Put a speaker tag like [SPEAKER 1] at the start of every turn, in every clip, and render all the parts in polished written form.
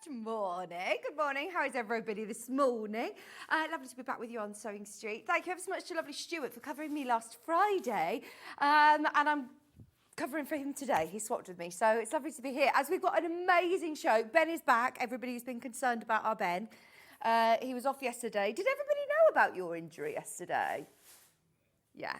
[SPEAKER 1] Good morning. Good morning. How is everybody this morning? Lovely to be back with you on Sewing Street. Thank you ever so much to lovely Stuart for covering me last Friday. And I'm covering for him today. He swapped with me. So it's lovely to be here as we've got an amazing show. Ben is back. Everybody who's been concerned about our Ben. He was off yesterday. Did everybody know about your injury yesterday? Yeah.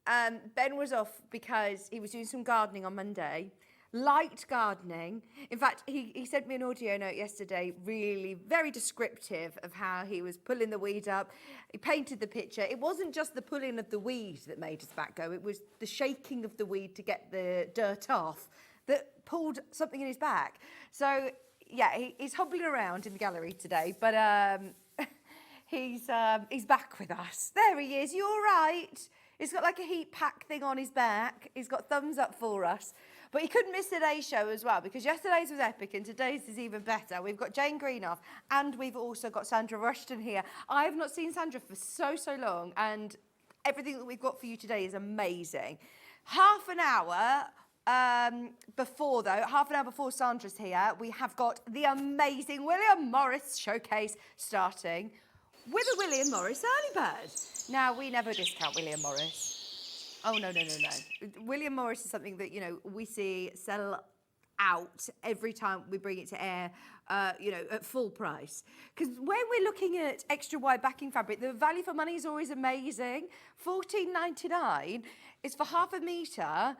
[SPEAKER 1] Ben was off because he was doing some gardening on Monday. Light gardening. In fact, he sent me an audio note yesterday, really very descriptive of how he was pulling the weed up. He painted the picture. It wasn't just the pulling of the weed that made his back go. It was the shaking of the weed to get the dirt off that pulled something in his back. So, yeah, he's hobbling around in the gallery today, but he's back with us. There he is. You all right? He's got like a heat pack thing on his back. He's got thumbs up for us. But he couldn't miss today's show as well, because yesterday's was epic and today's is even better. We've got Jane Greenoff and we've also got Sandra Rushton here. I have not seen Sandra for so long, and everything that we've got for you today is amazing. Half an hour before Sandra's here, we have got the amazing William Morris showcase starting with a William Morris early bird. Now, we never discount William Morris. Oh, no. William Morris is something that, you know, we see sell out every time we bring it to air, at full price. Because when we're looking at extra wide backing fabric, the value for money is always amazing. $14.99 is for half a metre,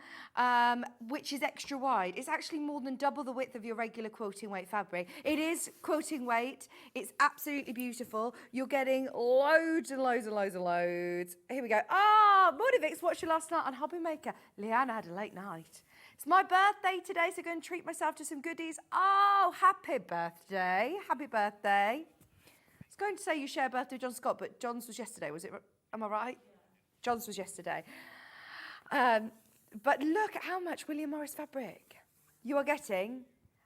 [SPEAKER 1] which is extra wide. It's actually more than double the width of your regular quilting weight fabric. It is quilting weight. It's absolutely beautiful. You're getting loads and loads and loads and loads. Here we go. Mornivix watched you last night on Hobby Maker. Leanna had a late night. It's my birthday today, so go and treat myself to some goodies. Oh, happy birthday. Happy birthday. I was going to say you share a birthday with John Scott, but John's was yesterday, was it? Am I right? John's was yesterday. But look at how much William Morris fabric you are getting.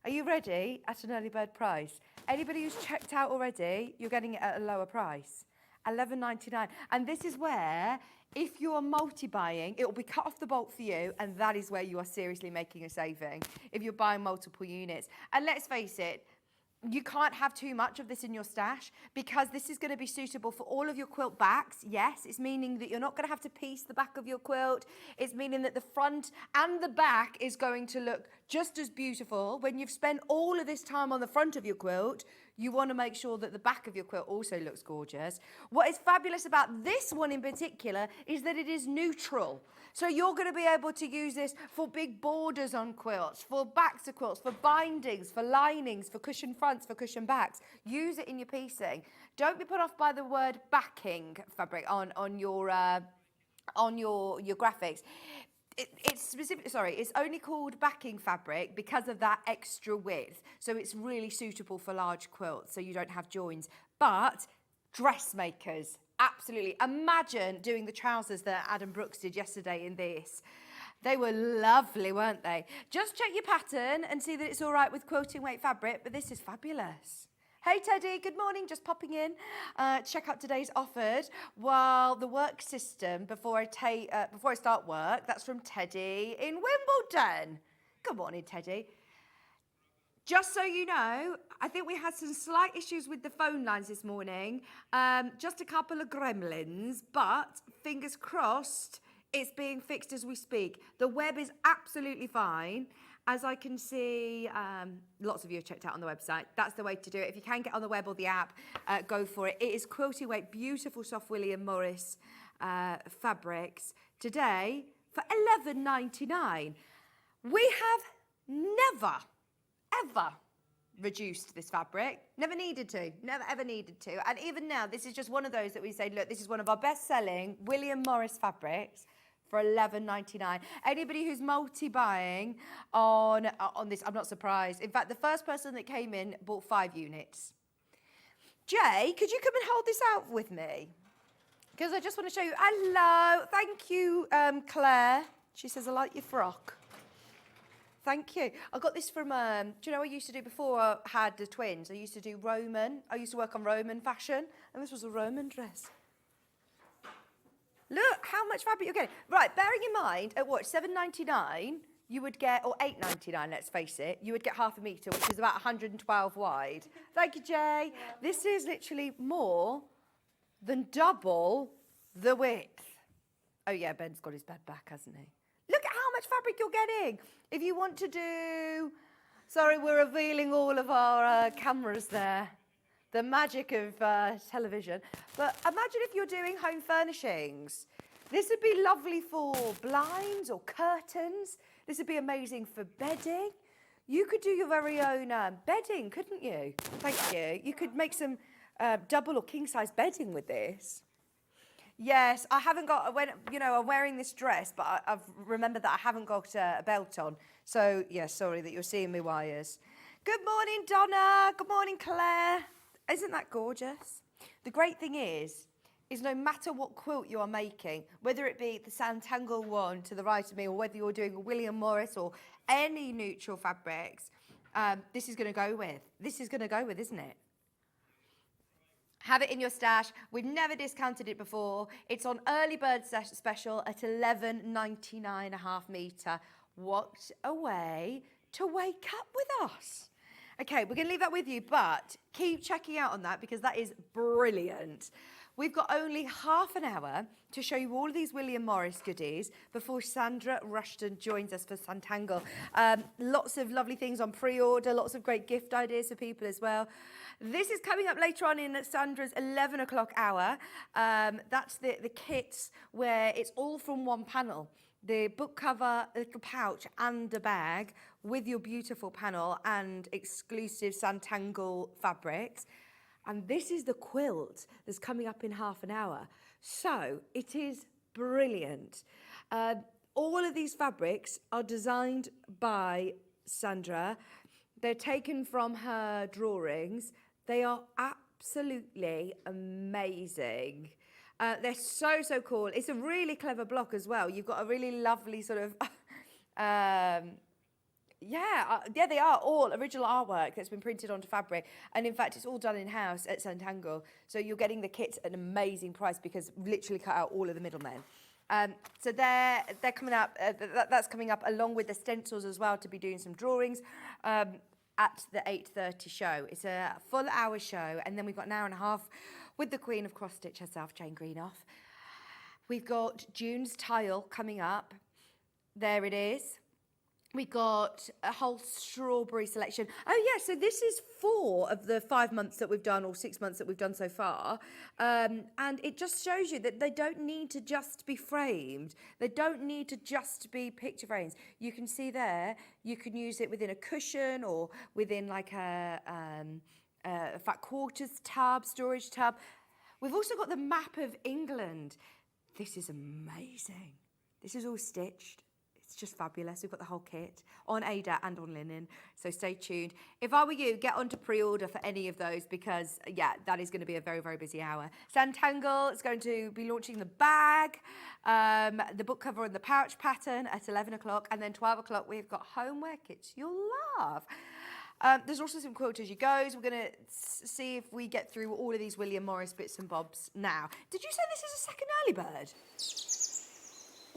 [SPEAKER 1] Are you ready? At an early bird price. Anybody who's checked out already, you're getting it at a lower price. $11.99. And this is where, if you're multi-buying, it will be cut off the bolt for you, and that is where you are seriously making a saving if you're buying multiple units. And let's face it, you can't have too much of this in your stash, because this is going to be suitable for all of your quilt backs. Yes, it's meaning that you're not going to have to piece the back of your quilt. It's meaning that the front and the back is going to look just as beautiful. When you've spent all of this time on the front of your quilt, you want to make sure that the back of your quilt also looks gorgeous. What is fabulous about this one in particular is that it is neutral. So you're going to be able to use this for big borders on quilts, for backs of quilts, for bindings, for linings, for cushion fronts, for cushion backs. Use it in your piecing. Don't be put off by the word backing fabric on your graphics. It's only called backing fabric because of that extra width. So it's really suitable for large quilts, so you don't have joins. But dressmakers, absolutely. Imagine doing the trousers that Adam Brooks did yesterday in this. They were lovely, weren't they? Just check your pattern and see that it's all right with quilting weight fabric, but this is fabulous. Hey Teddy, good morning, just popping in. Check out today's offered while the work system before I start work. That's from Teddy in Wimbledon. Good morning, Teddy. Just so you know, I think we had some slight issues with the phone lines this morning. Just a couple of gremlins, but fingers crossed, it's being fixed as we speak. The web is absolutely fine. As I can see, lots of you have checked out on the website. That's the way to do it. If you can get on the web or the app, go for it. It is quilting weight, beautiful soft William Morris fabrics. Today, for $11.99. We have never, ever reduced this fabric. Never needed to. Never, ever needed to. And even now, this is just one of those that we say, look, this is one of our best-selling William Morris fabrics for $11.99. Anybody who's multi-buying on this, I'm not surprised. In fact, the first person that came in bought 5 units. Jay, could you come and hold this out with me? Because I just want to show you. Hello. Thank you, Claire. She says, I like your frock. Thank you. I got this from, do you know what I used to do before I had the twins? I used to do Roman. I used to work on Roman fashion, and this was a Roman dress. Look how much fabric you're getting. Right, bearing in mind, at what, $7.99, you would get, or £8.99, let's face it, you would get half a metre, which is about 112 wide. Thank you, Jay. Yeah. This is literally more than double the width. Oh yeah, Ben's got his bed back, hasn't he? Look at how much fabric you're getting. If you want to do, sorry, we're revealing all of our cameras there. The magic of television. But imagine if you're doing home furnishings. This would be lovely for blinds or curtains. This would be amazing for bedding. You could do your very own bedding, couldn't you? Thank you. You could make some double or king size bedding with this. Yes, I haven't got, I'm wearing this dress, but I've remembered that I haven't got a belt on. So, yeah, sorry that you're seeing me wires. Good morning, Donna. Good morning, Claire. Isn't that gorgeous? The great thing is no matter what quilt you are making, whether it be the Sanntangle one to the right of me, or whether you're doing a William Morris or any neutral fabrics, this is going to go with. This is going to go with, isn't it? Have it in your stash. We've never discounted it before. It's on early bird special at £11.99 a half metre. What a way to wake up with us. Okay, we're going to leave that with you, but keep checking out on that because that is brilliant. We've got only half an hour to show you all of these William Morris goodies before Sandra Rushton joins us for Sanntangle. Lots of lovely things on pre-order, lots of great gift ideas for people as well. This is coming up later on in Sandra's 11 o'clock hour. That's the kits where it's all from one panel. The book cover, a little pouch and a bag with your beautiful panel and exclusive Sanntangle fabrics. And this is the quilt that's coming up in half an hour. So it is brilliant. All of these fabrics are designed by Sandra. They're taken from her drawings. They are absolutely amazing. They're so, so cool. It's a really clever block as well. You've got a really lovely sort of, yeah, they are all original artwork that's been printed onto fabric. And in fact, it's all done in-house at Sanntangle. So you're getting the kits at an amazing price because we've literally cut out all of the middlemen. So they're coming up, that's coming up along with the stencils as well to be doing some drawings at the 8:30 show. It's a full hour show. And then we've got an hour and a half with the Queen of Cross Stitch herself, Jane Greenoff. We've got June's Tile coming up. There it is. We got a whole strawberry selection. Oh, yeah, so this is 4 of the 5 months that we've done, or 6 months that we've done so far. And it just shows you that they don't need to just be framed. They don't need to just be picture frames. You can see there, you can use it within a cushion or within like a fat quarters tub, storage tub. We've also got the map of England. This is amazing. This is all stitched. It's just fabulous. We've got the whole kit on Ada and on linen, so stay tuned. If I were you, get onto pre-order for any of those because, yeah, that is going to be a very, very busy hour. Sanntangle is going to be launching the bag, the book cover and the pouch pattern at 11 o'clock, and then 12 o'clock we've got homeware kits you'll love. There's also some quilt as you go, so we're going to see if we get through all of these William Morris bits and bobs now. Did you say this is a second early bird?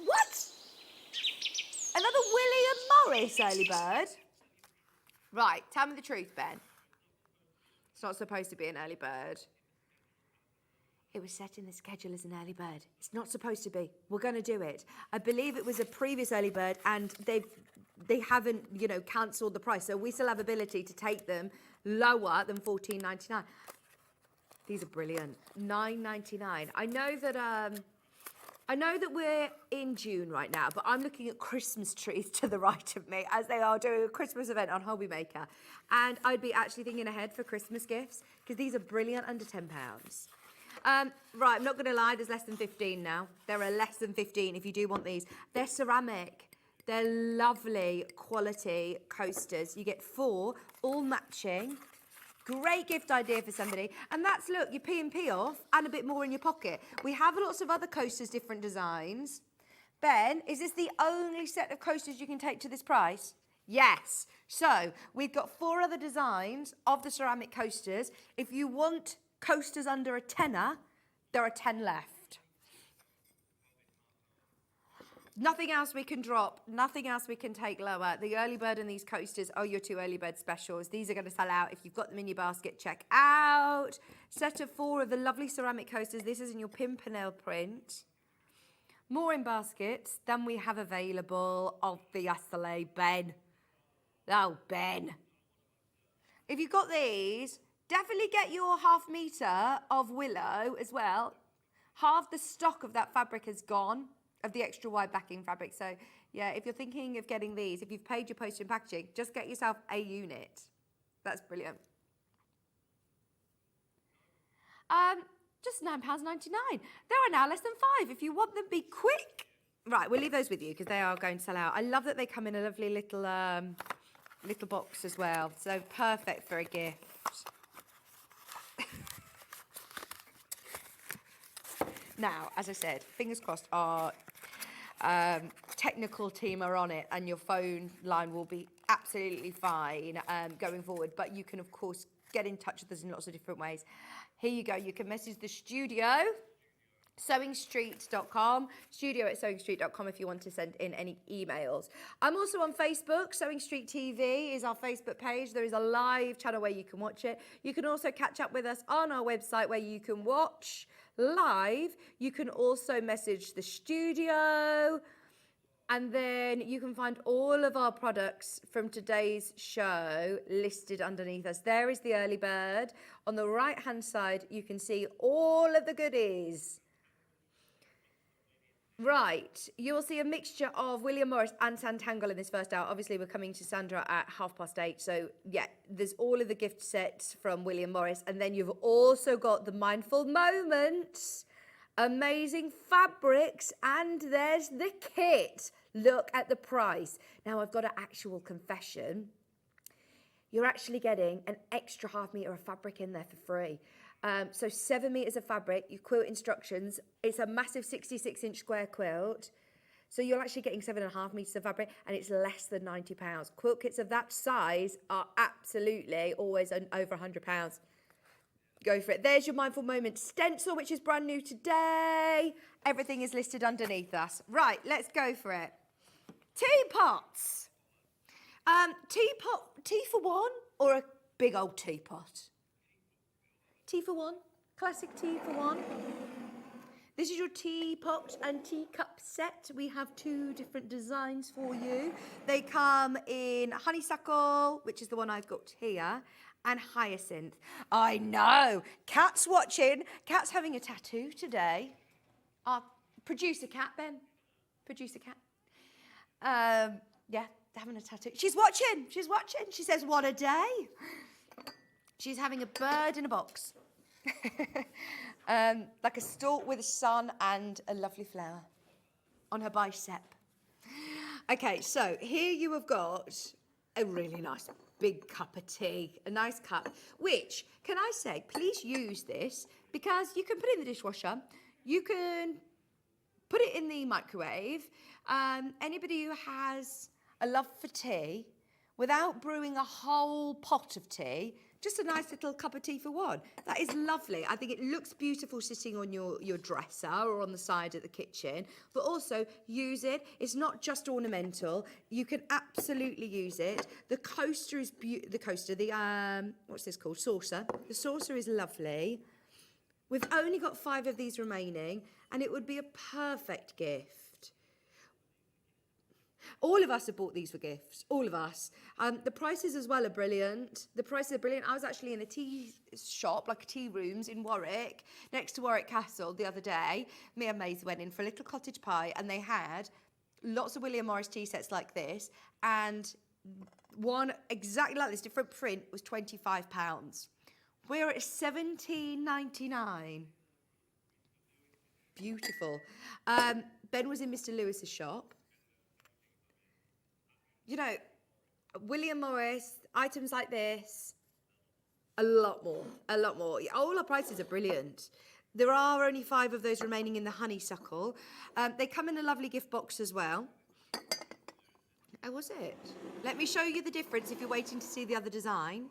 [SPEAKER 1] What? Another William Morris early bird? Right, tell me the truth, Ben. It's not supposed to be an early bird. It was set in the schedule as an early bird. It's not supposed to be. We're going to do it. I believe it was a previous early bird and they haven't, cancelled the price. So we still have ability to take them lower than $14.99. These are brilliant. $9.99. I know that we're in June right now, but I'm looking at Christmas trees to the right of me as they are doing a Christmas event on HOMEWARE. And I'd be actually thinking ahead for Christmas gifts because these are brilliant under £10. Right, I'm not going to lie, there's less than 15 now. There are less than 15 if you do want these. They're ceramic. They're lovely quality coasters. You get 4, all matching. Great gift idea for somebody. And that's, look, your P&P off and a bit more in your pocket. We have lots of other coasters, different designs. Ben, is this the only set of coasters you can take to this price? Yes. So we've got 4 other designs of the ceramic coasters. If you want coasters under a tenner, there are 10 left. Nothing else we can drop, nothing else we can take lower. The early bird and these coasters are your 2 early bird specials. These are going to sell out. If you've got them in your basket, check out. Set of 4 of the lovely ceramic coasters. This is in your Pimpernel print. More in baskets than we have available. Obviously, Ben. Oh, Ben. If you've got these, definitely get your 1/2 metre of willow as well. Half the stock of that fabric is gone, of the extra wide backing fabric. So yeah, if you're thinking of getting these, if you've paid your postage and packaging, just get yourself a unit. That's brilliant. Just £9.99. There are now less than 5. If you want them, be quick. Right, we'll leave those with you because they are going to sell out. I love that they come in a lovely little little box as well. So perfect for a gift. Now, as I said, fingers crossed, our technical team are on it and your phone line will be absolutely fine going forward. But you can, of course, get in touch with us in lots of different ways. Here you go. You can message the studio, sewingstreet.com, studio@sewingstreet.com if you want to send in any emails. I'm also on Facebook. Sewing Street TV is our Facebook page. There is a live channel where you can watch it. You can also catch up with us on our website where you can watch live. You can also message the studio, and then you can find all of our products from today's show listed underneath us. There is the early bird. On the right hand side you can see all of the goodies. Right, you will see a mixture of William Morris and Sanntangle in this first hour. Obviously, we're coming to Sandra at 8:30. So, yeah, there's all of the gift sets from William Morris. And then you've also got the Mindful Moments, amazing fabrics, and there's the kit. Look at the price. Now, I've got an actual confession. You're actually getting an extra 1/2 metre of fabric in there for free. So 7 metres of fabric, your quilt instructions. It's a massive 66-inch square quilt. So you're actually getting 7.5 metres of fabric and it's less than £90. Quilt kits of that size are absolutely always over £100. Go for it. There's your Mindful Moment stencil, which is brand new today. Everything is listed underneath us. Right, let's go for it. Teapots. Tea for one or a big old teapot? Tea for one, classic tea for one. This is your teapot and teacup set. We have 2 different designs for you. They come in honeysuckle, which is the one I've got here, and hyacinth. I know, Kat's watching. Kat's having a tattoo today. Our producer Kat, Ben. Producer Kat. Yeah, having a tattoo. She's watching. She's watching. She says, what a day. She's having a bird in a box. Like a stalk with a sun and a lovely flower on her bicep. Okay, so here you have got a really nice big cup of tea, a nice cup, which, can I say, please use this because you can put it in the dishwasher, you can put it in the microwave. Anybody who has a love for tea, without brewing a whole pot of tea, just a nice little cup of tea for one. That is lovely. I think it looks beautiful sitting on your dresser or on the side of the kitchen, but also use it. It's not just ornamental. You can absolutely use it. The coaster is what's this called? Saucer. The saucer is lovely. We've only got 5 of these remaining, and it would be a perfect gift. All of us have bought these for gifts, all of us. The prices as well are brilliant. The prices are brilliant. I was actually in a tea shop, like tea rooms in Warwick, next to Warwick Castle the other day. Me and Maisie went in for a little cottage pie and they had lots of William Morris tea sets like this, and one exactly like this, different print, was £25. We're at £17.99. Beautiful. Ben was in Mr. Lewis's shop. You know, William Morris, items like this, a lot more. All our prices are brilliant. There are only 5 of those remaining in the honeysuckle. They come in a lovely gift box as well. Oh, was it? Let me show you the difference if you're waiting to see the other design.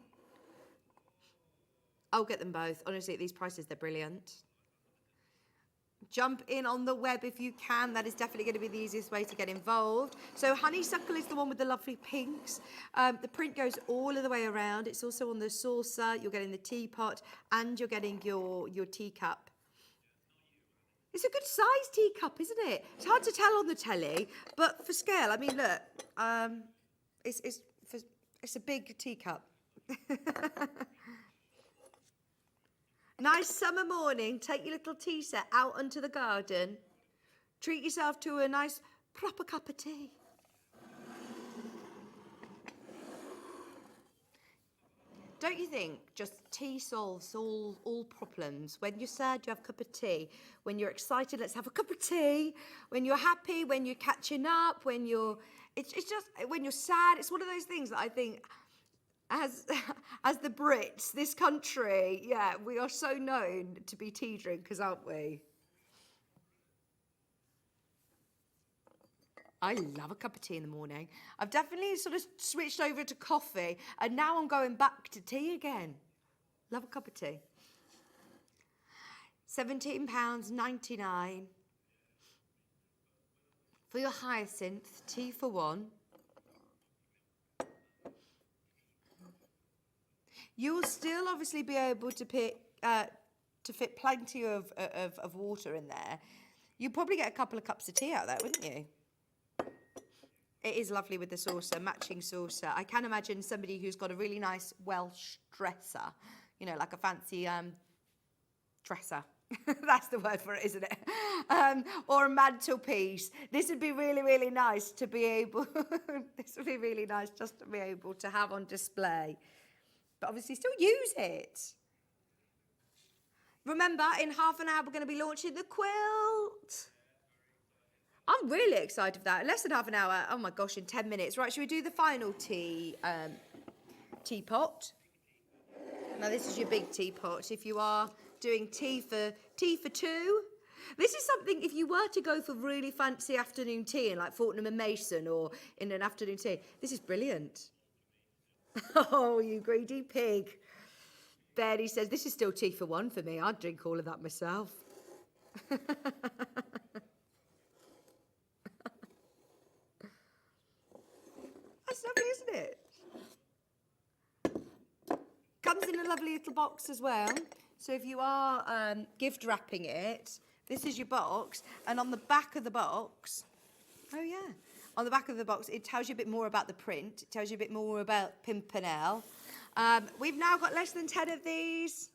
[SPEAKER 1] I'll get them both. Honestly, at these prices, they're brilliant. jump in on the web if you can. That is definitely going to be the easiest way to get involved. So honeysuckle is the one with the lovely pinks. The print goes all of the way around. It's also on the saucer. You're getting the teapot and you're getting your teacup. It's a good size teacup, isn't it? It's hard to tell on the telly, but for scale, I mean, look, it's a big teacup. Nice summer morning, take your little tea set out onto the garden. Treat yourself to a nice proper cup of tea. Don't you think just tea solves all problems? When you're sad, you have a cup of tea. When you're excited, let's have a cup of tea. When you're happy, when you're catching up, when you're sad, it's one of those things that I think as the Brits, this country, yeah, we are so known to be tea drinkers, aren't we? I love a cup of tea in the morning. I've definitely sort of switched over to coffee, and now I'm going back to tea again. Love a cup of tea. £17.99 for your hyacinth, tea for one. You'll still obviously be able to fit plenty of water in there. You'd probably get a couple of cups of tea out of that, wouldn't you? It is lovely with the saucer, matching saucer. I can imagine somebody who's got a really nice Welsh dresser, you know, like a fancy dresser. That's the word for it, isn't it? Or a mantelpiece. This would be really, really nice to be able, this would be really nice just to be able to have on display. But obviously still use it. Remember, in half an hour, we're going to be launching the quilt. I'm really excited for that. Less than half an hour. Oh my gosh, in 10 minutes. Right, should we do the final teapot? Now, this is your big teapot. If you are doing tea for two, this is something, if you were to go for really fancy afternoon tea in like Fortnum and Mason or in an afternoon tea, this is brilliant. Oh, you greedy pig. Betty says, this is still tea for one for me. I'd drink all of that myself. That's lovely, isn't it? Comes in a lovely little box as well. So if you are gift wrapping it, this is your box. And on the back of the box, oh yeah, on the back of the box, it tells you a bit more about the print. It tells you a bit more about Pimpernel. We've now got less than 10 of these.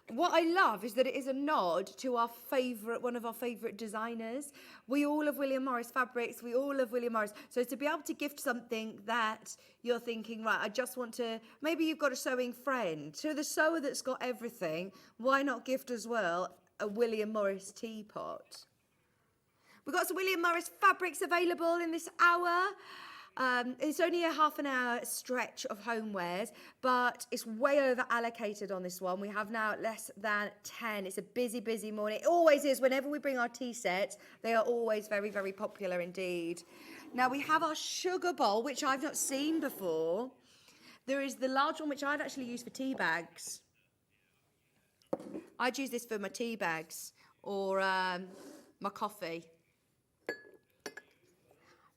[SPEAKER 1] What I love is that it is a nod to our favourite, one of our favourite designers. We all love William Morris fabrics. We all love William Morris. So to be able to gift something that you're thinking, right, I just want to, maybe you've got a sewing friend. So the sewer that's got everything, why not gift as well a William Morris teapot? We've got some William Morris fabrics available in this hour. It's only a half an hour stretch of homewares, but it's way over allocated on this one. We have now less than 10. It's a busy, busy morning. It always is. Whenever we bring our tea sets, they are always very, very popular indeed. Now we have our sugar bowl, which I've not seen before. There is the large one, which I'd actually use for tea bags. I'd use this for my tea bags or my coffee.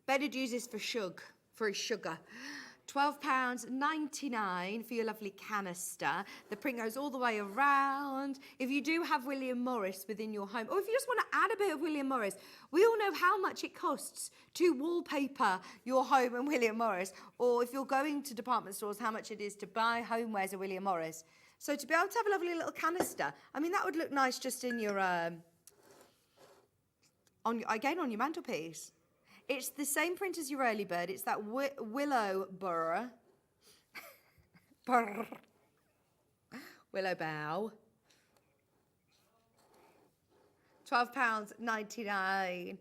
[SPEAKER 1] Ben'd use this for his sugar. £12.99 for your lovely canister. The print goes all the way around. If you do have William Morris within your home, or if you just want to add a bit of William Morris, we all know how much it costs to wallpaper your home in William Morris, or if you're going to department stores, how much it is to buy homewares at William Morris. So to be able to have a lovely little canister, I mean, that would look nice just in your, on your mantelpiece. It's the same print as your early bird. It's that willow burr. Willow bough. £12.99.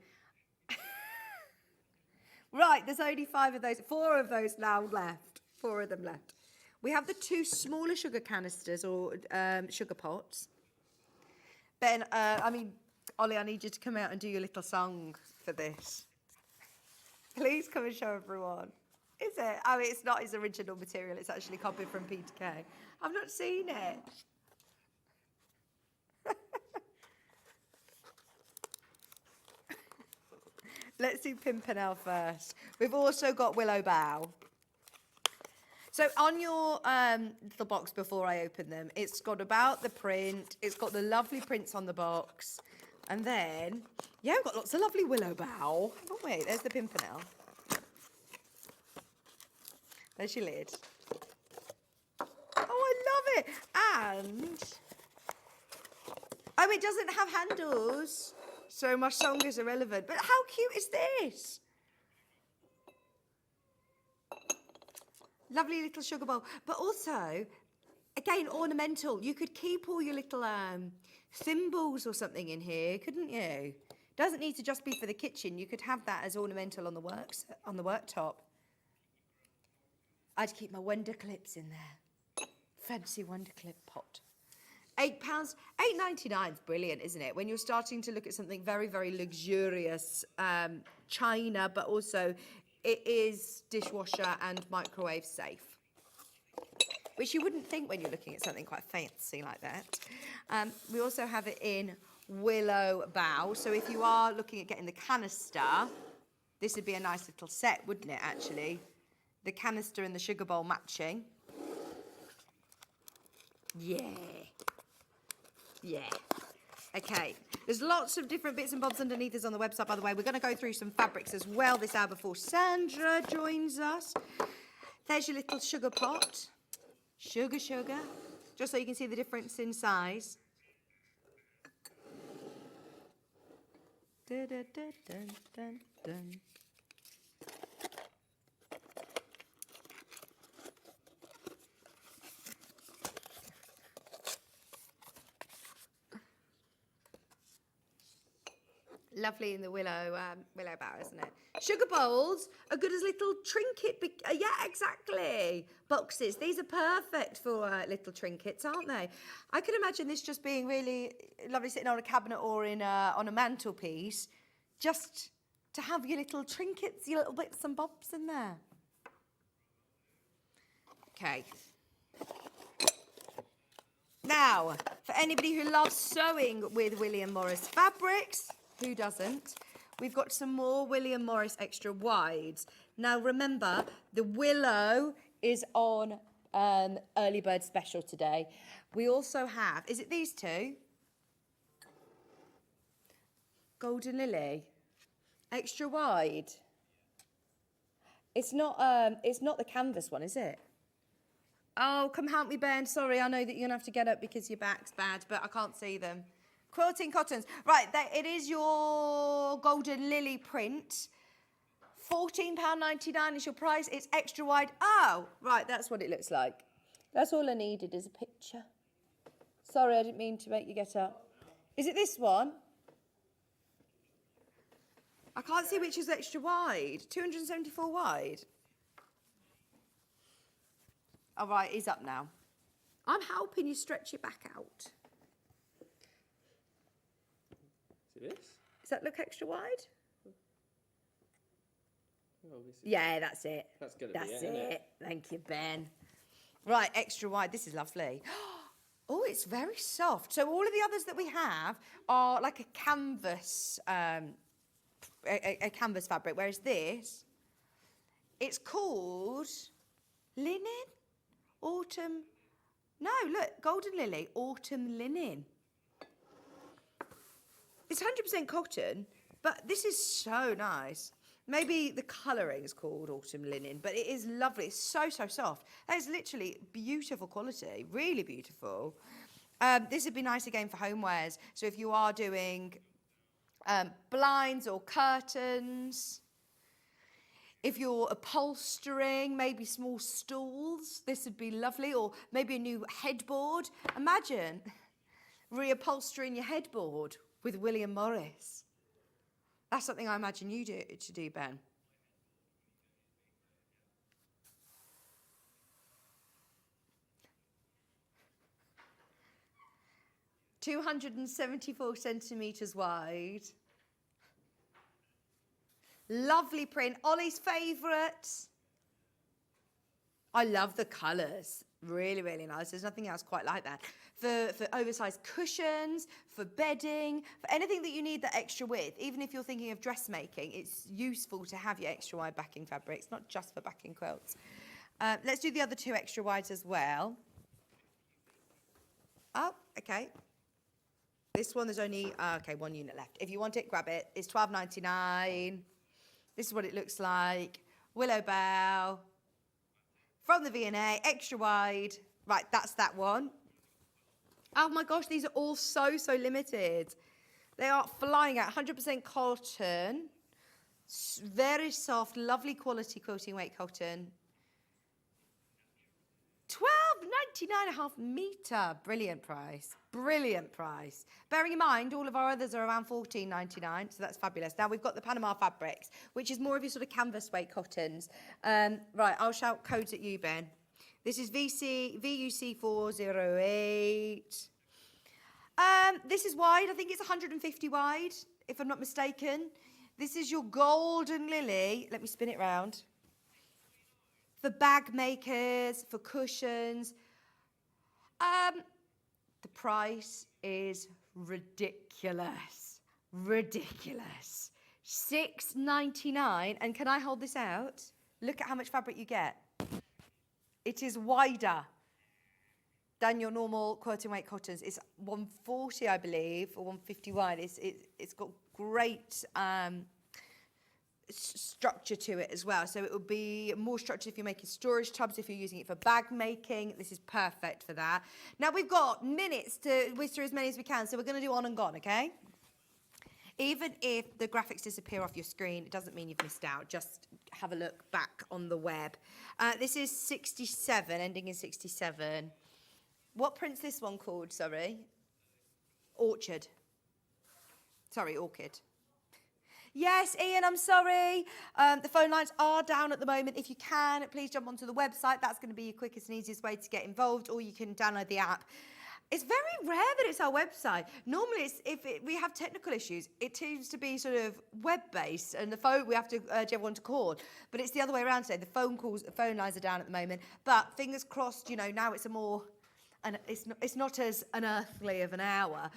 [SPEAKER 1] Right, there's only 5 of those. 4 of those now left. 4 of them left. We have the 2 smaller sugar canisters or sugar pots. Ben, Ollie, I need you to come out and do your little song for this. Please come and show everyone. Is it? I mean, it's not his original material. It's actually copied from Peter Kay. I've not seen it. Let's do Pimpernel first. We've also got Willow Bough. So on your little box before I open them, it's got about the print. It's got the lovely prints on the box. And then, yeah, we've got lots of lovely Willow Bough. Oh, wait, there's the Pimpernel. There's your lid. Oh, I love it. And, oh, it doesn't have handles. So my song is irrelevant. But how cute is this? Lovely little sugar bowl. But also, again, ornamental. You could keep all your little thimbles or something in here, couldn't you? Doesn't need to just be for the kitchen. You could have that as ornamental on the worktop. I'd keep my Wonder Clips in there. Fancy Wonder Clip pot. £8, £8.99 is brilliant, isn't it? When you're starting to look at something very, very luxurious, China, but also it is dishwasher and microwave safe, which you wouldn't think when you're looking at something quite fancy like that. We also have it in Willow Bough. So if you are looking at getting the canister, this would be a nice little set, wouldn't it, actually? The canister and the sugar bowl matching. Yeah. Yeah. Okay. There's lots of different bits and bobs underneath us on the website, by the way. We're going to go through some fabrics as well this hour before Sandra joins us. There's your little sugar pot. Sugar. Just so you can see the difference in size. Dun, dun, dun, dun, dun, dun. Lovely in the willow bough, isn't it? Sugar bowls are good as little trinket. Yeah, exactly. Boxes. These are perfect for little trinkets, aren't they? I could imagine this just being really lovely sitting on a cabinet or in on a mantelpiece, just to have your little trinkets, your little bits and bobs in there. Okay. Now, for anybody who loves sewing with William Morris fabrics, who doesn't? We've got some more William Morris extra wides. Now remember, the willow is on early bird special today. We also have, is it these two? Golden Lily, extra wide. It's not the canvas one, is it? Oh, come help me, Ben. Sorry, I know that you're gonna have to get up because your back's bad, but I can't see them. Quilting cottons. Right, it is your Golden Lily print. £14.99 is your price. It's extra wide. Oh, right, that's what it looks like. That's all I needed is a picture. Sorry, I didn't mean to make you get up. Is it this one? I can't see which is extra wide. 274 wide. All right, he's up now. I'm helping you stretch your back out.
[SPEAKER 2] This?
[SPEAKER 1] Does that look extra wide?
[SPEAKER 2] Oh,
[SPEAKER 1] yeah, that's it.
[SPEAKER 2] That's going to
[SPEAKER 1] be it.
[SPEAKER 2] That's it.
[SPEAKER 1] Thank you, Ben. Right, extra wide. This is lovely. Oh, it's very soft. So all of the others that we have are like a canvas, a canvas fabric, whereas this, it's called linen, autumn. No, look, Golden Lily, autumn linen. It's 100% cotton, but this is so nice. Maybe the colouring is called autumn linen, but it is lovely. It's so, so soft. That is literally beautiful quality, really beautiful. This would be nice again for homewares. So if you are doing blinds or curtains, if you're upholstering, maybe small stools, this would be lovely. Or maybe a new headboard. Imagine reupholstering your headboard with William Morris. That's something I imagine you to do, Ben. £274 centimetres wide. Lovely print. Ollie's favourite. I love the colours. Really, really nice. There's nothing else quite like that. For oversized cushions, for bedding, for anything that you need that extra width, even if you're thinking of dressmaking, it's useful to have your extra wide backing fabrics, not just for backing quilts. Let's do the other 2 extra wides as well. Oh, okay. This one, there's only, okay, 1 unit left. If you want it, grab it. It's $12.99. This is what it looks like. Willow bow. From the V&A, extra wide. Right, that's that one. Oh my gosh, these are all so, so limited. They are flying out. 100% cotton. Very soft, lovely quality quilting weight cotton. $12.99.5 metre. Brilliant price. Brilliant price. Bearing in mind, all of our others are around $14.99, so that's fabulous. Now, we've got the Panama fabrics, which is more of your sort of canvas weight cottons. Right, I'll shout codes at you, Ben. This is VUC408. This is wide. I think it's 150 wide, if I'm not mistaken. This is your golden lily. Let me spin it round. For bag makers, for cushions. The price is ridiculous. Ridiculous. $6.99. And can I hold this out? Look at how much fabric you get. It is wider than your normal quilting weight cottons. It's 140, I believe, or 150 wide. It's got great structure to it as well. So it will be more structured if you're making storage tubs, if you're using it for bag making. This is perfect for that. Now we've got minutes to whiz through as many as we can. So we're going to do on and gone, okay? Even if the graphics disappear off your screen, it doesn't mean you've missed out. Just have a look back on the web. This is 67, ending in 67. What print's this one called, sorry? Orchard. Sorry, Orchid. Yes, Ian, I'm sorry. The phone lines are down at the moment. If you can, please jump onto the website. That's going to be your quickest and easiest way to get involved, or you can download the app. It's very rare that it's our website. Normally, we have technical issues, it tends to be sort of web-based, and the phone, we have to urge everyone to call. But it's the other way around today. The phone lines are down at the moment. But fingers crossed, you know, now it's a more... and it's not as unearthly of an hour.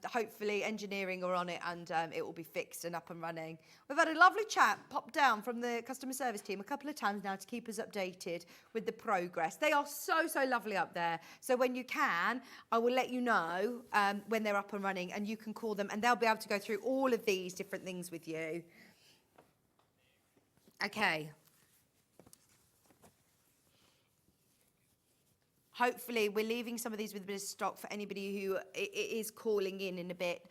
[SPEAKER 1] Hopefully engineering are on it, and it will be fixed and up and running. We've had a lovely chat pop down from the customer service team a couple of times now to keep us updated with the progress. They are so, so lovely up there. So when you can, I will let you know when they're up and running, and you can call them and they'll be able to go through all of these different things with you. Okay. Hopefully, we're leaving some of these with a bit of stock for anybody who is calling in a bit.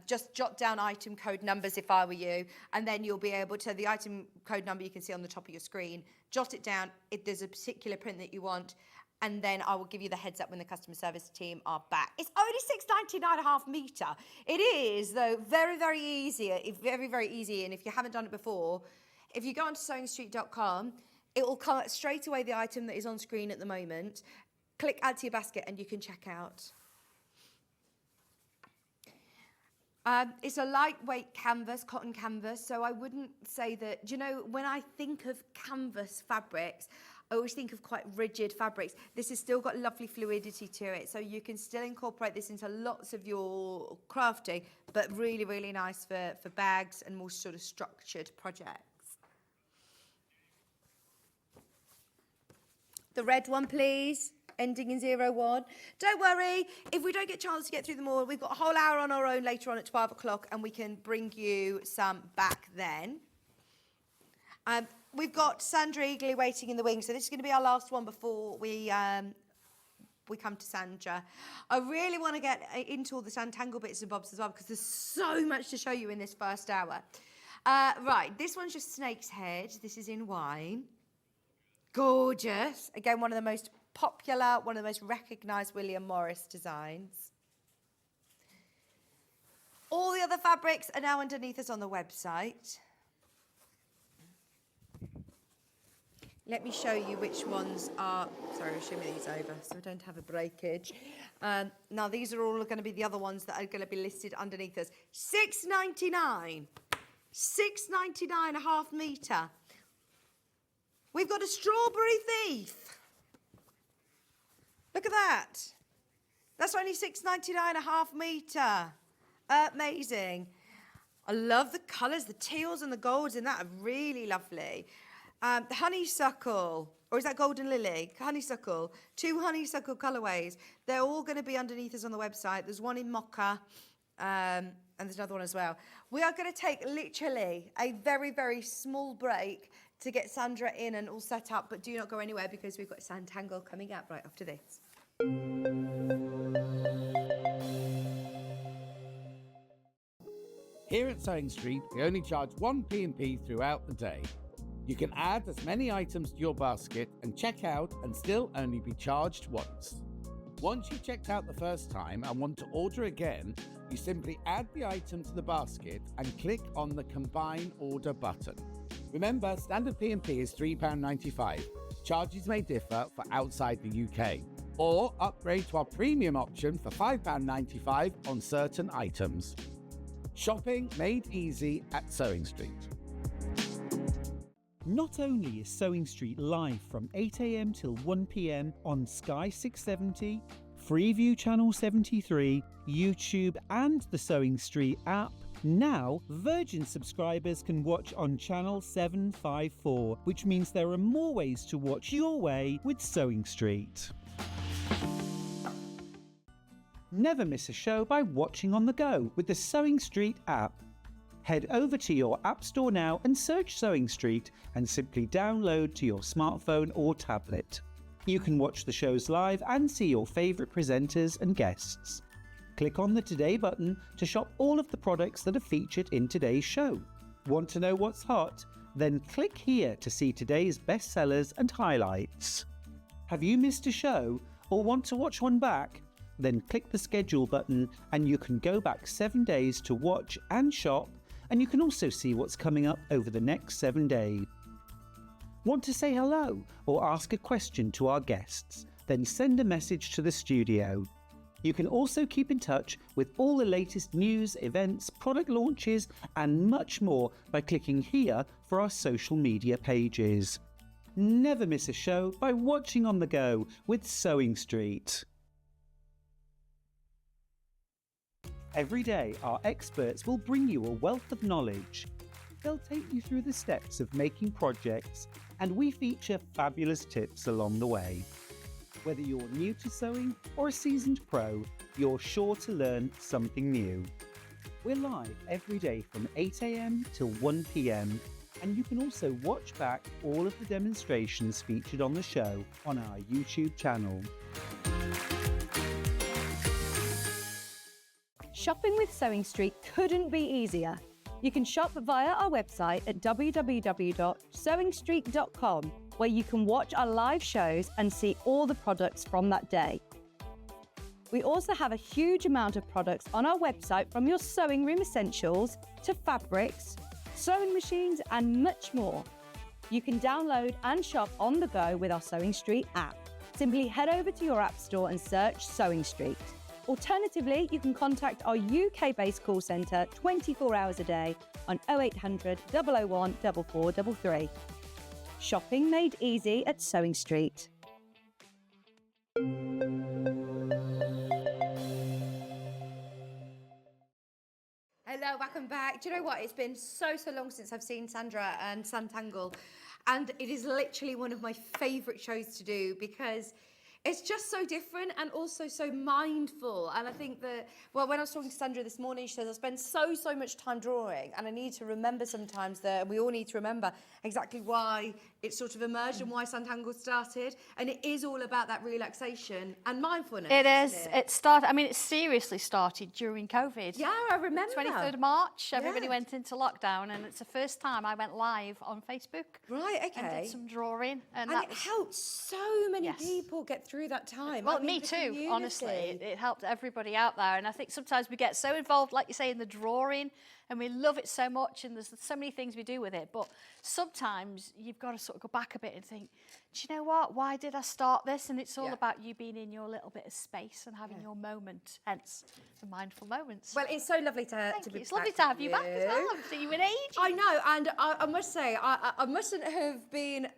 [SPEAKER 1] Just jot down item code numbers if I were you, and then you'll be able to, the item code number you can see on the top of your screen, jot it down if there's a particular print that you want, and then I will give you the heads up when the customer service team are back. It's only $6.99.5 metre. It is, though, very, very easy. Very, very easy, and if you haven't done it before, if you go onto sewingstreet.com, it will come straight away the item that is on screen at the moment. Click add to your basket and you can check out. It's a lightweight canvas, cotton canvas, so I wouldn't say that, you know, when I think of canvas fabrics, I always think of quite rigid fabrics. This has still got lovely fluidity to it, so you can still incorporate this into lots of your crafting, but really, really nice for bags and more sort of structured projects. The red one, please. Ending in 01. Don't worry, if we don't get a chance to get through them all, we've got a whole hour on our own later on at 12 o'clock, and we can bring you some back then. We've got Sandra eagerly waiting in the wings, so this is going to be our last one before we come to Sandra. I really want to get into all the Sanntangle bits and bobs as well, because there's so much to show you in this first hour. Right, this one's just Snake's Head. This is in wine. Gorgeous. Again, one of the most popular, one of the most recognised William Morris designs. All the other fabrics are now underneath us on the website. Let me show you which ones are, sorry, I'll show me these over so we don't have a breakage. Now these are all going to be the other ones that are going to be listed underneath us. $6.99. $6.99.5 metre. We've got a strawberry thief. Look at that. That's only $6.99 a half metre. Amazing. I love the colours, the teals and the golds in that are really lovely. The honeysuckle, or is that golden lily? Honeysuckle, 2 honeysuckle colourways. They're all going to be underneath us on the website. There's one in mocha, and there's another one as well. We are going to take literally a very, very small break to get Sandra in and all set up, but do not go anywhere because we've got Sanntangle coming up right after this.
[SPEAKER 3] Here at Sewing Street, we only charge 1 P&P throughout the day. You can add as many items to your basket and check out and still only be charged once. Once you've checked out the first time and want to order again, you simply add the item to the basket and click on the Combine Order button. Remember, standard P&P is £3.95. Charges may differ for outside the UK. Or upgrade to our premium option for £5.95 on certain items. Shopping made easy at Sewing Street.
[SPEAKER 4] Not only is Sewing Street live from 8 a.m. till 1 p.m. on Sky 670, Freeview Channel 73, YouTube and the Sewing Street app, now Virgin subscribers can watch on Channel 754, which means there are more ways to watch your way with Sewing Street. Never miss a show by watching on the go with the Sewing Street app. Head over to your App Store now and search Sewing Street and simply download to your smartphone or tablet. You can watch the shows live and see your favourite presenters and guests. Click on the Today button to shop all of the products that are featured in today's show. Want to know what's hot? Then click here to see today's bestsellers and highlights. Have you missed a show or want to watch one back? Then click the schedule button and you can go back 7 days to watch and shop, and you can also see what's coming up over the next 7 days. Want to say hello or ask a question to our guests? Then send a message to the studio. You can also keep in touch with all the latest news, events, product launches and much more by clicking here for our social media pages. Never miss a show by watching on the go with Sewing Street. Every day, our experts will bring you a wealth of knowledge. They'll take you through the steps of making projects, and we feature fabulous tips along the way. Whether you're new to sewing or a seasoned pro, you're sure to learn something new. We're live every day from 8 a.m. till 1 p.m, and you can also watch back all of the demonstrations featured on the show on our YouTube channel.
[SPEAKER 5] Shopping with Sewing Street couldn't be easier. You can shop via our website at www.sewingstreet.com, where you can watch our live shows and see all the products from that day. We also have a huge amount of products on our website, from your sewing room essentials to fabrics, sewing machines and much more. You can download and shop on the go with our Sewing Street app. Simply head over to your app store and search Sewing Street. Alternatively, you can contact our UK-based call centre 24 hours a day on 0800 001 4433. Shopping made easy at Sewing Street.
[SPEAKER 1] Hello, welcome back. Do you know what? It's been so long since I've seen Sandra and Sanntangle, and it is literally one of my favourite shows to do because it's just so different and also so mindful. And I think that, well, when I was talking to Sandra this morning, she says, I spend so much time drawing, and I need to remember sometimes that we all need to remember exactly why it sort of emerged and why Sanntangle started. And it is all about that relaxation and mindfulness.
[SPEAKER 6] It is.
[SPEAKER 1] Isn't
[SPEAKER 6] It started, I mean, it seriously started during COVID.
[SPEAKER 1] Yeah, I remember.
[SPEAKER 6] 23rd of March, everybody
[SPEAKER 1] Yeah.
[SPEAKER 6] went into lockdown, and it's the first time I went live on Facebook.
[SPEAKER 1] Right, okay.
[SPEAKER 6] And did some drawing. And,
[SPEAKER 1] And
[SPEAKER 6] that
[SPEAKER 1] it
[SPEAKER 6] was,
[SPEAKER 1] helped so many
[SPEAKER 6] Yes.
[SPEAKER 1] people get through that time.
[SPEAKER 6] well,
[SPEAKER 1] I mean,
[SPEAKER 6] me
[SPEAKER 1] the
[SPEAKER 6] too,
[SPEAKER 1] community.
[SPEAKER 6] honestly. It helped everybody out there. And I think sometimes we get so involved, like you say, in the drawing, and we love it so much, and there's so many things we do with it. But sometimes you've got to sort of go back a bit and think, do you know what? Why did I start this? And it's all
[SPEAKER 1] Yeah.
[SPEAKER 6] about you being in your little bit of space and having your moment, hence the mindful moments.
[SPEAKER 1] Well, it's so lovely to
[SPEAKER 6] Thank
[SPEAKER 1] be
[SPEAKER 6] you. It's lovely
[SPEAKER 1] back
[SPEAKER 6] to have
[SPEAKER 1] with
[SPEAKER 6] you back as well. I haven't seen you in ages.
[SPEAKER 1] I know, and I must say, I mustn't have been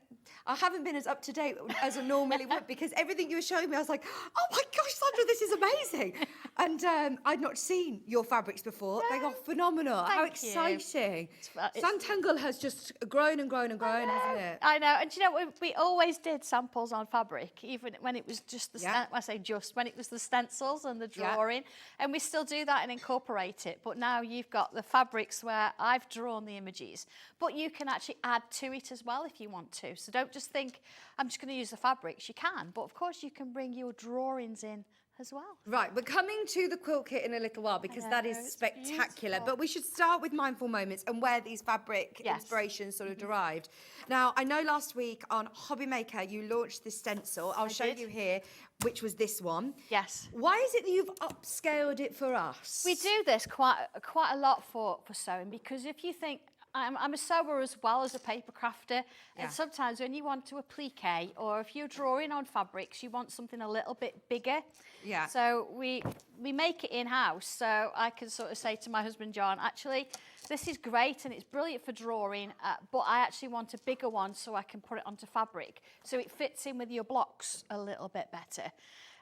[SPEAKER 1] I haven't been as up to date as I normally would because everything you were showing me, I was like, oh my gosh, Sandra, this is amazing. And I'd not seen your fabrics before. They are phenomenal. How
[SPEAKER 6] Thank you.
[SPEAKER 1] exciting.
[SPEAKER 6] It's-
[SPEAKER 1] Sanntangle has just grown and grown and grown, hasn't it?
[SPEAKER 6] I know, and do you know, we always did samples on fabric, even when it was just the,
[SPEAKER 1] Yeah.
[SPEAKER 6] I say just, when it was the stencils and the
[SPEAKER 1] Yeah.
[SPEAKER 6] drawing, and we still do that and incorporate it, but now you've got the fabrics where I've drawn the images, but you can actually add to it as well if you want to, so don't just think, I'm just going to use the fabrics, you can, but of course you can bring your drawings in as well.
[SPEAKER 1] Right, we're coming to the quilt kit in a little while because that is
[SPEAKER 6] know, it's
[SPEAKER 1] spectacular.
[SPEAKER 6] beautiful.
[SPEAKER 1] But we should start with mindful moments and where these fabric
[SPEAKER 6] Yes.
[SPEAKER 1] inspirations sort of derived. Now, I know last week on Hobby Maker you launched this stencil. I'll show
[SPEAKER 6] did.
[SPEAKER 1] you here, which was this one.
[SPEAKER 6] Yes.
[SPEAKER 1] Why is it that you've upscaled it for us?
[SPEAKER 6] We do this quite a lot for sewing because if you think, I'm a sewer as well as a paper crafter,
[SPEAKER 1] Yeah.
[SPEAKER 6] and sometimes when you want to applique or if you're drawing on fabrics, you want something a little bit bigger.
[SPEAKER 1] Yeah.
[SPEAKER 6] So we make it in-house, so I can sort of say to my husband John, actually, this is great and it's brilliant for drawing, but I actually want a bigger one so I can put it onto fabric, so it fits in with your blocks a little bit better.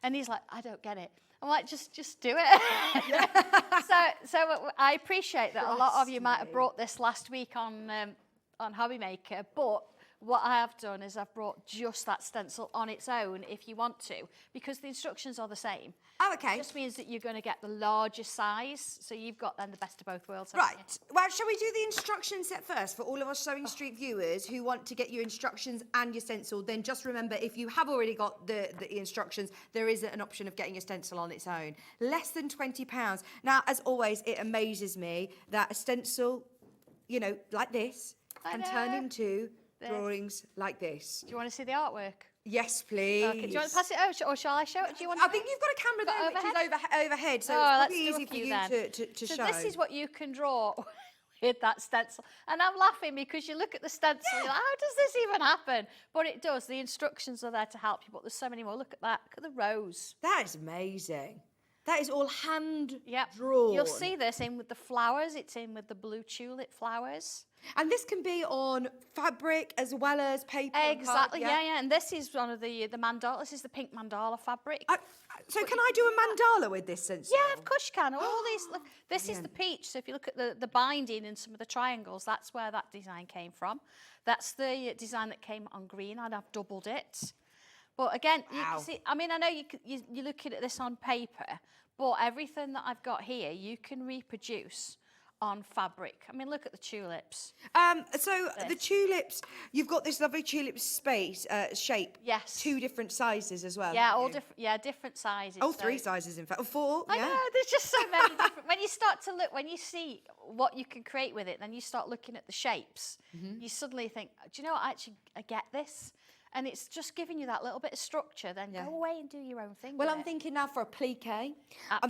[SPEAKER 6] And he's like, I don't get it. I'm like, just do it. so I appreciate that a lot of you might have brought this last week on Hobby Maker, but what I have done is I've brought just that stencil on its own if you want to, because the instructions are the same.
[SPEAKER 1] Oh, okay.
[SPEAKER 6] It just means that you're going to get the larger size, so you've got then the best of both worlds. haven't you?
[SPEAKER 1] Right. Well, shall we do the instruction set first for all of our Sewing Street viewers who want to get your instructions and your stencil? Then just remember, if you have already got the instructions, there is an option of getting a stencil on its own. Less than £20. Now, as always, it amazes me that a stencil, you know, like this,
[SPEAKER 6] I
[SPEAKER 1] can turn
[SPEAKER 6] know.
[SPEAKER 1] into
[SPEAKER 6] This.
[SPEAKER 1] drawings like this.
[SPEAKER 6] Do you want to see the artwork?
[SPEAKER 1] Yes, please.
[SPEAKER 6] Okay. Do you want to pass it over, or shall I show it? Do you want?
[SPEAKER 1] I think you've got a camera there, which is overhead, so it's
[SPEAKER 6] let's
[SPEAKER 1] probably
[SPEAKER 6] do a
[SPEAKER 1] easy for
[SPEAKER 6] few
[SPEAKER 1] you
[SPEAKER 6] then.
[SPEAKER 1] to
[SPEAKER 6] so
[SPEAKER 1] show.
[SPEAKER 6] this is what you can draw with that stencil. And I'm laughing because you look at the stencil, you're like, how does this even happen? But it does. The instructions are there to help you, but there's so many more. Look at that. Look at the rose.
[SPEAKER 1] That is amazing. That is all hand
[SPEAKER 6] Yep.
[SPEAKER 1] drawn.
[SPEAKER 6] You'll see this in with the flowers. It's in with the blue tulip flowers.
[SPEAKER 1] And this can be on fabric as well as paper. and
[SPEAKER 6] Exactly.
[SPEAKER 1] card,
[SPEAKER 6] Yeah. And this is one of the mandala. This is the pink mandala fabric.
[SPEAKER 1] So can I do a mandala with this stencil?
[SPEAKER 6] Yeah, of course you can. All these. Look, this is the peach. So if you look at the binding and some of the triangles, that's where that design came from. That's the design that came on green, and I've doubled it. But again, you
[SPEAKER 1] Wow.
[SPEAKER 6] can see. I mean, I know you're looking at this on paper, but everything that I've got here, you can reproduce on fabric. I mean, look at the tulips.
[SPEAKER 1] So the tulips, you've got this lovely tulip shape.
[SPEAKER 6] Yes.
[SPEAKER 1] 2 different sizes as well.
[SPEAKER 6] Yeah,
[SPEAKER 1] haven't
[SPEAKER 6] all
[SPEAKER 1] you?
[SPEAKER 6] different. Yeah, different sizes.
[SPEAKER 1] Oh,
[SPEAKER 6] so-
[SPEAKER 1] 3 sizes in fact. Oh, 4.
[SPEAKER 6] I
[SPEAKER 1] yeah.
[SPEAKER 6] know, there's just so many different. When you start to look, when you see what you can create with it, then you start looking at the shapes. You suddenly think, do you know what? I get this. And it's just giving you that little bit of structure. Then
[SPEAKER 1] Yeah.
[SPEAKER 6] go away and do your own thing.
[SPEAKER 1] Well,
[SPEAKER 6] with
[SPEAKER 1] I'm
[SPEAKER 6] it.
[SPEAKER 1] thinking now for a plique. I'm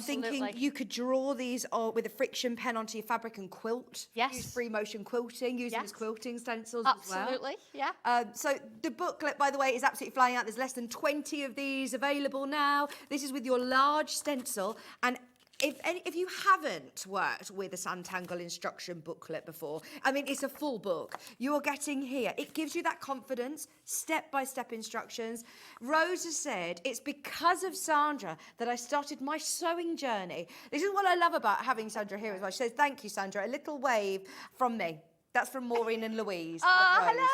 [SPEAKER 1] thinking
[SPEAKER 6] Absolutely.
[SPEAKER 1] you could draw these with a friction pen onto your fabric and quilt.
[SPEAKER 6] Yes.
[SPEAKER 1] Use free motion quilting, use them as
[SPEAKER 6] Yes.
[SPEAKER 1] quilting stencils as well.
[SPEAKER 6] Absolutely, yeah.
[SPEAKER 1] So the booklet, by the way, is absolutely flying out. There's less than 20 of these available now. This is with your large stencil. And if you haven't worked with a Sanntangle instruction booklet before, I mean, it's a full book. You're getting here. It gives you that confidence, step-by-step instructions. Rose has said, it's because of Sandra that I started my sewing journey. This is what I love about having Sandra here as well. She says, thank you, Sandra. A little wave from me. That's from Maureen and Louise.
[SPEAKER 6] Oh,
[SPEAKER 1] of Rose.
[SPEAKER 6] hello.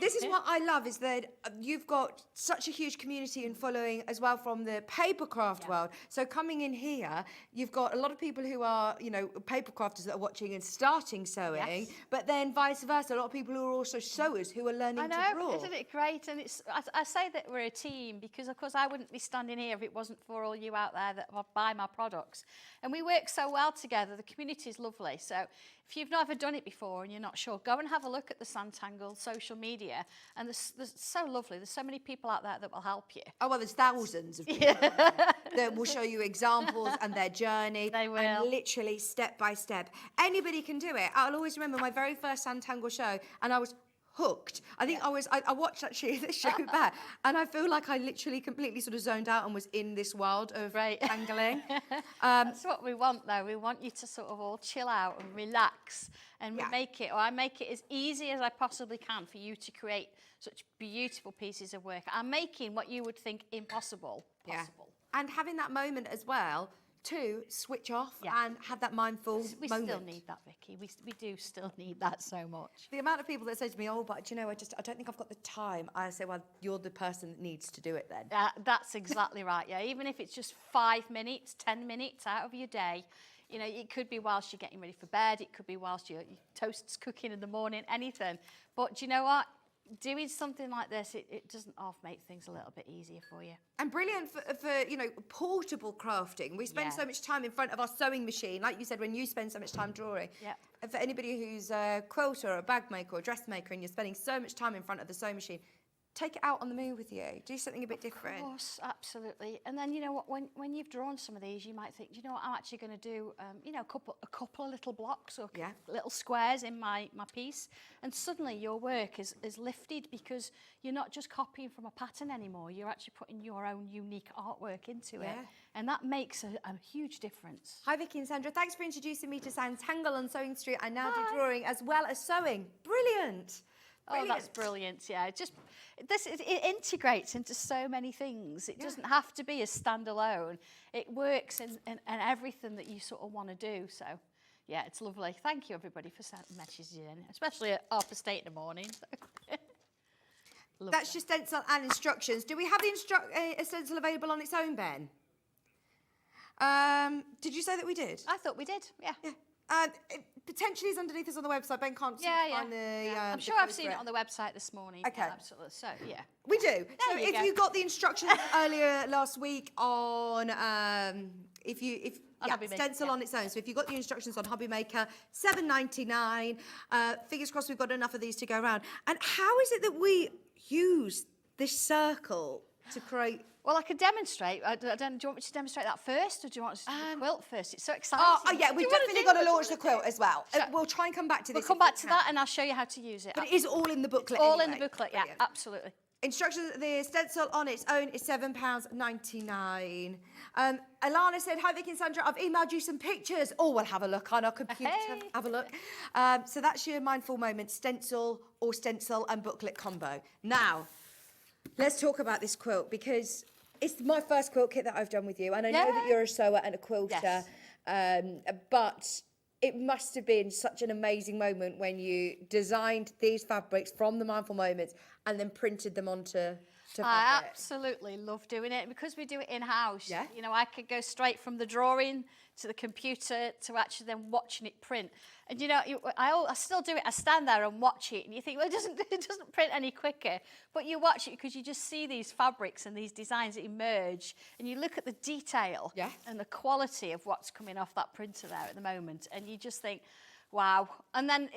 [SPEAKER 1] This is what I love, is that you've got such a huge community and following as well from the paper craft world. So coming in here, you've got a lot of people who are, you know, paper crafters that are watching and starting sewing,
[SPEAKER 6] Yes.
[SPEAKER 1] but then vice versa, a lot of people who are also sewers who are learning
[SPEAKER 6] I
[SPEAKER 1] to
[SPEAKER 6] know,
[SPEAKER 1] draw.
[SPEAKER 6] isn't it great? And it's I say that we're a team because, of course, I wouldn't be standing here if it wasn't for all you out there that buy my products. And we work so well together. The community is lovely. So if you've never done it before and you're not sure, go and have a look at the Sanntangle social media. And there's so lovely. There's so many people out there that will help you.
[SPEAKER 1] Oh, well, there's thousands of people that will show you examples and their journey.
[SPEAKER 6] They will.
[SPEAKER 1] And literally step by step. Anybody can do it. I'll always remember my very first Sanntangle show, and I was hooked. I think I watched actually this show back, and I feel like I literally completely sort of zoned out and was in this world of tangling.
[SPEAKER 6] That's what we want, though. We want you to sort of all chill out and relax, and we make it, or I make it as easy as I possibly can for you to create such beautiful pieces of work. I'm making what you would think impossible possible.
[SPEAKER 1] And having that moment as well to switch off and have that mindful
[SPEAKER 6] We
[SPEAKER 1] moment.
[SPEAKER 6] still need that, Vicky. We do still need that so much.
[SPEAKER 1] The amount of people that say to me, "Oh, but do you know, I don't think I've got the time." I say, "Well, you're the person that needs to do it then."
[SPEAKER 6] That's exactly right, yeah. Even if it's just 5 minutes, 10 minutes out of your day, you know, it could be whilst you're getting ready for bed, it could be whilst your toast's cooking in the morning, anything. But do you know what? Doing something like this, it doesn't half make things a little bit easier for you.
[SPEAKER 1] And brilliant for you know, portable crafting. We spend so much time in front of our sewing machine, like you said, when you spend so much time drawing.
[SPEAKER 6] Yeah.
[SPEAKER 1] And for anybody who's a quilter or a bag maker or a dressmaker and you're spending so much time in front of the sewing machine, take it out on the move with you. Do something a bit different.
[SPEAKER 6] Of course, absolutely. And then, you know what, when you've drawn some of these, you might think, you know what, I'm actually going to do, you know, a couple of little blocks or little squares in my piece. And suddenly your work is lifted because you're not just copying from a pattern anymore. You're actually putting your own unique artwork into it. And that makes a huge difference.
[SPEAKER 1] Hi, Vicky and Sandra. Thanks for introducing me to Sanntangle on Sewing Street. I now do drawing as well as sewing. Brilliant.
[SPEAKER 6] Oh, that's brilliant, yeah. It integrates into so many things. It doesn't have to be a standalone. It works in everything that you sort of want to do. So, yeah, it's lovely. Thank you, everybody, for sending messages in, especially at 8:30 in the morning.
[SPEAKER 1] That's your stencil and instructions. Do we have the stencil available on its own, Ben? Did you say that we did?
[SPEAKER 6] I thought we did, yeah.
[SPEAKER 1] It potentially is underneath us on the website. Ben can't see on the.
[SPEAKER 6] I'm sure I've seen it on the website this morning.
[SPEAKER 1] Okay.
[SPEAKER 6] Yeah, absolutely. So, yeah.
[SPEAKER 1] We do. So
[SPEAKER 6] you
[SPEAKER 1] if
[SPEAKER 6] go.
[SPEAKER 1] you got the instructions earlier last week on, stencil on its own. So if you got the instructions on Hobby Maker, $7.99. Fingers crossed we've got enough of these to go around. And how is it that we use this circle to create?
[SPEAKER 6] Well, I could demonstrate. Do you want me to demonstrate that first, or do you want us to do the quilt first? It's so exciting.
[SPEAKER 1] Oh yeah, we've definitely got to launch the quilt as well. We'll try and come back to this.
[SPEAKER 6] We'll come back to that, and I'll show you how to use it.
[SPEAKER 1] But it is all in the booklet.
[SPEAKER 6] All in
[SPEAKER 1] anyway.
[SPEAKER 6] the booklet, yeah,
[SPEAKER 1] Brilliant.
[SPEAKER 6] absolutely.
[SPEAKER 1] Instructions, the stencil on its own is £7.99. Alana said, "Hi Vicky and Sandra, I've emailed you some pictures." Oh, we'll have a look on our computer.
[SPEAKER 6] Hey.
[SPEAKER 1] Have a look. So that's your mindful moment, stencil and booklet combo. Now, let's talk about this quilt because it's my first quilt kit that I've done with you, and I know that you're a sewer and a quilter, but it must have been such an amazing moment when you designed these fabrics from the mindful moments and then printed them onto fabric.
[SPEAKER 6] I absolutely love doing it because we do it in-house.
[SPEAKER 1] Yeah.
[SPEAKER 6] You know, I could go straight from the drawing to the computer to actually then watching it print. And you know, I still do it. I stand there and watch it, and you think, well, it doesn't print any quicker. But you watch it because you just see these fabrics and these designs emerge, and you look at the detail and the quality of what's coming off that printer there at the moment, and you just think, wow. And then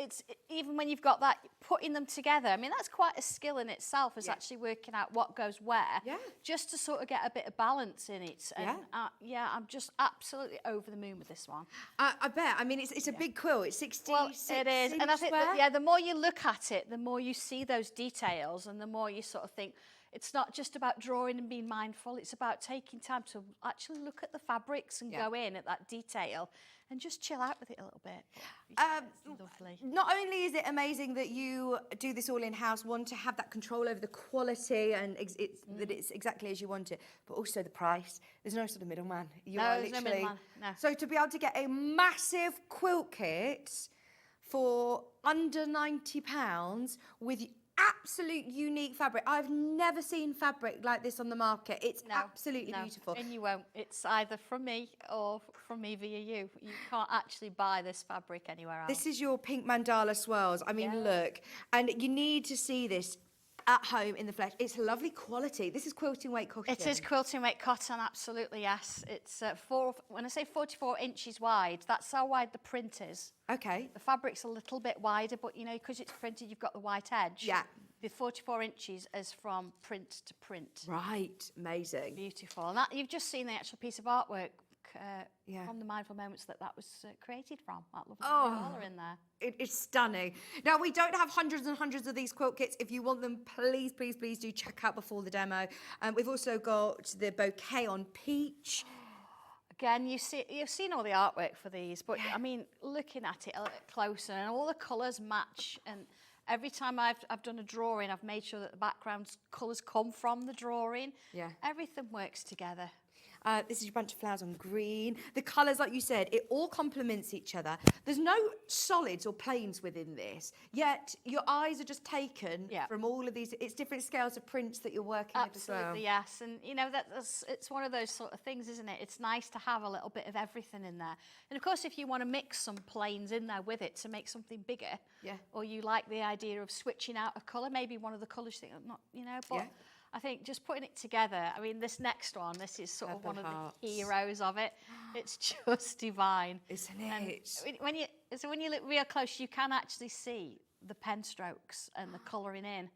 [SPEAKER 6] even when you've got that, putting them together, I mean, that's quite a skill in itself, is actually working out what goes where, just to sort of get a bit of balance in it. And I'm just absolutely over the moon with this one.
[SPEAKER 1] I bet. I mean, it's a big quilt. It's 66
[SPEAKER 6] Well, it is. And I think that, the more you look at it, the more you see those details, and the more you sort of think, it's not just about drawing and being mindful, it's about taking time to actually look at the fabrics and go in at that detail and just chill out with it a little bit. It's lovely.
[SPEAKER 1] Not only is it amazing that you do this all in-house, one, to have that control over the quality and that it's exactly as you want it, but also the price. There's no sort of middleman.
[SPEAKER 6] There's no middleman, no.
[SPEAKER 1] So to be able to get a massive quilt kit for under £90 with absolute unique fabric. I've never seen fabric like this on the market. It's absolutely beautiful.
[SPEAKER 6] And you won't. It's either from me or from me via you. You can't actually buy this fabric anywhere else.
[SPEAKER 1] This is your pink mandala swirls. I mean, look. And you need to see this at home in the flesh. It's lovely quality. This is quilting weight cotton.
[SPEAKER 6] It is quilting weight cotton, absolutely, yes. It's when I say 44 inches wide, that's how wide the print is.
[SPEAKER 1] Okay.
[SPEAKER 6] The fabric's a little bit wider, but you know, because it's printed, you've got the white edge.
[SPEAKER 1] Yeah.
[SPEAKER 6] The 44 inches is from print to print.
[SPEAKER 1] Right. Amazing.
[SPEAKER 6] Beautiful. And that, you've just seen the actual piece of artwork from the mindful moments that was created from. That lovely colour in there.
[SPEAKER 1] It's stunning. Now, we don't have hundreds and hundreds of these quilt kits. If you want them, please, please, please do check out before the demo. We've also got the bouquet on peach.
[SPEAKER 6] Again, you've seen all the artwork for these, but I mean, looking at it a little closer, and all the colours match. And every time I've done a drawing, I've made sure that the background colours come from the drawing.
[SPEAKER 1] Yeah.
[SPEAKER 6] Everything works together.
[SPEAKER 1] This is your bunch of flowers on green. The colours, like you said, it all complements each other. There's no solids or planes within this, yet your eyes are just taken from all of these. It's different scales of prints that you're working with as well.
[SPEAKER 6] Absolutely, yes. And, you know, it's one of those sort of things, isn't it? It's nice to have a little bit of everything in there. And, of course, if you want to mix some planes in there with it to make something bigger, or you like the idea of switching out a colour, maybe one of the colours, not, you know, but... I think just putting it together, I mean, this next one, this is sort of one of the heroes of it. It's just divine.
[SPEAKER 1] Isn't it?
[SPEAKER 6] And when you look real close, you can actually see the pen strokes and the colouring in.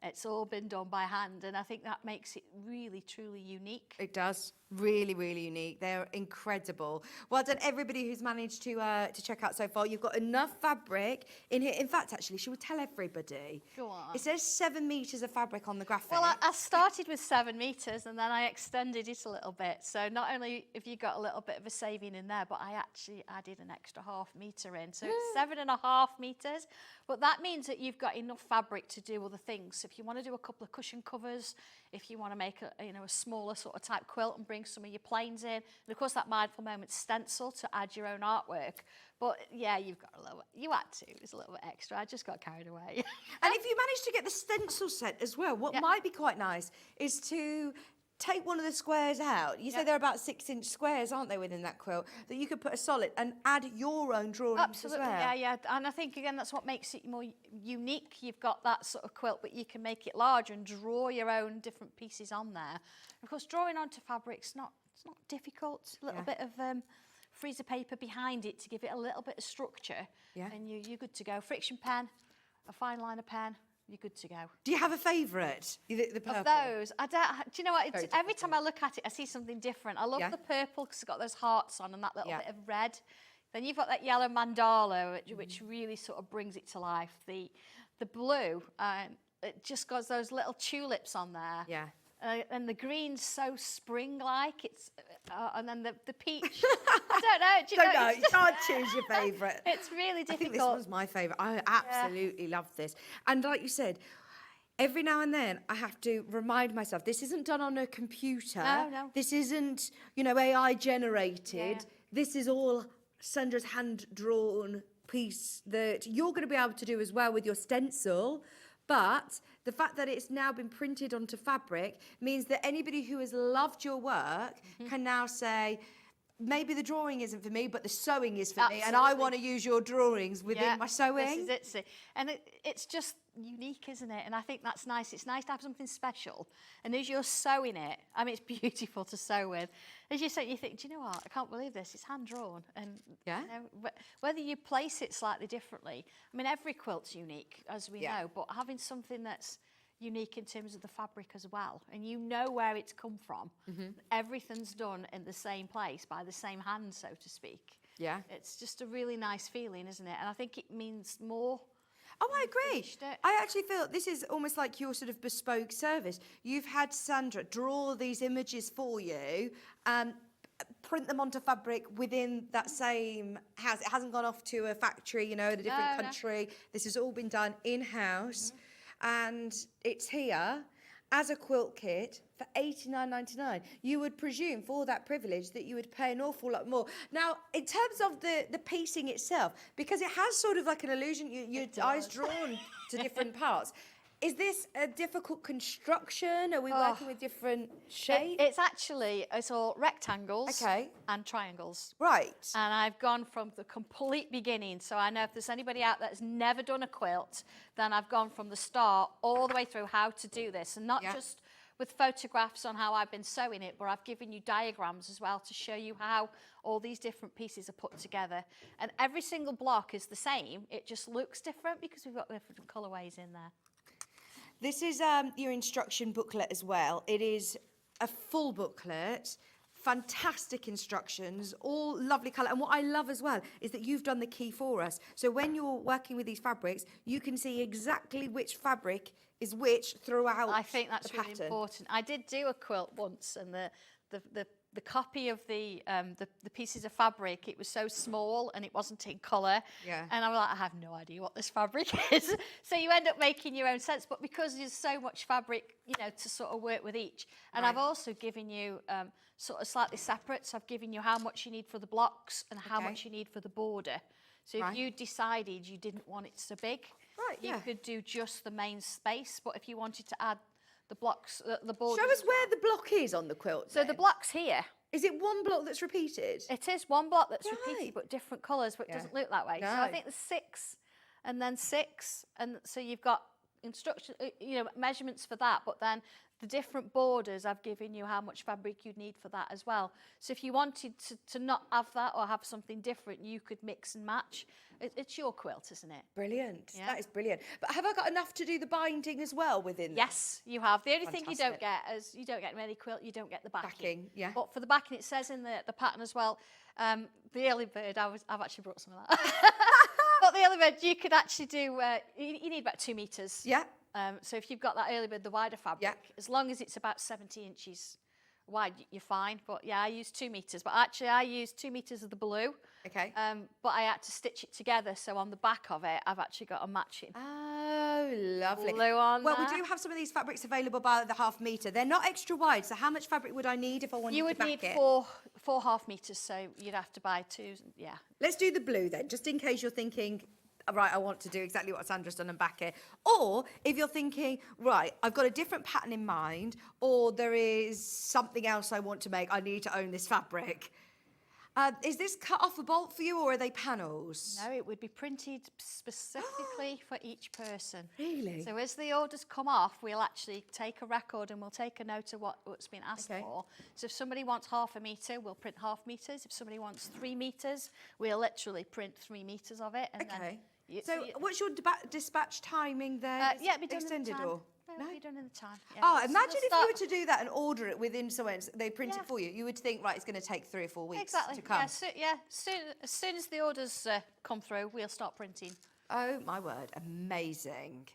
[SPEAKER 6] It's all been done by hand, and I think that makes it really, truly unique.
[SPEAKER 1] It does. Really, really unique. They're incredible. Well done, everybody who's managed to check out so far. You've got enough fabric in here. In fact, actually, should we tell everybody?
[SPEAKER 6] Go on.
[SPEAKER 1] It says 7 metres of fabric on the graphic.
[SPEAKER 6] Well, I started with 7 metres, and then I extended it a little bit. So not only have you got a little bit of a saving in there, but I actually added an extra ½ metre in. So it's 7.5 metres. But that means that you've got enough fabric to do other things. So if you want to do a couple of cushion covers, if you want to make a smaller sort of type quilt and bring some of your planes in, and of course that mindful moment stencil to add your own artwork. But yeah, you've got a little. You had to. It was a little bit extra. I just got carried away.
[SPEAKER 1] And if you manage to get the stencil set as well, what might be quite nice is to take one of the squares out. You say they're about 6-inch squares, aren't they, within that quilt, that you could put a solid and add your own drawings as well.
[SPEAKER 6] Yeah. And I think, again, that's what makes it more unique. You've got that sort of quilt, but you can make it larger and draw your own different pieces on there. Of course, drawing onto fabric's not difficult. A little bit of freezer paper behind it to give it a little bit of structure. Yeah. And you're good to go. Friction pen, a fine liner pen, you're good to go. Do
[SPEAKER 1] you have a favourite? The purple?
[SPEAKER 6] Of those, I don't. Do you know what? Every time I look at it, I see something different. I love the purple because it's got those hearts on and that little bit of red. Then you've got that yellow mandala, which really sort of brings it to life. The blue, it just got those little tulips on there.
[SPEAKER 1] Yeah.
[SPEAKER 6] And the green's so spring-like. It's and then the peach. I don't know. Do you know?
[SPEAKER 1] You can't choose your favourite.
[SPEAKER 6] It's really difficult.
[SPEAKER 1] I think this one's my favourite. I absolutely love this. And like you said, every now and then I have to remind myself this isn't done on a computer.
[SPEAKER 6] No.
[SPEAKER 1] This isn't, AI generated. Yeah. This is all Sandra's hand-drawn piece that you're going to be able to do as well with your stencil. But the fact that it's now been printed onto fabric means that anybody who has loved your work can now say, maybe the drawing isn't for me, but the sewing is for me, and I want to use your drawings within my sewing.
[SPEAKER 6] This is it. And it's just unique, isn't it? And I think that's nice. It's nice to have something special. And as you're sewing it, I mean, it's beautiful to sew with. As you say, you think, do you know what? I can't believe this. It's hand-drawn. And whether you place it slightly differently, I mean, every quilt's unique, as we know, but having something that's unique in terms of the fabric as well, and you know where it's come from. Everything's done in the same place by the same hand, so to speak.
[SPEAKER 1] Yeah.
[SPEAKER 6] It's just a really nice feeling, isn't it? And I think it means more.
[SPEAKER 1] Oh, I agree. I actually feel this is almost like your sort of bespoke service. You've had Sandra draw these images for you, print them onto fabric within that same house. It hasn't gone off to a factory, in a different country. No. This has all been done in-house, and it's here as a quilt kit for $89.99. You would presume for that privilege that you would pay an awful lot more. Now, in terms of the piecing itself, because it has sort of like an illusion, your eyes drawn to different parts. Is this a difficult construction? Are we working with different shapes?
[SPEAKER 6] It's all rectangles and triangles.
[SPEAKER 1] Right.
[SPEAKER 6] And I've gone from the complete beginning. So I know if there's anybody out there that's never done a quilt, then I've gone from the start all the way through how to do this. And not just with photographs on how I've been sewing it, but I've given you diagrams as well to show you how all these different pieces are put together. And every single block is the same. It just looks different because we've got different colourways in there.
[SPEAKER 1] This is your instruction booklet as well. It is a full booklet, fantastic instructions, all lovely colour. And what I love as well is that you've done the key for us. So when you're working with these fabrics, you can see exactly which fabric is which throughout
[SPEAKER 6] I think that's
[SPEAKER 1] the
[SPEAKER 6] really
[SPEAKER 1] pattern.
[SPEAKER 6] important. I did do a quilt once, and the copy of the pieces of fabric, it was so small and it wasn't in colour.
[SPEAKER 1] Yeah.
[SPEAKER 6] And I was like, I have no idea what this fabric is. So you end up making your own sense. But because there's so much fabric, you know, to sort of work with each. And I've also given you sort of slightly separate. So I've given you how much you need for the blocks and how much you need for the border. So if you decided you didn't want it so big, you could do just the main space. But if you wanted to add the blocks, the borders.
[SPEAKER 1] Show us where the block is on the quilt.
[SPEAKER 6] So the block's here.
[SPEAKER 1] Is it one block that's repeated?
[SPEAKER 6] It is one block that's repeated, but different colours, but it doesn't look that way.
[SPEAKER 1] No.
[SPEAKER 6] So I think there's 6 and then 6. And so you've got instruction, you know, measurements for that, but then the different borders, I've given you how much fabric you'd need for that as well. So if you wanted to not have that or have something different, you could mix and match. It's your quilt, isn't it?
[SPEAKER 1] Brilliant.
[SPEAKER 6] Yeah.
[SPEAKER 1] That is brilliant. But have I got enough to do the binding as well within?
[SPEAKER 6] Yes, you have. The only thing you don't
[SPEAKER 1] Fantastic.
[SPEAKER 6] get is you don't get in any quilt, you don't get the backing.
[SPEAKER 1] Backing, yeah.
[SPEAKER 6] But for the backing, it says in the pattern as well, the early bird, I've actually brought some of that. But the early bird, you could actually do, you need about 2 metres.
[SPEAKER 1] Yeah.
[SPEAKER 6] So if you've got that early bird, the wider fabric, as long as it's about 70 inches wide, you're fine. But yeah, I use 2 metres. But actually, I use 2 metres of the blue.
[SPEAKER 1] Okay.
[SPEAKER 6] But I had to stitch it together. So on the back of it, I've actually got a matching
[SPEAKER 1] Oh, lovely.
[SPEAKER 6] blue on
[SPEAKER 1] Well,
[SPEAKER 6] there.
[SPEAKER 1] we do have some of these fabrics available by the ½ metre. They're not extra wide, so how much fabric would I need if I wanted
[SPEAKER 6] You
[SPEAKER 1] to
[SPEAKER 6] would
[SPEAKER 1] back
[SPEAKER 6] need
[SPEAKER 1] it?
[SPEAKER 6] four ½ metres, so you'd have to buy 2. Yeah.
[SPEAKER 1] Let's do the blue then, just in case you're thinking, right, I want to do exactly what Sandra's done and back it. Or if you're thinking, right, I've got a different pattern in mind, or there is something else I want to make, I need to own this fabric. Is this cut off a bolt for you, or are they panels?
[SPEAKER 6] No, it would be printed specifically for each person.
[SPEAKER 1] Really?
[SPEAKER 6] So as the orders come off, we'll actually take a record and we'll take a note of what's been asked for. So if somebody wants ½ metre, we'll print ½ metres. If somebody wants 3 metres, we'll literally print 3 metres of it. And then
[SPEAKER 1] So what's your dispatch timing there?
[SPEAKER 6] yeah, it'll be done
[SPEAKER 1] extended
[SPEAKER 6] in the time.
[SPEAKER 1] or?
[SPEAKER 6] No, it'll be done in the time. Yeah.
[SPEAKER 1] Oh,
[SPEAKER 6] So
[SPEAKER 1] imagine
[SPEAKER 6] we'll
[SPEAKER 1] if
[SPEAKER 6] start-
[SPEAKER 1] you were to do that and order it within they print
[SPEAKER 6] Yeah.
[SPEAKER 1] it for you. You would think, right, it's going to take 3 or 4 weeks
[SPEAKER 6] Exactly.
[SPEAKER 1] to come.
[SPEAKER 6] As soon as the orders come through, we'll start printing.
[SPEAKER 1] Oh, my word. Amazing.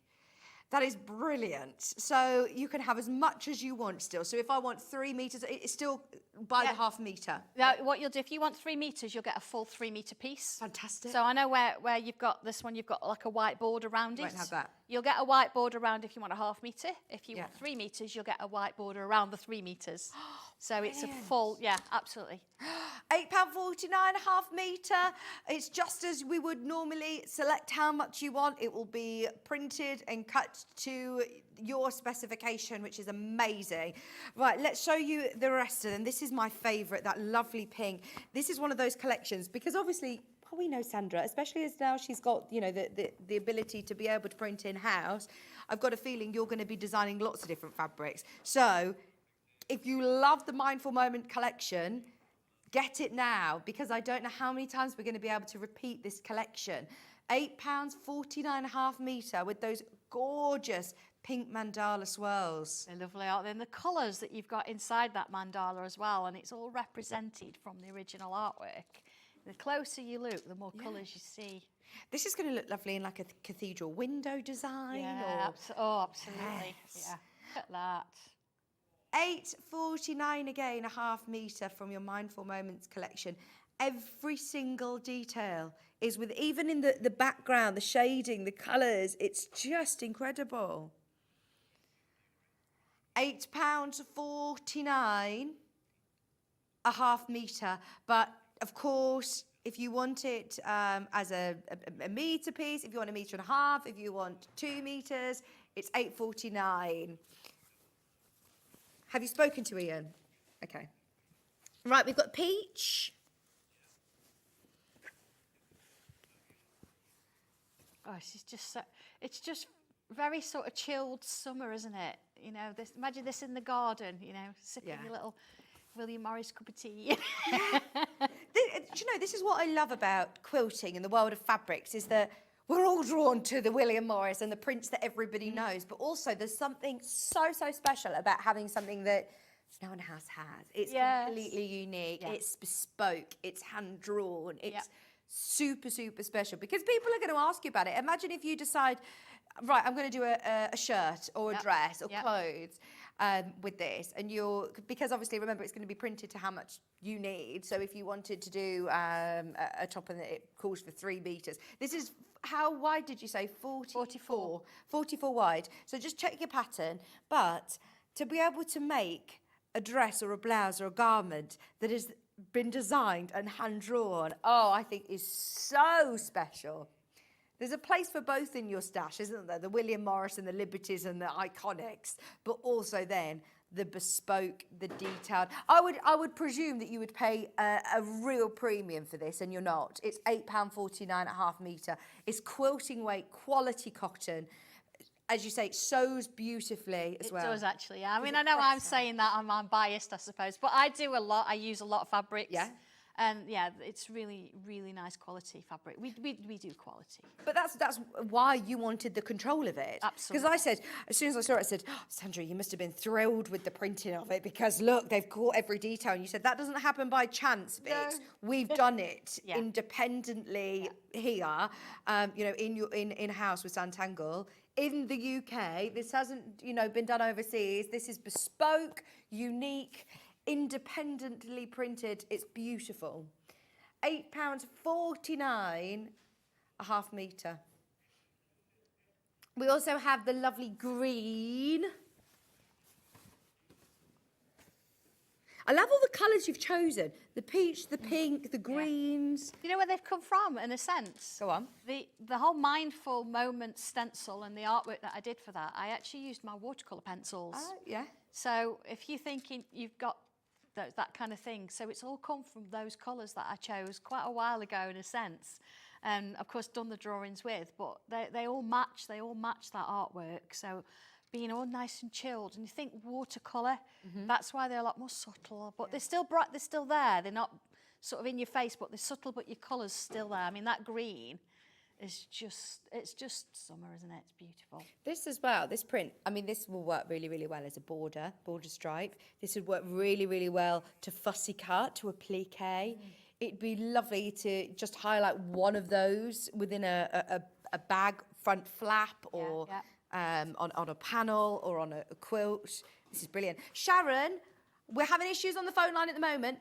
[SPEAKER 1] That is brilliant. So you can have as much as you want still. So if I want 3 metres, it's still by the ½ metre.
[SPEAKER 6] Now, what you'll do, if you want 3 metres, you'll get a full 3 metre piece.
[SPEAKER 1] Fantastic.
[SPEAKER 6] So I know where you've got this one, you've got like a white border around it.
[SPEAKER 1] Won't have that.
[SPEAKER 6] You'll get a white border around if you want a ½ metre. If you
[SPEAKER 1] Yeah.
[SPEAKER 6] want 3 metres, you'll get a white border around the 3 metres. So it's a full, yeah, absolutely.
[SPEAKER 1] £8.49 ½ metre. It's just as we would normally select how much you want. It will be printed and cut to your specification, which is amazing. Right, let's show you the rest of them. This is my favourite, that lovely pink. This is one of those collections because obviously, well, we know Sandra, especially as now she's got, you know, the ability to be able to print in-house. I've got a feeling you're going to be designing lots of different fabrics. So if you love the Mindful Moment collection, get it now, because I don't know how many times we're going to be able to repeat this collection. £8.49 ½ metre with those gorgeous pink mandala swirls.
[SPEAKER 6] They're lovely, aren't they? And the colours that you've got inside that mandala as well, and it's all represented from the original artwork. The closer you look, the more colours you see.
[SPEAKER 1] This is going to look lovely in like a cathedral window design.
[SPEAKER 6] Yeah,
[SPEAKER 1] or...
[SPEAKER 6] absolutely.
[SPEAKER 1] Yes.
[SPEAKER 6] Yeah, look at that.
[SPEAKER 1] £8.49 again, a ½ metre from your Mindful Moments collection. Every single detail is with, even in the background, the shading, the colours, it's just incredible. £8.49 a ½ metre, but of course, if you want it as a metre piece, if you want a metre and a half, if you want 2 metres, it's £8.49. Have you spoken to Ian? Okay. Right, we've got peach.
[SPEAKER 6] Oh, it's just very sort of chilled summer, isn't it? You know, imagine this in the garden, you know, sipping your little William Morris cup of tea.
[SPEAKER 1] Do you know, this is what I love about quilting in the world of fabrics, is that we're all drawn to the William Morris and the prints that everybody knows, but also there's something so special about having something that no one else has. It's
[SPEAKER 6] Yes.
[SPEAKER 1] completely unique.
[SPEAKER 6] Yeah.
[SPEAKER 1] It's bespoke. It's hand drawn. It's super, super special because people are going to ask you about it. Imagine if you decide, right, I'm going to do a shirt or a dress or clothes with this, and because obviously remember it's going to be printed to how much you need. So if you wanted to do a top and it calls for 3 meters, this is. How wide did you say? 44. 44 wide. So just check your pattern. But to be able to make a dress or a blouse or a garment that has been designed and hand-drawn, I think is so special. There's a place for both in your stash, isn't there? The William Morris and the Liberties and the Iconics, but also then the bespoke, the detailed. I would presume that you would pay a real premium for this, and you're not. It's £8.49 a half metre. It's quilting weight, quality cotton. As you say, it sews beautifully as well.
[SPEAKER 6] It does actually, yeah. I mean, I know I'm saying that, I'm biased, I suppose, but I do a lot. I use a lot of fabrics.
[SPEAKER 1] Yeah.
[SPEAKER 6] And yeah, it's really, really nice quality fabric. We do quality.
[SPEAKER 1] But that's why you wanted the control of it.
[SPEAKER 6] Absolutely.
[SPEAKER 1] Because I said, as soon as I saw it, I said, Sandra, you must have been thrilled with the printing of it because look, they've caught every detail. And you said, that doesn't happen by chance, Vix. We've done it independently here, in-house with Sanntangle. In the UK, this hasn't, been done overseas. This is bespoke, unique, independently printed. It's beautiful. £8.49 a half metre. We also have the lovely green. I love all the colours you've chosen. The peach, the pink, the greens.
[SPEAKER 6] You know where they've come from, in a sense?
[SPEAKER 1] Go on.
[SPEAKER 6] The whole Mindful Moment stencil and the artwork that I did for that, I actually used my watercolour pencils.
[SPEAKER 1] Yeah.
[SPEAKER 6] So if you're thinking you've got that kind of thing, so it's all come from those colours that I chose quite a while ago, in a sense, and of course done the drawings with, but they all match that artwork. So being all nice and chilled, and you think watercolour, that's why they're a lot more subtle, but they're still bright, they're still there, they're not sort of in your face, but they're subtle, but your colour's still there. I mean, that green is it's just summer, isn't it? It's beautiful.
[SPEAKER 1] This as well, this print, I mean, this will work really, really well as a border stripe. This would work really, really well to fussy cut, to applique. It'd be lovely to just highlight one of those within a bag front flap or on a panel or on a quilt. This is brilliant. Sharon, we're having issues on the phone line at the moment.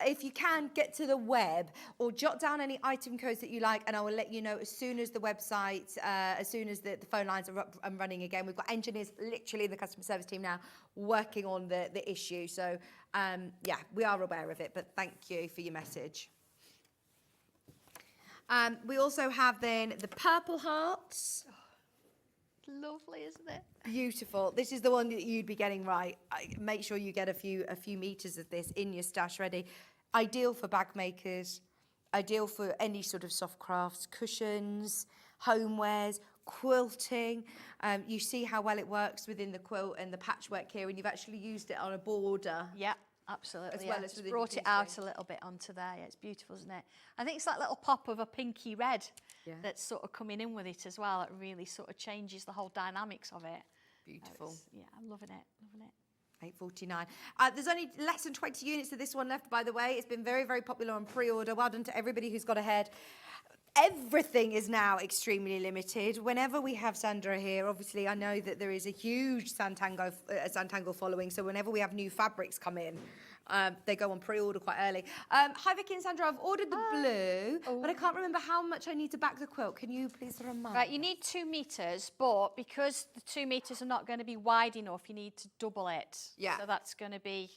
[SPEAKER 1] If you can, get to the web or jot down any item codes that you like, and I will let you know as soon as the website, as soon as the phone lines are up and running again. We've got engineers literally in the customer service team now working on the issue. So, we are aware of it, but thank you for your message. We also have then the purple hearts.
[SPEAKER 6] Lovely, isn't it?
[SPEAKER 1] Beautiful. This is the one that you'd be getting right. Make sure you get a few meters of this in your stash ready. Ideal for bag makers, ideal for any sort of soft crafts, cushions, homewares, quilting. You see how well it works within the quilt and the patchwork here, and you've actually used it on a border.
[SPEAKER 6] Yeah, absolutely.
[SPEAKER 1] As well as
[SPEAKER 6] it's
[SPEAKER 1] within
[SPEAKER 6] brought
[SPEAKER 1] the
[SPEAKER 6] it out
[SPEAKER 1] piecing.
[SPEAKER 6] a little bit onto there. Yeah, it's beautiful, isn't it? I think it's that little pop of a pinky red that's sort of coming in with it as well. It really sort of changes the whole dynamics of it.
[SPEAKER 1] Beautiful.
[SPEAKER 6] Yeah, I'm loving it, loving it.
[SPEAKER 1] £8.49. There's only less than 20 units of this one left, by the way. It's been very, very popular on pre-order. Well done to everybody who's got ahead. Everything is now extremely limited. Whenever we have Sandra here, obviously I know that there is a huge Sanntangle following, so whenever we have new fabrics come in, they go on pre-order quite early. Hi Vicky and Sandra, I've ordered the blue, but I can't remember how much I need to back the quilt. Can you please remind me?
[SPEAKER 6] Right, you need 2 meters, but because the 2 meters are not going to be wide enough, you need to double it.
[SPEAKER 1] Yeah.
[SPEAKER 6] So that's going to be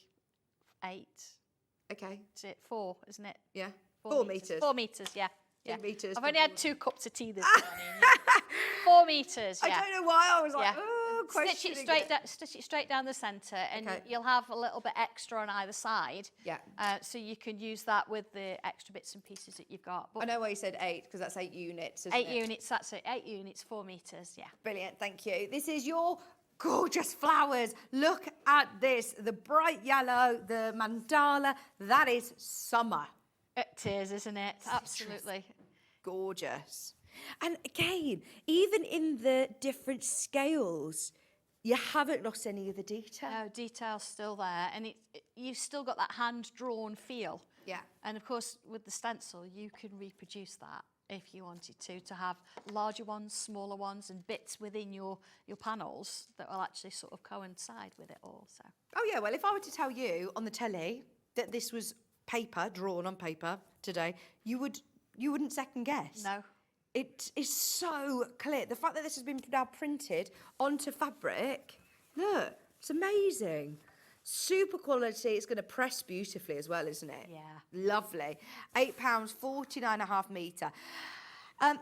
[SPEAKER 6] 8.
[SPEAKER 1] Okay.
[SPEAKER 6] Is it 4, isn't it?
[SPEAKER 1] Yeah.
[SPEAKER 6] 4
[SPEAKER 1] meters.
[SPEAKER 6] 4 meters, yeah.
[SPEAKER 1] 2 meters.
[SPEAKER 6] I've only had 2 cups of tea this morning. 4 meters, yeah.
[SPEAKER 1] I don't know why I was like,
[SPEAKER 6] Stitch it straight down the centre, and you'll have a little bit extra on either side.
[SPEAKER 1] Yeah.
[SPEAKER 6] So you can use that with the extra bits and pieces that you've got. But
[SPEAKER 1] I know why you said 8, because that's 8 units, isn't
[SPEAKER 6] 8
[SPEAKER 1] it?
[SPEAKER 6] units, that's it. 8 units, 4 meters, yeah.
[SPEAKER 1] Brilliant, thank you. This is your gorgeous flowers. Look at this, the bright yellow, the mandala, that is summer.
[SPEAKER 6] It is, isn't it? Absolutely.
[SPEAKER 1] Gorgeous. And again, even in the different scales, you haven't lost any of the detail.
[SPEAKER 6] No, detail's still there, and you've still got that hand-drawn feel.
[SPEAKER 1] Yeah.
[SPEAKER 6] And of course, with the stencil, you can reproduce that if you wanted to have larger ones, smaller ones, and bits within your panels that will actually sort of coincide with it all. So.
[SPEAKER 1] Oh yeah, well, if I were to tell you on the telly that this was paper, drawn on paper today, you wouldn't second guess.
[SPEAKER 6] No.
[SPEAKER 1] It is so clear. The fact that this has been now printed onto fabric, look, it's amazing. Super quality. It's going to press beautifully as well, isn't it?
[SPEAKER 6] Yeah.
[SPEAKER 1] Lovely. £8, 49.5 metre.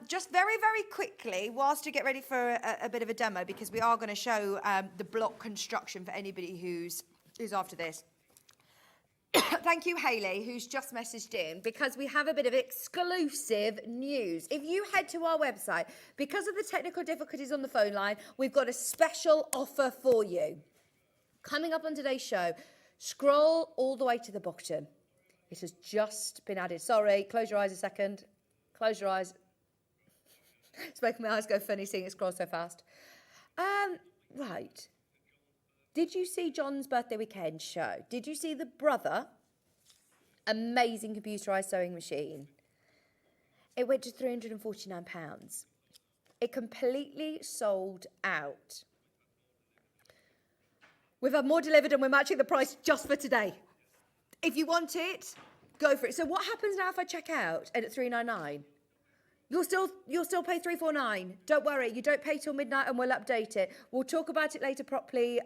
[SPEAKER 1] Just very, very quickly, whilst we get ready for a bit of a demo, because we are going to show the block construction for anybody who's after this. Thank you, Hayley, who's just messaged in, because we have a bit of exclusive news. If you head to our website, because of the technical difficulties on the phone line, we've got a special offer for you. Coming up on today's show, scroll all the way to the bottom. It has just been added. Sorry, close your eyes a second. Close your eyes. It's making my eyes go funny seeing it scroll so fast. Right. Did you see John's birthday weekend show? Did you see the Brother? Amazing computerised sewing machine. It went to £349. It completely sold out. We've had more delivered and we're matching the price just for today. If you want it, go for it. So what happens now if I check out and at £399? You'll still pay £349. Don't worry, you don't pay till midnight and we'll update it. We'll talk about it later properly.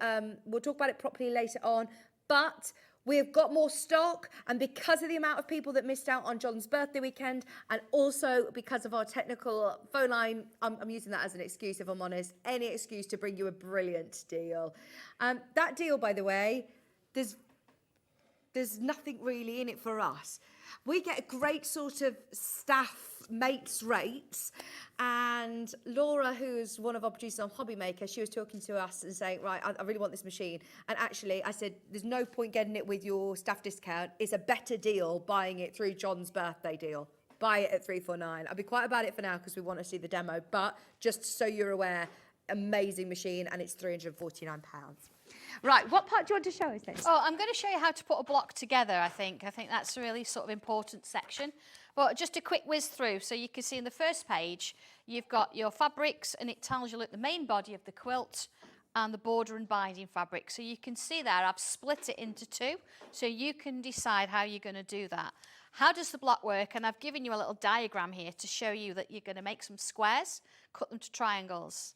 [SPEAKER 1] We'll talk about it properly later on. But we've got more stock, and because of the amount of people that missed out on John's birthday weekend, and also because of our technical phone line, I'm using that as an excuse, if I'm honest, any excuse to bring you a brilliant deal. That deal, by the way, there's nothing really in it for us. We get a great sort of staff mates rates, and Laura, who's one of our producers on Hobby Maker, she was talking to us and saying, right, I really want this machine. And actually, I said, there's no point getting it with your staff discount. It's a better deal buying it through John's birthday deal. Buy it at $349. I'll be quiet about it for now because we want to see the demo, but just so you're aware, amazing machine, and it's £349. Right, what part do you want to show us this?
[SPEAKER 6] Oh, I'm going to show you how to put a block together, I think. I think that's a really sort of important section. But just a quick whiz through. So you can see in the first page, you've got your fabrics, and it tells you, look, the main body of the quilt and the border and binding fabric. So you can see there, I've split it into two, so you can decide how you're going to do that. How does the block work? And I've given you a little diagram here to show you that you're going to make some squares, cut them to triangles.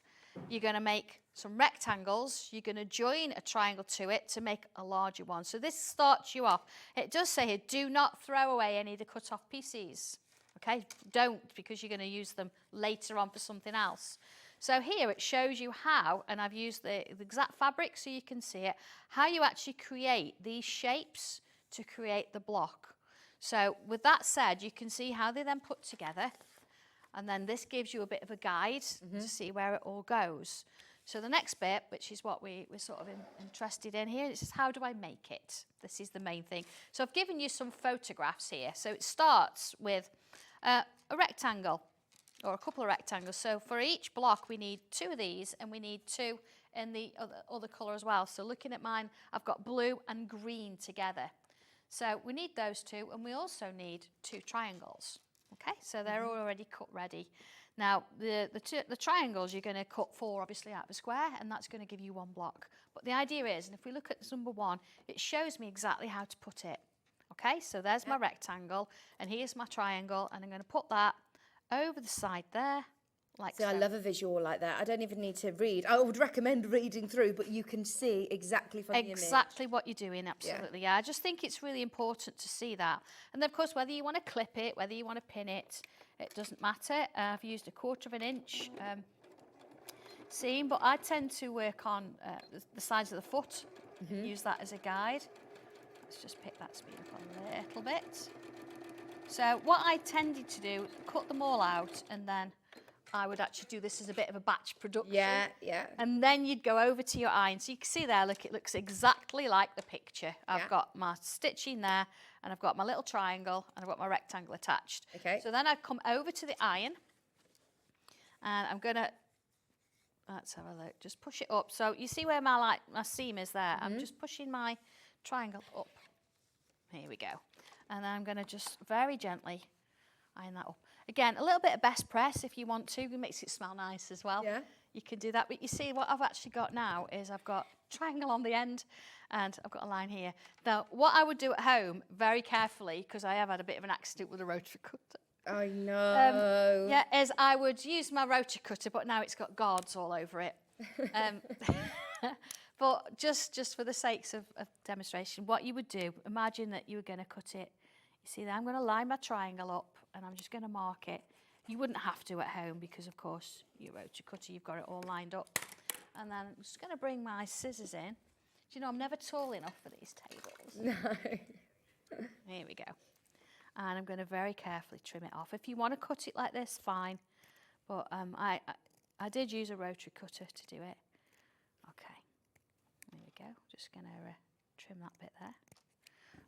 [SPEAKER 6] You're going to make some rectangles. You're going to join a triangle to it to make a larger one. So this starts you off. It does say here, do not throw away any of the cut off pieces. Okay, don't, because you're going to use them later on for something else. So here it shows you how, and I've used the exact fabric so you can see it, how you actually create these shapes to create the block. So with that said, you can see how they then put together. And then this gives you a bit of a guide to see where it all goes. So the next bit, which is what we're sort of interested in here, is how do I make it? This is the main thing. So I've given you some photographs here. So it starts with a rectangle, or a couple of rectangles. So for each block, we need two of these, and we need two in the other colour as well. So looking at mine, I've got blue and green together. So we need those two, and we also need two triangles. Okay, so they're already cut ready. Now, the triangles, you're going to cut 4, obviously, out of a square, and that's going to give you one block. But the idea is, and if we look at number 1, it shows me exactly how to put it. Okay, so there's my rectangle, and here's my triangle, and I'm going to put that over the side there, like so.
[SPEAKER 1] I love a visual like that. I don't even need to read. I would recommend reading through, but you can see exactly from the image.
[SPEAKER 6] Exactly what you're doing, absolutely. Yeah, I just think it's really important to see that. And then, of course, whether you want to clip it, whether you want to pin it, it doesn't matter. I've used a 1/4 inch seam, but I tend to work on the sides of the foot, use that as a guide. Let's just pick that speed up a little bit. So what I tended to do, cut them all out, and then I would actually do this as a bit of a batch production.
[SPEAKER 1] Yeah, yeah.
[SPEAKER 6] And then you'd go over to your iron. So you can see there, look, it looks exactly like the picture. I've got my stitching there, and I've got my little triangle, and I've got my rectangle attached.
[SPEAKER 1] Okay.
[SPEAKER 6] So then I come over to the iron, and I'm going to let's have a look. Just push it up. So you see where my seam is there? I'm just pushing my triangle up. Here we go. And then I'm going to just very gently iron that up. Again, a little bit of best press if you want to. It makes it smell nice as well.
[SPEAKER 1] Yeah.
[SPEAKER 6] You can do that. But you see what I've actually got now is I've got triangle on the end and I've got a line here. Now, what I would do at home, very carefully, because I have had a bit of an accident with a rotary cutter.
[SPEAKER 1] I know.
[SPEAKER 6] Yeah, is I would use my rotary cutter, but now it's got guards all over it. But just for the sakes of demonstration, what you would do, imagine that you were going to cut it. You see there, I'm going to line my triangle up and I'm just going to mark it. You wouldn't have to at home because, of course, your rotary cutter, you've got it all lined up. And then I'm just going to bring my scissors in. Do you know, I'm never tall enough for these tables.
[SPEAKER 1] No.
[SPEAKER 6] Here we go. And I'm going to very carefully trim it off. If you want to cut it like this, fine. But I did use a rotary cutter to do it. Okay. There we go. Just going to trim that bit there.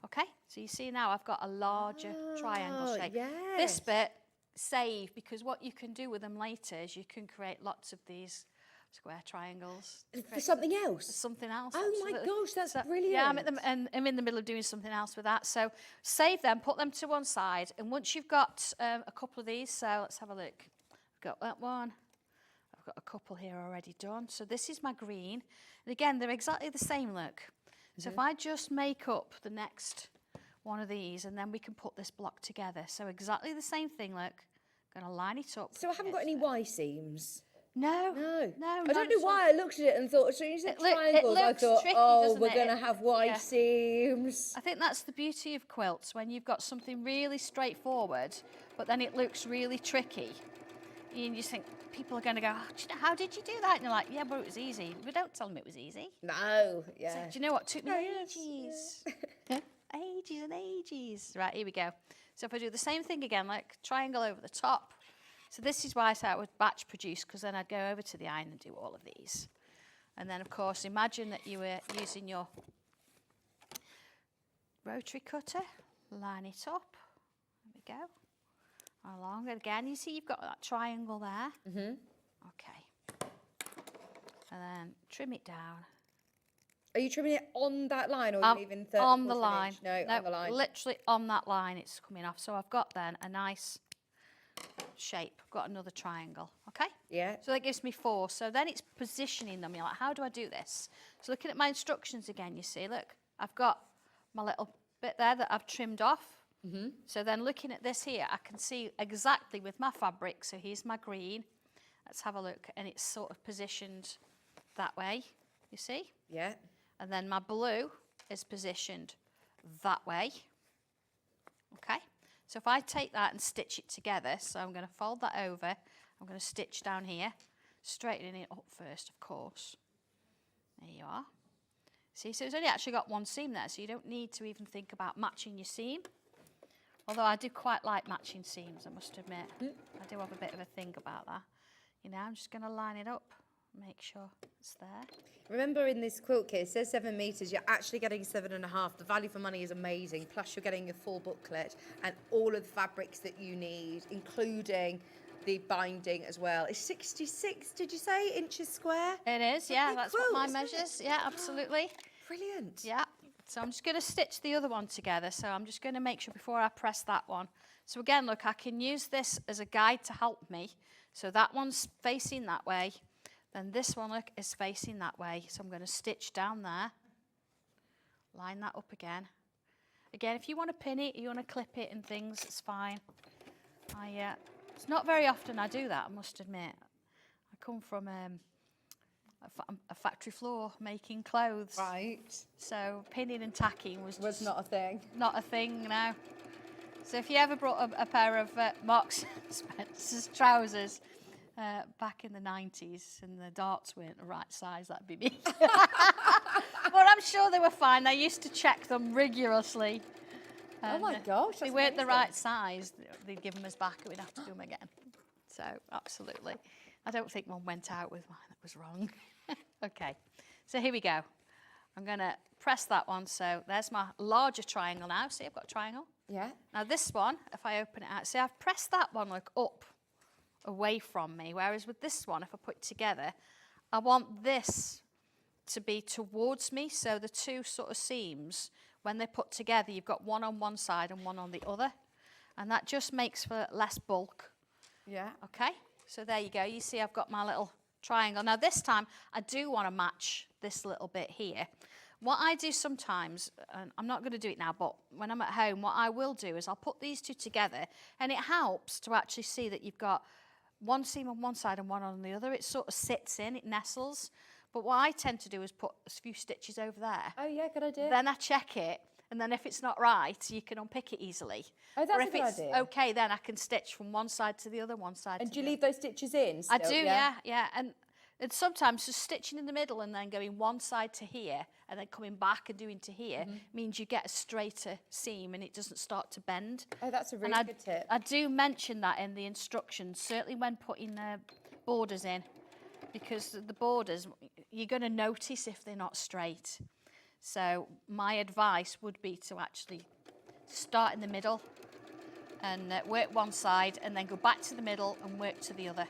[SPEAKER 6] Okay. So you see now I've got a larger triangle shape.
[SPEAKER 1] Yes.
[SPEAKER 6] This bit, save, because what you can do with them later is you can create lots of these square triangles.
[SPEAKER 1] For something else?
[SPEAKER 6] Something else.
[SPEAKER 1] Oh my
[SPEAKER 6] absolutely.
[SPEAKER 1] gosh, that's
[SPEAKER 6] So,
[SPEAKER 1] brilliant.
[SPEAKER 6] Yeah, I'm in the middle of doing something else with that. So save them, put them to one side. And once you've got a couple of these, so let's have a look. I've got that one. I've got a couple here already done. So this is my green. And again, they're exactly the same look. So if I just make up the next one of these, and then we can put this block together. So exactly the same thing, look. I'm going to line it up.
[SPEAKER 1] So I haven't got any Y seams?
[SPEAKER 6] No.
[SPEAKER 1] No.
[SPEAKER 6] No.
[SPEAKER 1] I don't know why I looked at it and thought, as soon as you said
[SPEAKER 6] It
[SPEAKER 1] triangles, I
[SPEAKER 6] looks
[SPEAKER 1] thought,
[SPEAKER 6] tricky,
[SPEAKER 1] oh,
[SPEAKER 6] doesn't
[SPEAKER 1] we're
[SPEAKER 6] it?
[SPEAKER 1] going to have Y
[SPEAKER 6] Yeah.
[SPEAKER 1] seams.
[SPEAKER 6] I think that's the beauty of quilts, when you've got something really straightforward, but then it looks really tricky. And you just think, people are going to go, oh, do you know, how did you do that? And you're like, yeah, but it was easy. We don't tell them it was easy.
[SPEAKER 1] No,
[SPEAKER 6] So,
[SPEAKER 1] yeah.
[SPEAKER 6] do you know what? It took me
[SPEAKER 1] Yes,
[SPEAKER 6] ages. Ages and ages. Right, here we go. So if I do the same thing again, like triangle over the top. So this is why I said I would batch produce, because then I'd go over to the iron and do all of these. And then, of course, imagine that you were using your rotary cutter. Line it up. There we go. Along it again. You see you've got that triangle there. Mm-hmm. Okay. And then trim it down.
[SPEAKER 1] Are you trimming it on that line or are you leaving
[SPEAKER 6] on the line.
[SPEAKER 1] No, on the line.
[SPEAKER 6] Literally on that line it's coming off. So I've got then a nice shape. I've got another triangle, okay?
[SPEAKER 1] Yeah.
[SPEAKER 6] So that gives me 4. So then it's positioning them. You're like, how do I do this? So looking at my instructions again, you see, look, I've got my little bit there that I've trimmed off. Mm-hmm. So then looking at this here, I can see exactly with my fabric. So here's my green. Let's have a look. And it's sort of positioned that way, you see?
[SPEAKER 1] Yeah.
[SPEAKER 6] And then my blue is positioned that way. Okay, so if I take that and stitch it together, so I'm going to fold that over, I'm going to stitch down here, straightening it up first, of course. There you are. See, so it's only actually got one seam there, so you don't need to even think about matching your seam. Although I do quite like matching seams, I must admit. I do have a bit of a thing about that. You know, I'm just going to line it up, make sure it's there.
[SPEAKER 1] Remember in this quilt kit, it says 7 metres, you're actually getting 7.5. The value for money is amazing. Plus you're getting your full booklet and all of the fabrics that you need, including the binding as well. It's 66, did you say, inches square?
[SPEAKER 6] It is, yeah,
[SPEAKER 1] big
[SPEAKER 6] that's
[SPEAKER 1] quilt,
[SPEAKER 6] what mine
[SPEAKER 1] isn't it?
[SPEAKER 6] measures. Yeah, absolutely.
[SPEAKER 1] Brilliant.
[SPEAKER 6] Yeah, so I'm just going to stitch the other one together. So I'm just going to make sure before I press that one. So again, look, I can use this as a guide to help me. So that one's facing that way. Then this one, look, is facing that way. So I'm going to stitch down there. Line that up again. Again, if you want to pin it, you want to clip it and things, it's fine. It's not very often I do that, I must admit. I come from a factory floor making clothes.
[SPEAKER 1] Right.
[SPEAKER 6] So pinning and tacking was
[SPEAKER 1] not a thing.
[SPEAKER 6] not a thing now. So if you ever brought a pair of Marks & Spencer's trousers back in the 90s and the darts weren't the right size, that'd be me. But I'm sure they were fine. I used to check them rigorously.
[SPEAKER 1] Oh my gosh,
[SPEAKER 6] If they
[SPEAKER 1] that's
[SPEAKER 6] weren't the
[SPEAKER 1] amazing.
[SPEAKER 6] right size, they'd give them us back and we'd have to do them again. So, absolutely. I don't think one went out with mine that was wrong. Okay, so here we go. I'm going to press that one. So there's my larger triangle now. See, I've got a triangle.
[SPEAKER 1] Yeah.
[SPEAKER 6] Now this one, if I open it out, see, I've pressed that one like up away from me. Whereas with this one, if I put it together, I want this to be towards me, so the two sort of seams, when they're put together, you've got one on one side and one on the other, and that just makes for less bulk.
[SPEAKER 1] Yeah.
[SPEAKER 6] Okay, so there you go. You see I've got my little triangle. Now this time I do want to match this little bit here. What I do sometimes, and I'm not going to do it now, but when I'm at home, what I will do is I'll put these two together, and it helps to actually see that you've got one seam on one side and one on the other. It sort of sits in, it nestles. But what I tend to do is put a few stitches over there.
[SPEAKER 1] Oh, yeah, good idea.
[SPEAKER 6] Then I check it, and then if it's not right, you can unpick it easily.
[SPEAKER 1] Oh, that's
[SPEAKER 6] or
[SPEAKER 1] a
[SPEAKER 6] if
[SPEAKER 1] good
[SPEAKER 6] it's
[SPEAKER 1] idea.
[SPEAKER 6] okay, then I can stitch from one side to the other, one side
[SPEAKER 1] And
[SPEAKER 6] to
[SPEAKER 1] do you
[SPEAKER 6] the
[SPEAKER 1] leave those stitches in
[SPEAKER 6] other. I
[SPEAKER 1] still,
[SPEAKER 6] do, yeah. And sometimes just stitching in the middle and then going one side to here and then coming back and doing to here means you get a straighter seam and it doesn't start to bend.
[SPEAKER 1] Oh, that's a really
[SPEAKER 6] And
[SPEAKER 1] good tip.
[SPEAKER 6] I do mention that in the instructions, certainly when putting borders in, because the borders, you're going to notice if they're not straight. So my advice would be to actually start in the middle and work one side and then go back to the middle and work to the other.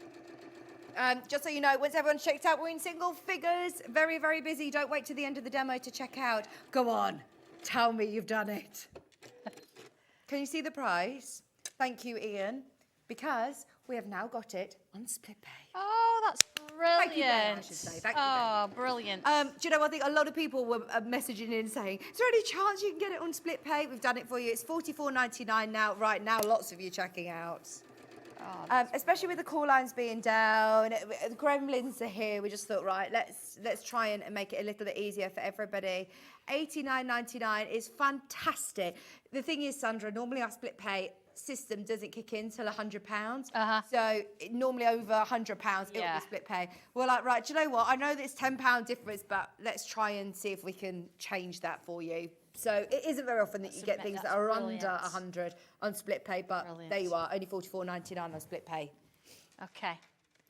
[SPEAKER 1] Just so you know, once everyone's checked out, we're in single figures. Very, very busy. Don't wait till the end of the demo to check out. Go on. Tell me you've done it. Can you see the price? Thank you, Ian. Because we have now got it on split pay.
[SPEAKER 6] Oh, that's brilliant.
[SPEAKER 1] Thank you, Ben, I should say. Thank you, Ben.
[SPEAKER 6] Oh, brilliant.
[SPEAKER 1] Do you know, I think a lot of people were messaging in saying, is there any chance you can get it on split pay? We've done it for you. It's $44.99 now. Right now, lots of you checking out. Especially with the call lines being down, the gremlins are here. We just thought, right, let's try and make it a little bit easier for everybody. $89.99 is fantastic. The thing is, Sandra, normally our split pay system doesn't kick in till £100. So normally over £100, it'll be split pay. We're like, right, do you know what? I know that it's £10 difference, but let's try and see if we can change that for you. So it isn't very often that you get things that are under 100 on split pay, but there you are, only $44.99 on split pay.
[SPEAKER 6] Okay.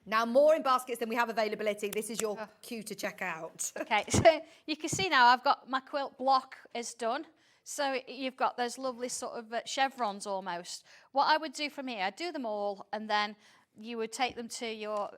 [SPEAKER 1] Now, more in baskets than we have availability. This is your cue to check out.
[SPEAKER 6] Okay, so you can see now I've got my quilt block is done. So you've got those lovely sort of chevrons almost. What I would do from here, I'd do them all, and then you would take them to your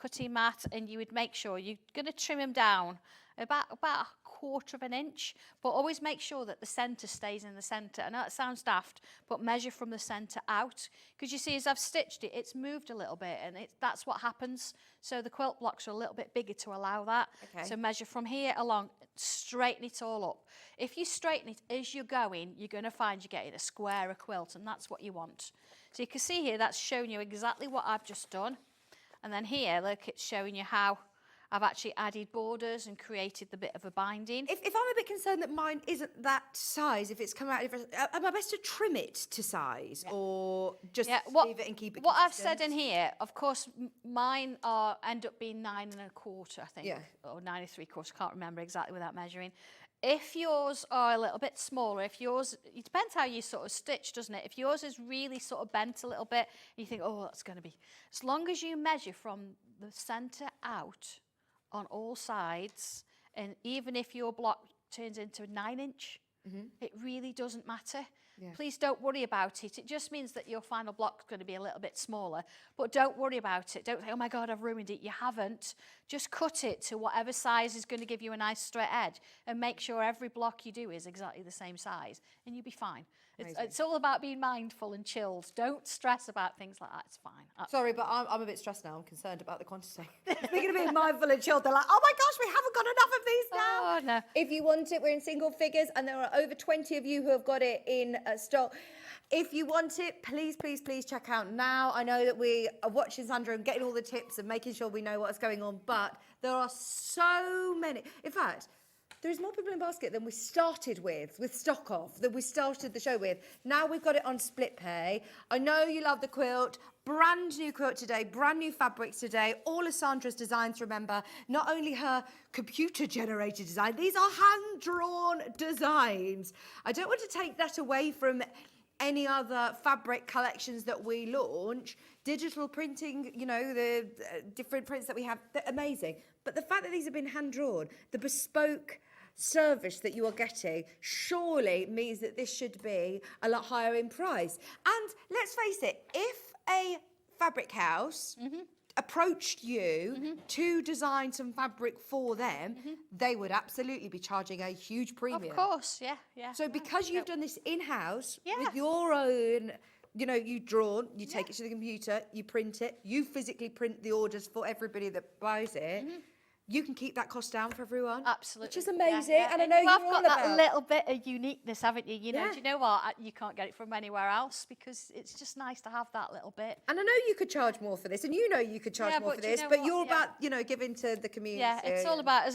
[SPEAKER 6] cutting mat, and you would make sure you're going to trim them down about a quarter of an inch, but always make sure that the centre stays in the centre. I know it sounds daft, but measure from the centre out, because you see as I've stitched it, it's moved a little bit, and that's what happens. So the quilt blocks are a little bit bigger to allow that.
[SPEAKER 1] Okay.
[SPEAKER 6] So measure from here along, straighten it all up. If you straighten it as you're going, you're going to find you're getting a squarer quilt, and that's what you want. So you can see here, that's showing you exactly what I've just done. And then here, look, it's showing you how I've actually added borders and created the bit of a binding.
[SPEAKER 1] If I'm a bit concerned that mine isn't that size, if it's come out different, am I best to trim it to size or just leave it and keep it
[SPEAKER 6] What I've
[SPEAKER 1] consistent?
[SPEAKER 6] said in here, of course, mine end up being 9 1/4, I think, or 9 3/4. I can't remember exactly without measuring. If yours are a little bit smaller, if yours, it depends how you sort of stitch, doesn't it? If yours is really sort of bent a little bit, you think, oh, that's going to be, as long as you measure from the centre out on all sides, and even if your block turns into a 9-inch, it really doesn't matter. Yeah. Please don't worry about it. It just means that your final block's going to be a little bit smaller, but don't worry about it. Don't think, oh my God, I've ruined it. You haven't. Just cut it to whatever size is going to give you a nice straight edge, and make sure every block you do is exactly the same size, and you'll be fine. It's all about being mindful and chilled. Don't stress about things like that. It's fine.
[SPEAKER 1] Sorry, but I'm a bit stressed now. I'm concerned about the quantity. Speaking of being mindful and chilled, they're like, oh my gosh, we haven't got enough of these now.
[SPEAKER 6] Oh, no.
[SPEAKER 1] If you want it, we're in single figures, and there are over 20 of you who have got it in stock. If you want it, please, please, please check out now. I know that we are watching Sandra and getting all the tips and making sure we know what's going on, but there are so many. In fact, there is more people in basket than we started with stock of, than we started the show with. Now we've got it on split pay. I know you love the quilt. Brand new quilt today, brand new fabrics today. All of Sandra's designs, remember, not only her computer-generated design, these are hand-drawn designs. I don't want to take that away from any other fabric collections that we launch. Digital printing, you know, the different prints that we have, they're amazing. But the fact that these have been hand-drawn, the bespoke service that you are getting surely means that this should be a lot higher in price. And let's face it, if a fabric house approached you to design some fabric for them, they would absolutely be charging a huge premium.
[SPEAKER 6] Of course, yeah.
[SPEAKER 1] So because you've done this in-house
[SPEAKER 6] Yeah.
[SPEAKER 1] with your own, you know, you drawn, you take it to the computer, you print it, you physically print the orders for everybody that buys it, you can keep that cost down for everyone.
[SPEAKER 6] Absolutely.
[SPEAKER 1] Which is amazing.
[SPEAKER 6] Yeah.
[SPEAKER 1] And I know
[SPEAKER 6] you have
[SPEAKER 1] you're
[SPEAKER 6] got
[SPEAKER 1] all
[SPEAKER 6] that
[SPEAKER 1] about...
[SPEAKER 6] little bit of uniqueness, haven't you? You know,
[SPEAKER 1] Yeah.
[SPEAKER 6] do you know what? You can't get it from anywhere else because it's just nice to have that little bit.
[SPEAKER 1] And I know you could charge more for this, and you know you could charge
[SPEAKER 6] Yeah,
[SPEAKER 1] more
[SPEAKER 6] but
[SPEAKER 1] for
[SPEAKER 6] do you
[SPEAKER 1] this,
[SPEAKER 6] know
[SPEAKER 1] but
[SPEAKER 6] what?
[SPEAKER 1] you're
[SPEAKER 6] Yeah.
[SPEAKER 1] about, you know, giving to the community.
[SPEAKER 6] Yeah, it's all about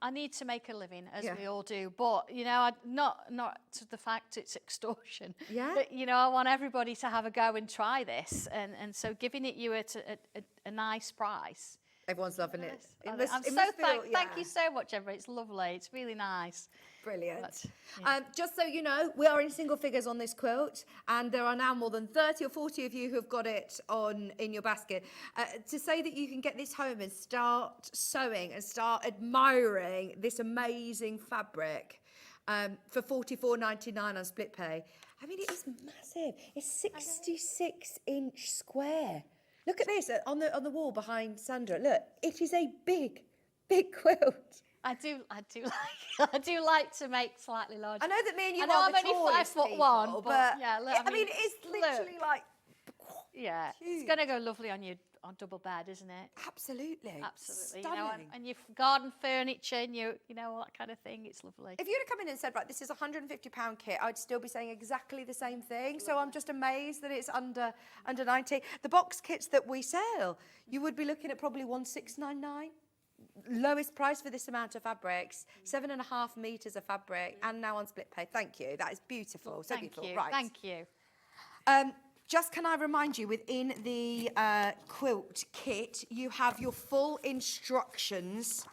[SPEAKER 6] I need to make a living, as
[SPEAKER 1] Yeah.
[SPEAKER 6] we all do, but you know, not to the fact it's extortion.
[SPEAKER 1] Yeah.
[SPEAKER 6] But you know, I want everybody to have a go and try this, and so giving it you at a nice price.
[SPEAKER 1] Everyone's loving it.
[SPEAKER 6] Nice.
[SPEAKER 1] It
[SPEAKER 6] I'm
[SPEAKER 1] must-
[SPEAKER 6] so
[SPEAKER 1] it must feel-
[SPEAKER 6] thank
[SPEAKER 1] yeah.
[SPEAKER 6] you so much, everybody. It's lovely. It's really nice.
[SPEAKER 1] Brilliant.
[SPEAKER 6] But, yeah.
[SPEAKER 1] Just so you know, we are in single figures on this quilt, and there are now more than 30 or 40 of you who have got it in your basket. To say that you can get this home and start sewing and start admiring this amazing fabric for $44.99 on split pay. I mean, it is massive. It's 66-inch square. Look at this on the wall behind Sandra. Look, it is a big quilt.
[SPEAKER 6] I do like to make slightly larger.
[SPEAKER 1] I know that me and you
[SPEAKER 6] I know
[SPEAKER 1] are
[SPEAKER 6] I'm
[SPEAKER 1] the
[SPEAKER 6] only
[SPEAKER 1] tallest
[SPEAKER 6] 5'1",
[SPEAKER 1] people,
[SPEAKER 6] but yeah, look,
[SPEAKER 1] I mean, it is literally
[SPEAKER 6] look.
[SPEAKER 1] like
[SPEAKER 6] Yeah,
[SPEAKER 1] huge.
[SPEAKER 6] it's going to go lovely on double bed, isn't it?
[SPEAKER 1] Absolutely.
[SPEAKER 6] Absolutely.
[SPEAKER 1] Stunning.
[SPEAKER 6] You know, and your garden furniture and you know, all that kind of thing. It's lovely.
[SPEAKER 1] If you'd have come in and said, right, this is a £150 kit, I'd still be saying exactly the same thing. So I'm just amazed that it's under 90. The box kits that we sell, you would be looking at probably 1699. Lowest price for this amount of fabrics, 7.5 meters of fabric, and now on split pay. Thank you. That is beautiful. So
[SPEAKER 6] Thank
[SPEAKER 1] beautiful.
[SPEAKER 6] you.
[SPEAKER 1] Right.
[SPEAKER 6] Thank you.
[SPEAKER 1] Just can I remind you, within the quilt kit, you have your full instructions,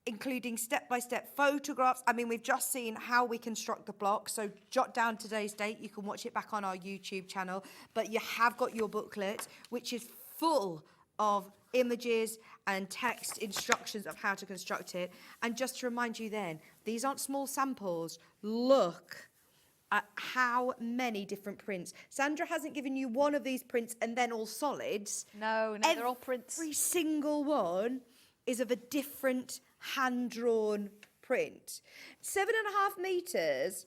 [SPEAKER 1] including step-by-step photographs. I mean, we've just seen how we construct the block, so jot down today's date. You can watch it back on our YouTube channel, but you have got your booklet, which is full of images and text instructions of how to construct it. And just to remind you then, these aren't small samples. Look at how many different prints. Sandra hasn't given you one of these prints and then all solids.
[SPEAKER 6] No, they're all prints.
[SPEAKER 1] Every single one is of a different hand-drawn print. 7.5 meters,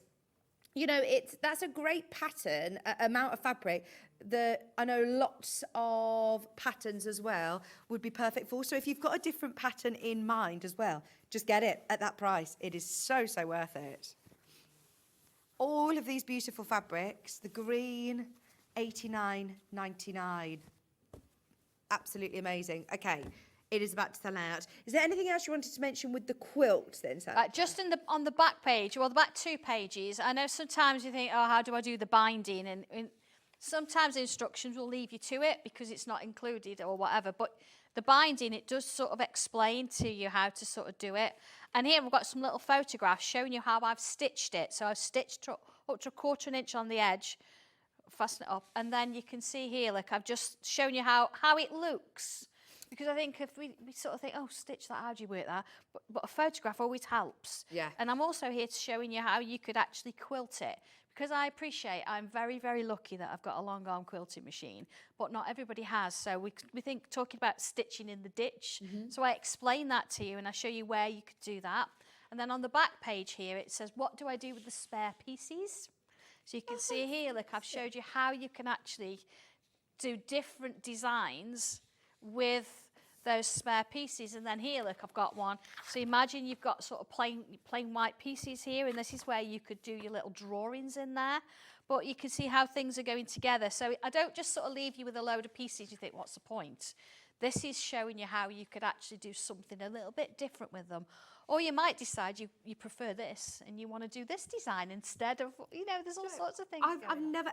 [SPEAKER 1] you know, that's a great pattern, amount of fabric that I know lots of patterns as well would be perfect for. So if you've got a different pattern in mind as well, just get it at that price. It is so worth it. All of these beautiful fabrics, the green, $89.99. Absolutely amazing. Okay, it is about to sell out. Is there anything else you wanted to mention with the quilt then, Sandra?
[SPEAKER 6] Just on the back page, well, the back 2 pages, I know sometimes you think, oh, how do I do the binding? And sometimes the instructions will leave you to it because it's not included or whatever, but the binding, it does sort of explain to you how to sort of do it. And here we've got some little photographs showing you how I've stitched it. So I've stitched up to 1/4 inch on the edge, fasten it up, and then you can see here, like I've just shown you how it looks. Because I think if we sort of think, oh, stitch that, how do you work that? But a photograph always helps.
[SPEAKER 1] Yeah.
[SPEAKER 6] And I'm also here to showing you how you could actually quilt it. Because I'm very, very lucky that I've got a long arm quilting machine, but not everybody has. So we think talking about stitching in the ditch. So I explain that to you and I show you where you could do that. And then on the back page here, it says, what do I do with the spare pieces? So you can see here, look, I've showed you how you can actually do different designs with those spare pieces. And then here, look, I've got one. So imagine you've got sort of plain white pieces here, and this is where you could do your little drawings in there. But you can see how things are going together. So I don't just sort of leave you with a load of pieces. You think, what's the point? This is showing you how you could actually do something a little bit different with them. Or you might decide you prefer this and you want to do this design instead of, you know, there's all sorts of things
[SPEAKER 1] I've never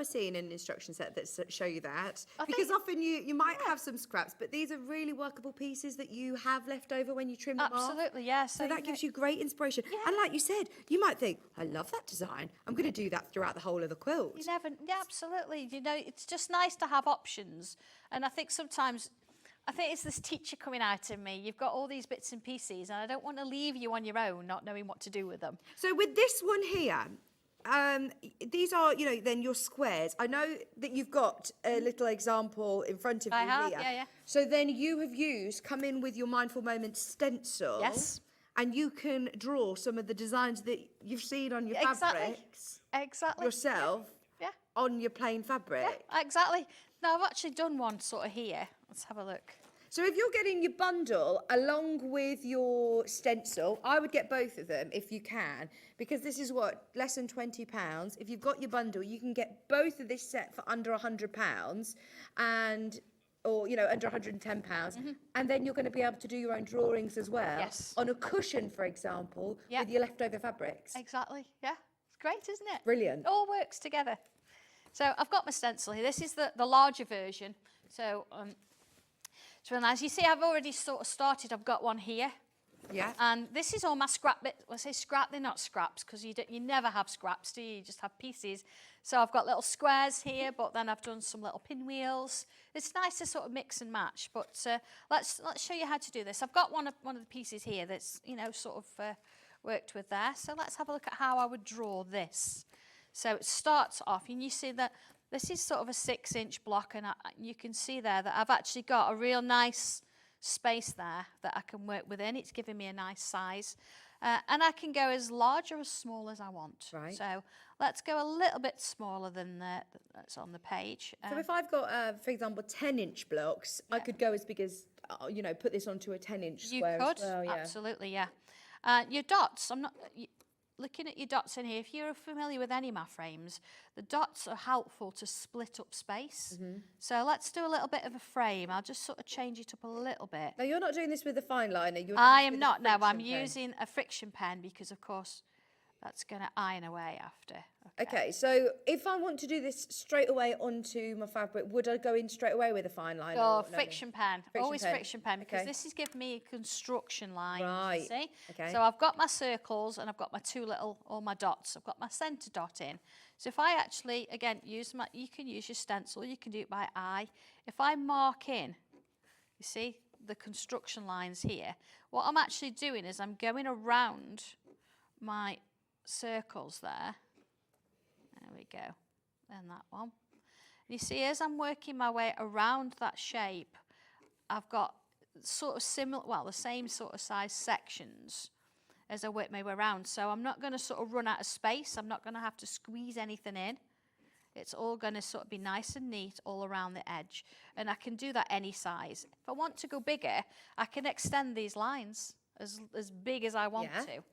[SPEAKER 1] seen an instruction set that show you that.
[SPEAKER 6] I
[SPEAKER 1] Because
[SPEAKER 6] think-
[SPEAKER 1] often you might have some scraps, but these are really workable pieces that you have left over when you trim them off.
[SPEAKER 6] Absolutely, yeah.
[SPEAKER 1] So that gives you great inspiration.
[SPEAKER 6] Yeah.
[SPEAKER 1] And like you said, you might think, I love that design. I'm going to do that throughout the whole of the quilt.
[SPEAKER 6] Yeah, absolutely. You know, it's just nice to have options. And I think sometimes, it's this teacher coming out in me. You've got all these bits and pieces, and I don't want to leave you on your own, not knowing what to do with them.
[SPEAKER 1] So with this one here, these are, then your squares. I know that you've got a little example in front of
[SPEAKER 6] I
[SPEAKER 1] you
[SPEAKER 6] have,
[SPEAKER 1] here.
[SPEAKER 6] yeah.
[SPEAKER 1] So then you have come in with your Mindful Moments stencil.
[SPEAKER 6] Yes.
[SPEAKER 1] And you can draw some of the designs that you've seen on your
[SPEAKER 6] Exactly.
[SPEAKER 1] fabrics
[SPEAKER 6] Exactly.
[SPEAKER 1] yourself
[SPEAKER 6] Yeah.
[SPEAKER 1] on your plain fabric.
[SPEAKER 6] Yeah, exactly. Now, I've actually done one sort of here. Let's have a look.
[SPEAKER 1] So if you're getting your bundle along with your stencil, I would get both of them if you can, because this is less than £20. If you've got your bundle, you can get both of this set for under £100 or under £110, and then you're going to be able to do your own drawings as well.
[SPEAKER 6] Yes.
[SPEAKER 1] On a cushion, for example,
[SPEAKER 6] Yeah.
[SPEAKER 1] with your leftover fabrics.
[SPEAKER 6] Exactly. Yeah. It's great, isn't it?
[SPEAKER 1] Brilliant.
[SPEAKER 6] It all works together. So I've got my stencil here. This is the larger version. So it's really nice. You see, I've already sort of started. I've got one here.
[SPEAKER 1] Yeah.
[SPEAKER 6] And this is all my scrap bits. Well, I say scrap, they're not scraps, because you never have scraps, do you? You just have pieces. So I've got little squares here, but then I've done some little pinwheels. It's nice to sort of mix and match. But let's show you how to do this. I've got one of the pieces here that's sort of worked with there. So let's have a look at how I would draw this. So it starts off, and you see that this is sort of a 6-inch block, and you can see there that I've actually got a real nice space there that I can work within. It's giving me a nice size. And I can go as large or as small as I want.
[SPEAKER 1] Right.
[SPEAKER 6] So let's go a little bit smaller than that's on the page.
[SPEAKER 1] So if I've got, for example, 10-inch blocks, I could go as big as, put this onto a 10-inch square
[SPEAKER 6] you could,
[SPEAKER 1] as well. Yeah.
[SPEAKER 6] absolutely, yeah. Your dots, looking at your dots in here, if you're familiar with any mat frames, the dots are helpful to split up space. So let's do a little bit of a frame. I'll just sort of change it up a little bit.
[SPEAKER 1] Now, you're not doing this with a fine liner. You're doing
[SPEAKER 6] I
[SPEAKER 1] this
[SPEAKER 6] am
[SPEAKER 1] with a
[SPEAKER 6] not, no, I'm
[SPEAKER 1] friction pen.
[SPEAKER 6] using a friction pen because, of course, that's going to iron away after.
[SPEAKER 1] Okay, so if I want to do this straight away onto my fabric, would I go in straight away with a fine liner?
[SPEAKER 6] Oh,
[SPEAKER 1] or no?
[SPEAKER 6] friction pen.
[SPEAKER 1] Friction
[SPEAKER 6] Always
[SPEAKER 1] pen.
[SPEAKER 6] friction pen, because
[SPEAKER 1] Okay.
[SPEAKER 6] this is giving me a construction line.
[SPEAKER 1] Right,
[SPEAKER 6] See?
[SPEAKER 1] okay.
[SPEAKER 6] So I've got my circles and I've got my all my dots. I've got my centre dot in. So if I actually, again, you can use your stencil, you can do it by eye. If I mark in, you see the construction lines here, what I'm actually doing is I'm going around my circles there. There we go. And that one. You see, as I'm working my way around that shape, I've got sort of similar, well, the same sort of size sections as I work my way around. So I'm not going to sort of run out of space. I'm not going to have to squeeze anything in. It's all going to sort of be nice and neat all around the edge. And I can do that any size. If I want to go bigger, I can extend these lines as big as I want to.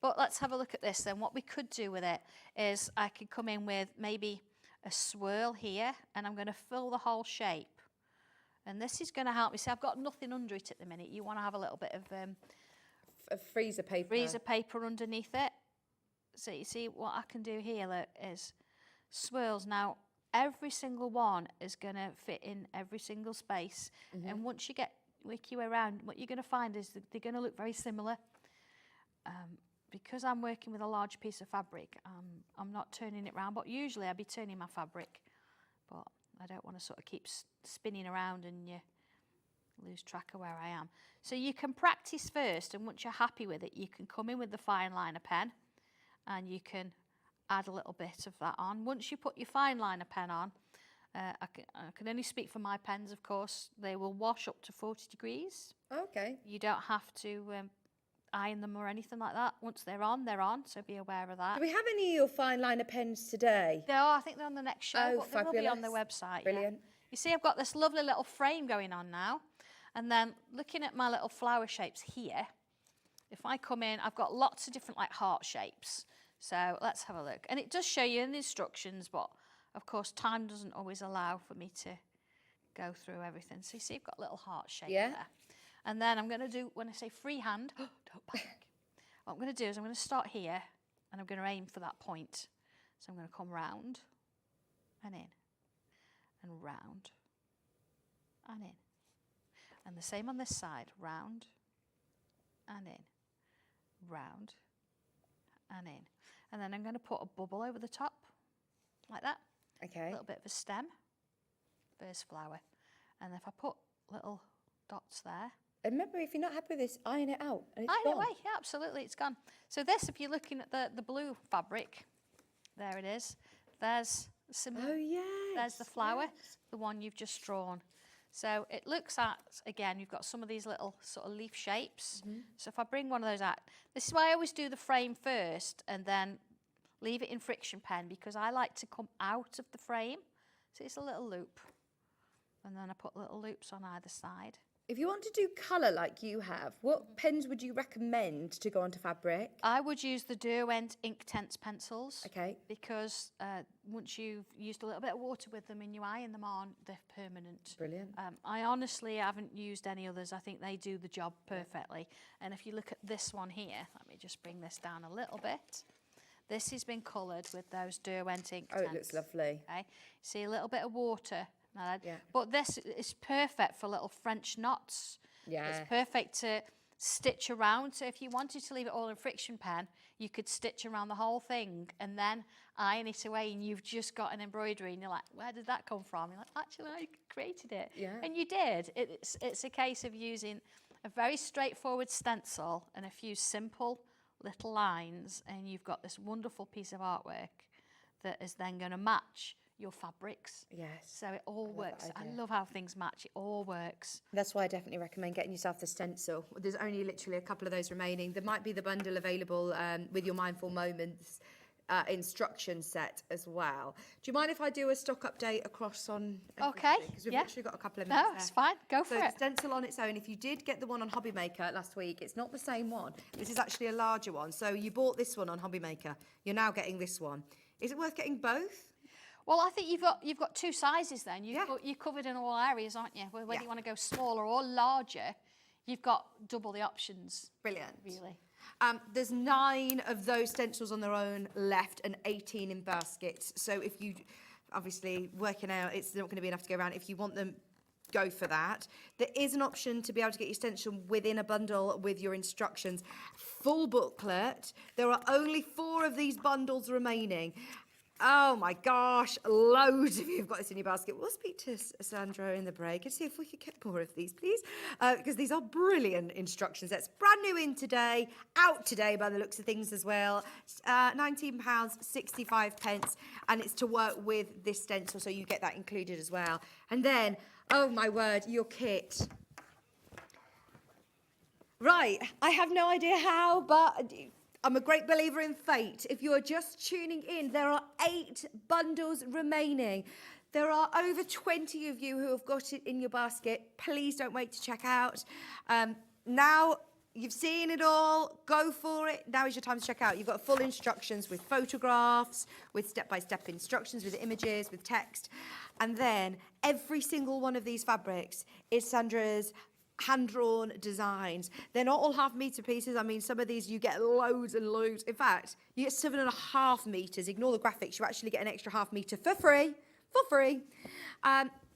[SPEAKER 6] But let's have a look at this then. What we could do with it is I could come in with maybe a swirl here, and I'm going to fill the whole shape. And this is going to help me. See, I've got nothing under it at the minute. You want to have a little bit of
[SPEAKER 1] freezer paper.
[SPEAKER 6] freezer paper underneath it. So you see what I can do here, look, is swirls. Now, every single one is going to fit in every single space. And once you work your way around, what you're going to find is that they're going to look very similar. Because I'm working with a large piece of fabric, I'm not turning it around, but usually I'd be turning my fabric. But I don't want to sort of keep spinning around and you lose track of where I am. So you can practice first, and once you're happy with it, you can come in with the fine liner pen and you can add a little bit of that on. Once you put your fine liner pen on, I can only speak for my pens, of course, they will wash up to 40 degrees.
[SPEAKER 1] Okay.
[SPEAKER 6] You don't have to iron them or anything like that. Once they're on, so be aware of that.
[SPEAKER 1] Do we have any of your fine liner pens today?
[SPEAKER 6] No, I think they're on the next show,
[SPEAKER 1] Oh,
[SPEAKER 6] but they will be on the
[SPEAKER 1] fabulous.
[SPEAKER 6] website.
[SPEAKER 1] Brilliant.
[SPEAKER 6] Yeah. You see, I've got this lovely little frame going on now. And then looking at my little flower shapes here, if I come in, I've got lots of different like heart shapes. So let's have a look. And it does show you in the instructions, but of course time doesn't always allow for me to go through everything. So you see, I've got a little heart shape there. And then I'm going to do, when I say freehand, don't panic. What I'm going to do is I'm going to start here and I'm going to aim for that point. So I'm going to come round and in and round and in. And the same on this side, round and in, round and in. And then I'm going to put a bubble over the top, like that.
[SPEAKER 1] Okay.
[SPEAKER 6] A little bit of a stem, first flower. And if I put little dots there.
[SPEAKER 1] And remember, if you're not happy with this, iron it out. And it's
[SPEAKER 6] Iron it
[SPEAKER 1] gone.
[SPEAKER 6] away, yeah, absolutely, it's gone. So this, if you're looking at the blue fabric, there it is. There's the symbol.
[SPEAKER 1] Oh, yeah.
[SPEAKER 6] There's the flower, the one you've just drawn. So it looks at, again, you've got some of these little sort of leaf shapes. So if I bring one of those out, this is why I always do the frame first and then leave it in friction pen, because I like to come out of the frame. So it's a little loop. And then I put little loops on either side.
[SPEAKER 1] If you want to do colour like you have, what pens would you recommend to go onto fabric?
[SPEAKER 6] I would use the Derwent Inktense pencils.
[SPEAKER 1] Okay.
[SPEAKER 6] Because once you've used a little bit of water with them and you iron them on, they're permanent.
[SPEAKER 1] Brilliant.
[SPEAKER 6] I honestly haven't used any others. I think they do the job perfectly. And if you look at this one here, let me just bring this down a little bit. This has been coloured with those Derwent Inktense.
[SPEAKER 1] Oh, it looks lovely.
[SPEAKER 6] Okay. See a little bit of water.
[SPEAKER 1] Yeah.
[SPEAKER 6] But this is perfect for little French knots.
[SPEAKER 1] Yeah.
[SPEAKER 6] It's perfect to stitch around. So if you wanted to leave it all in friction pen, you could stitch around the whole thing and then iron it away, and you've just got an embroidery, and you're like, where did that come from? You're like, actually, I created it.
[SPEAKER 1] Yeah.
[SPEAKER 6] And you did. It's a case of using a very straightforward stencil and a few simple little lines, and you've got this wonderful piece of artwork that is then going to match your fabrics.
[SPEAKER 1] Yes.
[SPEAKER 6] So it all
[SPEAKER 1] that
[SPEAKER 6] works. I
[SPEAKER 1] idea.
[SPEAKER 6] love how things match. It all works.
[SPEAKER 1] That's why I definitely recommend getting yourself the stencil. There's only literally a couple of those remaining. There might be the bundle available with your Mindful Moments instruction set as well. Do you mind if I do a stock update across on everything?
[SPEAKER 6] Okay,
[SPEAKER 1] Because we've
[SPEAKER 6] yeah.
[SPEAKER 1] literally got a couple of minutes
[SPEAKER 6] No, it's
[SPEAKER 1] left.
[SPEAKER 6] fine. Go
[SPEAKER 1] So
[SPEAKER 6] for
[SPEAKER 1] the
[SPEAKER 6] it.
[SPEAKER 1] stencil on its own, if you did get the one on Hobby Maker last week, it's not the same one. This is actually a larger one. So you bought this one on Hobby Maker. You're now getting this one. Is it worth getting both?
[SPEAKER 6] Well, I think you've got two sizes then. You're covered in all areas, aren't you? Whether
[SPEAKER 1] Yeah.
[SPEAKER 6] you want to go smaller or larger, you've got double the options.
[SPEAKER 1] Brilliant.
[SPEAKER 6] Really.
[SPEAKER 1] There's 9 of those stencils on their own left and 18 in baskets. So if you, obviously working out, it's not going to be enough to go around. If you want them, go for that. There is an option to be able to get your stencil within a bundle with your instructions. Full booklet. There are only 4 of these bundles remaining. Oh my gosh, loads of you have got this in your basket. We'll speak to Sandra in the break and see if we could get more of these, please, because these are brilliant instructions. That's brand new in today, out today by the looks of things as well. £19.65, and it's to work with this stencil, so you get that included as well. And then, oh my word, your kit. Right, I have no idea how, but I'm a great believer in fate. If you're just tuning in, there are 8 bundles remaining. There are over 20 of you who have got it in your basket. Please don't wait to check out. Now you've seen it all, go for it. Now is your time to check out. You've got full instructions with photographs, with step-by-step instructions, with images, with text. And then every single one of these fabrics is Sandra's hand-drawn designs. They're not all half-metre pieces. I mean, some of these you get loads and loads. In fact, you get 7.5 metres. Ignore the graphics. You actually get an extra half metre for free. For free.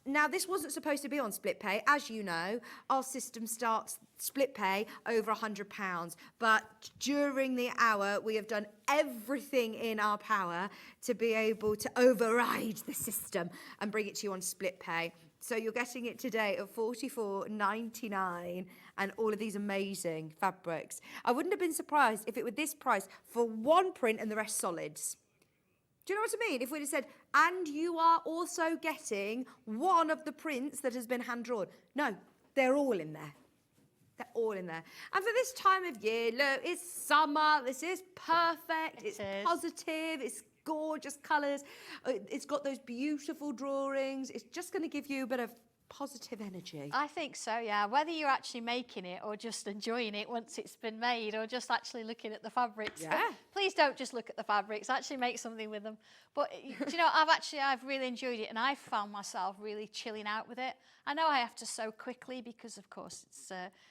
[SPEAKER 1] Now, this wasn't supposed to be on split pay. As you know, our system starts split pay over £100. But during the hour, we have done everything in our power to be able to override the system and bring it to you on split pay. So you're getting it today at $44.99 and all of these amazing fabrics. I wouldn't have been surprised if it were this price for one print and the rest solids. Do you know what I mean? If we'd have said, and you are also getting one of the prints that has been hand-drawn. No, they're all in there. They're all in there. And for this time of year, look, it's summer. This is perfect. It's positive. It's gorgeous colours. It's got those beautiful drawings. It's just going to give you a bit of positive energy.
[SPEAKER 6] I think so, yeah. Whether you're actually making it or just enjoying it once it's been made, or just actually looking at the fabrics.
[SPEAKER 1] Yeah.
[SPEAKER 6] Please don't just look at the fabrics, actually make something with them. But do you know, I've really enjoyed it, and I've found myself really chilling out with it. I know I have to sew quickly because, of course, it's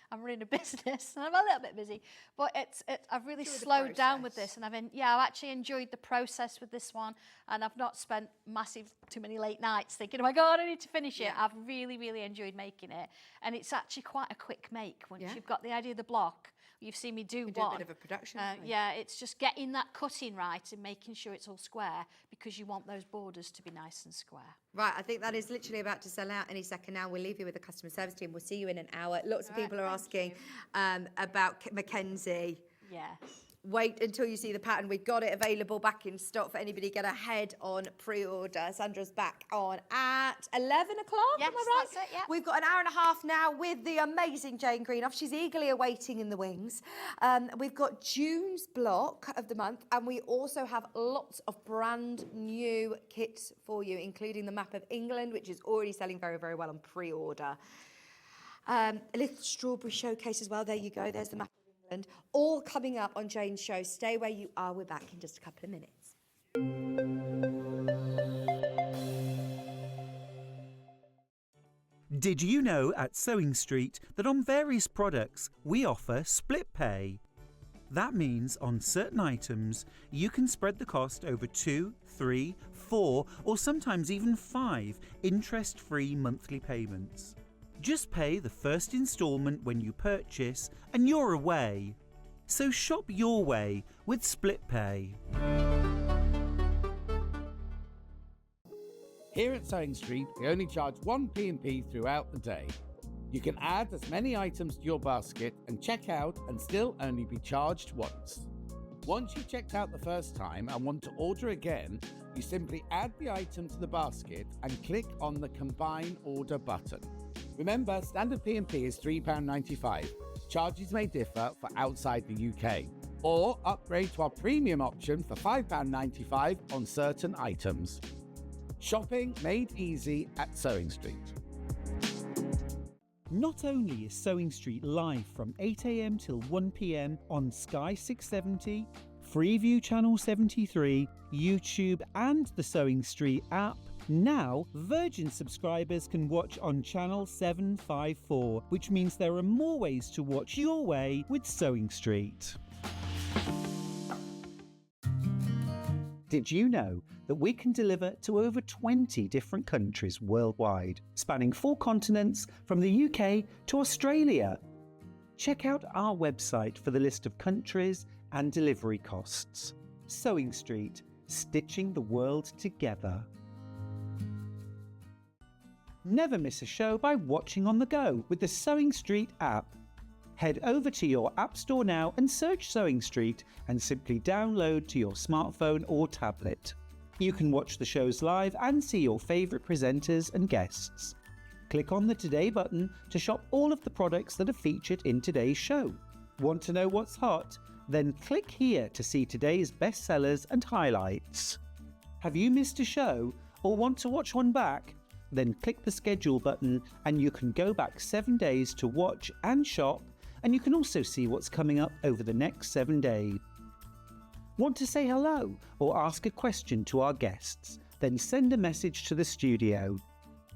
[SPEAKER 6] I'm running a business and I'm a little bit busy. But I've really slowed down with this, and I've actually enjoyed the process with this one, and I've not spent too many late nights thinking, oh my God, I need to finish it. I've really enjoyed making it, and it's actually quite a quick make once you've got the idea of the block. You've seen me do one.
[SPEAKER 1] A bit of a production.
[SPEAKER 6] Yeah, it's just getting that cutting right and making sure it's all square, because you want those borders to be nice and square.
[SPEAKER 1] Right, I think that is literally about to sell out any second now. We'll leave you with the customer service team. We'll see you in an hour. Lots of people are asking about Mackenzie.
[SPEAKER 6] Yes.
[SPEAKER 1] wait until you see the pattern. We've got it available back in stock for anybody. Get ahead on pre-order. Sandra's back on at 11 o'clock,
[SPEAKER 6] Yes,
[SPEAKER 1] am I right?
[SPEAKER 6] that's it, yeah.
[SPEAKER 1] We've got an hour and a half now with the amazing Jane Greenoff. She's eagerly awaiting in the wings. We've got June's block of the month, and we also have lots of brand new kits for you, including the map of England, which is already selling very, very well on pre-order. A little strawberry showcase as well. There you go. There's the map of England. All coming up on Jane's show. Stay where you are. We're back in just a couple of minutes.
[SPEAKER 4] Did you know at Sewing Street that on various products we offer split pay? That means on certain items you can spread the cost over 2, 3, 4 or sometimes even 5 interest-free monthly payments. Just pay the first instalment when you purchase and you're away. So shop your way with split pay.
[SPEAKER 3] Here at Sewing Street, we only charge one P&P throughout the day. You can add as many items to your basket and check out and still only be charged once. Once you've checked out the first time and want to order again, you simply add the item to the basket and click on the Combine Order button. Remember, standard P&P is £3.95. Charges may differ for outside the UK. Or upgrade to our premium option for £5.95 on certain items. Shopping made easy at Sewing Street.
[SPEAKER 4] Not only is Sewing Street live from 8 AM till 1 PM on Sky 670, Freeview Channel 73, YouTube and the Sewing Street app, now Virgin subscribers can watch on Channel 754, which means there are more ways to watch your way with Sewing Street. Did you know that we can deliver to over 20 different countries worldwide, spanning 4 continents from the UK to Australia? Check out our website for the list of countries and delivery costs. Sewing Street, stitching the world together. Never miss a show by watching on the go with the Sewing Street app. Head over to your App Store now and search Sewing Street and simply download to your smartphone or tablet. You can watch the shows live and see your favourite presenters and guests. Click on the Today button to shop all of the products that are featured in today's show. Want to know what's hot? Then click here to see today's bestsellers and highlights. Have you missed a show or want to watch one back? Then click the schedule button and you can go back 7 days to watch and shop, and you can also see what's coming up over the next 7 days. Want to say hello or ask a question to our guests? Then send a message to the studio.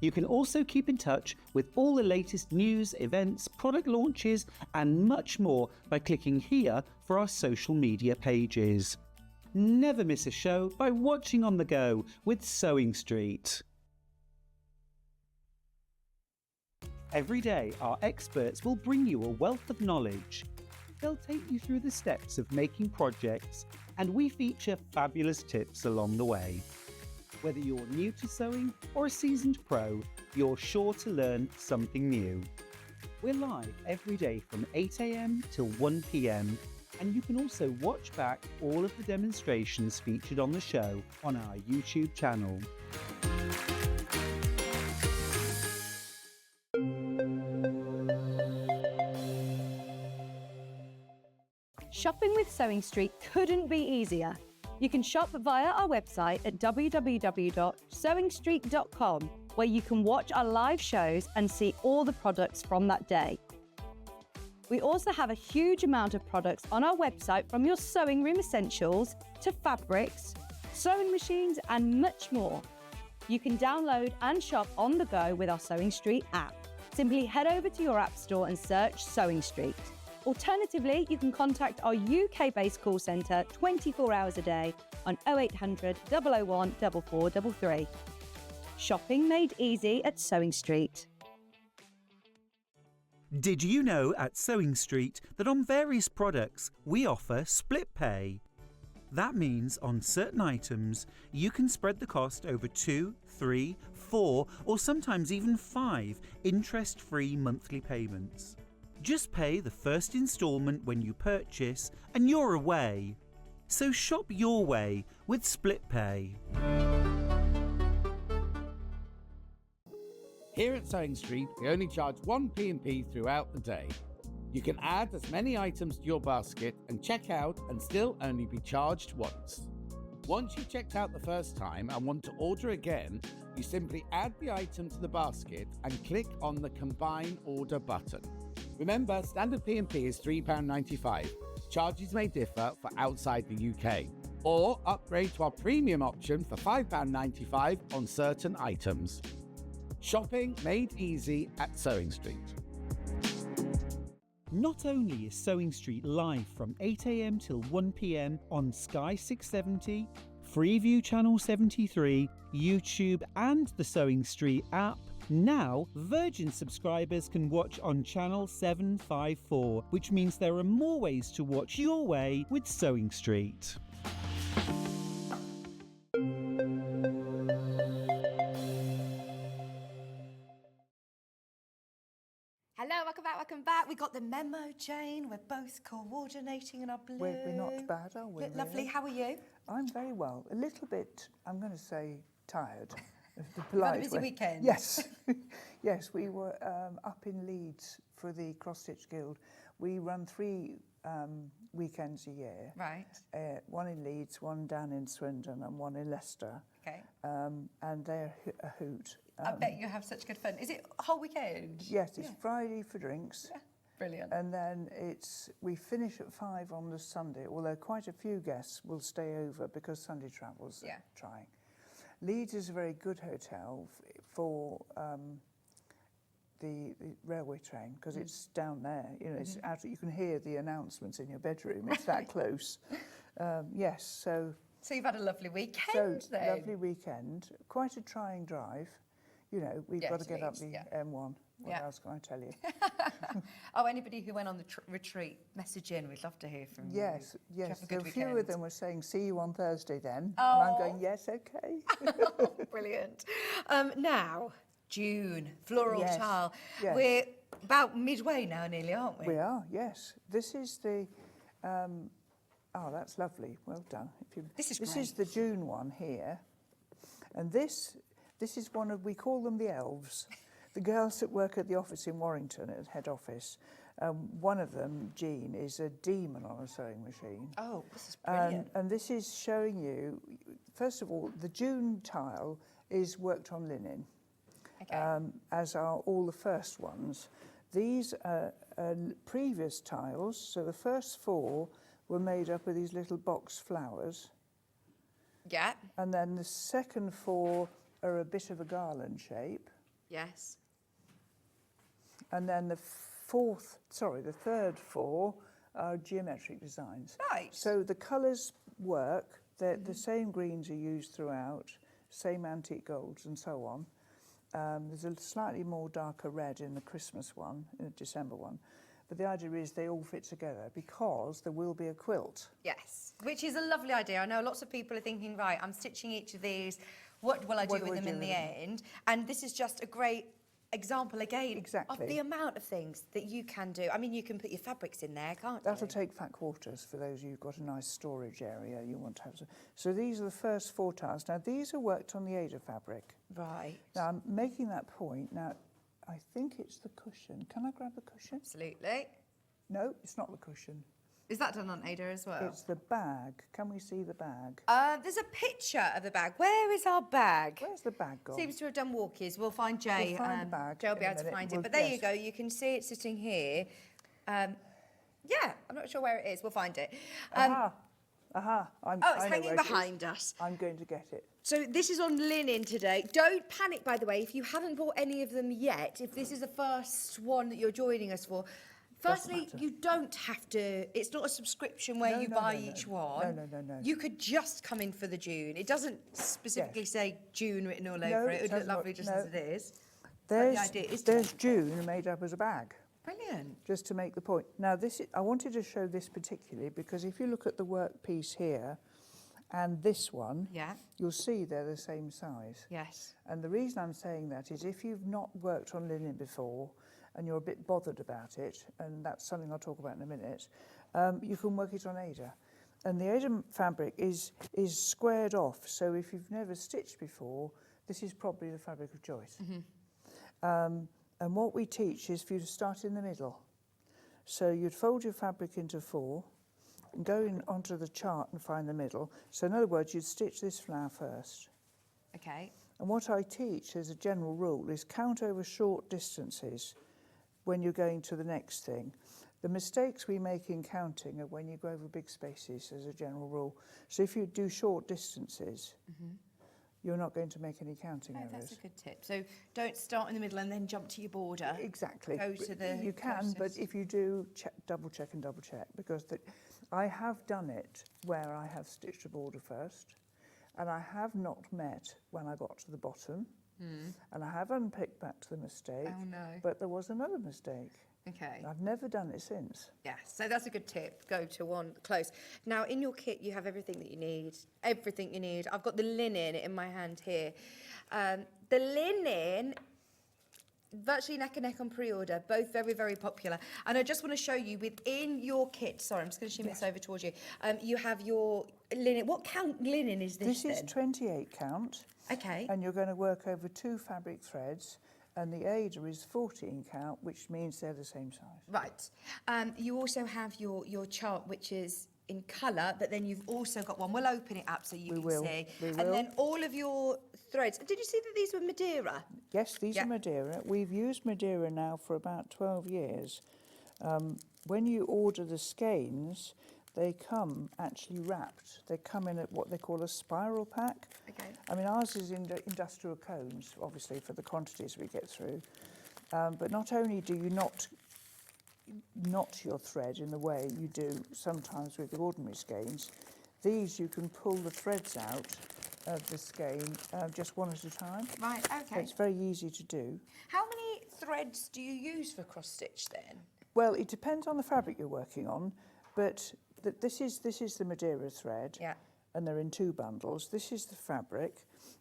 [SPEAKER 4] You can also keep in touch with all the latest news, events, product launches and much more by clicking here for our social media pages. Never miss a show by watching on the go with Sewing Street. Every day, our experts will bring you a wealth of knowledge. They'll take you through the steps of making projects, and we feature fabulous tips along the way. Whether you're new to sewing or a seasoned pro, you're sure to learn something new. We're live every day from 8 AM till 1 PM, and you can also watch back all of the demonstrations featured on the show on our YouTube channel.
[SPEAKER 5] Shopping with Sewing Street couldn't be easier. You can shop via our website at www.sewingstreet.com, where you can watch our live shows and see all the products from that day. We also have a huge amount of products on our website, from your sewing room essentials to fabrics, sewing machines and much more. You can download and shop on the go with our Sewing Street app. Simply head over to your app store and search Sewing Street. Alternatively, you can contact our UK-based call centre 24 hours a day on 0800 001 4433. Shopping made easy at Sewing Street.
[SPEAKER 4] Did you know at Sewing Street that on various products we offer split pay? That means on certain items you can spread the cost over 2, 3, 4 or sometimes even 5 interest-free monthly payments. Just pay the first instalment when you purchase and you're away. So shop your way with Split Pay.
[SPEAKER 3] Here at Sewing Street, we only charge 1 P&P throughout the day. You can add as many items to your basket and check out and still only be charged once. Once you've checked out the first time and want to order again, you simply add the item to the basket and click on the Combine Order button. Remember, standard P&P is £3.95. Charges may differ for outside the UK. Or upgrade to our premium option for £5.95 on certain items. Shopping made easy at Sewing Street.
[SPEAKER 4] Not only is Sewing Street live from 8 a.m. till 1 p.m. on Sky 670, Freeview Channel 73, YouTube and the Sewing Street app, now Virgin subscribers can watch on Channel 754, which means there are more ways to watch your way with Sewing Street.
[SPEAKER 1] Hello, welcome back. We got the memo, Jane. We're both coordinating in our blue.
[SPEAKER 7] We're not bad, are we?
[SPEAKER 1] Look lovely.
[SPEAKER 7] Really?
[SPEAKER 1] How are you?
[SPEAKER 7] I'm very well. A little bit, I'm going to say, tired. The
[SPEAKER 1] You've had a
[SPEAKER 7] polite
[SPEAKER 1] busy
[SPEAKER 7] way.
[SPEAKER 1] weekend.
[SPEAKER 7] Yes. Yes, we were up in Leeds for the Cross Stitch Guild. We run 3 weekends a year.
[SPEAKER 1] Right.
[SPEAKER 7] One in Leeds, one down in Swindon and one in Leicester.
[SPEAKER 1] Okay.
[SPEAKER 7] And they're a hoot.
[SPEAKER 1] I bet you have such good fun. Is it a whole weekend?
[SPEAKER 7] Yes, it's Friday for drinks.
[SPEAKER 1] Yeah. Brilliant.
[SPEAKER 7] And then we finish at 5 on the Sunday, although quite a few guests will stay over because Sunday travel's trying. Leeds is a very good hotel for the railway train because it's down there. You know, it's out. You can hear the announcements in your bedroom. It's that close. Yes. So
[SPEAKER 1] you've had a lovely weekend then.
[SPEAKER 7] Lovely weekend. Quite a trying drive. You know, we've got to get up the M1. What else can I tell you?
[SPEAKER 1] Oh, anybody who went on the retreat, message in. We'd love to hear from you.
[SPEAKER 7] Yes, yes.
[SPEAKER 1] Have a good
[SPEAKER 7] A few of
[SPEAKER 1] weekend.
[SPEAKER 7] them were saying, see you on Thursday then.
[SPEAKER 1] Oh.
[SPEAKER 7] And I'm going, yes, okay.
[SPEAKER 1] Brilliant. Now, June, Floral
[SPEAKER 7] Yes,
[SPEAKER 1] Tile.
[SPEAKER 7] yes.
[SPEAKER 1] We're about midway now nearly, aren't we?
[SPEAKER 7] We are, yes. This is the... oh, that's lovely. Well done.
[SPEAKER 1] This is
[SPEAKER 7] This
[SPEAKER 1] great.
[SPEAKER 7] is the June one here. And this is one of... We call them the elves. The girls that work at the office in Warrington, at head office, one of them, Jean, is a demon on a sewing machine.
[SPEAKER 1] Oh, this is brilliant.
[SPEAKER 7] And this is showing you, first of all, the June tile is worked on linen,
[SPEAKER 1] Okay.
[SPEAKER 7] as are all the first ones. These are previous tiles, so the first 4 were made up of these little box flowers,
[SPEAKER 1] Yeah.
[SPEAKER 7] and then the second 4 are a bit of a garland shape.
[SPEAKER 1] Yes.
[SPEAKER 7] And then the third 4 are geometric designs.
[SPEAKER 1] Right.
[SPEAKER 7] So the colours work. The same greens are used throughout, same antique golds and so on. There's a slightly more darker red in the Christmas one, in the December one. But the idea is they all fit together because there will be a quilt.
[SPEAKER 1] Yes, which is a lovely idea. I know lots of people are thinking, right, I'm stitching each of these. What will I do with them in the end? And this is just a great example again
[SPEAKER 7] Exactly.
[SPEAKER 1] of the amount of things that you can do. I mean, you can put your fabrics in there, can't
[SPEAKER 7] That'll
[SPEAKER 1] you?
[SPEAKER 7] take fat quarters for those who've got a nice storage area you want to have. So these are the first 4 tiles. Now, these are worked on the Ada fabric.
[SPEAKER 1] Right.
[SPEAKER 7] Now, I'm making that point. Now, I think it's the cushion. Can I grab the cushion?
[SPEAKER 1] Absolutely.
[SPEAKER 7] No, it's not the cushion.
[SPEAKER 1] Is that done on Ada as well?
[SPEAKER 7] It's the bag. Can we see the bag?
[SPEAKER 1] There's a picture of the bag. Where is our bag?
[SPEAKER 7] Where's the bag gone?
[SPEAKER 1] Seems to have done walkies. We'll find Jay.
[SPEAKER 7] We'll find the bag
[SPEAKER 1] Jay will be
[SPEAKER 7] in a
[SPEAKER 1] able to
[SPEAKER 7] minute.
[SPEAKER 1] find it.
[SPEAKER 7] We'll-
[SPEAKER 1] But there you
[SPEAKER 7] yes.
[SPEAKER 1] go. You can see it sitting here. Yeah, I'm not sure where it is. We'll find it.
[SPEAKER 7] Aha.
[SPEAKER 1] Oh,
[SPEAKER 7] I
[SPEAKER 1] it's
[SPEAKER 7] know
[SPEAKER 1] hanging
[SPEAKER 7] where it is.
[SPEAKER 1] behind us.
[SPEAKER 7] I'm going to get it.
[SPEAKER 1] So this is on linen today. Don't panic, by the way, if you haven't bought any of them yet, if this is the first one that you're joining us for. Firstly,
[SPEAKER 7] matter.
[SPEAKER 1] you don't have to, it's not a subscription where
[SPEAKER 7] No,
[SPEAKER 1] you
[SPEAKER 7] no,
[SPEAKER 1] buy
[SPEAKER 7] no, no.
[SPEAKER 1] each one.
[SPEAKER 7] No.
[SPEAKER 1] You could just come in for the June. It doesn't specifically say June written all
[SPEAKER 7] No,
[SPEAKER 1] over it.
[SPEAKER 7] it
[SPEAKER 1] It would look
[SPEAKER 7] says what-
[SPEAKER 1] lovely just
[SPEAKER 7] no.
[SPEAKER 1] as it is.
[SPEAKER 7] There's,
[SPEAKER 1] idea is to
[SPEAKER 7] there's
[SPEAKER 1] make
[SPEAKER 7] June made up as a bag,
[SPEAKER 1] Brilliant.
[SPEAKER 7] just to make the point. Now, I wanted to show this particularly because if you look at the work piece here and this one,
[SPEAKER 1] Yeah.
[SPEAKER 7] you'll see they're the same size.
[SPEAKER 1] Yes.
[SPEAKER 7] And the reason I'm saying that is if you've not worked on linen before and you're a bit bothered about it, and that's something I'll talk about in a minute, you can work it on Aida. And the Aida fabric is squared off, so if you've never stitched before, this is probably the fabric of choice. And what we teach is for you to start in the middle. So you'd fold your fabric into 4 and go in onto the chart and find the middle. So in other words, you'd stitch this flower first.
[SPEAKER 1] Okay.
[SPEAKER 7] And what I teach as a general rule is count over short distances when you're going to the next thing. The mistakes we make in counting are when you go over big spaces as a general rule. So if you do short distances, you're not going to make any counting errors.
[SPEAKER 1] That's a good tip. So don't start in the middle and then jump to your border.
[SPEAKER 7] Exactly.
[SPEAKER 1] Go to the
[SPEAKER 7] You can, but
[SPEAKER 1] closest.
[SPEAKER 7] if you do, double check, because I have done it where I have stitched a border first, and I have not met when I got to the bottom, and I have unpicked back to the mistake.
[SPEAKER 1] Oh, no.
[SPEAKER 7] But there was another mistake.
[SPEAKER 1] Okay.
[SPEAKER 7] I've never done it since.
[SPEAKER 1] Yeah, so that's a good tip. Go to one close. Now, in your kit, you have everything that you need. Everything you need. I've got the linen in my hand here. The linen, virtually neck and neck on pre-order, both very, very popular. And I just want to show you within your kit, sorry, I'm just going to shimmy this over towards you. You have your linen. What count linen is this
[SPEAKER 7] This is
[SPEAKER 1] then?
[SPEAKER 7] 28 count.
[SPEAKER 1] Okay.
[SPEAKER 7] And you're going to work over 2 fabric threads, and the Aida is 14 count, which means they're the same size.
[SPEAKER 1] Right. You also have your chart, which is in colour, but then you've also got one. We'll open it up so you can see.
[SPEAKER 7] We will.
[SPEAKER 1] And then all of your threads. Did you see that these were Madeira?
[SPEAKER 7] Yes, these are Madeira. We've used Madeira now for about 12 years. When you order the skeins, they come actually wrapped. They come in what they call a spiral pack.
[SPEAKER 1] Okay.
[SPEAKER 7] I mean, ours is in industrial cones, obviously, for the quantities we get through. But not only do you not knot your thread in the way you do sometimes with the ordinary skeins, these you can pull the threads out of the skein just one at a time.
[SPEAKER 1] Right, okay.
[SPEAKER 7] It's very easy to do.
[SPEAKER 1] How many threads do you use for cross stitch then?
[SPEAKER 7] Well, it depends on the fabric you're working on, but this is the Madeira thread.
[SPEAKER 1] Yeah.
[SPEAKER 7] And they're in 2 bundles. This is the fabric.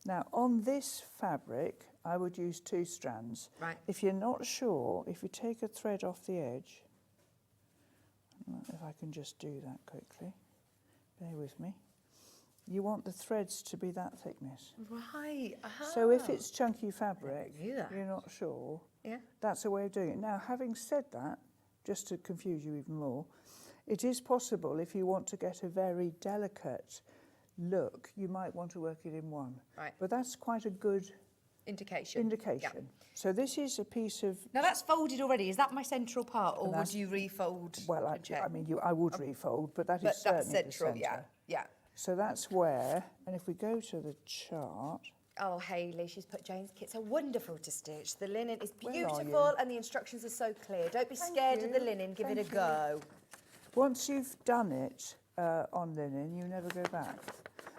[SPEAKER 7] Now, on this fabric, I would use 2 strands.
[SPEAKER 1] Right.
[SPEAKER 7] If you're not sure, if you take a thread off the edge, if I can just do that quickly, bear with me. You want the threads to be that thickness.
[SPEAKER 1] Right.
[SPEAKER 7] So if it's chunky fabric,
[SPEAKER 1] knew that.
[SPEAKER 7] you're not sure,
[SPEAKER 1] Yeah.
[SPEAKER 7] that's a way of doing it. Now, having said that, just to confuse you even more, it is possible if you want to get a very delicate look, you might want to work it in 1.
[SPEAKER 1] Right.
[SPEAKER 7] But that's quite a good
[SPEAKER 1] indication. Yeah.
[SPEAKER 7] So this is a piece of...
[SPEAKER 1] Now that's folded already. Is that my central part, or would
[SPEAKER 7] that's-
[SPEAKER 1] you refold?
[SPEAKER 7] Well,
[SPEAKER 1] and check?
[SPEAKER 7] I mean, I would refold, but that is
[SPEAKER 1] But
[SPEAKER 7] certainly
[SPEAKER 1] that's central.
[SPEAKER 7] the
[SPEAKER 1] Yeah.
[SPEAKER 7] centre.
[SPEAKER 1] Yeah.
[SPEAKER 7] So that's where, and if we go to the chart...
[SPEAKER 1] Oh, Hayley, she's put Jane's kits are wonderful to stitch. The linen is
[SPEAKER 7] Where are
[SPEAKER 1] beautiful
[SPEAKER 7] you?
[SPEAKER 1] and the instructions are so clear. Don't be scared of the linen, give it a go.
[SPEAKER 7] Once you've done it on linen, you never go back.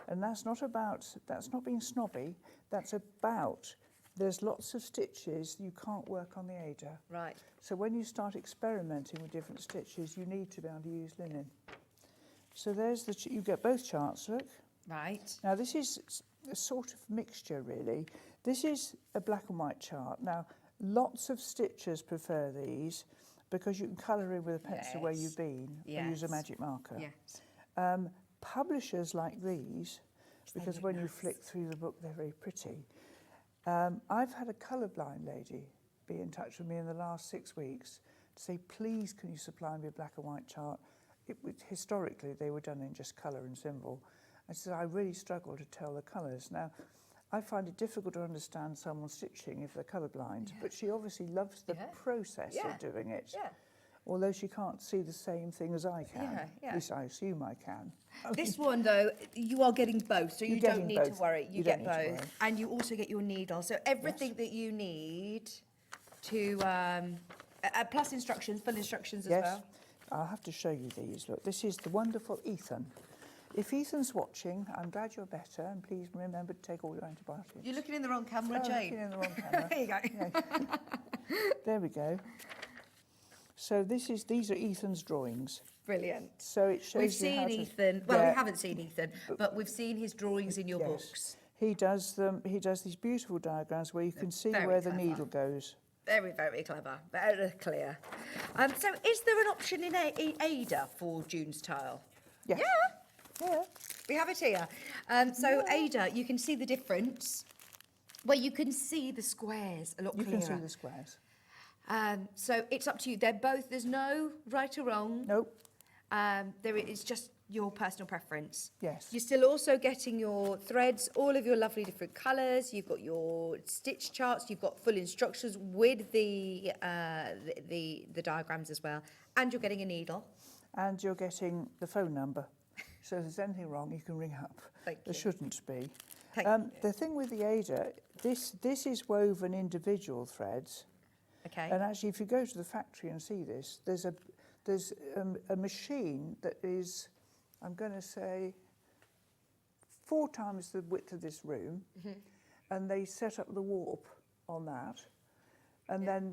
[SPEAKER 7] And that's not being snobby, that's about, there's lots of stitches you can't work on the Aida.
[SPEAKER 1] Right.
[SPEAKER 7] So when you start experimenting with different stitches, you need to be able to use linen. So there's you get both charts, look.
[SPEAKER 1] Right.
[SPEAKER 7] Now this is a sort of mixture really. This is a black and white chart. Now lots of stitchers prefer these because you can colour in with a pencil where you've been or use a magic marker.
[SPEAKER 1] Yes.
[SPEAKER 7] Publishers like these, because when you flick through the book they're very pretty. I've had a colourblind lady be in touch with me in the last 6 weeks to say, please can you supply me a black and white chart? Historically they were done in just colour and symbol. I said, I really struggle to tell the colours. Now, I find it difficult to understand someone stitching if they're colourblind, but she obviously loves the process of doing it.
[SPEAKER 1] Yeah.
[SPEAKER 7] Although she can't see the same thing as I can.
[SPEAKER 1] Yeah.
[SPEAKER 7] At least I assume I can.
[SPEAKER 1] This one, though, you are getting both, so you
[SPEAKER 7] You're
[SPEAKER 1] don't
[SPEAKER 7] getting
[SPEAKER 1] need to
[SPEAKER 7] both.
[SPEAKER 1] worry. You
[SPEAKER 7] You
[SPEAKER 1] get
[SPEAKER 7] don't need to
[SPEAKER 1] both.
[SPEAKER 7] worry.
[SPEAKER 1] And you also get your needle. So everything that you need to, plus instructions, full instructions as
[SPEAKER 7] Yes,
[SPEAKER 1] well.
[SPEAKER 7] I'll have to show you these. Look, this is the wonderful Ethan. If Ethan's watching, I'm glad you're better, and please remember to take all your antibiotics.
[SPEAKER 1] You're looking in the wrong camera,
[SPEAKER 7] Oh,
[SPEAKER 1] Jane.
[SPEAKER 7] looking in the wrong camera.
[SPEAKER 1] There you go.
[SPEAKER 7] There we go. So these are Ethan's drawings.
[SPEAKER 1] Brilliant.
[SPEAKER 7] So it shows
[SPEAKER 1] We've
[SPEAKER 7] you how
[SPEAKER 1] seen
[SPEAKER 7] to-
[SPEAKER 1] Ethan. Well,
[SPEAKER 7] Yeah.
[SPEAKER 1] we haven't seen Ethan, but we've seen his drawings in your
[SPEAKER 7] Yes.
[SPEAKER 1] books.
[SPEAKER 7] He does them. He does these beautiful diagrams where you can see
[SPEAKER 1] very
[SPEAKER 7] where the
[SPEAKER 1] clever.
[SPEAKER 7] needle goes.
[SPEAKER 1] Very, very clever. Very clear. So is there an option in Ada for June's tile?
[SPEAKER 7] Yes.
[SPEAKER 1] Yeah.
[SPEAKER 7] Yeah.
[SPEAKER 1] We have it here. So Ada, you can see the difference. Well, you can see the squares a lot
[SPEAKER 7] You
[SPEAKER 1] clearer.
[SPEAKER 7] can see the squares.
[SPEAKER 1] So it's up to you. They're both, there's no right or wrong.
[SPEAKER 7] Nope.
[SPEAKER 1] There is just your personal preference.
[SPEAKER 7] Yes.
[SPEAKER 1] You're still also getting your threads, all of your lovely different colours. You've got your stitch charts. You've got full instructions with the diagrams as well. And you're getting a needle.
[SPEAKER 7] And you're getting the phone number. So if there's anything wrong, you can ring up.
[SPEAKER 1] Thank
[SPEAKER 7] There
[SPEAKER 1] you.
[SPEAKER 7] shouldn't be.
[SPEAKER 1] Thank you.
[SPEAKER 7] The thing with the Ada, this is woven individual threads.
[SPEAKER 1] Okay.
[SPEAKER 7] And actually, if you go to the factory and see this, there's a machine that is, I'm going to say, 4 times the width of this room, and they set up the warp on that, and then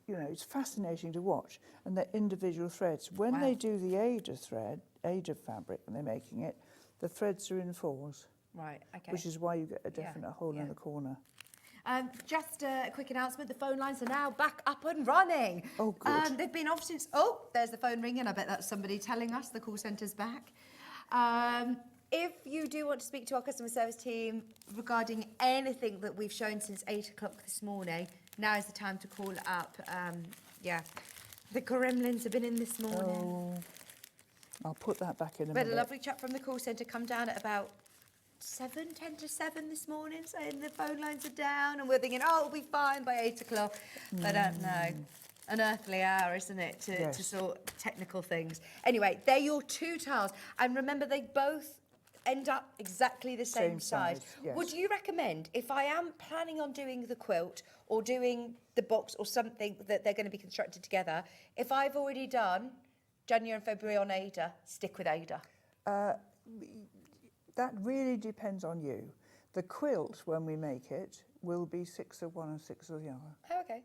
[SPEAKER 7] you know, it's fascinating to watch. And they're individual threads. When
[SPEAKER 1] Wow.
[SPEAKER 7] they do the Ada fabric, when they're making it, the threads are in 4s,
[SPEAKER 1] Right, okay.
[SPEAKER 7] which is why you get a definite hole
[SPEAKER 1] yeah.
[SPEAKER 7] in the corner.
[SPEAKER 1] Just a quick announcement, the phone lines are now back up and running.
[SPEAKER 7] Oh, good.
[SPEAKER 1] They've been off since, oh, there's the phone ringing. I bet that's somebody telling us the call centre's back. If you do want to speak to our customer service team regarding anything that we've shown since 8 o'clock this morning, now is the time to call up. Yeah, the gremlins have been in this morning.
[SPEAKER 7] Oh, I'll put that back in a
[SPEAKER 1] We had
[SPEAKER 7] minute.
[SPEAKER 1] a lovely chap from the call centre come down at about 10 to 7 this morning, saying the phone lines are down, and we're thinking, oh, it'll be fine by 8 o'clock. But I don't know. An earthly hour, isn't it, to
[SPEAKER 7] Yes.
[SPEAKER 1] sort technical things. Anyway, they're your 2 tiles. And remember, they both end up exactly the same
[SPEAKER 7] Same size, yes.
[SPEAKER 1] Would you recommend, if I am planning on doing the quilt or doing the box or something that they're going to be constructed together, if I've already done January and February on Ada, stick with Ada?
[SPEAKER 7] That really depends on you. The quilt, when we make it, will be 6 of one and 6 of the other.
[SPEAKER 1] Oh, okay.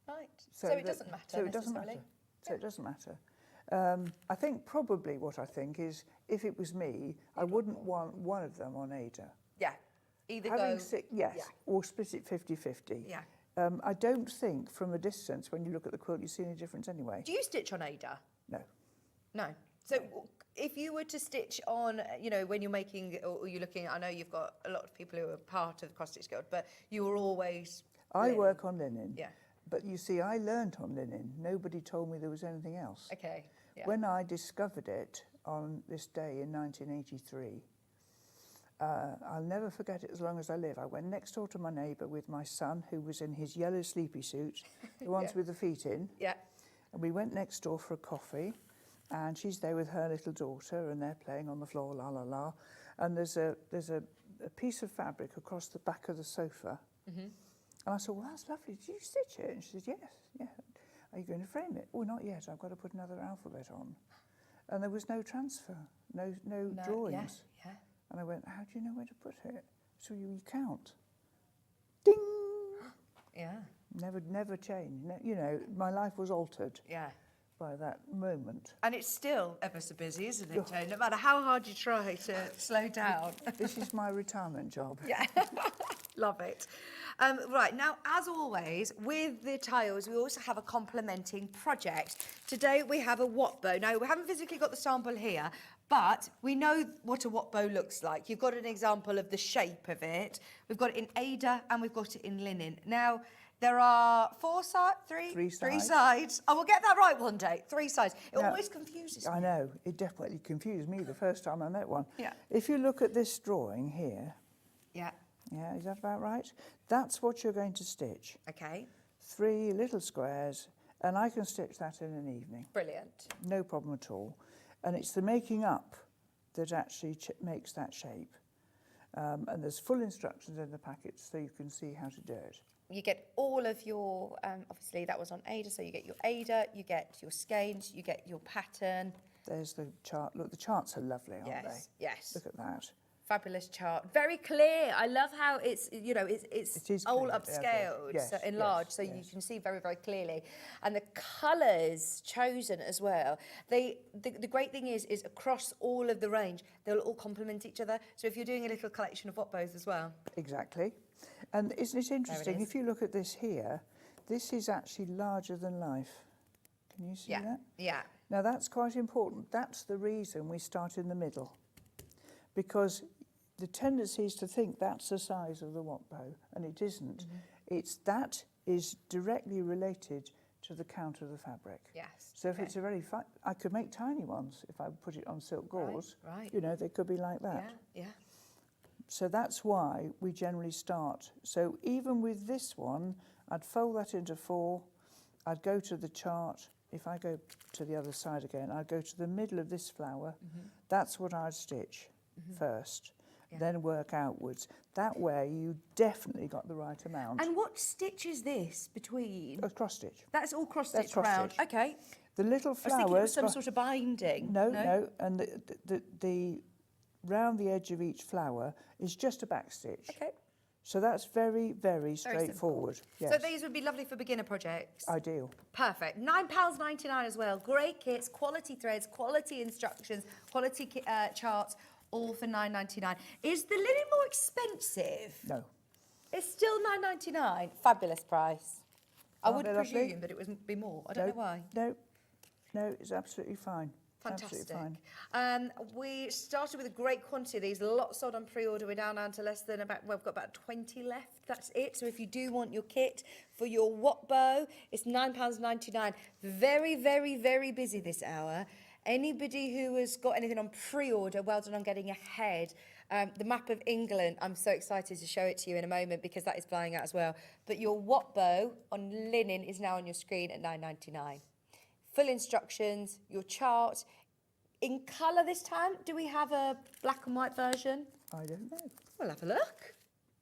[SPEAKER 1] Right. So it
[SPEAKER 7] that-
[SPEAKER 1] doesn't matter.
[SPEAKER 7] So it doesn't
[SPEAKER 1] necessarily.
[SPEAKER 7] matter. So it doesn't matter. I think probably what I think is, if it was me, I wouldn't want one of them on Ada.
[SPEAKER 1] Yeah. Either
[SPEAKER 7] Having
[SPEAKER 1] go.
[SPEAKER 7] 6, yes,
[SPEAKER 1] yeah.
[SPEAKER 7] or split it 50-50.
[SPEAKER 1] Yeah.
[SPEAKER 7] I don't think from a distance, when you look at the quilt, you see any difference anyway.
[SPEAKER 1] Do you stitch on Ada?
[SPEAKER 7] No.
[SPEAKER 1] No. So if you were to stitch on, you know, when you're making, or you're looking, I know you've got a lot of people who are part of the Cross Stitch Guild, but you were always.
[SPEAKER 7] I
[SPEAKER 1] linen.
[SPEAKER 7] work on linen.
[SPEAKER 1] Yeah.
[SPEAKER 7] But you see, I learnt on linen. Nobody told me there was anything else.
[SPEAKER 1] Okay. Yeah.
[SPEAKER 7] When I discovered it on this day in 1983, I'll never forget it as long as I live. I went next door to my neighbour with my son, who was in his yellow sleepy suit, the ones
[SPEAKER 1] Yeah.
[SPEAKER 7] with the feet in.
[SPEAKER 1] Yeah.
[SPEAKER 7] And we went next door for a coffee, and she's there with her little daughter, and they're playing on the floor, la la la. And there's a piece of fabric across the back of the sofa. And I said, well, that's lovely. Did you stitch it? And she said, yes, yeah. Are you going to frame it? Oh, not yet. I've got to put another alphabet on. And there was no transfer, no drawings.
[SPEAKER 1] Yeah.
[SPEAKER 7] And I went, how do you know where to put it? So you count. Ding!
[SPEAKER 1] Yeah.
[SPEAKER 7] Never changed. You know, my life was altered
[SPEAKER 1] Yeah.
[SPEAKER 7] by that moment.
[SPEAKER 1] And it's still ever so busy, isn't it, Jane? No matter how hard you try to slow down.
[SPEAKER 7] This is my retirement job.
[SPEAKER 1] Yeah, love it. Right, now, as always, with the tiles, we also have a complementing project. Today, we have a watt bow. Now, we haven't physically got the sample here, but we know what a watt bow looks like. You've got an example of the shape of it. We've got it in Ada and we've got it in linen. Now, there are 4 sides, 3?
[SPEAKER 7] Three
[SPEAKER 1] 3
[SPEAKER 7] sides.
[SPEAKER 1] sides. I will get that right one day. 3 sides. It
[SPEAKER 7] Now,
[SPEAKER 1] always confuses me.
[SPEAKER 7] I know, it definitely confused me the first time I met one.
[SPEAKER 1] Yeah.
[SPEAKER 7] If you look at this drawing here,
[SPEAKER 1] Yeah,
[SPEAKER 7] yeah, is that about right? That's what you're going to stitch.
[SPEAKER 1] okay.
[SPEAKER 7] 3 little squares, and I can stitch that in an evening.
[SPEAKER 1] Brilliant.
[SPEAKER 7] No problem at all. And it's the making up that actually makes that shape. And there's full instructions in the packet so you can see how to do it.
[SPEAKER 1] You get all of your, obviously that was on Ada, so you get your Ada, you get your skeins, you get your pattern.
[SPEAKER 7] There's the chart. Look, the charts are lovely, aren't
[SPEAKER 1] Yes,
[SPEAKER 7] they?
[SPEAKER 1] yes.
[SPEAKER 7] Look at that.
[SPEAKER 1] Fabulous chart. Very clear. I love how it's, you know, it's
[SPEAKER 7] It is
[SPEAKER 1] all
[SPEAKER 7] clear,
[SPEAKER 1] upscaled,
[SPEAKER 7] yes,
[SPEAKER 1] so
[SPEAKER 7] yes,
[SPEAKER 1] enlarged, so you
[SPEAKER 7] yes.
[SPEAKER 1] can see very, very clearly. And the colours chosen as well. The great thing is across all of the range, they'll all complement each other. So if you're doing a little collection of watt bows as well.
[SPEAKER 7] Exactly. And isn't it interesting,
[SPEAKER 1] is.
[SPEAKER 7] if you look at this here, This is actually larger than life. Can you see
[SPEAKER 1] Yeah,
[SPEAKER 7] that?
[SPEAKER 1] yeah.
[SPEAKER 7] Now that's quite important. That's the reason we start in the middle, because the tendency is to think that's the size of the watt bow, and it isn't. That is directly related to the count of the fabric.
[SPEAKER 1] Yes.
[SPEAKER 7] So if it's a very fine, I could make tiny ones if I put it on silk gauze.
[SPEAKER 1] Right.
[SPEAKER 7] You know, they could be like that.
[SPEAKER 1] Yeah.
[SPEAKER 7] So that's why we generally start. So even with this one, I'd fold that into 4. I'd go to the chart. If I go to the other side again, I'd go to the middle of this flower. That's what I'd stitch first, then work outwards. That way you definitely got the right amount.
[SPEAKER 1] And what stitch is this between?
[SPEAKER 7] A cross stitch.
[SPEAKER 1] That's all cross
[SPEAKER 7] That's
[SPEAKER 1] stitch
[SPEAKER 7] cross
[SPEAKER 1] around.
[SPEAKER 7] stitch.
[SPEAKER 1] Okay.
[SPEAKER 7] The little
[SPEAKER 1] I was thinking it was
[SPEAKER 7] flowers.
[SPEAKER 1] some sort of binding.
[SPEAKER 7] No. And the round the edge of each flower is just a back stitch.
[SPEAKER 1] Okay.
[SPEAKER 7] So that's very, very straightforward. Yes.
[SPEAKER 1] So these would be lovely for beginner projects.
[SPEAKER 7] Ideal.
[SPEAKER 1] Perfect. £9.99 as well. Great kits, quality threads, quality instructions, quality charts, all for £9.99. Is the linen more expensive?
[SPEAKER 7] No.
[SPEAKER 1] It's still £9.99. Fabulous price. I
[SPEAKER 7] Aren't
[SPEAKER 1] would
[SPEAKER 7] they lovely?
[SPEAKER 1] presume that it would be more. I don't know why.
[SPEAKER 7] No, it's absolutely fine.
[SPEAKER 1] Fantastic.
[SPEAKER 7] Absolutely fine.
[SPEAKER 1] We started with a great quantity of these. Lots sold on pre-order. We're down to less than about, well, we've got about 20 left. That's it. So if you do want your kit for your watt bow, it's £9.99. Very, very, very busy this hour. Anybody who has got anything on pre-order, well done on getting ahead. The map of England, I'm so excited to show it to you in a moment because that is flying out as well. But your watt bow on linen is now on your screen at £9.99. Full instructions, your chart. In colour this time, do we have a black and white version?
[SPEAKER 7] I don't know.
[SPEAKER 1] We'll have a look.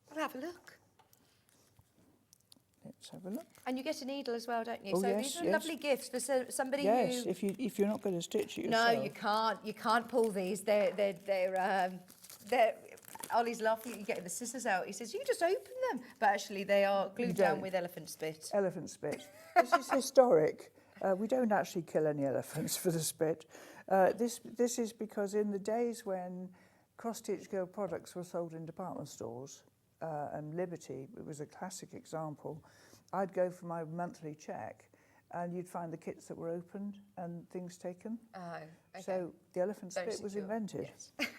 [SPEAKER 1] We'll have a look.
[SPEAKER 7] Let's have a look.
[SPEAKER 1] And you get a needle as well, don't you?
[SPEAKER 7] Oh,
[SPEAKER 1] so
[SPEAKER 7] yes,
[SPEAKER 1] these are
[SPEAKER 7] yes.
[SPEAKER 1] lovely gifts for somebody
[SPEAKER 7] Yes,
[SPEAKER 1] who...
[SPEAKER 7] if you're not going to stitch it
[SPEAKER 1] No,
[SPEAKER 7] yourself.
[SPEAKER 1] you can't. You can't pull these. They're Ollie's laughing at you getting the scissors out. He says, you just open them. But actually, they are glued down
[SPEAKER 7] don't.
[SPEAKER 1] with elephant spit.
[SPEAKER 7] Elephant spit. This is historic. We don't actually kill any elephants for the spit. This is because in the days when cross-stitch girl products were sold in department stores, and Liberty, it was a classic example, I'd go for my monthly check and you'd find the kits that were opened and things taken.
[SPEAKER 1] Oh, okay.
[SPEAKER 7] So the elephant
[SPEAKER 1] Very
[SPEAKER 7] spit was
[SPEAKER 1] secure.
[SPEAKER 7] invented.
[SPEAKER 1] Yes.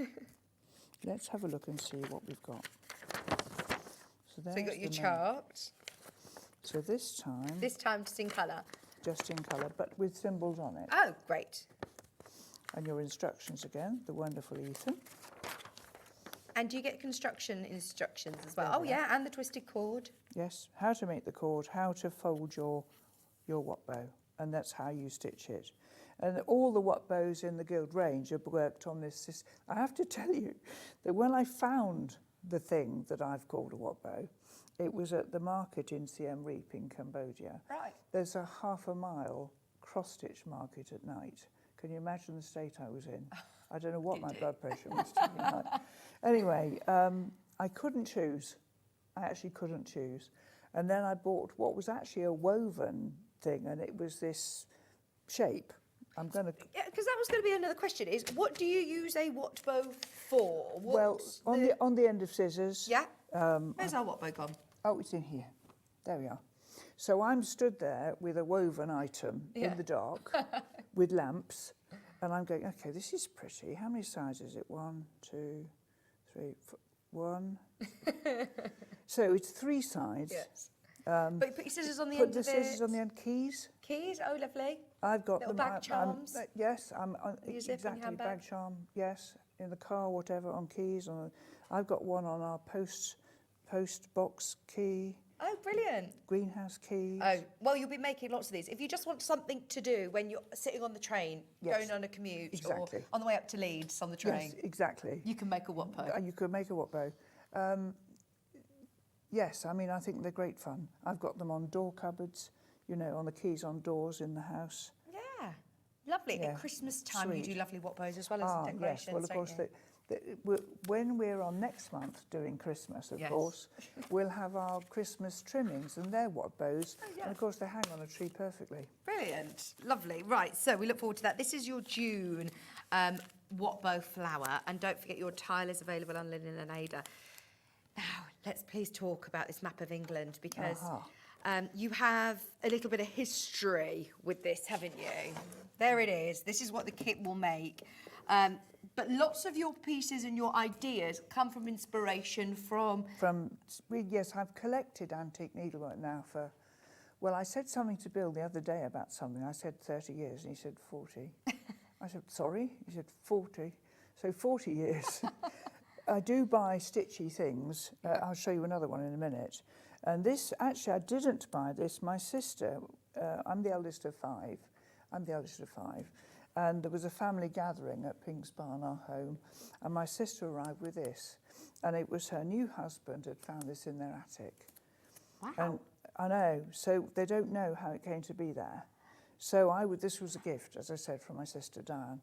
[SPEAKER 7] Let's have a look and see what we've got. So
[SPEAKER 1] So you
[SPEAKER 7] there's
[SPEAKER 1] got your
[SPEAKER 7] the name.
[SPEAKER 1] chart.
[SPEAKER 7] So this time,
[SPEAKER 1] This time just in colour.
[SPEAKER 7] just in colour, but with symbols on it.
[SPEAKER 1] Oh, great.
[SPEAKER 7] And your instructions again, the wonderful Ethan.
[SPEAKER 1] And do you get construction instructions as well?
[SPEAKER 7] There
[SPEAKER 1] Oh,
[SPEAKER 7] we
[SPEAKER 1] yeah, and the twisted cord.
[SPEAKER 7] Yes, how to make the cord, how to fold your watt bow, and that's how you stitch it. And all the watt bows in the Guild range have worked on this. I have to tell you that when I found the thing that I've called a watt bow, it was at the market in Siem Reap in Cambodia.
[SPEAKER 1] Right.
[SPEAKER 7] There's a half-a-mile cross-stitch market at night. Can you imagine the state I was in? I don't know what my blood pressure was taking like. Anyway, I couldn't choose. I actually couldn't choose. And then I bought what was actually a woven thing, and it was this shape. I'm going to...
[SPEAKER 1] Yeah, because that was going to be another question, is what do you use a watt bow for?
[SPEAKER 7] Well,
[SPEAKER 1] What's
[SPEAKER 7] on the end of scissors...
[SPEAKER 1] Yeah? Where's our watt bow gone?
[SPEAKER 7] Oh, it's in here. There we are. So I'm stood there with a woven item in the dark with lamps, and I'm going, OK, this is pretty. How many sides is it? 1, 2, 3, 4, 1. So it's 3 sides.
[SPEAKER 1] Yes. But you put your scissors on the end
[SPEAKER 7] Put the
[SPEAKER 1] of
[SPEAKER 7] scissors
[SPEAKER 1] it.
[SPEAKER 7] on the end. Keys.
[SPEAKER 1] Keys, oh, lovely.
[SPEAKER 7] I've got
[SPEAKER 1] Little
[SPEAKER 7] them.
[SPEAKER 1] bag charms.
[SPEAKER 7] Yes, I'm on,
[SPEAKER 1] You zip in your
[SPEAKER 7] exactly.
[SPEAKER 1] handbag.
[SPEAKER 7] Bag charm. Yes, in the car, whatever. On keys. I've got one on our post box key.
[SPEAKER 1] Oh, brilliant.
[SPEAKER 7] Greenhouse keys.
[SPEAKER 1] Oh, well, you'll be making lots of these. If you just want something to do when you're sitting on the train,
[SPEAKER 7] Yes,
[SPEAKER 1] going on a commute,
[SPEAKER 7] exactly.
[SPEAKER 1] or on the way up to Leeds on the train,
[SPEAKER 7] Yes, exactly.
[SPEAKER 1] you can make a watt bow.
[SPEAKER 7] You could make a watt bow. Yes, I mean, I think they're great fun. I've got them on door cupboards, you know, on the keys on doors in the house.
[SPEAKER 1] Yeah, lovely.
[SPEAKER 7] Yeah,
[SPEAKER 1] At Christmas time,
[SPEAKER 7] sweet.
[SPEAKER 1] you do lovely watt bows as well as decorations,
[SPEAKER 7] yes. Well, of
[SPEAKER 1] don't
[SPEAKER 7] course,
[SPEAKER 1] you?
[SPEAKER 7] when we're on next month doing Christmas, of
[SPEAKER 1] Yes.
[SPEAKER 7] course, we'll have our Christmas trimmings, and they're watt bows.
[SPEAKER 1] Oh, yeah.
[SPEAKER 7] And of course, they hang on a tree perfectly.
[SPEAKER 1] Brilliant, lovely. Right, so we look forward to that. This is your June watt bow flower, and don't forget your tile is available on linen and Ada. Now, let's please talk about this map of England, because You have a little bit of history with this, haven't you? There it is. This is what the kit will make. But lots of your pieces and your ideas come from inspiration from...
[SPEAKER 7] Yes, I've collected antique needlework now for... Well, I said something to Bill the other day about something. I said 30 years, and he said 40. I said, sorry? He said 40. So 40 years. I do buy stitchy things. I'll show you another one in a minute. And this, actually, I didn't buy this. My sister, I'm the eldest of five. And there was a family gathering at Pink's Barn, our home, and my sister arrived with this. And it was her new husband had found this in their attic.
[SPEAKER 1] Wow.
[SPEAKER 7] And I know, so they don't know how it came to be there. So this was a gift, as I said, from my sister Diane.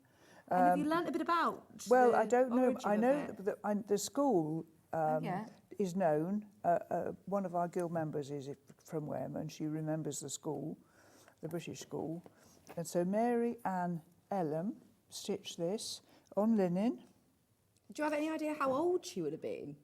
[SPEAKER 1] And have you learnt a bit about
[SPEAKER 7] Well,
[SPEAKER 1] the
[SPEAKER 7] I don't know.
[SPEAKER 1] origin
[SPEAKER 7] I
[SPEAKER 1] of
[SPEAKER 7] know
[SPEAKER 1] it?
[SPEAKER 7] that the school
[SPEAKER 1] Yeah.
[SPEAKER 7] is known. One of our guild members is from Wem, and she remembers the school, the British school. And so Mary Ann Ellum stitched this on linen.
[SPEAKER 1] Do you have any idea how old she would have been?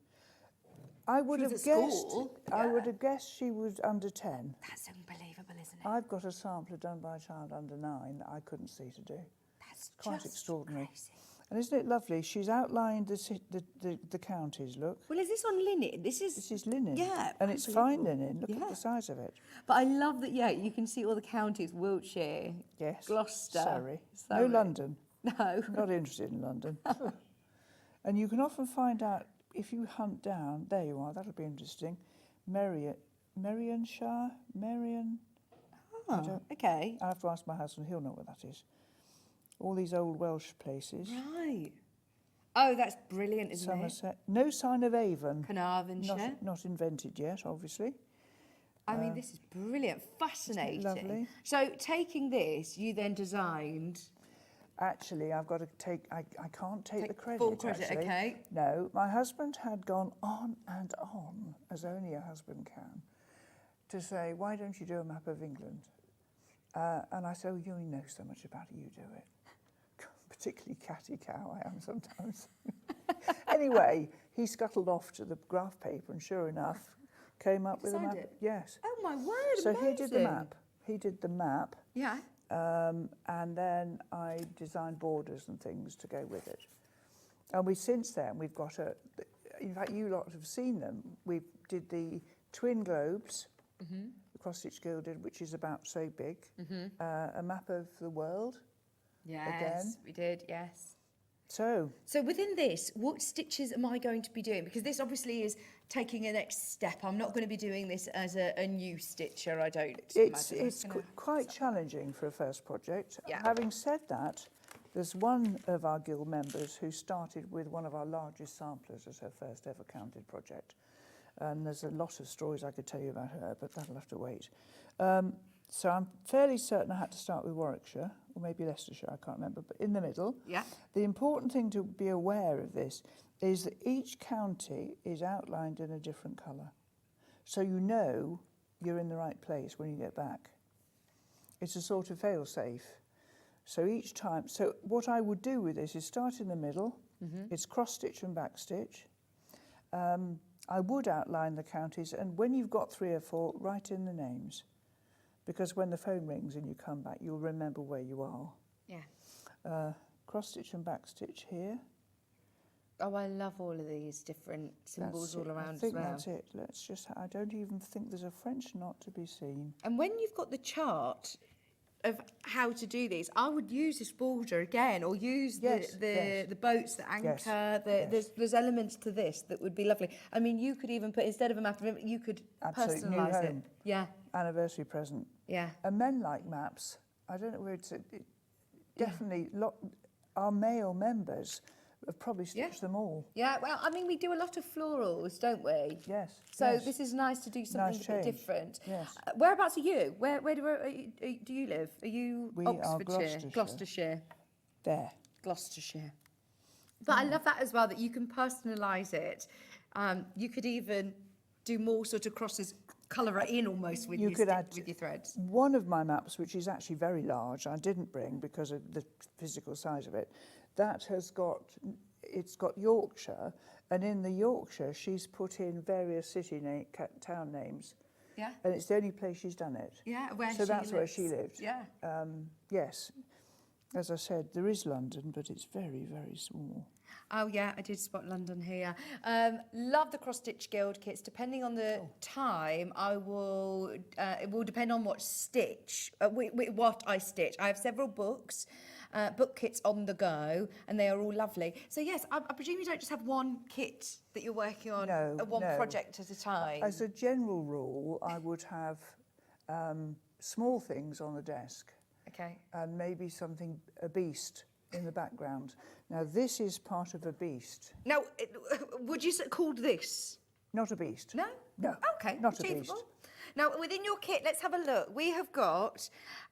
[SPEAKER 7] I would
[SPEAKER 1] was
[SPEAKER 7] have
[SPEAKER 1] at
[SPEAKER 7] guessed.
[SPEAKER 1] school,
[SPEAKER 7] I would
[SPEAKER 1] yeah.
[SPEAKER 7] have guessed she was under 10.
[SPEAKER 1] That's unbelievable, isn't it?
[SPEAKER 7] I've got a sampler done by a child under 9 that I couldn't see to do.
[SPEAKER 1] That's
[SPEAKER 7] Quite
[SPEAKER 1] just
[SPEAKER 7] extraordinary.
[SPEAKER 1] crazy.
[SPEAKER 7] And isn't it lovely? She's outlined the counties. Look,
[SPEAKER 1] Well, is this on linen? This
[SPEAKER 7] this is linen.
[SPEAKER 1] Yeah,
[SPEAKER 7] and it's fine
[SPEAKER 1] unbelievable.
[SPEAKER 7] linen. Look at
[SPEAKER 1] Yeah.
[SPEAKER 7] the size of it.
[SPEAKER 1] But I love that, yeah, you can see all the counties, Wiltshire,
[SPEAKER 7] Yes.
[SPEAKER 1] Gloucester.
[SPEAKER 7] Surrey. No
[SPEAKER 1] Surrey.
[SPEAKER 7] London.
[SPEAKER 1] No.
[SPEAKER 7] Not interested in London. And you can often find out, if you hunt down, there you are, that'll be interesting, Merionshire? Merion? I
[SPEAKER 1] Oh,
[SPEAKER 7] don't-
[SPEAKER 1] okay.
[SPEAKER 7] I have to ask my husband, he'll know what that is. All these old Welsh places.
[SPEAKER 1] Right. Oh, that's brilliant, isn't
[SPEAKER 7] Somerset. No sign of Avon.
[SPEAKER 1] it? Carnarvonshire.
[SPEAKER 7] Not invented yet, obviously.
[SPEAKER 1] I mean, this is brilliant, fascinating.
[SPEAKER 7] lovely?
[SPEAKER 1] So, taking this, you then designed...
[SPEAKER 7] Actually, I've got to take, I can't take the credit,
[SPEAKER 1] full credit,
[SPEAKER 7] actually.
[SPEAKER 1] okay.
[SPEAKER 7] No, my husband had gone on and on, as only a husband can, to say, why don't you do a map of England? And I said, oh, you know so much about it, you do it. Particularly catty cow I am sometimes. Anyway, he scuttled off to the graph paper and sure enough, came up with a
[SPEAKER 1] designed
[SPEAKER 7] map.
[SPEAKER 1] it?
[SPEAKER 7] Yes.
[SPEAKER 1] Oh, my word,
[SPEAKER 7] So he did the
[SPEAKER 1] amazing.
[SPEAKER 7] map. He did the map.
[SPEAKER 1] Yeah.
[SPEAKER 7] And then I designed borders and things to go with it. And since then, we've got in fact, you lot have seen them. We did the twin globes, the Cross Stitch Guild did, which is about so big, a map of the world.
[SPEAKER 1] Yes,
[SPEAKER 7] Again.
[SPEAKER 1] we did, yes.
[SPEAKER 7] So,
[SPEAKER 1] within this, what stitches am I going to be doing? Because this obviously is taking a next step. I'm not going to be doing this as a new stitcher, I don't imagine.
[SPEAKER 7] it's quite challenging for a first project.
[SPEAKER 1] Yeah.
[SPEAKER 7] Having said that, there's one of our guild members who started with one of our largest samplers as her first ever counted project. And there's a lot of stories I could tell you about her, but that'll have to wait. So I'm fairly certain I had to start with Warwickshire, or maybe Leicestershire, I can't remember, but in the middle.
[SPEAKER 1] Yeah.
[SPEAKER 7] The important thing to be aware of this is that each county is outlined in a different colour. So you know you're in the right place when you get back. It's a sort of fail-safe. So each time, so what I would do with this is start in the middle, it's cross-stitch and back-stitch. I would outline the counties, and when you've got 3 or 4, write in the names. Because when the phone rings and you come back, you'll remember where you are.
[SPEAKER 1] Yeah.
[SPEAKER 7] Cross-stitch and back-stitch here.
[SPEAKER 1] Oh, I love all of these different symbols
[SPEAKER 7] That's
[SPEAKER 1] all
[SPEAKER 7] it.
[SPEAKER 1] around
[SPEAKER 7] I think
[SPEAKER 1] as well.
[SPEAKER 7] that's it. Let's just, I don't even think there's a French knot to be seen.
[SPEAKER 1] And when you've got the chart of how to do these, I would use this border again, or use
[SPEAKER 7] Yes,
[SPEAKER 1] the boats, the anchor.
[SPEAKER 7] Yes.
[SPEAKER 1] There's elements to this that would be lovely. I mean, you could even put, instead of a map, you could
[SPEAKER 7] Absolute new
[SPEAKER 1] personalise it.
[SPEAKER 7] home.
[SPEAKER 1] Yeah,
[SPEAKER 7] Anniversary present.
[SPEAKER 1] yeah.
[SPEAKER 7] And men like maps. I don't know where it's... definitely, our male members have probably stitched them all.
[SPEAKER 1] Yeah, well, I mean, we do a lot of florals, don't we?
[SPEAKER 7] Yes.
[SPEAKER 1] So
[SPEAKER 7] yes.
[SPEAKER 1] this is nice to do something
[SPEAKER 7] Nice
[SPEAKER 1] a bit
[SPEAKER 7] change.
[SPEAKER 1] different.
[SPEAKER 7] Yes.
[SPEAKER 1] Whereabouts are you? Where do you live? Are you
[SPEAKER 7] We are
[SPEAKER 1] Oxfordshire?
[SPEAKER 7] Gloucestershire. There.
[SPEAKER 1] Gloucestershire. But I love that as well, that you can personalise it. You could even do more sort of crosses, colour it in almost with,
[SPEAKER 7] You
[SPEAKER 1] your,
[SPEAKER 7] could add
[SPEAKER 1] with your threads.
[SPEAKER 7] One of my maps, which is actually very large, I didn't bring because of the physical size of it, that has got, it's got Yorkshire, and in the Yorkshire she's put in various town names.
[SPEAKER 1] Yeah.
[SPEAKER 7] And it's the only place she's done it.
[SPEAKER 1] Yeah, where
[SPEAKER 7] So
[SPEAKER 1] she
[SPEAKER 7] that's where
[SPEAKER 1] lives.
[SPEAKER 7] she lived.
[SPEAKER 1] Yeah.
[SPEAKER 7] Yes. As I said, there is London, but it's very, very small.
[SPEAKER 1] Oh yeah, I did spot London here. Love the cross stitch guild kits. Depending on the time, I will. It will depend on what stitch, what I stitch. I have several books, book kits on the go, and they are all lovely. So yes, I presume you don't just have one kit that you're working on,
[SPEAKER 7] No,
[SPEAKER 1] one
[SPEAKER 7] no.
[SPEAKER 1] project at a time.
[SPEAKER 7] As a general rule, I would have small things on the desk.
[SPEAKER 1] Okay.
[SPEAKER 7] And maybe a beast in the background. Now, this is part of a beast.
[SPEAKER 1] Now, would you call this?
[SPEAKER 7] Not a beast.
[SPEAKER 1] No?
[SPEAKER 7] No.
[SPEAKER 1] Okay,
[SPEAKER 7] Not a
[SPEAKER 1] achievable.
[SPEAKER 7] beast.
[SPEAKER 1] Now, within your kit, let's have a look. We have got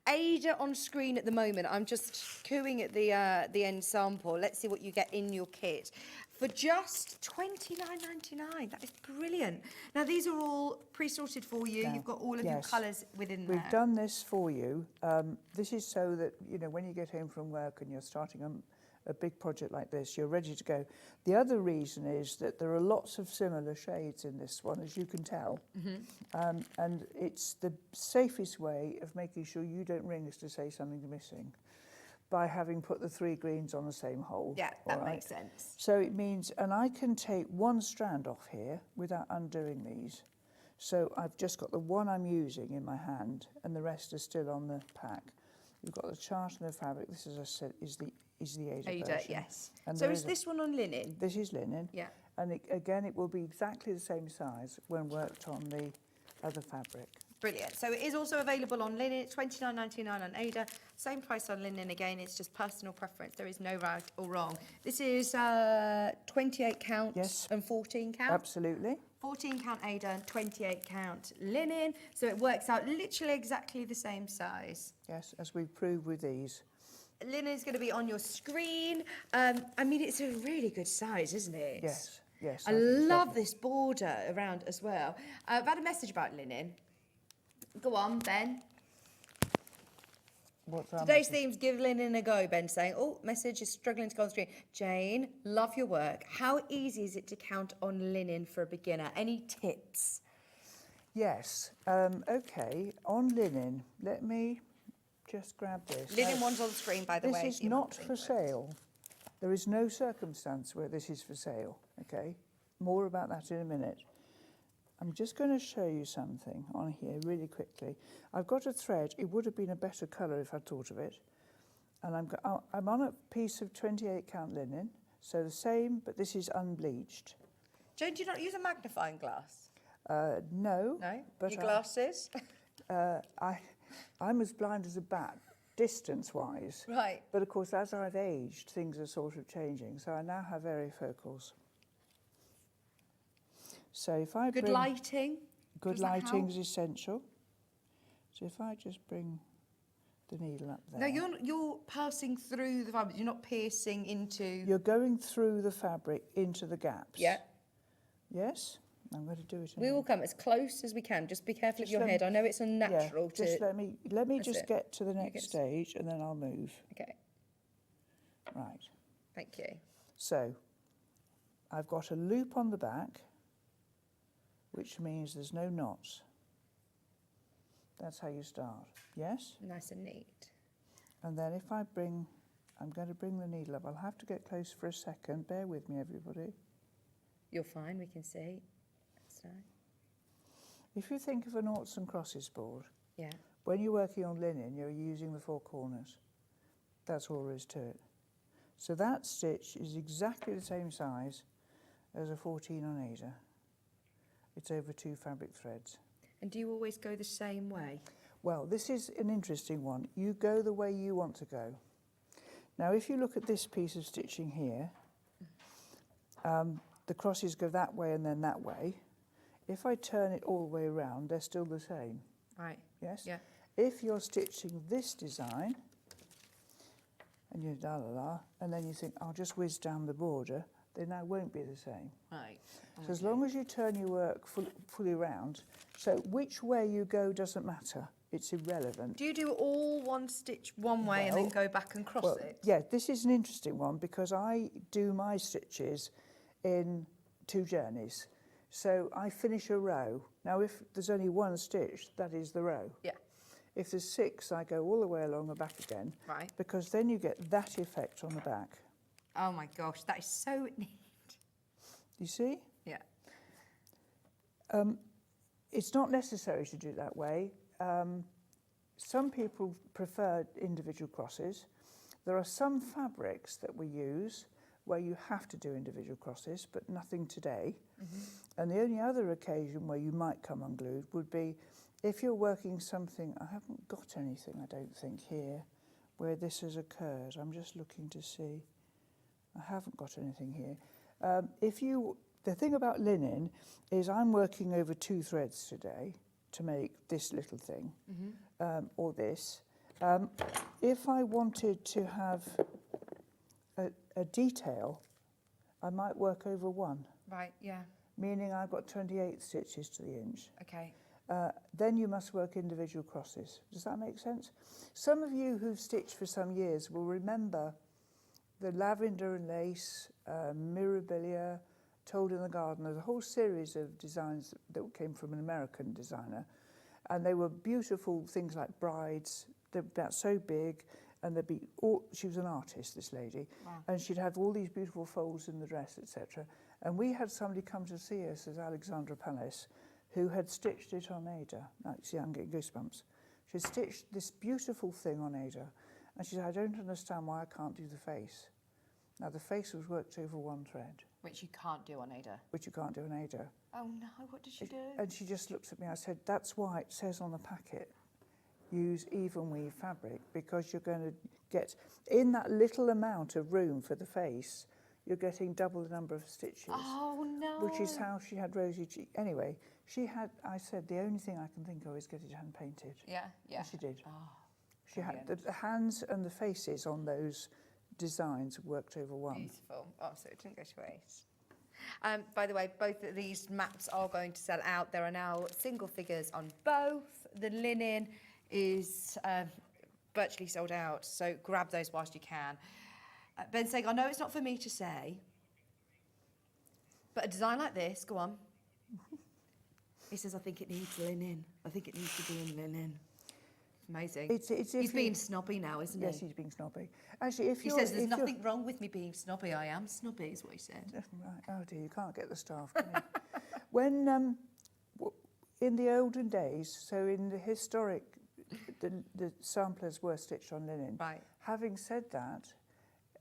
[SPEAKER 1] Ada on screen at the moment. I'm just cooing at the end sample. Let's see what you get in your kit. For just $29.99. That is brilliant. Now, these are all pre-sorted for you.
[SPEAKER 7] Yeah.
[SPEAKER 1] You've got all of your colours within there.
[SPEAKER 7] We've done this for you. This is so that, you know, when you get home from work and you're starting a big project like this, you're ready to go. The other reason is that there are lots of similar shades in this one, as you can tell. And it's the safest way of making sure you don't ring us to say something's missing by having put the 3 greens on the same hole.
[SPEAKER 1] Yeah, that
[SPEAKER 7] all right?
[SPEAKER 1] makes sense.
[SPEAKER 7] So it means, and I can take one strand off here without undoing these. So I've just got the one I'm using in my hand, and the rest are still on the pack. You've got the chart and the fabric. This, as I said, is the Ada
[SPEAKER 1] Ada,
[SPEAKER 7] version.
[SPEAKER 1] yes.
[SPEAKER 7] And
[SPEAKER 1] So
[SPEAKER 7] there
[SPEAKER 1] is this one on linen?
[SPEAKER 7] This is linen.
[SPEAKER 1] Yeah.
[SPEAKER 7] And again, it will be exactly the same size when worked on the other fabric.
[SPEAKER 1] Brilliant. So it is also available on linen. It's $29.99 on Ada. Same price on linen again. It's just personal preference. There is no right or wrong. This is 28 count
[SPEAKER 7] Yes.
[SPEAKER 1] and 14 count.
[SPEAKER 7] Absolutely.
[SPEAKER 1] 14 count Ada and 28 count linen. So it works out literally exactly the same size.
[SPEAKER 7] Yes, as we proved with these.
[SPEAKER 1] Linen is going to be on your screen. I mean, it's a really good size, isn't it?
[SPEAKER 7] Yes, yes.
[SPEAKER 1] I
[SPEAKER 7] think it's
[SPEAKER 1] love
[SPEAKER 7] lovely.
[SPEAKER 1] this border around as well. I've had a message about linen. Go on, Ben.
[SPEAKER 7] What's our
[SPEAKER 1] Today's
[SPEAKER 7] message?
[SPEAKER 1] theme's give linen a go, Ben, saying, oh, message is struggling to go on screen. Jane, love your work. How easy is it to count on linen for a beginner? Any tips?
[SPEAKER 7] Yes. Okay, on linen, let me just grab this.
[SPEAKER 1] Linen
[SPEAKER 7] Now,
[SPEAKER 1] one's on the screen, by the way.
[SPEAKER 7] This is
[SPEAKER 1] you
[SPEAKER 7] not
[SPEAKER 1] might think
[SPEAKER 7] for
[SPEAKER 1] it.
[SPEAKER 7] sale. There is no circumstance where this is for sale, okay? More about that in a minute. I'm just going to show you something on here really quickly. I've got a thread. It would have been a better colour if I'd thought of it. And I'm on a piece of 28 count linen, so the same, but this is unbleached.
[SPEAKER 1] Jane, do you not use a magnifying glass?
[SPEAKER 7] No.
[SPEAKER 1] No?
[SPEAKER 7] But
[SPEAKER 1] Your glasses?
[SPEAKER 7] I'm as blind as a bat, distance-wise.
[SPEAKER 1] Right.
[SPEAKER 7] But of course, as I've aged, things are sort of changing. So I now have varifocals. So if I
[SPEAKER 1] Good
[SPEAKER 7] bring...
[SPEAKER 1] lighting?
[SPEAKER 7] Good
[SPEAKER 1] Does that
[SPEAKER 7] lighting
[SPEAKER 1] help?
[SPEAKER 7] is essential. So if I just bring the needle up there.
[SPEAKER 1] No, you're passing through the fabric. You're not piercing into...
[SPEAKER 7] You're going through the fabric into the gaps.
[SPEAKER 1] Yeah.
[SPEAKER 7] Yes? I'm going to do it. in
[SPEAKER 1] We
[SPEAKER 7] a
[SPEAKER 1] will come as close as we can. Just be careful of
[SPEAKER 7] Just
[SPEAKER 1] your
[SPEAKER 7] let me-
[SPEAKER 1] head. I know it's unnatural
[SPEAKER 7] yeah, just
[SPEAKER 1] to...
[SPEAKER 7] let me
[SPEAKER 1] That's
[SPEAKER 7] just
[SPEAKER 1] it.
[SPEAKER 7] get to the
[SPEAKER 1] You
[SPEAKER 7] next
[SPEAKER 1] get-
[SPEAKER 7] stage and then I'll move.
[SPEAKER 1] Okay,
[SPEAKER 7] Right.
[SPEAKER 1] thank you.
[SPEAKER 7] So I've got a loop on the back, which means there's no knots. That's how you start. Yes?
[SPEAKER 1] Nice and neat.
[SPEAKER 7] And then if I'm going to bring the needle up. I'll have to get close for a second. Bear with me, everybody.
[SPEAKER 1] You're fine, we can see. That's nice.
[SPEAKER 7] If you think of a noughts and crosses board,
[SPEAKER 1] Yeah.
[SPEAKER 7] when you're working on linen, you're using the 4 corners. That's all there is to it. So that stitch is exactly the same size as a 14 on Ada. It's over 2 fabric threads.
[SPEAKER 1] And do you always go the same way?
[SPEAKER 7] Well, this is an interesting one. You go the way you want to go. Now, if you look at this piece of stitching here, the crosses go that way and then that way. If I turn it all the way around, they're still the same.
[SPEAKER 1] Right.
[SPEAKER 7] Yes?
[SPEAKER 1] Yeah.
[SPEAKER 7] If you're stitching this design, and you la-la-la, and then you think, I'll just whiz down the border, they now won't be the same.
[SPEAKER 1] Right.
[SPEAKER 7] So as long as you turn your work fully round, so which way you go doesn't matter. It's irrelevant.
[SPEAKER 1] Do you do all one stitch one way and then
[SPEAKER 7] Well-
[SPEAKER 1] go back and cross
[SPEAKER 7] Well,
[SPEAKER 1] it?
[SPEAKER 7] yeah, this is an interesting one because I do my stitches in 2 journeys. So I finish a row. Now, if there's only one stitch, that is the row.
[SPEAKER 1] Yeah.
[SPEAKER 7] If there's 6, I go all the way along and back again.
[SPEAKER 1] Right.
[SPEAKER 7] Because then you get that effect on the back.
[SPEAKER 1] Oh my gosh, that is so neat.
[SPEAKER 7] You see?
[SPEAKER 1] Yeah.
[SPEAKER 7] It's not necessary to do it that way. Some people prefer individual crosses. There are some fabrics that we use where you have to do individual crosses, but nothing today. And the only other occasion where you might come unglued would be if you're working something, I haven't got anything, I don't think, here, where this has occurred. I'm just looking to see. I haven't got anything here. The thing about linen is I'm working over 2 threads today to make this little thing, or this. If I wanted to have a detail, I might work over 1,
[SPEAKER 1] Right, yeah.
[SPEAKER 7] meaning I've got 28 stitches to the inch.
[SPEAKER 1] Okay.
[SPEAKER 7] Then you must work individual crosses. Does that make sense? Some of you who've stitched for some years will remember the lavender and lace, mirabilia, Told in the Garden. There's a whole series of designs that came from an American designer, and they were beautiful things like brides. They're about so big, and they'd be all, she was an artist, this lady, and she'd have all these beautiful folds in the dress, etc. And we had somebody come to see us as Alexandra Palace, who had stitched it on Ada. Now, see, I'm getting goosebumps. She stitched this beautiful thing on Ada, and she said, I don't understand why I can't do the face. Now, the face was worked over 1 thread.
[SPEAKER 1] Which you can't do on Ada.
[SPEAKER 7] Which you can't do on Ada.
[SPEAKER 1] Oh no, what did she do?
[SPEAKER 7] And she just looked at me. I said, that's why it says on the packet, use even weave fabric, because you're going to get, in that little amount of room for the face, you're getting double the number of stitches.
[SPEAKER 1] Oh no.
[SPEAKER 7] Which is how she had rosy cheek. Anyway, she had, I said, the only thing I can think of is get it hand painted.
[SPEAKER 1] Yeah, yeah.
[SPEAKER 7] And she did.
[SPEAKER 1] Oh,
[SPEAKER 7] she had the hands and the faces on those designs worked over 1.
[SPEAKER 1] beautiful. Oh, so it didn't go to waste. By the way, both of these maps are going to sell out. There are now single figures on both. The linen is virtually sold out, so grab those whilst you can. Ben's saying, I know it's not for me to say, but a design like this, go on. He says, I think it needs linen. I think it needs to be in linen. Amazing. He's being snobby now, isn't he?
[SPEAKER 7] Yes, he's being snobby. Actually, if
[SPEAKER 1] He
[SPEAKER 7] you're,
[SPEAKER 1] says, there's
[SPEAKER 7] if
[SPEAKER 1] nothing
[SPEAKER 7] you're,
[SPEAKER 1] wrong with me being snobby. I am snobby, is what he said.
[SPEAKER 7] Right. Oh dear, you can't get the staff, can you? When, in the olden days, so in the historic, the samplers were stitched on linen.
[SPEAKER 1] Right.
[SPEAKER 7] Having said that,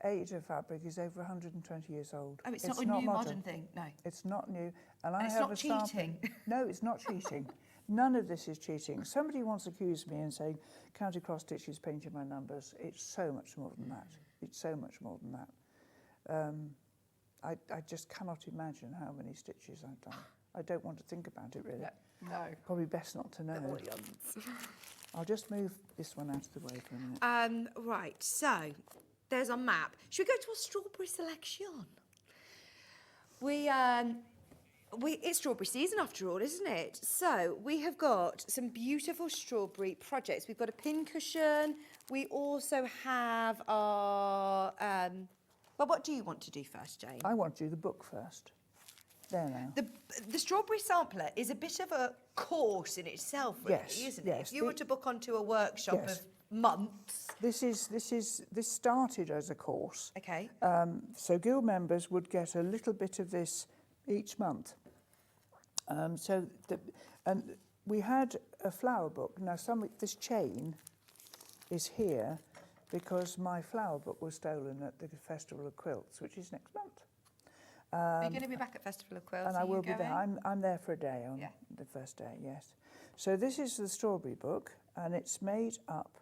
[SPEAKER 7] Ada fabric is over 120 years old.
[SPEAKER 1] Oh, it's not a new modern thing, no.
[SPEAKER 7] It's not new.
[SPEAKER 1] And
[SPEAKER 7] I
[SPEAKER 1] it's
[SPEAKER 7] have
[SPEAKER 1] not
[SPEAKER 7] a sample.
[SPEAKER 1] cheating.
[SPEAKER 7] No, it's not cheating. None of this is cheating. Somebody once accused me and saying, county cross stitches painting my numbers. It's so much more than that. It's so much more than that. I just cannot imagine how many stitches I've done. I don't want to think about it, really.
[SPEAKER 1] No.
[SPEAKER 7] Probably best not to know. I'll just move this one out of the way for a minute.
[SPEAKER 1] Right, so there's our map. Should we go to our strawberry selection? It's strawberry season after all, isn't it? So we have got some beautiful strawberry projects. We've got a pin cushion. We also have our... well, what do you want to do first, Jane?
[SPEAKER 7] I want to do the book first. There now.
[SPEAKER 1] The strawberry sampler is a bit of a course in itself, really,
[SPEAKER 7] Yes,
[SPEAKER 1] isn't
[SPEAKER 7] yes.
[SPEAKER 1] it? If you were to book onto a workshop
[SPEAKER 7] Yes.
[SPEAKER 1] of months...
[SPEAKER 7] This started as a course.
[SPEAKER 1] Okay.
[SPEAKER 7] So guild members would get a little bit of this each month. And we had a flower book. Now, this chain is here because my flower book was stolen at the Festival of Quilts, which is next month.
[SPEAKER 1] Are you going to be back at Festival of Quilts?
[SPEAKER 7] And I will be there. I'm there for a day on
[SPEAKER 1] Yeah.
[SPEAKER 7] the first day, yes. So this is the strawberry book, and it's made up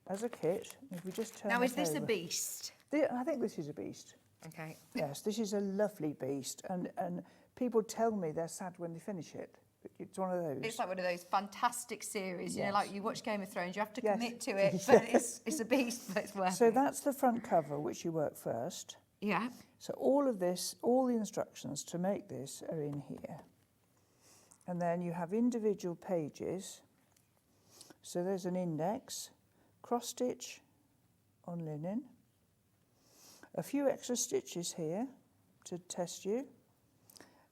[SPEAKER 7] as a kit. If we just turn
[SPEAKER 1] Now, is
[SPEAKER 7] it
[SPEAKER 1] this a
[SPEAKER 7] over.
[SPEAKER 1] beast?
[SPEAKER 7] I think this is a beast.
[SPEAKER 1] Okay.
[SPEAKER 7] Yes, this is a lovely beast, and people tell me they're sad when they finish it. It's one of those.
[SPEAKER 1] It's like one of those fantastic series, you know,
[SPEAKER 7] Yes.
[SPEAKER 1] like you watch Game of Thrones, you have to
[SPEAKER 7] Yes.
[SPEAKER 1] commit to it, but it's a beast, but it's worth
[SPEAKER 7] So
[SPEAKER 1] it.
[SPEAKER 7] that's the front cover, which you work first.
[SPEAKER 1] Yeah.
[SPEAKER 7] So all of this, all the instructions to make this are in here. And then you have individual pages. So there's an index, cross stitch on linen, a few extra stitches here to test you,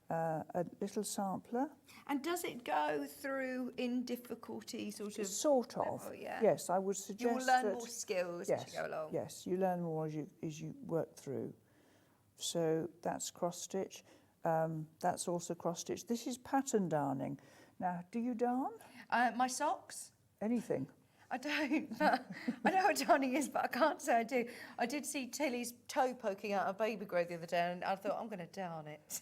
[SPEAKER 7] a little sampler.
[SPEAKER 1] And does it go through in difficulty sort of?
[SPEAKER 7] Sort of.
[SPEAKER 1] level, yeah.
[SPEAKER 7] Yes, I would suggest
[SPEAKER 1] You will learn
[SPEAKER 7] that,
[SPEAKER 1] more skills
[SPEAKER 7] yes,
[SPEAKER 1] as you go along.
[SPEAKER 7] Yes, you learn more as you work through. So that's cross stitch. That's also cross stitch. This is pattern darning. Now, do you darn?
[SPEAKER 1] My socks?
[SPEAKER 7] Anything?
[SPEAKER 1] I don't, but I know what darning is, but I can't say I do. I did see Tilly's toe poking out of baby grow the other day, and I thought, I'm going to darn it.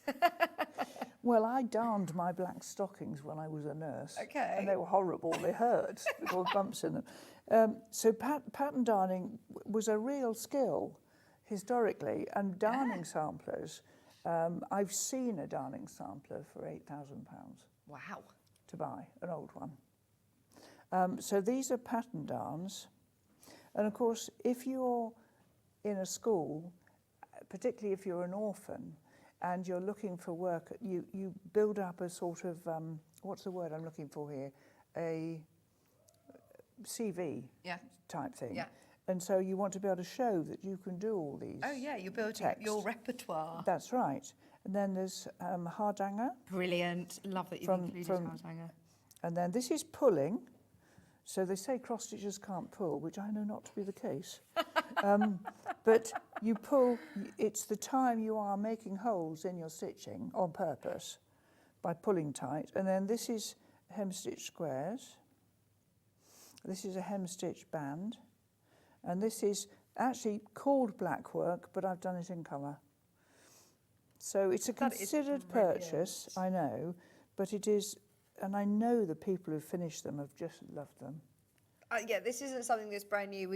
[SPEAKER 7] Well, I darned my black stockings when I was a nurse.
[SPEAKER 1] Okay.
[SPEAKER 7] And they were horrible. They hurt with all the bumps in them. So pattern darning was a real skill historically, and darning samplers. I've seen a darning sampler for £8,000
[SPEAKER 1] Wow.
[SPEAKER 7] to buy, an old one. So these are pattern darns. And of course, if you're in a school, particularly if you're an orphan, and you're looking for work, you build up a sort of, what's the word I'm looking for here? A CV
[SPEAKER 1] Yeah.
[SPEAKER 7] type thing.
[SPEAKER 1] Yeah.
[SPEAKER 7] And so you want to be able to show that you can do all these.
[SPEAKER 1] Oh, yeah, you're building
[SPEAKER 7] text.
[SPEAKER 1] your repertoire.
[SPEAKER 7] That's right. And then there's hardanger.
[SPEAKER 1] Brilliant. Love that you've
[SPEAKER 7] From-
[SPEAKER 1] included
[SPEAKER 7] from-
[SPEAKER 1] Hardanger.
[SPEAKER 7] And then this is pulling. So they say cross stitchers can't pull, which I know not to be the case. But you pull, it's the time you are making holes in your stitching on purpose by pulling tight. And then this is hem stitch squares. This is a hem stitch band. And this is actually called black work, but I've done it in colour. So it's a
[SPEAKER 1] That is
[SPEAKER 7] considered
[SPEAKER 1] brilliant.
[SPEAKER 7] purchase, I know, but it is. And I know the people who finished them have just loved them.
[SPEAKER 1] Yeah, this isn't something that's brand new.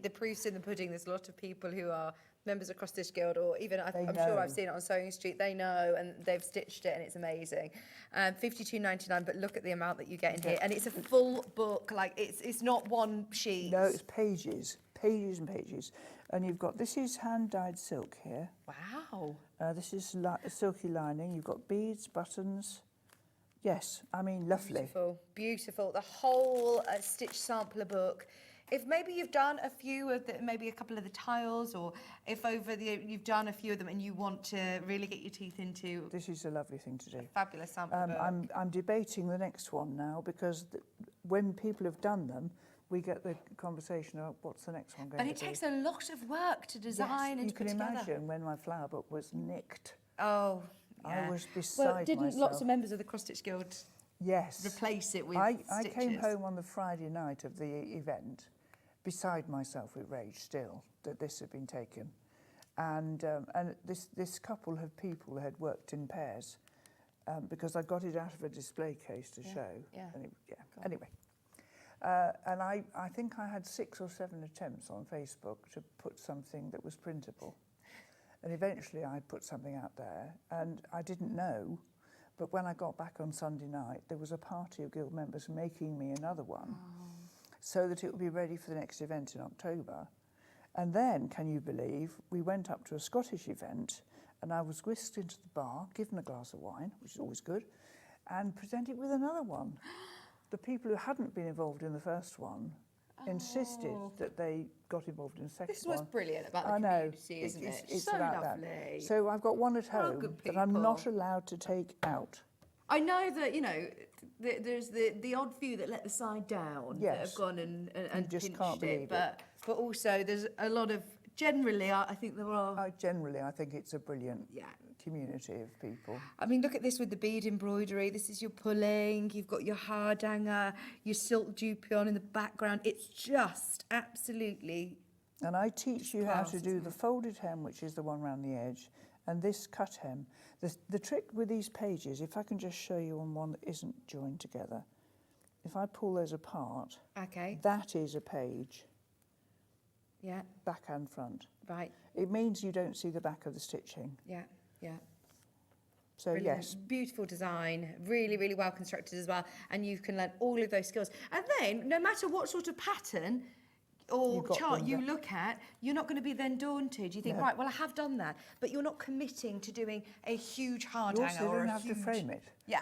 [SPEAKER 1] The proof's in the pudding. There's a lot of people who are members of Cross Stitch Guild, or even I'm sure
[SPEAKER 7] know.
[SPEAKER 1] I've seen it on Sewing Street. They know, and they've stitched it, and it's amazing. £52.99, but look at the amount that you get in here, and it's a full book. Like it's not one sheet.
[SPEAKER 7] No, it's pages, pages and pages. And you've got, this is hand-dyed silk here.
[SPEAKER 1] Wow.
[SPEAKER 7] This is silky lining. You've got beads, buttons. Yes, I mean, lovely.
[SPEAKER 1] Beautiful, beautiful. The whole stitch sampler book. If maybe you've done a few of the, maybe a couple of the tiles, or if over the you've done a few of them and you want to really get your teeth into
[SPEAKER 7] This is a lovely thing to do.
[SPEAKER 1] fabulous sampler book.
[SPEAKER 7] I'm debating the next one now, because when people have done them, we get the conversation about what's the next one going
[SPEAKER 1] And
[SPEAKER 7] to
[SPEAKER 1] it
[SPEAKER 7] be.
[SPEAKER 1] takes a lot of work to design and
[SPEAKER 7] you
[SPEAKER 1] to put
[SPEAKER 7] can
[SPEAKER 1] together.
[SPEAKER 7] imagine when my flower book was nicked.
[SPEAKER 1] Oh, yeah.
[SPEAKER 7] I was beside
[SPEAKER 1] Well, didn't
[SPEAKER 7] myself.
[SPEAKER 1] lots of members of the Cross Stitch Guild
[SPEAKER 7] Yes.
[SPEAKER 1] replace it with
[SPEAKER 7] I
[SPEAKER 1] stitches?
[SPEAKER 7] came home on the Friday night of the event, beside myself with rage still, that this had been taken. And this couple of people had worked in pairs, because I got it out of a display case to show.
[SPEAKER 1] yeah.
[SPEAKER 7] And anyway. And I think I had 6 or 7 attempts on Facebook to put something that was printable. And eventually I put something out there, and I didn't know, but when I got back on Sunday night, there was a party of Guild members making me another one, so that it would be ready for the next event in October. And then, can you believe, we went up to a Scottish event, and I was whisked into the bar, given a glass of wine, which is always good, and presented with another one. The people who hadn't been involved in the first one insisted that they got involved in the second
[SPEAKER 1] This
[SPEAKER 7] one.
[SPEAKER 1] was brilliant about the
[SPEAKER 7] I know.
[SPEAKER 1] community, isn't it?
[SPEAKER 7] It's
[SPEAKER 1] so
[SPEAKER 7] about
[SPEAKER 1] lovely.
[SPEAKER 7] that. So I've got one at
[SPEAKER 1] Oh,
[SPEAKER 7] home
[SPEAKER 1] good
[SPEAKER 7] that I'm not
[SPEAKER 1] people.
[SPEAKER 7] allowed to take out.
[SPEAKER 1] I know that, you know, there's the odd few that let the side down, that
[SPEAKER 7] Yes.
[SPEAKER 1] have gone and
[SPEAKER 7] just
[SPEAKER 1] pinched
[SPEAKER 7] can't believe
[SPEAKER 1] it.
[SPEAKER 7] it.
[SPEAKER 1] But also there's a lot of, generally, I think there are,
[SPEAKER 7] I think it's a brilliant community of people.
[SPEAKER 1] I mean, look at this with the bead embroidery. This is your pulling, you've got your hardanger, your silk dupion in the background. It's just absolutely,
[SPEAKER 7] And I teach you how
[SPEAKER 1] class,
[SPEAKER 7] to do
[SPEAKER 1] isn't
[SPEAKER 7] the
[SPEAKER 1] it?
[SPEAKER 7] folded hem, which is the one round the edge, and this cut hem. The trick with these pages, if I can just show you on one that isn't joined together, if I pull those apart,
[SPEAKER 1] okay,
[SPEAKER 7] that is a page,
[SPEAKER 1] yeah,
[SPEAKER 7] back and front.
[SPEAKER 1] right,
[SPEAKER 7] It means you don't see the back of the stitching.
[SPEAKER 1] yeah.
[SPEAKER 7] So
[SPEAKER 1] Brilliant.
[SPEAKER 7] yes,
[SPEAKER 1] Beautiful design, really, really well constructed as well. And you can learn all of those skills. And then, no matter what sort of pattern or
[SPEAKER 7] You've got
[SPEAKER 1] chart
[SPEAKER 7] them,
[SPEAKER 1] you
[SPEAKER 7] yeah.
[SPEAKER 1] look at, you're not going to be then daunted. You think,
[SPEAKER 7] No.
[SPEAKER 1] right, well, I have done that. But you're not committing to doing a huge hard
[SPEAKER 7] you
[SPEAKER 1] hanger
[SPEAKER 7] also
[SPEAKER 1] or
[SPEAKER 7] don't
[SPEAKER 1] a
[SPEAKER 7] have
[SPEAKER 1] huge...
[SPEAKER 7] to frame it,
[SPEAKER 1] Yeah.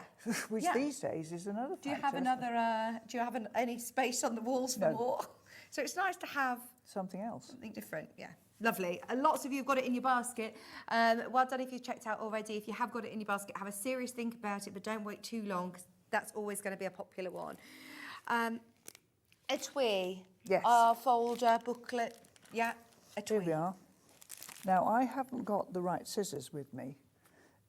[SPEAKER 7] which
[SPEAKER 1] Yeah.
[SPEAKER 7] these days is another
[SPEAKER 1] Do you
[SPEAKER 7] factor,
[SPEAKER 1] have
[SPEAKER 7] isn't it?
[SPEAKER 1] another, do you have any space on the walls for
[SPEAKER 7] No.
[SPEAKER 1] more? So it's nice to have
[SPEAKER 7] Something else.
[SPEAKER 1] something different, yeah. Lovely. Lots of you have got it in your basket. Well done if you've checked out already. If you have got it in your basket, have a serious think about it, but don't wait too long because that's always going to be a popular one. A twee.
[SPEAKER 7] Yes.
[SPEAKER 1] Our folder, booklet. Yeah, a twee.
[SPEAKER 7] Here we are. Now, I haven't got the right scissors with me,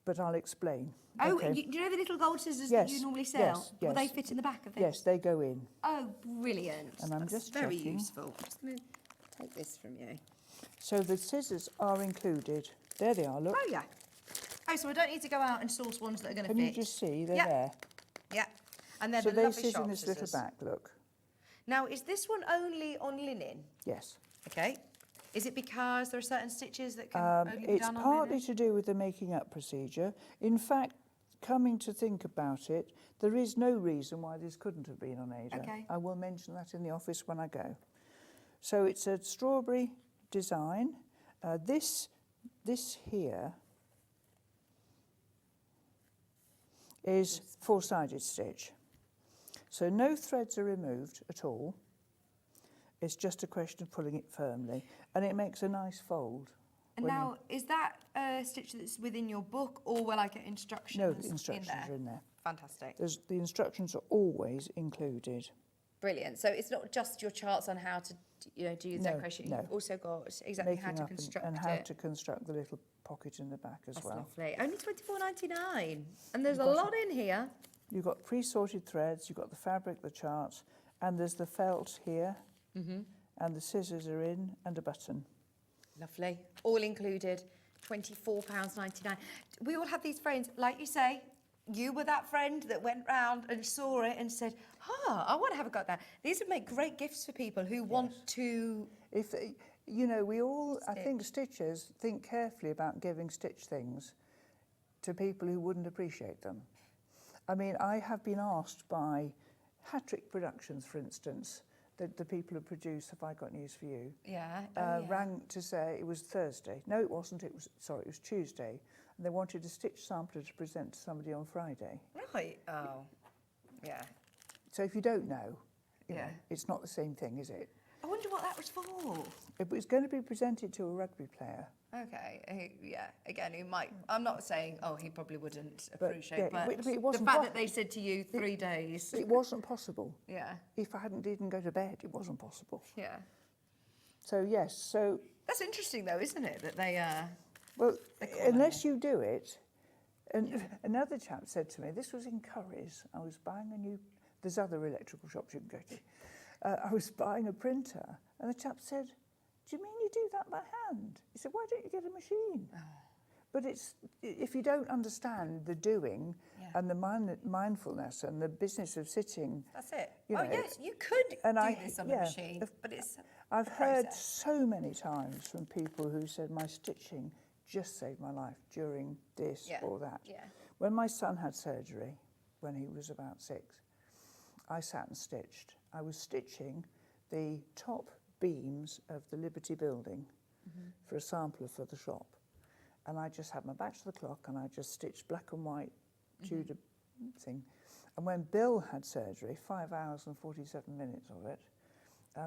[SPEAKER 7] but I'll explain.
[SPEAKER 1] Oh,
[SPEAKER 7] Okay.
[SPEAKER 1] do you know the little gold scissors
[SPEAKER 7] Yes,
[SPEAKER 1] that you normally sell?
[SPEAKER 7] yes,
[SPEAKER 1] Will they
[SPEAKER 7] yes.
[SPEAKER 1] fit in the back of this?
[SPEAKER 7] Yes, they go in.
[SPEAKER 1] Oh, brilliant.
[SPEAKER 7] And I'm
[SPEAKER 1] That's
[SPEAKER 7] just
[SPEAKER 1] very
[SPEAKER 7] checking.
[SPEAKER 1] useful. I'm just going to take this from you.
[SPEAKER 7] So the scissors are included. There they are, look.
[SPEAKER 1] Oh, yeah. Oh, so I don't need to go out and source ones that are going to
[SPEAKER 7] Can
[SPEAKER 1] fit.
[SPEAKER 7] you just see? They're
[SPEAKER 1] Yeah.
[SPEAKER 7] there.
[SPEAKER 1] Yeah. And they're
[SPEAKER 7] So
[SPEAKER 1] the
[SPEAKER 7] they
[SPEAKER 1] lovely
[SPEAKER 7] sit in
[SPEAKER 1] sharp
[SPEAKER 7] this little
[SPEAKER 1] scissors.
[SPEAKER 7] back, look.
[SPEAKER 1] Now, is this one only on linen?
[SPEAKER 7] Yes.
[SPEAKER 1] Okay. Is it because there are certain stitches that can only be
[SPEAKER 7] It's
[SPEAKER 1] done on
[SPEAKER 7] partly
[SPEAKER 1] linen?
[SPEAKER 7] to do with the making up procedure. In fact, coming to think about it, there is no reason why this couldn't have been on Ada.
[SPEAKER 1] Okay.
[SPEAKER 7] I will mention that in the office when I go. So it's a strawberry design. This here is four-sided stitch. So no threads are removed at all. It's just a question of pulling it firmly. And it makes a nice fold.
[SPEAKER 1] And
[SPEAKER 7] when you-
[SPEAKER 1] now, is that a stitch that's within your book, or will I get instructions
[SPEAKER 7] No, the instructions
[SPEAKER 1] in there?
[SPEAKER 7] are in there.
[SPEAKER 1] Fantastic.
[SPEAKER 7] The instructions are always included.
[SPEAKER 1] Brilliant. So it's not just your charts on how to, do the
[SPEAKER 7] No,
[SPEAKER 1] decoration.
[SPEAKER 7] no.
[SPEAKER 1] You've also got exactly how to
[SPEAKER 7] up
[SPEAKER 1] construct
[SPEAKER 7] and how
[SPEAKER 1] it.
[SPEAKER 7] to construct the little pocket in the back as
[SPEAKER 1] That's
[SPEAKER 7] well.
[SPEAKER 1] lovely. Only £24.99, and there's a
[SPEAKER 7] You've got
[SPEAKER 1] lot in here.
[SPEAKER 7] You've got pre-sorted threads, you've got the fabric, the charts, and there's the felt here, and the scissors are in, and a button.
[SPEAKER 1] Lovely. All included, £24.99. We all have these friends, like you say, you were that friend that went round and saw it and said, I want to have a go at that. These would make great gifts for people who want to...
[SPEAKER 7] If we all, I think stitchers think carefully about giving stitch things to people who wouldn't appreciate them. I mean, I have been asked by Hattrick Productions, for instance, the people who produce Have I Got News For You,
[SPEAKER 1] Yeah.
[SPEAKER 7] rang to say it was Thursday. No, it wasn't. It was Tuesday. And they wanted a stitch sampler to present to somebody on Friday.
[SPEAKER 1] Right. Oh, yeah.
[SPEAKER 7] So if you don't know, you
[SPEAKER 1] Yeah.
[SPEAKER 7] know, it's not the same thing, is it?
[SPEAKER 1] I wonder what that was for.
[SPEAKER 7] It was going to be presented to a rugby player.
[SPEAKER 1] Okay, yeah. Again, he might. I'm not saying, he probably wouldn't
[SPEAKER 7] But,
[SPEAKER 1] appreciate,
[SPEAKER 7] yeah,
[SPEAKER 1] but
[SPEAKER 7] but it
[SPEAKER 1] the
[SPEAKER 7] wasn't
[SPEAKER 1] fact
[SPEAKER 7] po-
[SPEAKER 1] that they said to you 3 days.
[SPEAKER 7] It wasn't possible.
[SPEAKER 1] Yeah,
[SPEAKER 7] If I didn't go to bed, it wasn't possible.
[SPEAKER 1] yeah.
[SPEAKER 7] So yes, so
[SPEAKER 1] That's interesting, though, isn't it? That they.
[SPEAKER 7] well,
[SPEAKER 1] They call
[SPEAKER 7] unless you do it, and another chap said to me, this was in Curry's. I was buying a new. There's other electrical shops you can go to. I was buying a printer, and the chap said, "Do you mean you do that by hand?" He said, "Why don't you get a machine?" But it's if you don't understand the doing and the mindfulness and the business of sitting.
[SPEAKER 1] That's it.
[SPEAKER 7] You know,
[SPEAKER 1] yes, you could
[SPEAKER 7] and
[SPEAKER 1] do
[SPEAKER 7] I-
[SPEAKER 1] this on
[SPEAKER 7] yeah,
[SPEAKER 1] a machine, but it's.
[SPEAKER 7] I've
[SPEAKER 1] a
[SPEAKER 7] heard
[SPEAKER 1] process.
[SPEAKER 7] so many times from people who said my stitching just saved my life during this
[SPEAKER 1] Yeah,
[SPEAKER 7] or that.
[SPEAKER 1] yeah.
[SPEAKER 7] When my son had surgery, when he was about 6, I sat and stitched. I was stitching the top beams of the Liberty building for a sampler for the shop. And I just had my back to the clock and I just stitched black and white Tudor thing. And when Bill had surgery, 5 hours and 47 minutes of it,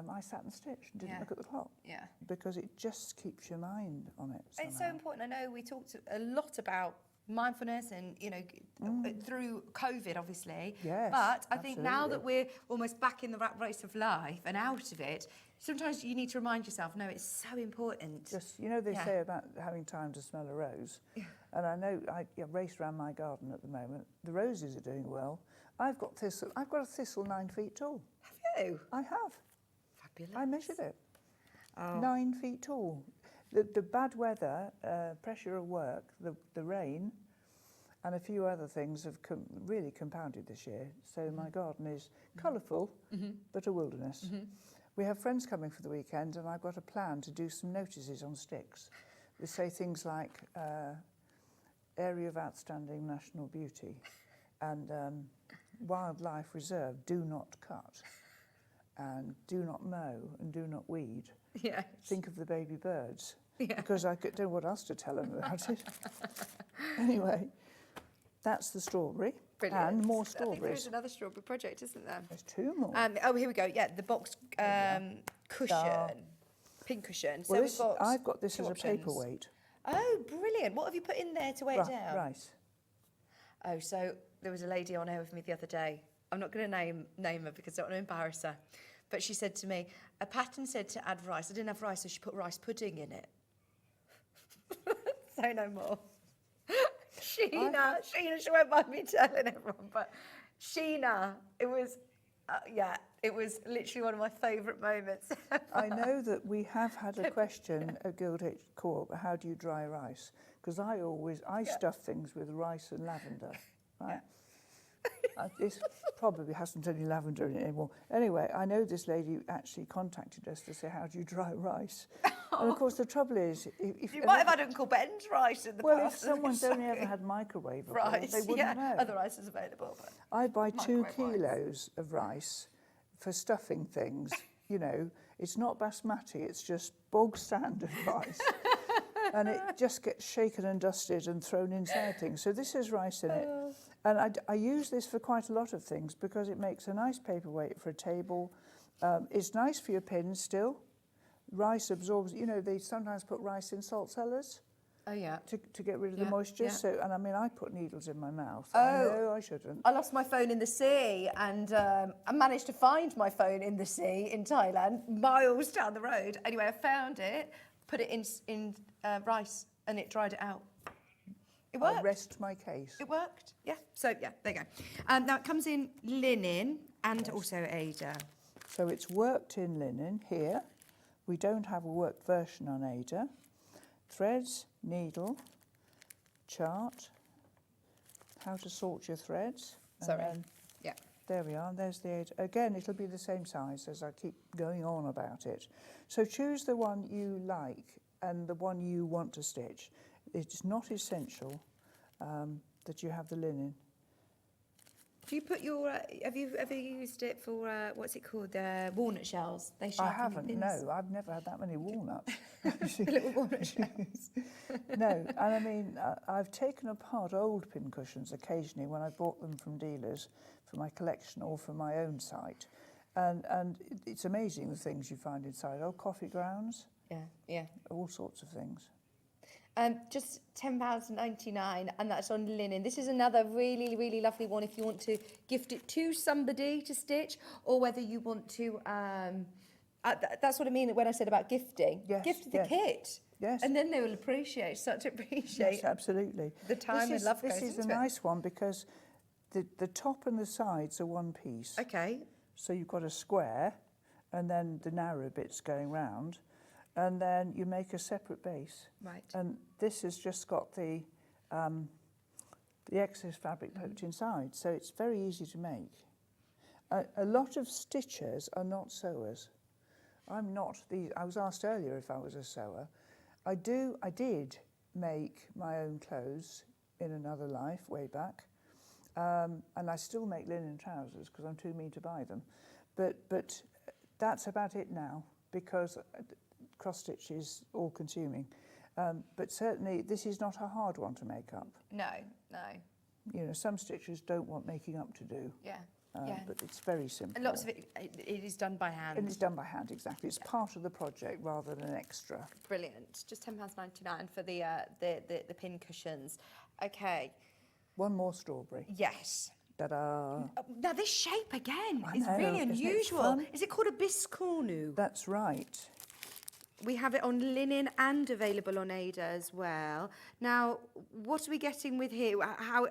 [SPEAKER 7] I sat and stitched and didn't look at the clock.
[SPEAKER 1] Yeah.
[SPEAKER 7] Because it just keeps your mind on it somehow.
[SPEAKER 1] It's so important. I know we talked a lot about mindfulness and, through COVID, obviously.
[SPEAKER 7] Yes,
[SPEAKER 1] But I think now that
[SPEAKER 7] absolutely.
[SPEAKER 1] we're almost back in the rat race of life and out of it, sometimes you need to remind yourself, no, it's so important.
[SPEAKER 7] Just, they say about having time to smell a rose. And I know I race around my garden at the moment. The roses are doing well. I've got a thistle 9 feet tall.
[SPEAKER 1] Have you?
[SPEAKER 7] I have.
[SPEAKER 1] Fabulous.
[SPEAKER 7] I measured it.
[SPEAKER 1] Oh.
[SPEAKER 7] 9 feet tall. The bad weather, pressure of work, the rain, and a few other things have really compounded this year. So my garden is colourful, but a wilderness. We have friends coming for the weekend, and I've got a plan to do some notices on sticks. They say things like area of outstanding national beauty and wildlife reserve, do not cut, and do not mow and do not weed.
[SPEAKER 1] Yeah.
[SPEAKER 7] Think of the baby birds.
[SPEAKER 1] Yeah.
[SPEAKER 7] Because I don't know what else to tell them about it. Anyway, that's the strawberry.
[SPEAKER 1] Brilliant.
[SPEAKER 7] And more
[SPEAKER 1] I think there's
[SPEAKER 7] strawberries.
[SPEAKER 1] another strawberry project, isn't there?
[SPEAKER 7] There's 2 more.
[SPEAKER 1] Here we go. Yeah, the box cushion. pincushion. So
[SPEAKER 7] Well,
[SPEAKER 1] we've got
[SPEAKER 7] I've got this
[SPEAKER 1] two
[SPEAKER 7] as a
[SPEAKER 1] options.
[SPEAKER 7] paperweight.
[SPEAKER 1] Oh, brilliant. What have you put in there to weigh it down?
[SPEAKER 7] Rice.
[SPEAKER 1] Oh, so there was a lady on air with me the other day. I'm not going to name her because I don't want to embarrass her. But she said to me, a pattern said to add rice. I didn't have rice, so she put rice pudding in it. Say no more. Sheena, she won't mind me telling everyone, but Sheena, it was, it was literally one of my favourite moments.
[SPEAKER 7] I know that we have had a question at Guildhall Co-op, how do you dry rice? Because I stuff things with rice and lavender, right? This probably hasn't any lavender in it anymore. Anyway, I know this lady actually contacted us to say, how do you dry rice? And of course, the trouble is... if
[SPEAKER 1] you might have had Uncle Ben's rice in the
[SPEAKER 7] well,
[SPEAKER 1] past.
[SPEAKER 7] if someone's only ever had microwave
[SPEAKER 1] rice,
[SPEAKER 7] they wouldn't know.
[SPEAKER 1] Other rice is available. But
[SPEAKER 7] I buy 2
[SPEAKER 1] microwave
[SPEAKER 7] kilos of rice for stuffing things. You know, it's not basmati, it's just bog standard rice. And it just gets shaken and dusted and thrown inside things. So this has rice in it. And I use this for quite a lot of things because it makes a nice paperweight for a table. It's nice for your pins still. Rice absorbs, you know, they sometimes put rice in salt cellars.
[SPEAKER 1] Oh, yeah.
[SPEAKER 7] To get rid of the moisture.
[SPEAKER 1] Yeah.
[SPEAKER 7] So, and I mean, I put needles in my mouth.
[SPEAKER 1] Oh.
[SPEAKER 7] I know I shouldn't.
[SPEAKER 1] I lost my phone in the sea, and I managed to find my phone in the sea in Thailand, miles down the road. Anyway, I found it, put it in rice, and it dried it out. It worked.
[SPEAKER 7] I rest my case.
[SPEAKER 1] It worked. Yeah. So yeah, there you go. Now it comes in linen and also Ada.
[SPEAKER 7] So it's worked in linen here. We don't have a worked version on Ada. Threads, needle, chart, how to sort your threads.
[SPEAKER 1] Sorry.
[SPEAKER 7] And then
[SPEAKER 1] Yeah.
[SPEAKER 7] there we are, there's the Ada. Again, it'll be the same size as I keep going on about it. So choose the one you like and the one you want to stitch. It's not essential that you have the linen.
[SPEAKER 1] Do you put your? Have you ever used it for what's it called? Walnut shells. They
[SPEAKER 7] I
[SPEAKER 1] sharpen
[SPEAKER 7] haven't,
[SPEAKER 1] pins.
[SPEAKER 7] no, I've never had that many walnuts.
[SPEAKER 1] The little walnut shells.
[SPEAKER 7] No, and I mean, I've taken apart old pincushions occasionally when I bought them from dealers for my collection or for my own site. And it's amazing the things you find inside. Old coffee grounds,
[SPEAKER 1] Yeah.
[SPEAKER 7] all sorts of things.
[SPEAKER 1] Just £10.99, and that's on linen. This is another really, really lovely one if you want to gift it to somebody to stitch, or whether you want to. That's what I mean when I said about gifting.
[SPEAKER 7] Yes,
[SPEAKER 1] Gift the
[SPEAKER 7] yes.
[SPEAKER 1] kit.
[SPEAKER 7] Yes.
[SPEAKER 1] And then they will start to appreciate
[SPEAKER 7] Yes, absolutely.
[SPEAKER 1] the time and love
[SPEAKER 7] This
[SPEAKER 1] goes
[SPEAKER 7] is a
[SPEAKER 1] into it.
[SPEAKER 7] nice one because the top and the sides are one piece.
[SPEAKER 1] Okay.
[SPEAKER 7] So you've got a square and then the narrow bits going round, and then you make a separate base.
[SPEAKER 1] Right.
[SPEAKER 7] And this has just got the excess fabric poked inside, so it's very easy to make. A lot of stitchers are not sewers. I'm not. I was asked earlier if I was a sewer. I did make my own clothes in another life way back, and I still make linen trousers because I'm too mean to buy them. But that's about it now because cross stitch is all consuming. But certainly this is not a hard one to make up.
[SPEAKER 1] No.
[SPEAKER 7] You know, some stitchers don't want making up to do.
[SPEAKER 1] Yeah.
[SPEAKER 7] But it's very simple.
[SPEAKER 1] And lots of it is done by hand.
[SPEAKER 7] And it's done by hand, exactly. It's part of the project rather than extra.
[SPEAKER 1] Brilliant. Just £10.99 for the pin cushions. Okay.
[SPEAKER 7] One more strawberry.
[SPEAKER 1] Yes.
[SPEAKER 7] Ta-da!
[SPEAKER 1] Now this shape again
[SPEAKER 7] I
[SPEAKER 1] is
[SPEAKER 7] know,
[SPEAKER 1] really
[SPEAKER 7] isn't it
[SPEAKER 1] unusual.
[SPEAKER 7] fun?
[SPEAKER 1] Is it called a biscornu?
[SPEAKER 7] That's right.
[SPEAKER 1] We have it on linen and available on Ada as well. Now, what are we getting with here?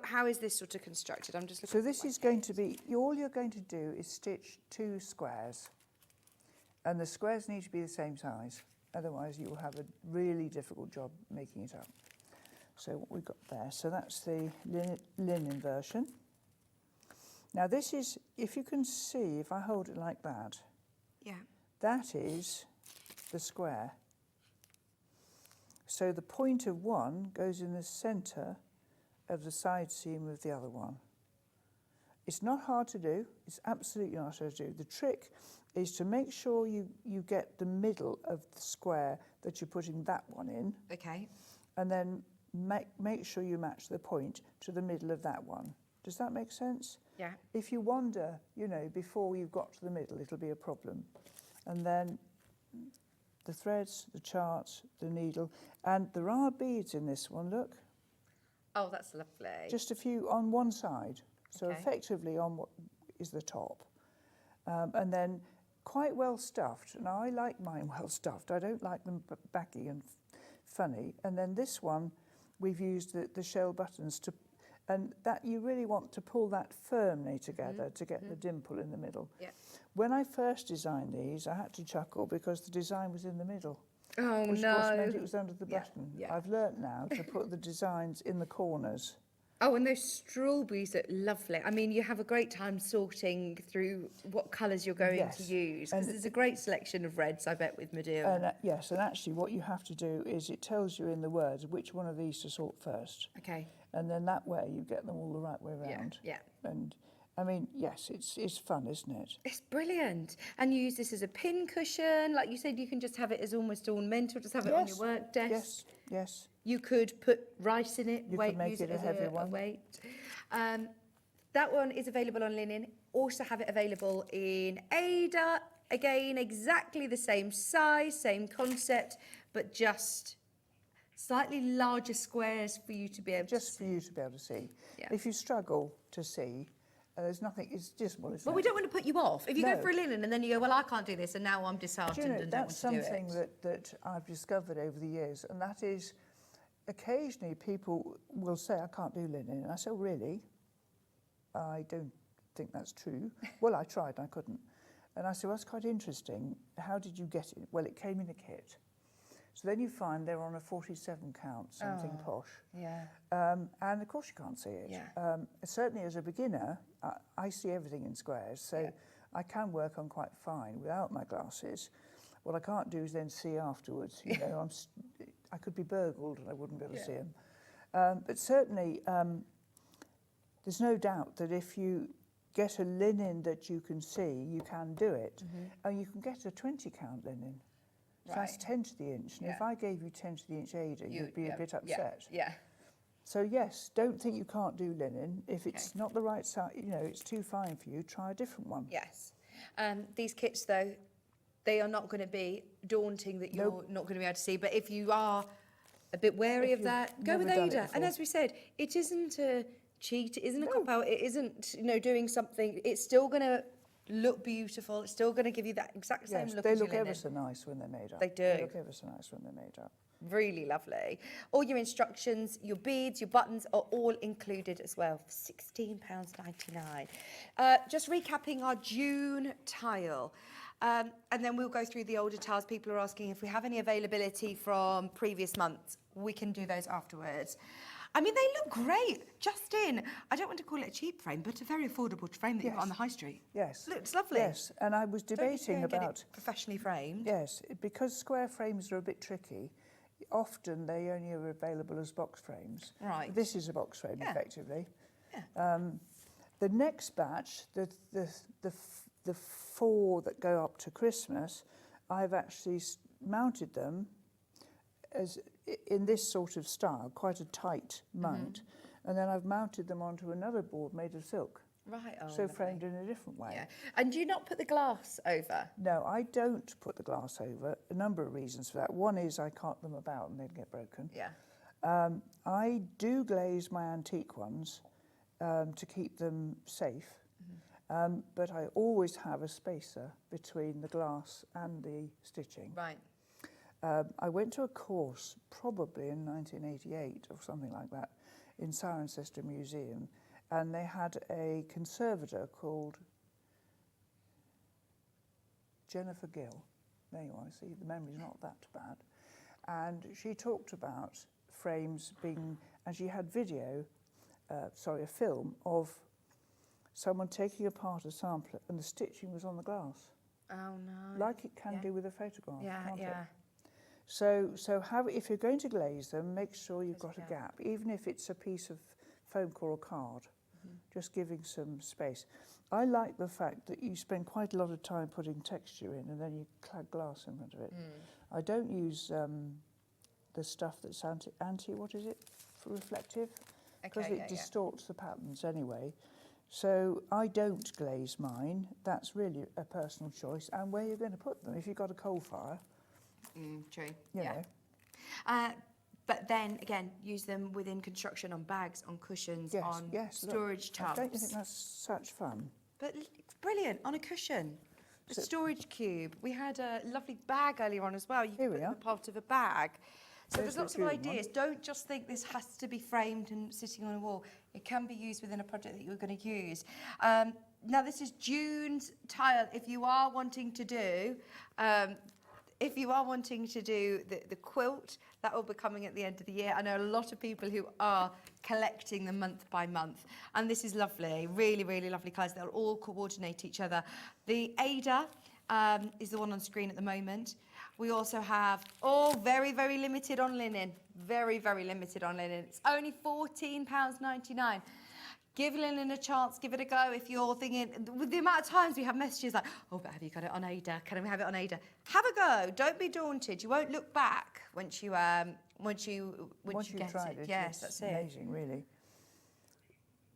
[SPEAKER 1] How is this sort of constructed? I'm just looking.
[SPEAKER 7] So this is going to be, all you're going to do is stitch 2 squares. And the squares need to be the same size. Otherwise you will have a really difficult job making it up. So what we've got there, so that's the linen version. Now this is, if you can see, if I hold it like that,
[SPEAKER 1] Yeah.
[SPEAKER 7] that is the square. So the point of one goes in the centre of the side seam of the other one. It's not hard to do, it's absolutely not hard to do. The trick is to make sure you get the middle of the square that you're putting that one in,
[SPEAKER 1] Okay.
[SPEAKER 7] and then make sure you match the point to the middle of that one. Does that make sense?
[SPEAKER 1] Yeah.
[SPEAKER 7] If you wander, you know, before you've got to the middle, it'll be a problem. And then the threads, the charts, the needle, and there are beads in this one, look.
[SPEAKER 1] Oh, that's lovely.
[SPEAKER 7] Just a few on one side, so
[SPEAKER 1] Okay.
[SPEAKER 7] effectively on what is the top. And then quite well stuffed. Now I like mine well stuffed. I don't like them baggy and funny. And then this one, we've used the shell buttons to, and that you really want to pull that firmly together to get the dimple in the middle.
[SPEAKER 1] Yeah.
[SPEAKER 7] When I first designed these, I had to chuckle because the design was in the middle.
[SPEAKER 1] Oh,
[SPEAKER 7] Which
[SPEAKER 1] no.
[SPEAKER 7] of course meant it was under the
[SPEAKER 1] Yeah,
[SPEAKER 7] button.
[SPEAKER 1] yeah.
[SPEAKER 7] I've learnt now to put the designs in the corners.
[SPEAKER 1] Oh, and those strawberries are lovely. I mean, you have a great time sorting through what colours you're going to
[SPEAKER 7] Yes.
[SPEAKER 1] use, because
[SPEAKER 7] And-
[SPEAKER 1] there's a great selection of reds, I bet, with Madeira.
[SPEAKER 7] And yes, and actually what you have to do is it tells you in the words which one of these to sort first.
[SPEAKER 1] Okay.
[SPEAKER 7] And then that way you get them all the right way
[SPEAKER 1] Yeah,
[SPEAKER 7] around.
[SPEAKER 1] yeah.
[SPEAKER 7] And I mean, yes, it's fun, isn't it?
[SPEAKER 1] It's brilliant. And you use this as a pin cushion. Like you said, you can just have it as almost ornamental, just have it on your work desk.
[SPEAKER 7] Yes, yes.
[SPEAKER 1] You could put rice in it,
[SPEAKER 7] You could make
[SPEAKER 1] use
[SPEAKER 7] it a
[SPEAKER 1] as
[SPEAKER 7] heavy
[SPEAKER 1] a
[SPEAKER 7] one.
[SPEAKER 1] weight. That one is available on linen. Also have it available in Ada. Again, exactly the same size, same concept, but just slightly larger squares for you to be able
[SPEAKER 7] Just
[SPEAKER 1] to
[SPEAKER 7] for you to be able to see.
[SPEAKER 1] Yeah.
[SPEAKER 7] If you struggle to see, there's nothing, it's dismal, isn't
[SPEAKER 1] Well,
[SPEAKER 7] it?
[SPEAKER 1] we don't want to put you off. If you go
[SPEAKER 7] No.
[SPEAKER 1] for a linen and then you go, well, I can't do this, and now I'm
[SPEAKER 7] Do
[SPEAKER 1] disheartened
[SPEAKER 7] you know,
[SPEAKER 1] and don't want
[SPEAKER 7] that's
[SPEAKER 1] to do
[SPEAKER 7] something
[SPEAKER 1] it.
[SPEAKER 7] that I've discovered over the years, and that is occasionally people will say, I can't do linen. And I say, oh, really? I don't think that's true. Well, I tried and I couldn't. And I said, well, that's quite interesting. How did you get it? Well, it came in a kit. So then you find they're on a 47 count, something posh.
[SPEAKER 1] Yeah.
[SPEAKER 7] And of course you can't see it.
[SPEAKER 1] Yeah.
[SPEAKER 7] Certainly as a beginner, I see everything in squares, so
[SPEAKER 1] Yeah.
[SPEAKER 7] I can work on quite fine without my glasses. What I can't do is then see afterwards. You know, I could be burgled and I wouldn't be able to see them. But certainly, there's no doubt that if you get a linen that you can see, you can do it. And you can get a 20 count linen. So that's
[SPEAKER 1] Right.
[SPEAKER 7] 10 to the inch. And if
[SPEAKER 1] Yeah.
[SPEAKER 7] I gave you 10 to the inch Ada, you'd be a bit upset.
[SPEAKER 1] Yeah.
[SPEAKER 7] So yes, don't think you can't do linen. If it's not the right size, you know, it's too fine for you, try a different one.
[SPEAKER 1] Yes. These kits, though, they are not going to be daunting that you're not going to be able to see. But if you are a bit wary
[SPEAKER 7] If
[SPEAKER 1] of that,
[SPEAKER 7] you've
[SPEAKER 1] go with
[SPEAKER 7] never done it
[SPEAKER 1] Ada. And
[SPEAKER 7] before.
[SPEAKER 1] as we said, it isn't a cheat. It isn't a cop out. It isn't, doing something. It's still going to look beautiful. It's still going to give you that exact same
[SPEAKER 7] Yes,
[SPEAKER 1] look
[SPEAKER 7] they
[SPEAKER 1] as your
[SPEAKER 7] look ever
[SPEAKER 1] linen.
[SPEAKER 7] so nice when they're made up.
[SPEAKER 1] They do.
[SPEAKER 7] They look ever so nice when they're made up.
[SPEAKER 1] Really lovely. All your instructions, your beads, your buttons are all included as well for £16.99. Just recapping our June tile. And then we'll go through the older tiles. People are asking if we have any availability from previous months. We can do those afterwards. I mean, they look great, just in. I don't want to call it a cheap frame, but a very affordable frame that you've got on the high street.
[SPEAKER 7] Yes.
[SPEAKER 1] Looks lovely.
[SPEAKER 7] Yes, and I was
[SPEAKER 1] Don't need to go
[SPEAKER 7] debating
[SPEAKER 1] and get it
[SPEAKER 7] about...
[SPEAKER 1] professionally framed.
[SPEAKER 7] Yes, because square frames are a bit tricky, often they only are available as box frames.
[SPEAKER 1] Right.
[SPEAKER 7] This is a box frame,
[SPEAKER 1] Yeah.
[SPEAKER 7] effectively. The next batch, the 4 that go up to Christmas, I've actually mounted them as in this sort of style, quite a tight mount, and then I've mounted them onto another board made of silk,
[SPEAKER 1] Right. Oh,
[SPEAKER 7] so
[SPEAKER 1] lovely.
[SPEAKER 7] framed in a different way.
[SPEAKER 1] Yeah. And do you not put the glass over?
[SPEAKER 7] No, I don't put the glass over. A number of reasons for that. One is I cart them about and they'd get broken.
[SPEAKER 1] Yeah.
[SPEAKER 7] I do glaze my antique ones to keep them safe, but I always have a spacer between the glass and the stitching.
[SPEAKER 1] Right.
[SPEAKER 7] I went to a course probably in 1988 or something like that in Cirencester Museum, and they had a conservator called Jennifer Gill. There you are, see, the memory's not that bad. And she talked about frames being, and she had a film of someone taking apart a sampler and the stitching was on the glass,
[SPEAKER 1] Oh, no.
[SPEAKER 7] like it can do with a photograph, can't it?
[SPEAKER 1] Yeah.
[SPEAKER 7] So if you're going to glaze them, make sure you've got a gap, even if it's a piece of foam core or card, just giving some space. I like the fact that you spend quite a lot of time putting texture in and then you clad glass in front of it. I don't use the stuff that's reflective, because
[SPEAKER 1] Okay,
[SPEAKER 7] it
[SPEAKER 1] yeah.
[SPEAKER 7] distorts the patterns anyway. So I don't glaze mine. That's really a personal choice, and where you're going to put them. If you've got a coal fire,
[SPEAKER 1] True.
[SPEAKER 7] You
[SPEAKER 1] yeah.
[SPEAKER 7] know.
[SPEAKER 1] But then again, use them within construction, on bags, on cushions,
[SPEAKER 7] Yes,
[SPEAKER 1] on
[SPEAKER 7] yes. look,
[SPEAKER 1] storage tubs.
[SPEAKER 7] Don't you think that's such fun?
[SPEAKER 1] But it's brilliant on a cushion. A
[SPEAKER 7] So-
[SPEAKER 1] storage cube. We had a lovely bag earlier on as well. You
[SPEAKER 7] Here
[SPEAKER 1] can
[SPEAKER 7] we
[SPEAKER 1] put them
[SPEAKER 7] are.
[SPEAKER 1] in part of a bag. So
[SPEAKER 7] There's
[SPEAKER 1] there's lots
[SPEAKER 7] the
[SPEAKER 1] of
[SPEAKER 7] June one.
[SPEAKER 1] ideas. Don't just think this has to be framed and sitting on a wall. It can be used within a project that you're going to use. Now this is June's tile. If you are wanting to do, the quilt, that will be coming at the end of the year. I know a lot of people who are collecting them month by month, and this is lovely, really, really lovely colours. They'll all coordinate each other. The Ada is the one on screen at the moment. We also have, very, very limited on linen. Very, very limited on linen. It's only £14.99. Give linen a chance, give it a go. If you're thinking, with the amount of times we have messages like, but have you got it on Ada? Can we have it on Ada? Have a go. Don't be daunted. You won't look back once you
[SPEAKER 7] Once
[SPEAKER 1] you get
[SPEAKER 7] tried it,
[SPEAKER 1] Yes,
[SPEAKER 7] it's
[SPEAKER 1] that's it.
[SPEAKER 7] amazing, really.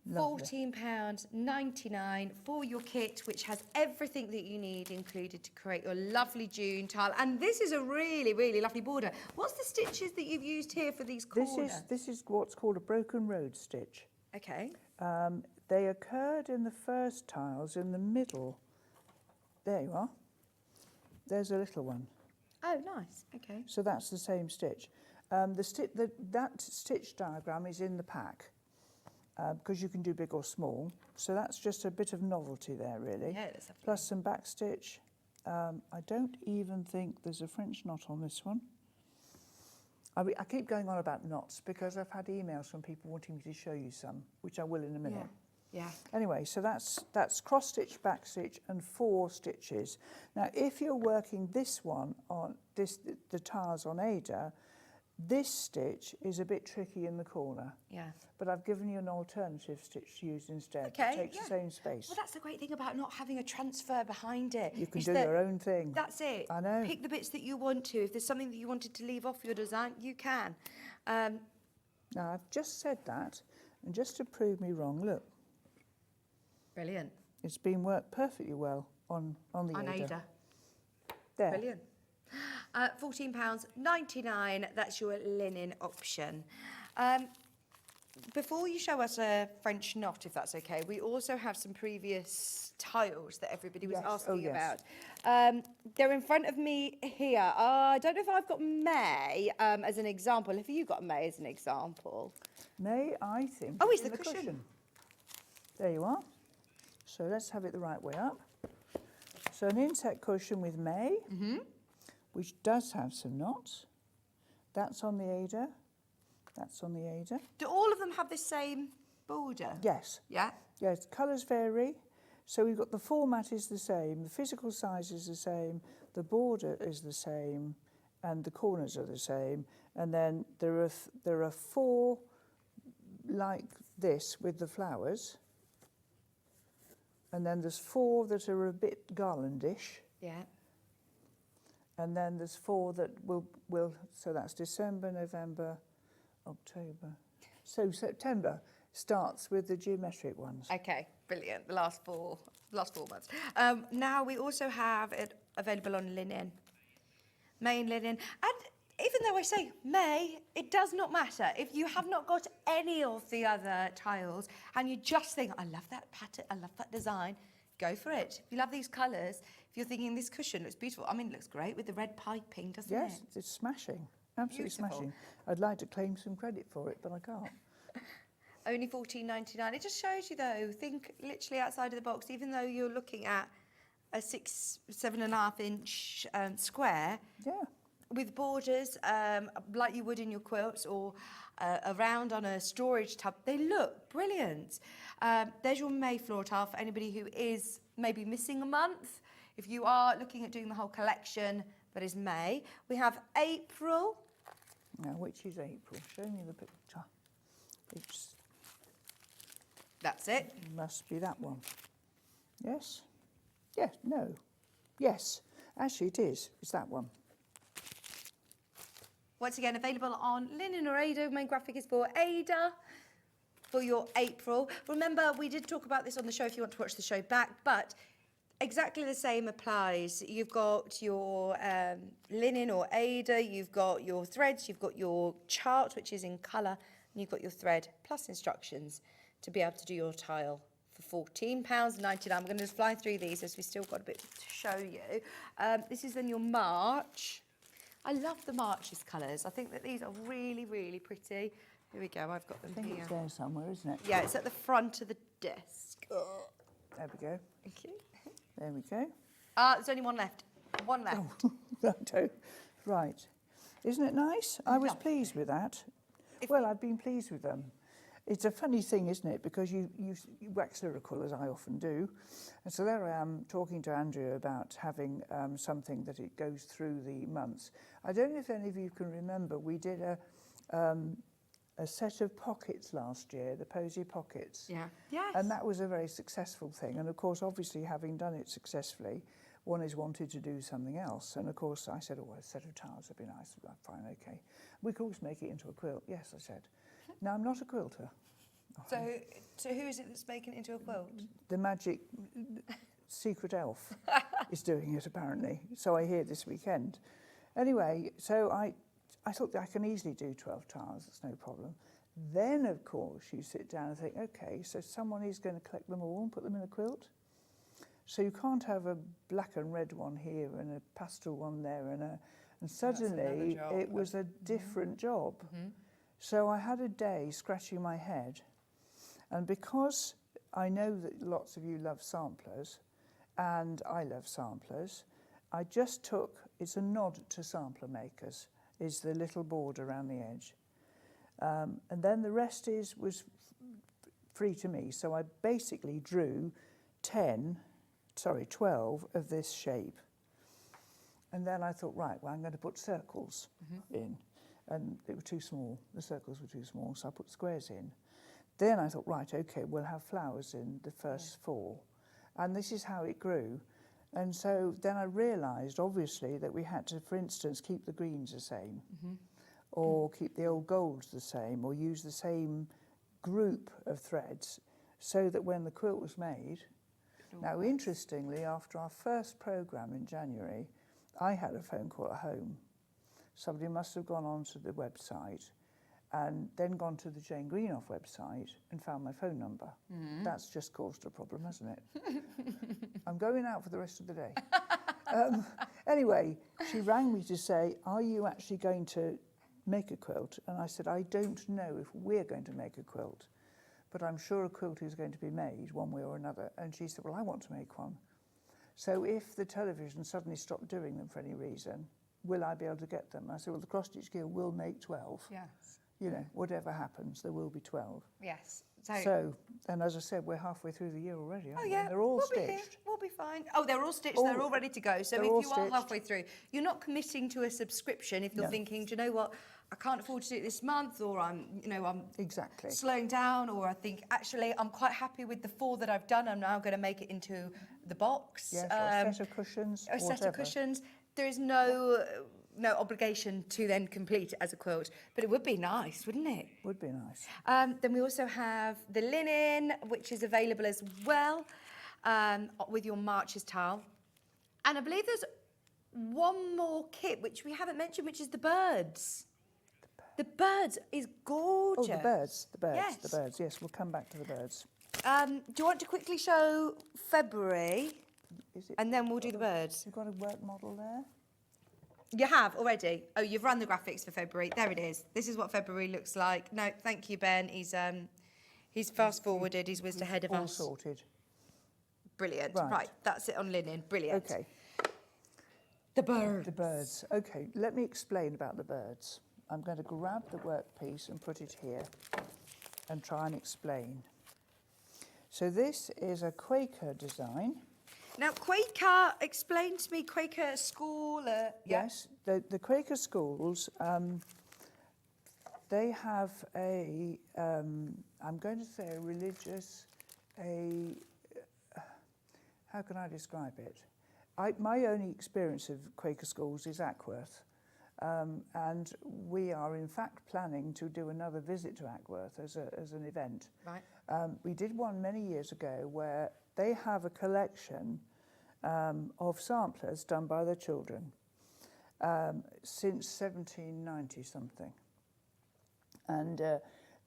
[SPEAKER 7] Lovely.
[SPEAKER 1] £14.99 for your kit, which has everything that you need included to create your lovely June tile. And this is a really, really lovely border. What's the stitches that you've used here for these corners?
[SPEAKER 7] This is what's called a broken road stitch.
[SPEAKER 1] Okay.
[SPEAKER 7] They occurred in the first tiles in the middle. There you are. There's a little one.
[SPEAKER 1] Oh, nice. Okay.
[SPEAKER 7] So that's the same stitch. That stitch diagram is in the pack because you can do big or small. So that's just a bit of novelty there, really.
[SPEAKER 1] Yeah, that's lovely.
[SPEAKER 7] Plus some back stitch. I don't even think there's a French knot on this one. I keep going on about knots because I've had emails from people wanting me to show you some, which I will in a minute.
[SPEAKER 1] Yeah.
[SPEAKER 7] Anyway, so that's cross stitch, back stitch, and 4 stitches. Now, if you're working this one on the tiles on Ada, this stitch is a bit tricky in the corner.
[SPEAKER 1] Yeah.
[SPEAKER 7] But I've given you an alternative stitch to use instead.
[SPEAKER 1] Okay,
[SPEAKER 7] It takes
[SPEAKER 1] yeah.
[SPEAKER 7] the same space.
[SPEAKER 1] Well, that's the great thing about not having a transfer behind it.
[SPEAKER 7] You can
[SPEAKER 1] is
[SPEAKER 7] do
[SPEAKER 1] that
[SPEAKER 7] your own thing.
[SPEAKER 1] That's it.
[SPEAKER 7] I know.
[SPEAKER 1] Pick the bits that you want to. If there's something that you wanted to leave off your design, you can.
[SPEAKER 7] Now, I've just said that, and just to prove me wrong, look,
[SPEAKER 1] Brilliant.
[SPEAKER 7] it's been worked perfectly well on the
[SPEAKER 1] On
[SPEAKER 7] Ada.
[SPEAKER 1] Ada.
[SPEAKER 7] There.
[SPEAKER 1] Brilliant. £14.99, that's your linen option. Before you show us a French knot, if that's okay, we also have some previous tiles that everybody was
[SPEAKER 7] Yes.
[SPEAKER 1] asking
[SPEAKER 7] Oh, yes.
[SPEAKER 1] about. They're in front of me here. I don't know if I've got May as an example. Have you got May as an example?
[SPEAKER 7] May, I think.
[SPEAKER 1] Oh,
[SPEAKER 7] is
[SPEAKER 1] it's
[SPEAKER 7] in
[SPEAKER 1] the cushion.
[SPEAKER 7] There you are. So let's have it the right way up. So an inset cushion with May, which does have some knots. That's on the Ada. That's on the Ada.
[SPEAKER 1] Do all of them have the same border?
[SPEAKER 7] Yes.
[SPEAKER 1] Yeah?
[SPEAKER 7] Yes, colours vary. So we've got the format is the same, the physical size is the same, the border is the same, and the corners are the same. And then there are 4 like this with the flowers. And then there's 4 that are a bit garlandish.
[SPEAKER 1] Yeah.
[SPEAKER 7] And then there's 4 that will so that's December, November, October. So September starts with the geometric ones.
[SPEAKER 1] Okay, brilliant. The last four months. Now we also have it available on linen, May and linen. And even though I say May, it does not matter. If you have not got any of the other tiles and you just think, I love that pattern, I love that design, go for it. If you love these colours, if you're thinking this cushion looks beautiful, I mean, it looks great with the red piping, doesn't it?
[SPEAKER 7] Yes, it's smashing. Absolutely
[SPEAKER 1] Beautiful.
[SPEAKER 7] smashing. I'd like to claim some credit for it, but I can't.
[SPEAKER 1] Only £14.99. It just shows you, though, think literally outside of the box, even though you're looking at a 7.5 inch square,
[SPEAKER 7] Yeah.
[SPEAKER 1] with borders like you would in your quilts or around on a storage tub, they look brilliant. There's your May floor tile for anybody who is maybe missing a month. If you are looking at doing the whole collection, that is May. We have April.
[SPEAKER 7] Now, which is April? Show me the picture. It's
[SPEAKER 1] That's it.
[SPEAKER 7] must be that one. Yes? Yes, no. Yes. Actually, it is. It's that one.
[SPEAKER 1] Once again, available on linen or Ada. Main graphic is for Ada. For your April. Remember, we did talk about this on the show if you want to watch the show back, but Exactly the same applies. You've got your linen or Ada, you've got your threads, you've got your chart, which is in colour, and you've got your thread, plus instructions to be able to do your tile for £14.99. I'm going to just fly through these as we've still got a bit to show you. This is then your March. I love the March's colours. I think that these are really, really pretty. Here we go, I've got them
[SPEAKER 7] I think
[SPEAKER 1] here.
[SPEAKER 7] it's there somewhere, isn't it?
[SPEAKER 1] Yeah, it's at the front of the desk.
[SPEAKER 7] There we go.
[SPEAKER 1] Thank you.
[SPEAKER 7] There we go.
[SPEAKER 1] There's only one left. One left.
[SPEAKER 7] Righto. Right. Isn't it nice? I was pleased with that. Well, I've been pleased with them. It's a funny thing, isn't it? Because you wax lyrical, as I often do. And so there I am talking to Andrea about having something that it goes through the months. I don't know if any of you can remember, we did a set of pockets last year, the Posy pockets.
[SPEAKER 1] Yeah. Yes.
[SPEAKER 7] And that was a very successful thing. And of course, obviously, having done it successfully, one is wanted to do something else. And of course, I said, oh, a set of tiles would be nice. Fine, okay. We could always make it into a quilt. Yes, I said. Now, I'm not a quilter.
[SPEAKER 1] So who is it that's making it into a quilt?
[SPEAKER 7] The magic secret elf is doing it, apparently. So I hear this weekend. Anyway, so I thought that I can easily do 12 tiles, it's no problem. Then, of course, you sit down and think, okay, so someone is going to collect them all and put them in a quilt. So you can't have a black and red one here and a pastel one there and suddenly it was a different job. So I had a day scratching my head, and because I know that lots of you love samplers and I love samplers, I just took, it's a nod to sampler makers, is the little border around the edge. And then the rest was free to me. So I basically drew 12 of this shape. And then I thought, right, well, I'm going to put circles in. And they were too small. The circles were too small, so I put squares in. Then I thought, right, okay, we'll have flowers in the first 4. And this is how it grew. And so then I realised, obviously, that we had to, for instance, keep the greens the same, or keep the old golds the same, or use the same group of threads, so that when the quilt was made... Now, interestingly, after our first programme in January, I had a phone call at home. Somebody must have gone onto the website and then gone to the Jane Greenoff website and found my phone number. That's just caused a problem, hasn't it? I'm going out for the rest of the day. Anyway, she rang me to say, are you actually going to make a quilt? And I said, I don't know if we're going to make a quilt, but I'm sure a quilt is going to be made one way or another. And she said, well, I want to make one. So if the television suddenly stopped doing them for any reason, will I be able to get them? I said, well, the Cross Stitch Guild will make 12.
[SPEAKER 1] Yes.
[SPEAKER 7] You know, whatever happens, there will be 12.
[SPEAKER 1] Yes.
[SPEAKER 7] So, and as I said, we're halfway through the year already, aren't we?
[SPEAKER 1] yeah,
[SPEAKER 7] They're all
[SPEAKER 1] we'll
[SPEAKER 7] stitched.
[SPEAKER 1] Be here. We'll be fine. Oh, they're all stitched.
[SPEAKER 7] All-
[SPEAKER 1] they're all ready to go. So
[SPEAKER 7] they're
[SPEAKER 1] if
[SPEAKER 7] all
[SPEAKER 1] you are
[SPEAKER 7] stitched.
[SPEAKER 1] halfway through, you're not committing to a subscription. If you're
[SPEAKER 7] No.
[SPEAKER 1] thinking, do you know what, I can't afford to do it this month, or I'm
[SPEAKER 7] Exactly.
[SPEAKER 1] slowing down, or I think actually I'm quite happy with the 4 that I've done. I'm now going to make it into the box.
[SPEAKER 7] Yes, or a set of cushions,
[SPEAKER 1] A set
[SPEAKER 7] whatever.
[SPEAKER 1] of cushions. There is no obligation to then complete it as a quilt, but it would be nice, wouldn't it?
[SPEAKER 7] Would be nice.
[SPEAKER 1] Then we also have the linen, which is available as well, with your March's tile. And I believe there's one more kit, which we haven't mentioned, which is the birds. The birds is gorgeous.
[SPEAKER 7] Oh, the birds,
[SPEAKER 1] Yes.
[SPEAKER 7] the birds. Yes, we'll come back to the birds.
[SPEAKER 1] Do you want to quickly show February,
[SPEAKER 7] Is it?
[SPEAKER 1] and then we'll do the birds?
[SPEAKER 7] You've got a work model there.
[SPEAKER 1] You have already. Oh, you've run the graphics for February. There it is. This is what February looks like. No, thank you, Ben. He's fast forwarded. He's whizzed ahead of
[SPEAKER 7] All
[SPEAKER 1] us.
[SPEAKER 7] sorted.
[SPEAKER 1] Brilliant.
[SPEAKER 7] Right.
[SPEAKER 1] Right, that's it on linen. Brilliant.
[SPEAKER 7] Okay.
[SPEAKER 1] The birds.
[SPEAKER 7] The birds. Okay, let me explain about the birds. I'm going to grab the workpiece and put it here and try and explain. So this is a Quaker design.
[SPEAKER 1] Now, Quaker, explain to me, Quaker school.
[SPEAKER 7] Yes, the Quaker schools, they have a, I'm going to say a religious, how can I describe it? My only experience of Quaker schools is Ackworth. And we are in fact planning to do another visit to Ackworth as an event.
[SPEAKER 1] Right.
[SPEAKER 7] We did one many years ago where they have a collection of samplers done by the children since 1790 something. And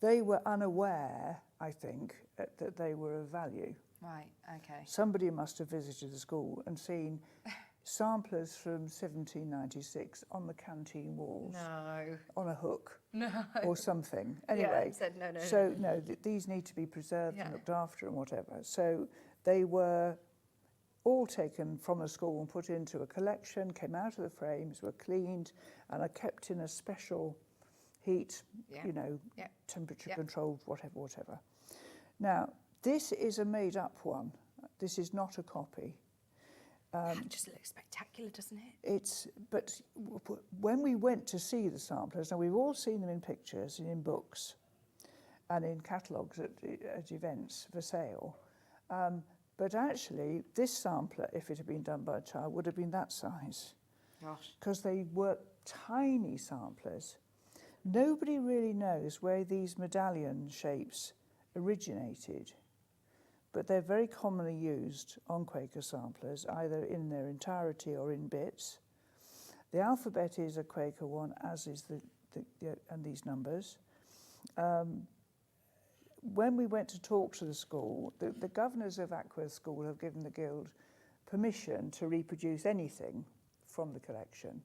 [SPEAKER 7] they were unaware, I think, that they were of value.
[SPEAKER 1] Right, okay.
[SPEAKER 7] Somebody must have visited the school and seen samplers from 1796 on the canteen walls.
[SPEAKER 1] No.
[SPEAKER 7] On a hook.
[SPEAKER 1] No.
[SPEAKER 7] Or something. Anyway,
[SPEAKER 1] Yeah, said no.
[SPEAKER 7] so no, these need to be preserved and looked after and whatever. So they were all taken from the school and put into a collection, came out of the frames, were cleaned, and are kept in a special heat, you know, temperature controlled, whatever. Now, this is a made-up one. This is not a copy.
[SPEAKER 1] That just looks spectacular, doesn't it?
[SPEAKER 7] But when we went to see the samplers, now we've all seen them in pictures and in books and in catalogues at events for sale. But actually, this sampler, if it had been done by a child, would have been that size.
[SPEAKER 1] Gosh.
[SPEAKER 7] Because they were tiny samplers. Nobody really knows where these medallion shapes originated, but they're very commonly used on Quaker samplers, either in their entirety or in bits. The alphabet is a Quaker one, as is and these numbers. When we went to talk to the school, the governors of Ackworth School have given the Guild permission to reproduce anything from the collection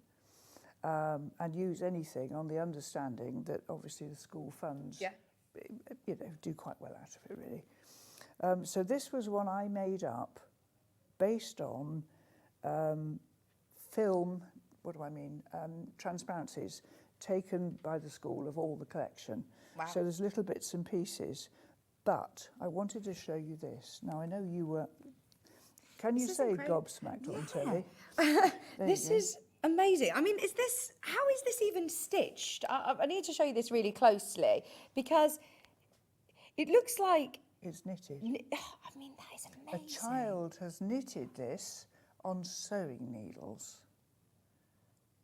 [SPEAKER 7] and use anything on the understanding that obviously the school funds do quite well out of it, really. So this was one I made up based on film, transparencies taken by the school of all the collection.
[SPEAKER 1] Wow.
[SPEAKER 7] So there's little bits and pieces, but I wanted to show you this. Now I know you were, can you say gobsmacked on telly?
[SPEAKER 1] This is amazing. I mean, how is this even stitched? I need to show you this really closely because it looks like...
[SPEAKER 7] It's knitted.
[SPEAKER 1] I mean, that is amazing.
[SPEAKER 7] A child has knitted this on sewing needles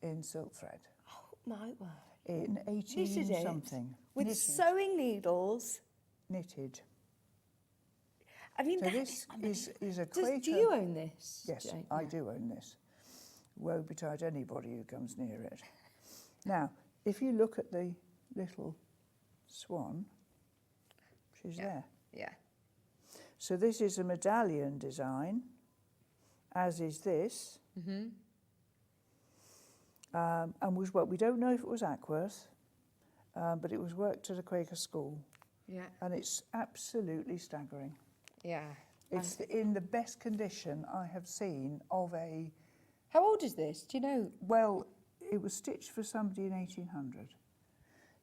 [SPEAKER 7] in silk thread.
[SPEAKER 1] Oh, my word.
[SPEAKER 7] In 18
[SPEAKER 1] This is it.
[SPEAKER 7] something.
[SPEAKER 1] With
[SPEAKER 7] knitted.
[SPEAKER 1] sewing needles.
[SPEAKER 7] Knitted.
[SPEAKER 1] I mean,
[SPEAKER 7] So
[SPEAKER 1] that
[SPEAKER 7] this is a
[SPEAKER 1] Do
[SPEAKER 7] Quaker...
[SPEAKER 1] you own this?
[SPEAKER 7] Yes,
[SPEAKER 1] Jane?
[SPEAKER 7] I do own this. Woe betide anybody who comes near it. Now, if you look at the little swan, she's there.
[SPEAKER 1] Yeah.
[SPEAKER 7] So this is a medallion design, as is this. Mm-hmm. And was we don't know if it was Ackworth, but it was worked at a Quaker school.
[SPEAKER 1] Yeah.
[SPEAKER 7] And it's absolutely staggering.
[SPEAKER 1] Yeah.
[SPEAKER 7] It's in the best condition I have seen of a...
[SPEAKER 1] How old is this? Do you know?
[SPEAKER 7] Well, it was stitched for somebody in 1800.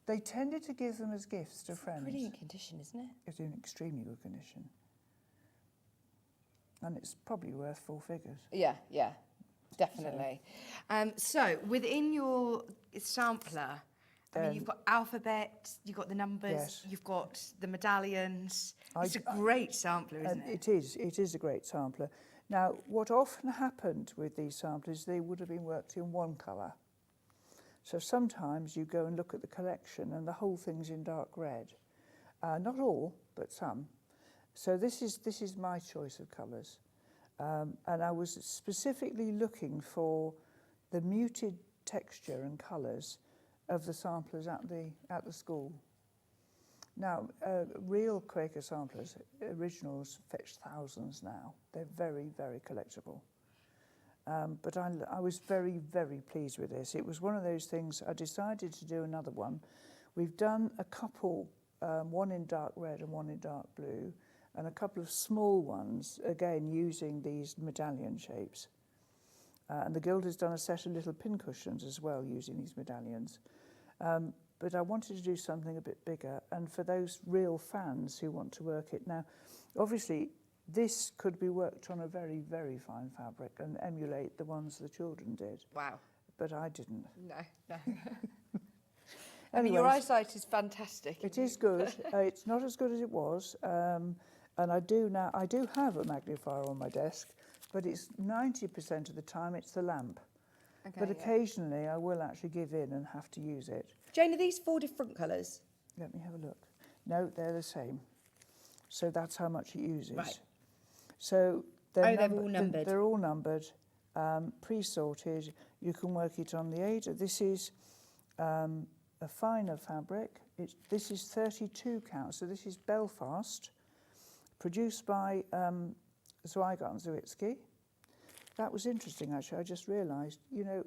[SPEAKER 7] They tended to give them as gifts to friends.
[SPEAKER 1] Brilliant condition, isn't it?
[SPEAKER 7] It's in extremely good condition. And it's probably worth 4 figures.
[SPEAKER 1] Yeah, definitely. So within your sampler, I mean, you've got alphabet, you've got the numbers,
[SPEAKER 7] Yes.
[SPEAKER 1] you've got the medallions. It's a great sampler, isn't it?
[SPEAKER 7] It is a great sampler. Now, what often happened with these samplers, they would have been worked in one colour. So sometimes you go and look at the collection and the whole thing's in dark red. Not all, but some. So this is my choice of colours. And I was specifically looking for the muted texture and colours of the samplers at the school. Now, real Quaker samplers, originals, fetch thousands now. They're very, very collectible. But I was very, very pleased with this. It was one of those things, I decided to do another one. We've done a couple, one in dark red and one in dark blue, and a couple of small ones, again, using these medallion shapes. And the Guild has done a set of little pincushions as well, using these medallions. But I wanted to do something a bit bigger, and for those real fans who want to work it. Now, obviously, this could be worked on a very, very fine fabric and emulate the ones the children did.
[SPEAKER 1] Wow.
[SPEAKER 7] But I didn't.
[SPEAKER 1] No. I mean, your eyesight is fantastic.
[SPEAKER 7] It is good. It's not as good as it was. And I do have a magnifier on my desk, but it's 90% of the time it's the lamp.
[SPEAKER 1] Okay,
[SPEAKER 7] But occasionally I will actually give in and have to use it.
[SPEAKER 1] Jane, are these 4 different colours?
[SPEAKER 7] Let me have a look. No, they're the same. So that's how much it uses.
[SPEAKER 1] Right.
[SPEAKER 7] So
[SPEAKER 1] they're all numbered.
[SPEAKER 7] They're all numbered, pre-sorted. You can work it on the aid. This is a finer fabric. This is 32 count, so this is Belfast, produced by Zweigart and Zwitzky. That was interesting, actually. I just realised, you know,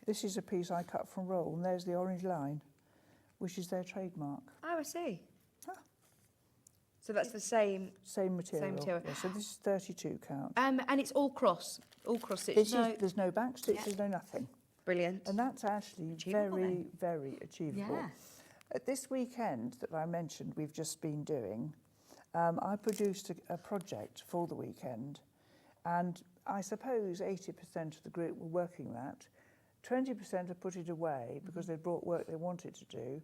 [SPEAKER 7] this is a piece I cut from roll, and there's the orange line, which is their trademark.
[SPEAKER 1] Oh, I see.
[SPEAKER 7] Ah.
[SPEAKER 1] So that's the same.
[SPEAKER 7] Same material.
[SPEAKER 1] Same material.
[SPEAKER 7] Yeah, so this is 32 count.
[SPEAKER 1] And it's all cross stitch.
[SPEAKER 7] There's no back stitch, there's no nothing.
[SPEAKER 1] Brilliant.
[SPEAKER 7] And that's actually
[SPEAKER 1] Achievable
[SPEAKER 7] very,
[SPEAKER 1] then.
[SPEAKER 7] very achievable.
[SPEAKER 1] Yeah.
[SPEAKER 7] At this weekend that I mentioned we've just been doing, I produced a project for the weekend, and I suppose 80% of the group were working that. 20% have put it away because they'd brought work they wanted to do.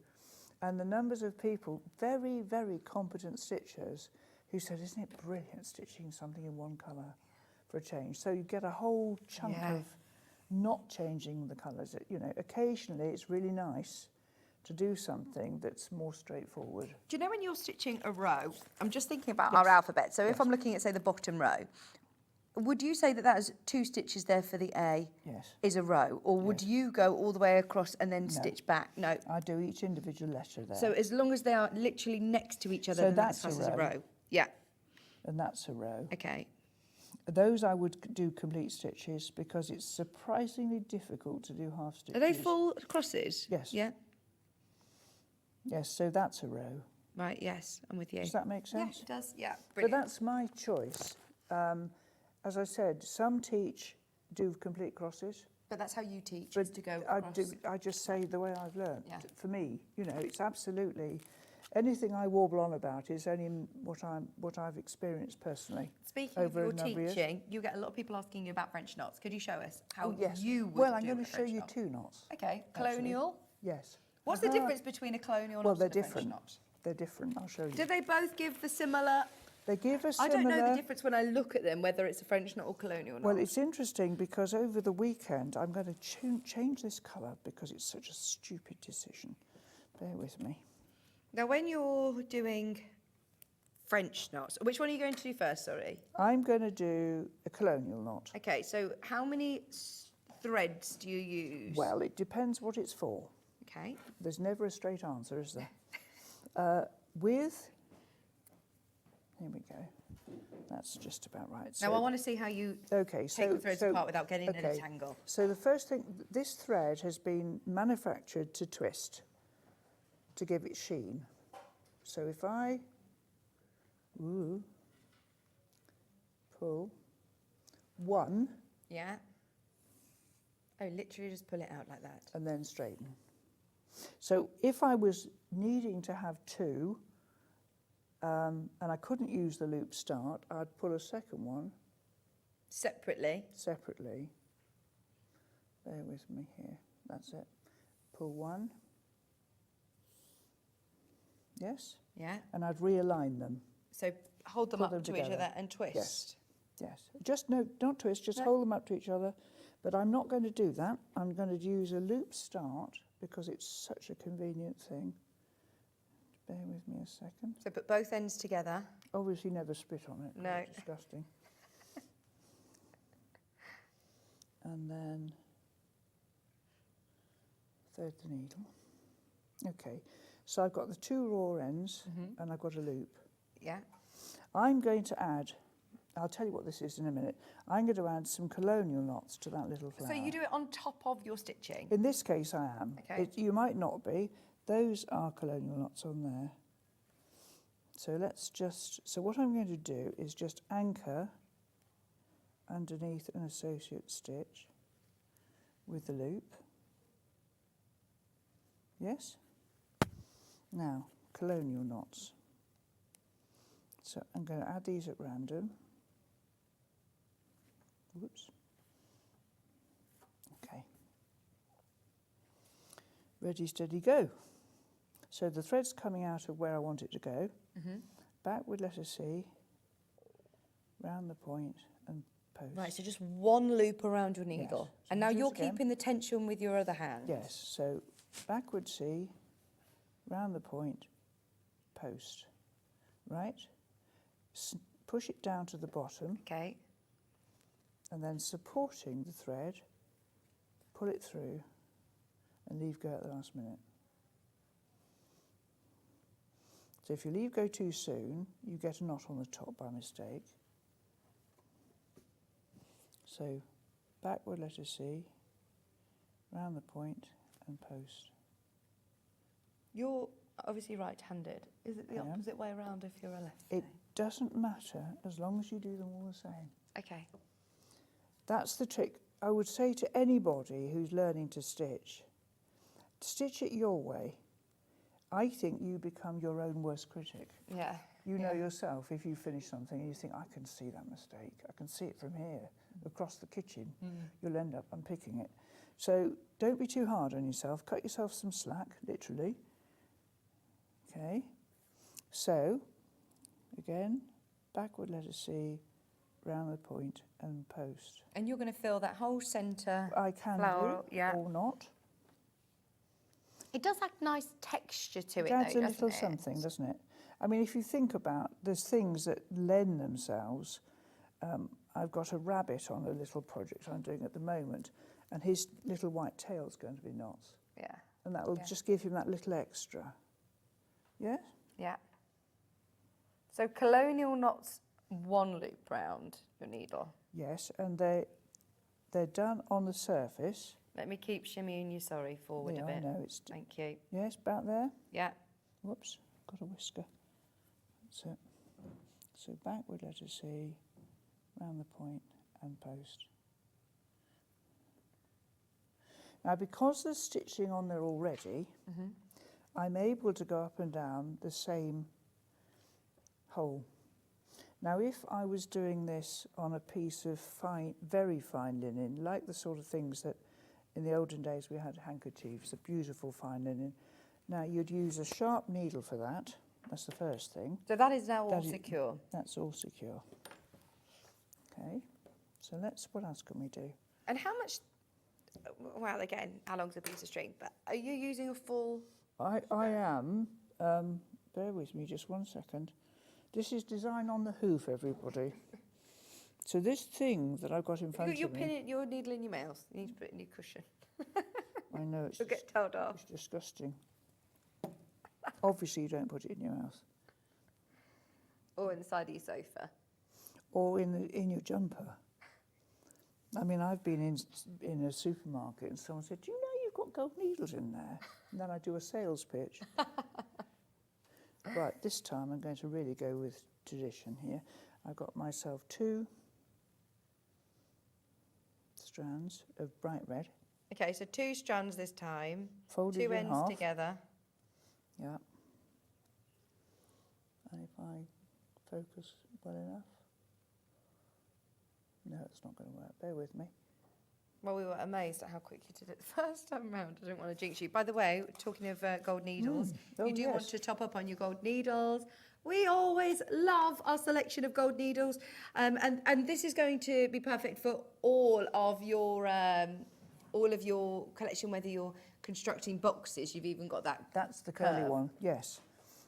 [SPEAKER 7] And the numbers of people, very, very competent stitchers, who said, isn't it brilliant stitching something in one colour for a change? So you get a whole chunk of not changing the colours. You know, occasionally it's really nice to do something that's more straightforward.
[SPEAKER 1] Do you know when you're stitching a row, I'm just thinking about our alphabet. So if I'm looking at, say, the bottom row, would you say that that is 2 stitches there for the A is a row? Or would you go all the way across and then stitch back? No.
[SPEAKER 7] I do each individual letter there.
[SPEAKER 1] So as long as they are literally next to each other,
[SPEAKER 7] So
[SPEAKER 1] then
[SPEAKER 7] that's
[SPEAKER 1] that's
[SPEAKER 7] a
[SPEAKER 1] classed as a
[SPEAKER 7] row.
[SPEAKER 1] row. Yeah.
[SPEAKER 7] And that's a row.
[SPEAKER 1] Okay.
[SPEAKER 7] Those I would do complete stitches because it's surprisingly difficult to do half stitches.
[SPEAKER 1] Are they full crosses?
[SPEAKER 7] Yes.
[SPEAKER 1] Yeah.
[SPEAKER 7] Yes, so that's a row.
[SPEAKER 1] Right, yes, I'm with you.
[SPEAKER 7] Does that make sense?
[SPEAKER 1] Yeah, it does. Yeah,
[SPEAKER 7] But
[SPEAKER 1] brilliant.
[SPEAKER 7] that's my choice. As I said, some do complete crosses.
[SPEAKER 1] But that's how you teach,
[SPEAKER 7] But
[SPEAKER 1] is to go
[SPEAKER 7] I
[SPEAKER 1] across.
[SPEAKER 7] I just say the way I've learned.
[SPEAKER 1] Yeah.
[SPEAKER 7] For me, you know, it's absolutely anything I warble on about is only what I've experienced personally.
[SPEAKER 1] Speaking
[SPEAKER 7] over
[SPEAKER 1] of
[SPEAKER 7] a number
[SPEAKER 1] your
[SPEAKER 7] of years.
[SPEAKER 1] teaching, you get a lot of people asking you about French knots. Could you show us how
[SPEAKER 7] Yes.
[SPEAKER 1] you would
[SPEAKER 7] Well, I'm
[SPEAKER 1] do
[SPEAKER 7] going
[SPEAKER 1] a
[SPEAKER 7] to show
[SPEAKER 1] French
[SPEAKER 7] you
[SPEAKER 1] knot?
[SPEAKER 7] 2 knots.
[SPEAKER 1] Okay,
[SPEAKER 7] actually.
[SPEAKER 1] colonial.
[SPEAKER 7] Yes.
[SPEAKER 1] What's the difference between a colonial
[SPEAKER 7] Well,
[SPEAKER 1] knot
[SPEAKER 7] they're
[SPEAKER 1] and a French
[SPEAKER 7] different.
[SPEAKER 1] knot?
[SPEAKER 7] They're different. I'll show you.
[SPEAKER 1] Do they both give the similar?
[SPEAKER 7] They give a
[SPEAKER 1] I
[SPEAKER 7] similar.
[SPEAKER 1] don't know the difference when I look at them, whether it's a French knot or colonial knot.
[SPEAKER 7] Well, it's interesting because over the weekend I'm going to change this colour because it's such a stupid decision. Bear with me.
[SPEAKER 1] Now, when you're doing French knots, which one are you going to do first, sorry?
[SPEAKER 7] I'm going to do a colonial knot.
[SPEAKER 1] Okay, so how many threads do you use?
[SPEAKER 7] Well, it depends what it's for.
[SPEAKER 1] Okay.
[SPEAKER 7] There's never a straight answer, is there? Here we go. That's just about right.
[SPEAKER 1] Now, I want to see how you
[SPEAKER 7] Okay,
[SPEAKER 1] take the threads apart without getting in a tangle.
[SPEAKER 7] So the first thing, this thread has been manufactured to twist, to give it sheen. So if I pull 1
[SPEAKER 1] Yeah. Oh, literally just pull it out like that.
[SPEAKER 7] and then straighten. So if I was needing to have 2, and I couldn't use the loop start, I'd pull a second one
[SPEAKER 1] Separately.
[SPEAKER 7] separately. Bear with me here. That's it. Pull 1. Yes?
[SPEAKER 1] Yeah.
[SPEAKER 7] And I'd realign them.
[SPEAKER 1] So hold them
[SPEAKER 7] Put
[SPEAKER 1] up
[SPEAKER 7] them
[SPEAKER 1] to each
[SPEAKER 7] together.
[SPEAKER 1] other and twist.
[SPEAKER 7] Yes. Just no, don't twist, just hold them up to each other. But I'm not going to do that. I'm going to use a loop start because it's such a convenient thing. Bear with me a second.
[SPEAKER 1] So put both ends together.
[SPEAKER 7] Obviously never spit on it. 'cause
[SPEAKER 1] No.
[SPEAKER 7] It's disgusting. And then thread the needle. Okay, so I've got the 2 raw ends and I've got a loop.
[SPEAKER 1] Yeah.
[SPEAKER 7] I'm going to add, I'll tell you what this is in a minute, I'm going to add some colonial knots to that little flower.
[SPEAKER 1] So you do it on top of your stitching?
[SPEAKER 7] In this case I am.
[SPEAKER 1] Okay.
[SPEAKER 7] You might not be. Those are colonial knots on there. So let's just, so what I'm going to do is just anchor underneath an associate stitch with the loop. Yes? Now, colonial knots. So I'm going to add these at random. Whoops. Okay. Ready, steady, go. So the thread's coming out of where I want it to go. Backward letter C, round the point and post.
[SPEAKER 1] Right, so just one loop around your needle.
[SPEAKER 7] Yes.
[SPEAKER 1] And
[SPEAKER 7] So
[SPEAKER 1] now
[SPEAKER 7] do
[SPEAKER 1] you're
[SPEAKER 7] it again.
[SPEAKER 1] keeping the tension with your other hand.
[SPEAKER 7] Yes, so backward C, round the point, post. Right? push it down to the bottom,
[SPEAKER 1] Okay.
[SPEAKER 7] and then supporting the thread, pull it through and leave go at the last minute. So if you leave go too soon, you get a knot on the top by mistake. So backward letter C, round the point and post.
[SPEAKER 1] You're obviously right-handed. Is it the
[SPEAKER 7] I am.
[SPEAKER 1] opposite way around if you're a lefty?
[SPEAKER 7] It doesn't matter as long as you do them all the same.
[SPEAKER 1] Okay.
[SPEAKER 7] That's the trick. I would say to anybody who's learning to stitch it your way. I think you become your own worst critic.
[SPEAKER 1] Yeah.
[SPEAKER 7] You know yourself, if you finish something and you think, I can see that mistake, I can see it from here, across the kitchen, you'll end up unpicking it. So don't be too hard on yourself. Cut yourself some slack, literally. Okay. So, again, backward letter C, round the point and post.
[SPEAKER 1] And you're going to fill that whole centre
[SPEAKER 7] I can
[SPEAKER 1] flower,
[SPEAKER 7] do,
[SPEAKER 1] yeah.
[SPEAKER 7] or not.
[SPEAKER 1] It does have nice texture to it,
[SPEAKER 7] It adds
[SPEAKER 1] though,
[SPEAKER 7] a little
[SPEAKER 1] doesn't it?
[SPEAKER 7] something, doesn't it? I mean, if you think about, there's things that lend themselves. I've got a rabbit on a little project I'm doing at the moment, and his little white tail's going to be knots.
[SPEAKER 1] Yeah.
[SPEAKER 7] And that will just give him that little extra. Yes?
[SPEAKER 1] Yeah. So colonial knots, one loop round your needle.
[SPEAKER 7] Yes, and they're done on the surface.
[SPEAKER 1] Let me keep shimmying you, forward
[SPEAKER 7] Yeah,
[SPEAKER 1] a bit.
[SPEAKER 7] I know, it's...
[SPEAKER 1] Thank you.
[SPEAKER 7] Yes, about there.
[SPEAKER 1] Yeah.
[SPEAKER 7] Whoops, got a whisker. That's it. So backward letter C, round the point and post. Now, because there's stitching on there already, I'm able to go up and down the same hole. Now, if I was doing this on a piece of fine, very fine linen, like the sort of things that in the olden days we had handkerchiefs, a beautiful fine linen. Now, you'd use a sharp needle for that. That's the first thing.
[SPEAKER 1] So that is now all
[SPEAKER 7] That is-
[SPEAKER 1] secure.
[SPEAKER 7] That's all secure. Okay, so what else can we do?
[SPEAKER 1] And how much, well, again, how long's a piece of string? But are you using a full...
[SPEAKER 7] I am, bear with me just 1 second. This is design on the hoof, everybody. So this thing that I've got in front
[SPEAKER 1] You're
[SPEAKER 7] of me,
[SPEAKER 1] pinning your needle in your mouth. You need to put it in your cushion.
[SPEAKER 7] I know it's,
[SPEAKER 1] You'll get told off.
[SPEAKER 7] it's disgusting. Obviously you don't put it in your mouth.
[SPEAKER 1] Or in the side of your sofa.
[SPEAKER 7] Or in your jumper. I mean, I've been in a supermarket and someone said, do you know you've got gold needles in there? And then I do a sales pitch. Right, this time I'm going to really go with tradition here. I've got myself 2 strands of bright red.
[SPEAKER 1] Okay, so 2 strands this time.
[SPEAKER 7] Folded
[SPEAKER 1] 2
[SPEAKER 7] in
[SPEAKER 1] ends
[SPEAKER 7] half.
[SPEAKER 1] together.
[SPEAKER 7] Yeah. And if I focus well enough. No, it's not going to work. Bear with me.
[SPEAKER 1] Well, we were amazed at how quick you did it the first time round. I don't want to jinx you. By the way, talking of gold needles,
[SPEAKER 7] Oh,
[SPEAKER 1] you do want
[SPEAKER 7] yes.
[SPEAKER 1] to top up on your gold needles. We always love our selection of gold needles, and this is going to be perfect for all of your collection. Whether you're constructing boxes, you've even got that.
[SPEAKER 7] That's the curly
[SPEAKER 1] curve.
[SPEAKER 7] one, yes.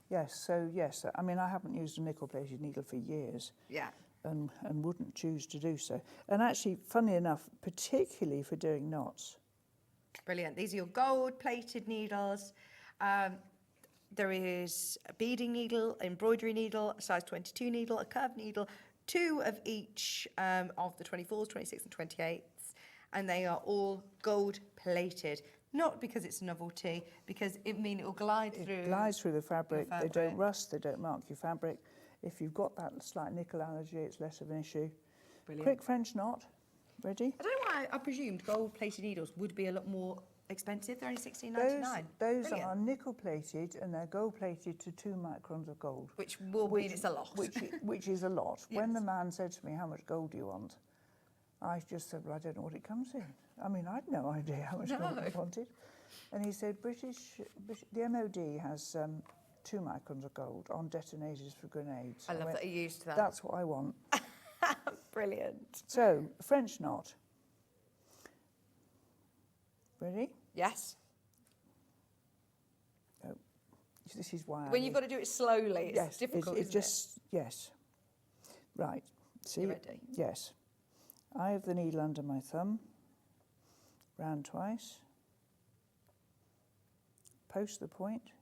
[SPEAKER 7] Yes, so yes, I mean, I haven't used a nickel-plated needle for years.
[SPEAKER 1] Yeah.
[SPEAKER 7] And wouldn't choose to do so. And actually, funny enough, particularly for doing knots.
[SPEAKER 1] Brilliant. These are your gold-plated needles. There is a beading needle, embroidery needle, a size 22 needle, a curved needle, 2 of each of the 24s, 26s and 28s. And they are all gold-plated. Not because it's a novelty, because it will glide through.
[SPEAKER 7] It glides through the fabric. They
[SPEAKER 1] fabric.
[SPEAKER 7] don't rust, they don't mark your fabric. If you've got that slight nickel allergy, it's less of an issue.
[SPEAKER 1] Brilliant.
[SPEAKER 7] Quick French knot. Ready?
[SPEAKER 1] I don't know why I presumed gold-plated needles would be a lot more expensive. They're only $16.99.
[SPEAKER 7] Those
[SPEAKER 1] Brilliant.
[SPEAKER 7] are nickel-plated and they're gold-plated to 2 microns of gold.
[SPEAKER 1] Which will mean it's a lot.
[SPEAKER 7] Which is a lot. When
[SPEAKER 1] Yes.
[SPEAKER 7] the man said to me, how much gold do you want? I just said, well, I don't know what it comes in. I mean, I'd no idea how much gold I wanted. And he said, the MOD has 2 microns of gold on detonators for grenades.
[SPEAKER 1] I love
[SPEAKER 7] went,
[SPEAKER 1] that you used that.
[SPEAKER 7] That's what I want.
[SPEAKER 1] Brilliant.
[SPEAKER 7] So, French knot. Ready?
[SPEAKER 1] Yes.
[SPEAKER 7] Oh, this is why
[SPEAKER 1] When you've got to do it slowly, it's difficult,
[SPEAKER 7] it
[SPEAKER 1] isn't
[SPEAKER 7] just, yes. Right. See?
[SPEAKER 1] You ready?
[SPEAKER 7] Yes. Eye of the needle under my thumb. Round twice. Post the point.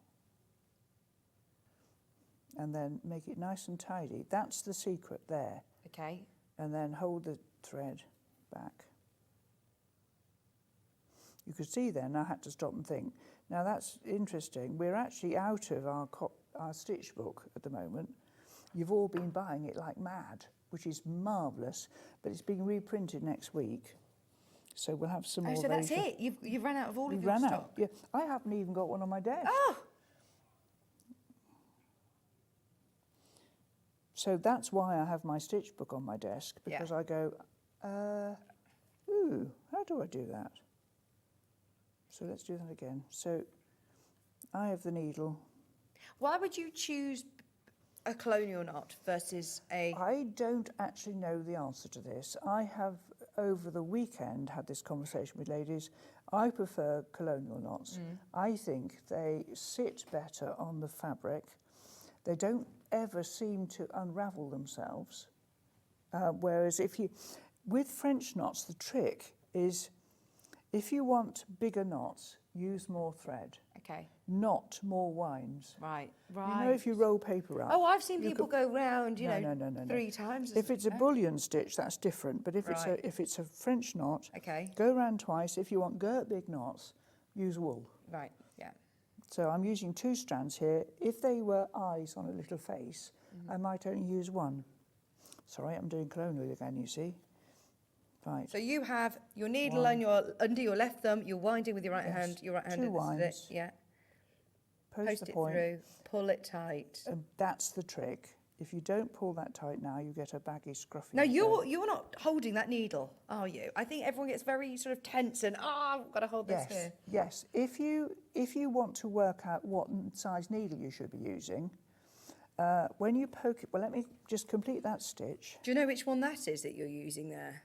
[SPEAKER 7] And then make it nice and tidy. That's the secret there.
[SPEAKER 1] Okay.
[SPEAKER 7] And then hold the thread back. You could see then I had to stop and think. Now that's interesting. We're actually out of our stitch book at the moment. You've all been buying it like mad, which is marvellous, but it's being reprinted next week. So we'll have some more.
[SPEAKER 1] Oh, so that's it? You've run out of all of your
[SPEAKER 7] ran
[SPEAKER 1] stock?
[SPEAKER 7] out. Yeah, I haven't even got one on my desk.
[SPEAKER 1] Oh!
[SPEAKER 7] So that's why I have my stitch book on my desk, because I go, ooh, how do I do that? So let's do that again. So, eye of the needle.
[SPEAKER 1] Why would you choose a colonial knot versus a...
[SPEAKER 7] I don't actually know the answer to this. I have, over the weekend, had this conversation with ladies. I prefer colonial knots. I think they sit better on the fabric. They don't ever seem to unravel themselves. Whereas with French knots, the trick is if you want bigger knots, use more thread.
[SPEAKER 1] Okay.
[SPEAKER 7] Not more winds.
[SPEAKER 1] Right.
[SPEAKER 7] You know, if you roll paper up.
[SPEAKER 1] Oh, I've seen people go round, you know,
[SPEAKER 7] No.
[SPEAKER 1] 3 times.
[SPEAKER 7] If it's a bullion stitch, that's different. But if it's a French knot,
[SPEAKER 1] Okay.
[SPEAKER 7] go round twice. If you want girt big knots, use wool.
[SPEAKER 1] Right, yeah.
[SPEAKER 7] So I'm using 2 strands here. If they were eyes on a little face, I might only use 1. Sorry, I'm doing colonial again, you see. Right.
[SPEAKER 1] So you have your needle on under your left thumb, you're winding with your right hand, your right hand
[SPEAKER 7] 2
[SPEAKER 1] at
[SPEAKER 7] winds.
[SPEAKER 1] the slit, yeah.
[SPEAKER 7] Post the
[SPEAKER 1] it
[SPEAKER 7] point.
[SPEAKER 1] through, pull it tight.
[SPEAKER 7] And that's the trick. If you don't pull that tight now, you get a baggy, scruffy.
[SPEAKER 1] No, you're not holding that needle, are you? I think everyone gets very sort of tense and I've got to hold this here.
[SPEAKER 7] Yes. If you want to work out what size needle you should be using, when you poke it, well, let me just complete that stitch.
[SPEAKER 1] Do you know which one that is that you're using there?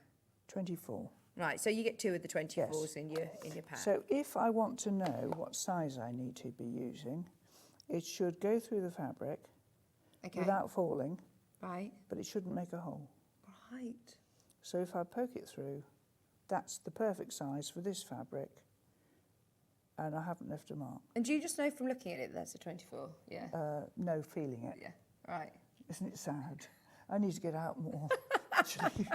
[SPEAKER 7] 24.
[SPEAKER 1] Right, so you get 2 of the 24s in your pack.
[SPEAKER 7] So if I want to know what size I need to be using, it should go through the fabric without falling,
[SPEAKER 1] right,
[SPEAKER 7] but it shouldn't make a hole.
[SPEAKER 1] Right.
[SPEAKER 7] So if I poke it through, that's the perfect size for this fabric, and I haven't left a mark.
[SPEAKER 1] And do you just know from looking at it that's a 24? Yeah.
[SPEAKER 7] No, feeling it.
[SPEAKER 1] Yeah. Right.
[SPEAKER 7] Isn't it sad? I need to get out more, actually.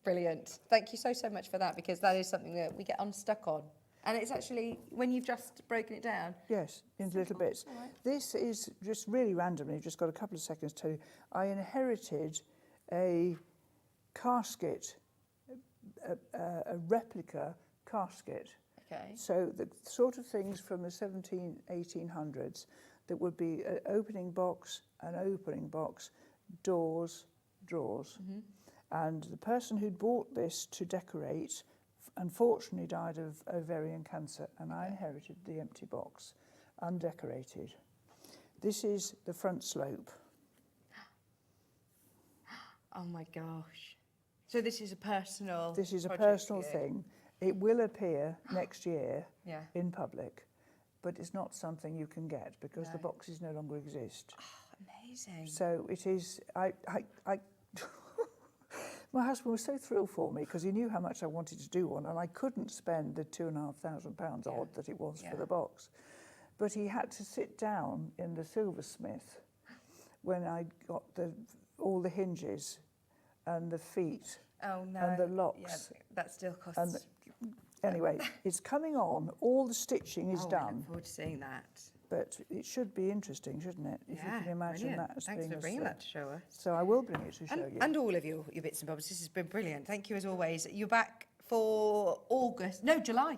[SPEAKER 1] Brilliant. Thank you so much for that, because that is something that we get unstuck on. And it's actually, when you've just broken it down.
[SPEAKER 7] Yes, into little bits.
[SPEAKER 1] Right.
[SPEAKER 7] This is just really randomly, just got a couple of seconds to tell you. I inherited a casket, a replica casket.
[SPEAKER 1] Okay.
[SPEAKER 7] So the sort of things from the 1800s that would be an opening box, doors, drawers. And the person who'd bought this to decorate unfortunately died of ovarian cancer, and I inherited the empty box, undecorated. This is the front slope.
[SPEAKER 1] Oh my gosh. So this is a personal
[SPEAKER 7] This is a
[SPEAKER 1] project
[SPEAKER 7] personal
[SPEAKER 1] for you.
[SPEAKER 7] thing. It will appear next year
[SPEAKER 1] Yeah.
[SPEAKER 7] in public, but it's not something you can get because the
[SPEAKER 1] No.
[SPEAKER 7] boxes no longer exist.
[SPEAKER 1] Amazing.
[SPEAKER 7] So it is, my husband was so thrilled for me because he knew how much I wanted to do one, and I couldn't spend the £2,500 odd that it was for the box. But he had to sit down in the silversmith when I got all the hinges and the feet and the locks.
[SPEAKER 1] Yeah, that still costs.
[SPEAKER 7] And anyway, it's coming on. All the stitching is
[SPEAKER 1] I
[SPEAKER 7] done,
[SPEAKER 1] look forward to seeing that.
[SPEAKER 7] but it should be interesting, shouldn't it? If you can imagine
[SPEAKER 1] brilliant.
[SPEAKER 7] that as
[SPEAKER 1] Thanks
[SPEAKER 7] being
[SPEAKER 1] for
[SPEAKER 7] a
[SPEAKER 1] bringing
[SPEAKER 7] slip.
[SPEAKER 1] that to show us.
[SPEAKER 7] So I will bring it to show you.
[SPEAKER 1] And all of your bits and bobs. This has been brilliant. Thank you as always. You're back for July.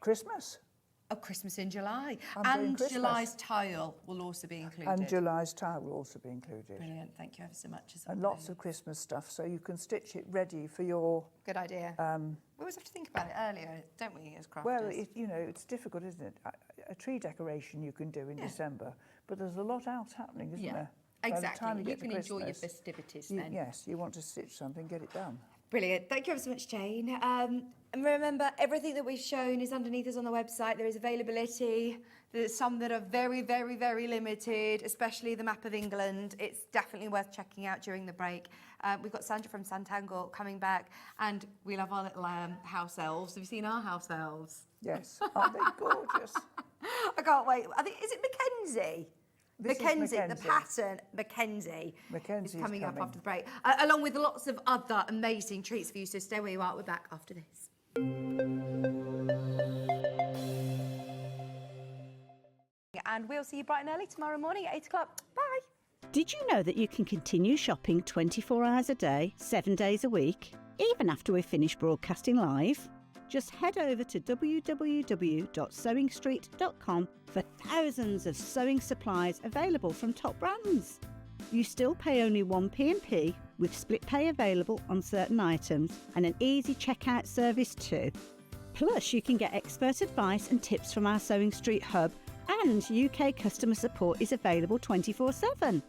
[SPEAKER 7] Christmas.
[SPEAKER 1] Oh, Christmas in July.
[SPEAKER 7] I'm doing
[SPEAKER 1] And
[SPEAKER 7] Christmas.
[SPEAKER 1] July's tile will also be included.
[SPEAKER 7] And July's tile will also be included.
[SPEAKER 1] Brilliant. Thank you ever so much. As
[SPEAKER 7] And
[SPEAKER 1] always.
[SPEAKER 7] lots of Christmas stuff, so you can stitch it ready for your...
[SPEAKER 1] Good idea. We always have to think about it earlier, don't we, as crafters?
[SPEAKER 7] Well, it's difficult, isn't it? A tree decoration you can do in December, but there's a lot else happening, isn't there? By the
[SPEAKER 1] Exactly.
[SPEAKER 7] time you
[SPEAKER 1] You
[SPEAKER 7] get to
[SPEAKER 1] can enjoy your
[SPEAKER 7] Christmas,
[SPEAKER 1] festivities
[SPEAKER 7] you-
[SPEAKER 1] then.
[SPEAKER 7] Yes, you want to stitch something, get it done.
[SPEAKER 1] Brilliant. Thank you ever so much, Jane. And remember, everything that we've shown is underneath us on the website. There is availability. There's some that are very, very, very limited, especially the map of England. It's definitely worth checking out during the break. We've got Sandra from Sanntangle coming back, and we love our little house elves. Have you seen our house elves?
[SPEAKER 7] Yes, aren't they gorgeous?
[SPEAKER 1] I can't wait. I think, is it Mackenzie?
[SPEAKER 7] This is
[SPEAKER 1] Mackenzie, the
[SPEAKER 7] Mackenzie.
[SPEAKER 1] pattern, Mackenzie,
[SPEAKER 7] Mackenzie's
[SPEAKER 1] is coming up
[SPEAKER 7] coming.
[SPEAKER 1] after the break, along with lots of other amazing treats for you. So stay where you are. We're back after this. And we'll see you bright and early tomorrow morning at 8 o'clock. Bye.
[SPEAKER 8] Did you know that you can continue shopping 24 hours a day, 7 days a week, even after we've finished broadcasting live? Just head over to www.sewingstreet.com for thousands of sewing supplies available from top brands. You still pay only 1 P&P with split pay available on certain items and an easy checkout service too. Plus, you can get expert advice and tips from our Sewing Street hub, and UK customer support is available 24/7.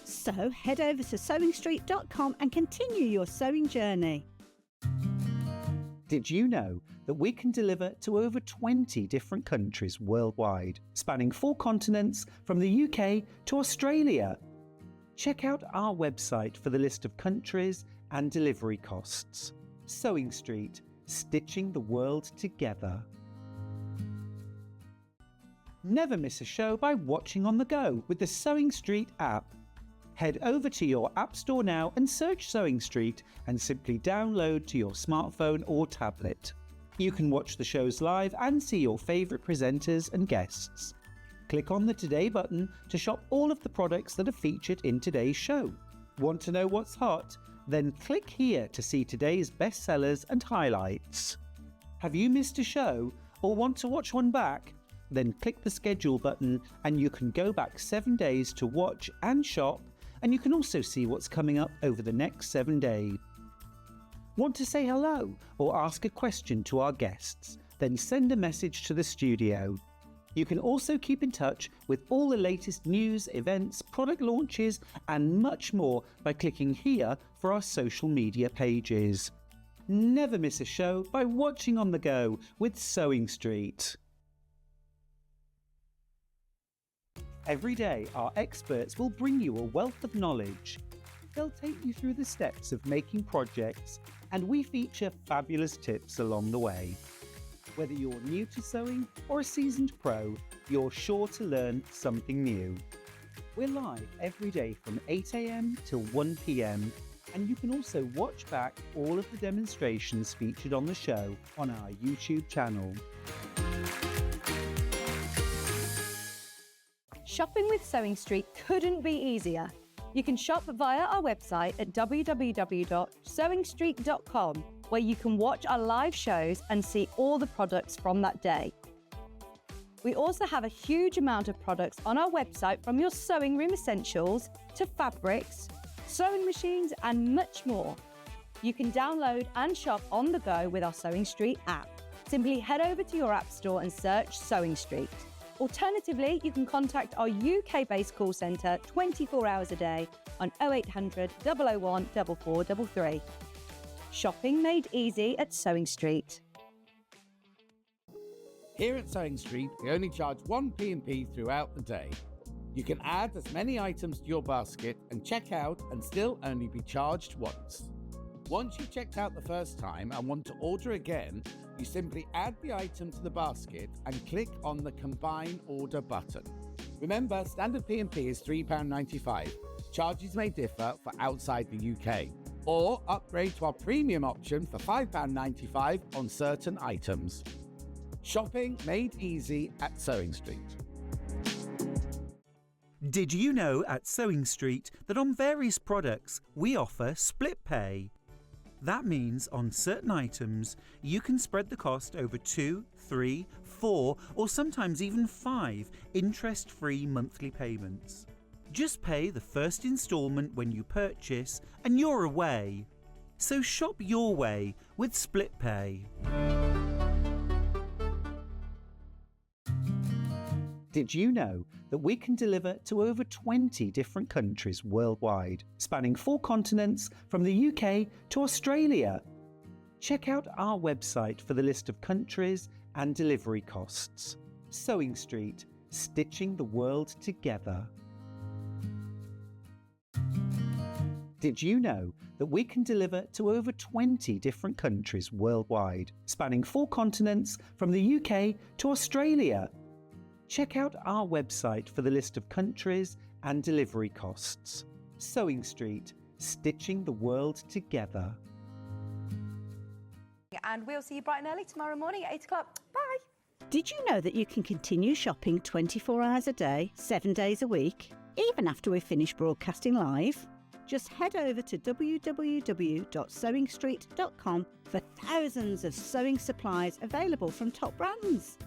[SPEAKER 8] So head over to sewingstreet.com and continue your sewing journey.
[SPEAKER 4] Did you know that we can deliver to over 20 different countries worldwide, spanning 4 continents from the UK to Australia? Check out our website for the list of countries and delivery costs. Sewing Street, stitching the world together. Never miss a show by watching on the go with the Sewing Street app. Head over to your App Store now and search Sewing Street and simply download to your smartphone or tablet. You can watch the shows live and see your favourite presenters and guests. Click on the Today button to shop all of the products that are featured in today's show. Want to know what's hot? Then click here to see today's bestsellers and highlights. Have you missed a show or want to watch one back? Then click the schedule button and you can go back 7 days to watch and shop, and you can also see what's coming up over the next 7 days. Want to say hello or ask a question to our guests? Then send a message to the studio. You can also keep in touch with all the latest news, events, product launches and much more by clicking here for our social media pages. Never miss a show by watching on the go with Sewing Street. Every day, our experts will bring you a wealth of knowledge. They'll take you through the steps of making projects, and we feature fabulous tips along the way. Whether you're new to sewing or a seasoned pro, you're sure to learn something new. We're live every day from 8 a.m. till 1 p.m, and you can also watch back all of the demonstrations featured on the show on our YouTube channel.
[SPEAKER 5] Shopping with Sewing Street couldn't be easier. You can shop via our website at www.sewingstreet.com, where you can watch our live shows and see all the products from that day. We also have a huge amount of products on our website, from your sewing room essentials to fabrics, sewing machines and much more. You can download and shop on the go with our Sewing Street app. Simply head over to your app store and search Sewing Street. Alternatively, you can contact our UK-based call centre 24 hours a day on 0800 001 4433. Shopping made easy at Sewing Street.
[SPEAKER 3] Here at Sewing Street, we only charge 1 P&P throughout the day. You can add as many items to your basket and check out and still only be charged once. Once you've checked out the first time and want to order again, you simply add the item to the basket and click on the Combine Order button. Remember, standard P&P is £3.95. Charges may differ for outside the UK. Or upgrade to our premium option for £5.95 on certain items. Shopping made easy at Sewing Street.
[SPEAKER 4] Did you know at Sewing Street that on various products we offer split pay? That means on certain items you can spread the cost over 2, 3, 4 or sometimes even 5 interest-free monthly payments. Just pay the first instalment when you purchase and you're away. So shop your way with split pay. Did you know that we can deliver to over 20 different countries worldwide, spanning 4 continents from the UK to Australia? check out our website for the list of countries and delivery costs. Sewing Street, stitching the world together. Did you know that we can deliver to over 20 different countries worldwide, spanning 4 continents from the UK to Australia? Check out our website for the list of countries and delivery costs. Sewing Street, stitching the world together.
[SPEAKER 1] And we'll see you bright and early tomorrow morning at 8 o'clock. Bye.
[SPEAKER 8] Did you know that you can continue shopping 24 hours a day, 7 days a week, even after we've finished broadcasting live? Just head over to www.sewingstreet.com for thousands of sewing supplies available from top brands.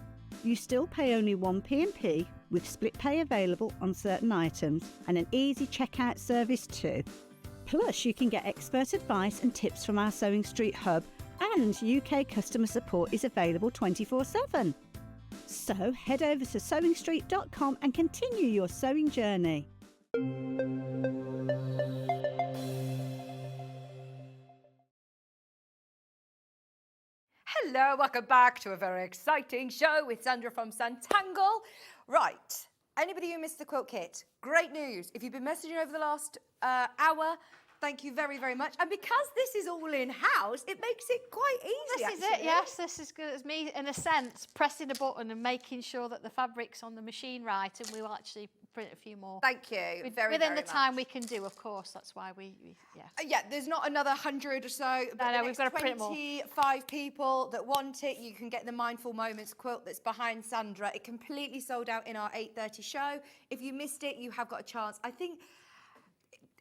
[SPEAKER 8] You still pay only 1p&p with split pay available on certain items and an easy checkout service too. Plus, you can get expert advice and tips from our Sewing Street hub, and UK customer support is available 24/7. So head over to sewingstreet.com and continue your sewing journey.
[SPEAKER 1] Hello, welcome back to a very exciting show with Sandra from Sanntangle. Right, anybody who missed the quilt kit, great news. If you've been messaging over the last hour, thank you very, very much. And because this is all in-house, it makes it quite easy,
[SPEAKER 6] This is it, yes. This is good as me, in a sense, pressing a button and making sure that the fabric's on the machine right, and we'll actually print a few more.
[SPEAKER 1] Thank you.
[SPEAKER 6] Within the time we can do, of course. That's why we yeah.
[SPEAKER 1] Yeah, there's not another 100 or so. But
[SPEAKER 6] No,
[SPEAKER 1] the
[SPEAKER 6] we've got to print more.
[SPEAKER 1] 25 people that want it. You can get the Mindful Moments quilt that's behind Sandra. It completely sold out in our 8:30 show. If you missed it, you have got a chance. I think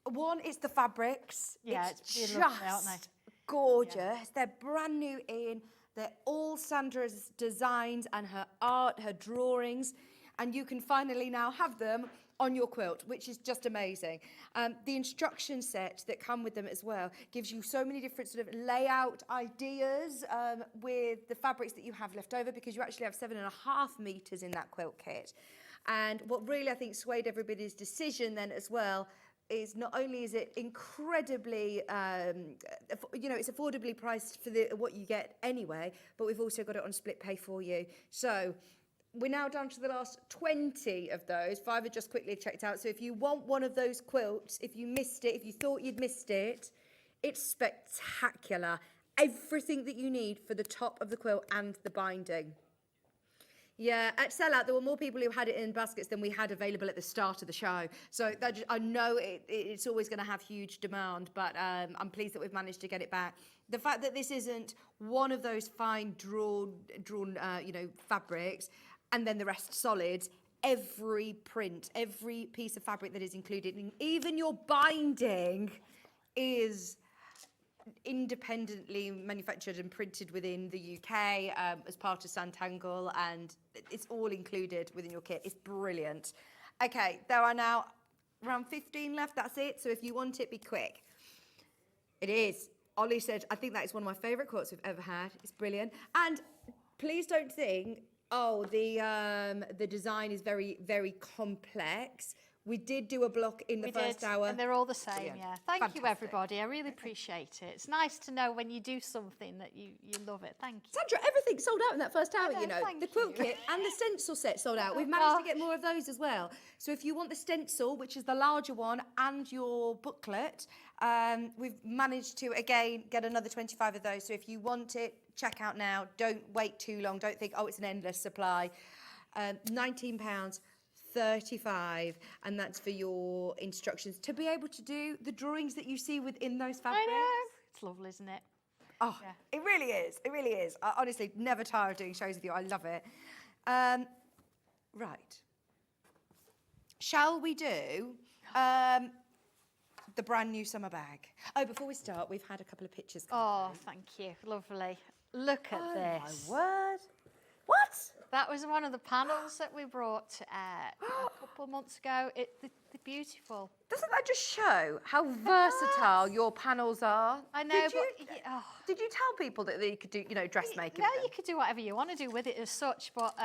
[SPEAKER 1] one is the fabrics.
[SPEAKER 6] Yeah,
[SPEAKER 1] it's
[SPEAKER 6] really
[SPEAKER 1] just
[SPEAKER 6] lovely, aren't they?
[SPEAKER 1] gorgeous. Yeah. They're brand new in. They're all Sandra's designs and her art, her drawings. And you can finally now have them on your quilt, which is just amazing. The instruction set that come with them as well gives you so many different sort of layout ideas with the fabrics that you have left over, because you actually have 7.5 meters in that quilt kit. And what really I think swayed everybody's decision then as well is not only is it incredibly, it's affordably priced for what you get anyway, but we've also got it on split pay for you. So we're now down to the last 20 of those. 5 are just quickly checked out. So if you want one of those quilts, if you missed it, if you thought you'd missed it, it's spectacular. Everything that you need for the top of the quilt and the binding. Yeah, at sellout, there were more people who had it in baskets than we had available at the start of the show. So I know it's always going to have huge demand, but I'm pleased that we've managed to get it back. The fact that this isn't one of those fine drawn fabrics, and then the rest solids, every print, every piece of fabric that is included, even your binding, is independently manufactured and printed within the UK as part of Sanntangle, and it's all included within your kit. It's brilliant. Okay, there are now around 15 left. That's it. So if you want it, be quick. It is. Ollie said, I think that is one of my favourite quilts we've ever had. It's brilliant. And please don't think, oh, the design is very, very complex. We did do a block in the first hour.
[SPEAKER 6] And they're all the same, yeah. Thank you,
[SPEAKER 1] Fantastic.
[SPEAKER 6] everybody. I really appreciate it. It's nice to know when you do something that you love it. Thank you.
[SPEAKER 1] Sandra, everything sold out in that first hour,
[SPEAKER 6] know, thank
[SPEAKER 1] The quilt
[SPEAKER 6] you.
[SPEAKER 1] kit and the stencil set sold out. We've
[SPEAKER 6] Oh,
[SPEAKER 1] managed to
[SPEAKER 6] gosh.
[SPEAKER 1] get more of those as well. So if you want the stencil, which is the larger one, and your booklet, we've managed to, again, get another 25 of those. So if you want it, check out now. Don't wait too long. Don't think, oh, it's an endless supply. £19. 35, and that's for your instructions to be able to do the drawings that you see within those fabrics.
[SPEAKER 6] I know. It's lovely, isn't it?
[SPEAKER 1] Oh,
[SPEAKER 6] Yeah.
[SPEAKER 1] it really is. It really is. I honestly never tire of doing shows with you. I love it. Right. Shall we do the brand new summer bag? Oh, before we start, we've had a couple of pictures come
[SPEAKER 6] Oh,
[SPEAKER 1] through.
[SPEAKER 6] thank you. Lovely. Look at this.
[SPEAKER 1] My word. What?
[SPEAKER 6] That was one of the panels that we brought a couple of months ago. They're beautiful.
[SPEAKER 1] Doesn't that just show how versatile your panels are?
[SPEAKER 6] I know,
[SPEAKER 1] Did you tell people that they could do, dressmaking?
[SPEAKER 6] Yeah, you could do whatever you want to do with it as such, but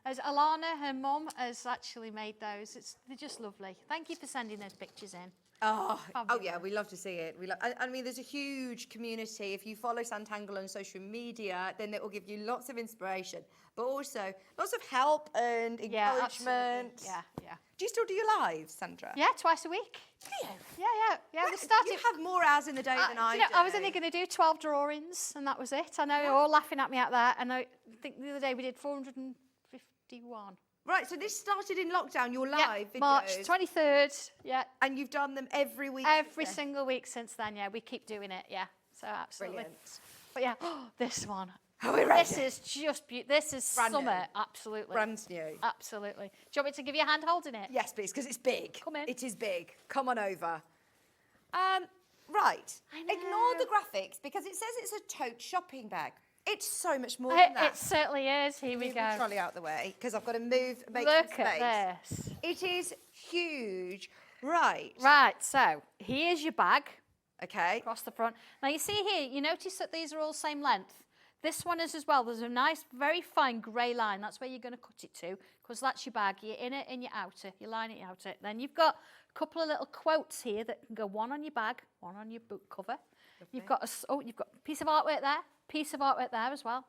[SPEAKER 6] as Alana, her mum, has actually made those. They're just lovely. Thank you for sending those pictures in.
[SPEAKER 1] Oh yeah, we love to see it. I mean, there's a huge community. If you follow Sanntangle on social media, then it will give you lots of inspiration, but also lots of help and encouragement.
[SPEAKER 6] Yeah.
[SPEAKER 1] Do you still do your lives, Sandra?
[SPEAKER 6] Yeah, twice a week.
[SPEAKER 1] Do you?
[SPEAKER 6] Yeah. We started.
[SPEAKER 1] You have more hours in the day than I do.
[SPEAKER 6] I was only going to do 12 drawings, and that was it. I know you're all laughing at me out there, and I think the other day we did 451.
[SPEAKER 1] Right, so this started in lockdown, your live videos.
[SPEAKER 6] March 23rd,
[SPEAKER 1] And you've done them every week?
[SPEAKER 6] Every single week since then, we keep doing it, So absolutely.
[SPEAKER 1] Brilliant.
[SPEAKER 6] But this one.
[SPEAKER 1] Are we ready?
[SPEAKER 6] This is just beautiful. This is
[SPEAKER 1] Brand
[SPEAKER 6] summer,
[SPEAKER 1] new.
[SPEAKER 6] absolutely.
[SPEAKER 1] Brand new.
[SPEAKER 6] Absolutely. Do you want me to give you a hand holding it?
[SPEAKER 1] Yes, please, because it's big.
[SPEAKER 6] Come in.
[SPEAKER 1] It is big. Come on over. Right.
[SPEAKER 6] I know.
[SPEAKER 1] Ignore the graphics, because it says it's a tote shopping bag. It's so much more than that.
[SPEAKER 6] It certainly is. Here we
[SPEAKER 1] Move
[SPEAKER 6] go.
[SPEAKER 1] the trolley out the way, because I've got to make
[SPEAKER 6] Look
[SPEAKER 1] some space.
[SPEAKER 6] at this.
[SPEAKER 1] It is huge. Right.
[SPEAKER 6] Right, so here's your bag
[SPEAKER 1] Okay.
[SPEAKER 6] across the front. Now you see here, you notice that these are all same length. This one is as well. There's a nice, very fine grey line. That's where you're going to cut it to, because that's your bag. Your inner and your outer. Your line and your outer. Then you've got a couple of little quotes here that can go one on your bag, one on your book cover. You've got you've got a piece of artwork there, piece of artwork there as well.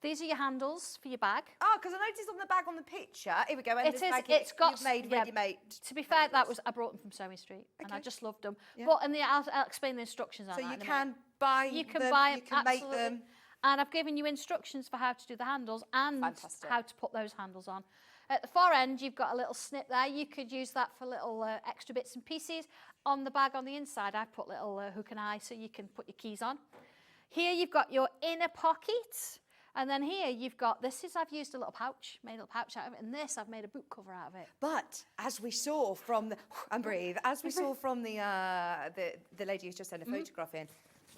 [SPEAKER 6] These are your handles for your bag.
[SPEAKER 1] Oh, because I noticed on the bag on the picture. Here we go. And
[SPEAKER 6] It
[SPEAKER 1] this
[SPEAKER 6] is.
[SPEAKER 1] bag
[SPEAKER 6] It's got
[SPEAKER 1] you've made ready-made.
[SPEAKER 6] To be fair, I brought them from Sewing Street, and I
[SPEAKER 1] Okay.
[SPEAKER 6] just loved them.
[SPEAKER 1] Yeah.
[SPEAKER 6] But I'll explain the instructions on
[SPEAKER 1] So
[SPEAKER 6] that
[SPEAKER 1] you
[SPEAKER 6] in a
[SPEAKER 1] can
[SPEAKER 6] minute.
[SPEAKER 1] buy
[SPEAKER 6] You can
[SPEAKER 1] them,
[SPEAKER 6] buy
[SPEAKER 1] you
[SPEAKER 6] them,
[SPEAKER 1] can make
[SPEAKER 6] absolutely.
[SPEAKER 1] them.
[SPEAKER 6] And I've given you instructions for how to do the handles and
[SPEAKER 1] Fantastic.
[SPEAKER 6] how to put those handles on. At the far end, you've got a little snip there. You could use that for little extra bits and pieces. On the bag on the inside, I put little hook and eye so you can put your keys on. Here you've got your inner pocket. And then here you've got, I've used a little pouch, made a little pouch out of it. And this, I've made a boot cover out of it.
[SPEAKER 1] But as we saw from the, and breathe, as we saw from the lady who's just sent a photograph in,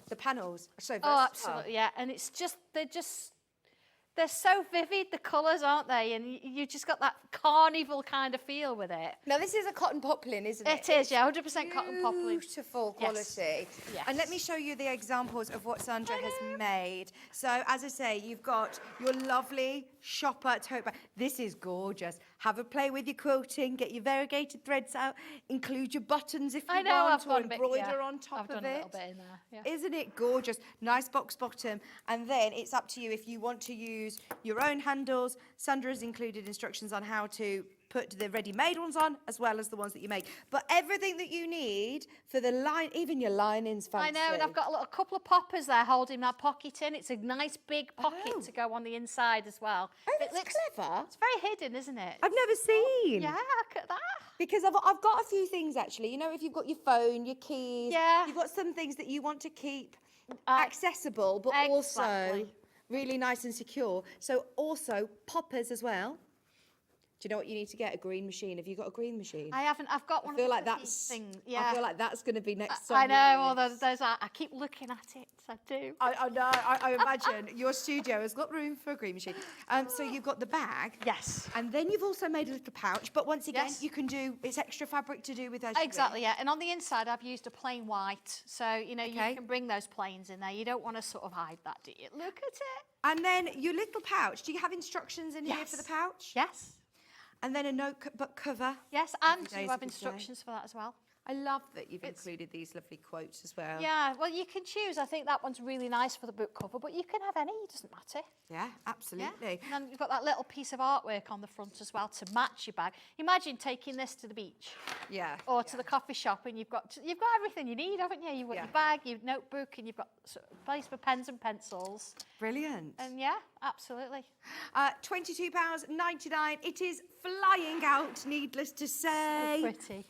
[SPEAKER 1] the panels are so versatile.
[SPEAKER 6] Oh, absolutely, yeah. And it's just, they're so vivid, the colours, aren't they? And you just got that carnival kind of feel with it.
[SPEAKER 1] Now, this is a cotton poplin, isn't it?
[SPEAKER 6] It is, yeah, 100% cotton poplin.
[SPEAKER 1] Beautiful
[SPEAKER 6] Yes.
[SPEAKER 1] quality.
[SPEAKER 6] Yes.
[SPEAKER 1] And let me show you the examples of what Sandra has made. So, as I say, you've got your lovely shopper tote bag. This is gorgeous. Have a play with your quilting, get your variegated threads out, include your buttons if you
[SPEAKER 6] I know,
[SPEAKER 1] want,
[SPEAKER 6] I've
[SPEAKER 1] or
[SPEAKER 6] gone a bit,
[SPEAKER 1] embroider
[SPEAKER 6] yeah.
[SPEAKER 1] on top
[SPEAKER 6] I've
[SPEAKER 1] of
[SPEAKER 6] done
[SPEAKER 1] it.
[SPEAKER 6] a little bit in there, yeah.
[SPEAKER 1] Isn't it gorgeous? Nice box bottom. And then it's up to you if you want to use your own handles. Sandra has included instructions on how to put the ready-made ones on, as well as the ones that you make. But everything that you need for the line, even your lining's fancy.
[SPEAKER 6] I know, and I've got a couple of poppers there holding that pocket in. It's a nice big pocket
[SPEAKER 1] Oh.
[SPEAKER 6] to go on the inside as well.
[SPEAKER 1] Oh,
[SPEAKER 6] It
[SPEAKER 1] that's clever.
[SPEAKER 6] It's very hidden, isn't it?
[SPEAKER 1] I've never seen.
[SPEAKER 6] Yeah, look at that.
[SPEAKER 1] Because I've got a few things, actually. You know, if you've got your phone, your keys,
[SPEAKER 6] Yeah.
[SPEAKER 1] you've got some things that you want to keep accessible, but also
[SPEAKER 6] exactly.
[SPEAKER 1] really nice and secure. So also poppers as well. Do you know what you need to get? A green machine. Have you got a green machine?
[SPEAKER 6] I haven't. I've got one.
[SPEAKER 1] I feel
[SPEAKER 6] of the
[SPEAKER 1] like
[SPEAKER 6] cookie
[SPEAKER 1] that's.
[SPEAKER 6] things.
[SPEAKER 1] I
[SPEAKER 6] Yeah.
[SPEAKER 1] feel like that's going to be next.
[SPEAKER 6] I
[SPEAKER 1] on
[SPEAKER 6] know.
[SPEAKER 1] your
[SPEAKER 6] Well,
[SPEAKER 1] list.
[SPEAKER 6] there's that. I keep looking at it. I do.
[SPEAKER 1] I know. I imagine your studio has got room for a green machine. So you've got the bag.
[SPEAKER 6] Yes.
[SPEAKER 1] And then you've also made a little pouch. But once again,
[SPEAKER 6] Yes.
[SPEAKER 1] you can do. It's extra fabric to do with as you
[SPEAKER 6] Exactly, yeah. And on the inside, I've used a plain white. So, you know,
[SPEAKER 1] Okay.
[SPEAKER 6] you can bring those plains in there. You don't want to sort of hide that, do you? Look at it.
[SPEAKER 1] And then your little pouch. Do you have instructions in here
[SPEAKER 6] Yes.
[SPEAKER 1] for the pouch?
[SPEAKER 6] Yes.
[SPEAKER 1] And then a notebook cover.
[SPEAKER 6] Yes,
[SPEAKER 1] Every
[SPEAKER 6] and
[SPEAKER 1] day's
[SPEAKER 6] you
[SPEAKER 1] a
[SPEAKER 6] have
[SPEAKER 1] good day.
[SPEAKER 6] instructions for that as well.
[SPEAKER 1] I love that you've included these lovely quotes as well.
[SPEAKER 6] Yeah, well, you can choose. I think that one's really nice for the book cover, but you can have any. It doesn't matter.
[SPEAKER 1] Yeah, absolutely.
[SPEAKER 6] And then you've got that little piece of artwork on the front as well to match your bag. Imagine taking this to the beach
[SPEAKER 1] Yeah.
[SPEAKER 6] or to the coffee shop, and you've got everything you need, haven't you? You've got
[SPEAKER 1] Yeah.
[SPEAKER 6] your bag, your notebook, and you've got sort of a place for pens and pencils.
[SPEAKER 1] Brilliant.
[SPEAKER 6] And yeah, absolutely.
[SPEAKER 1] £22.99. It is flying out, needless to say.
[SPEAKER 6] Pretty.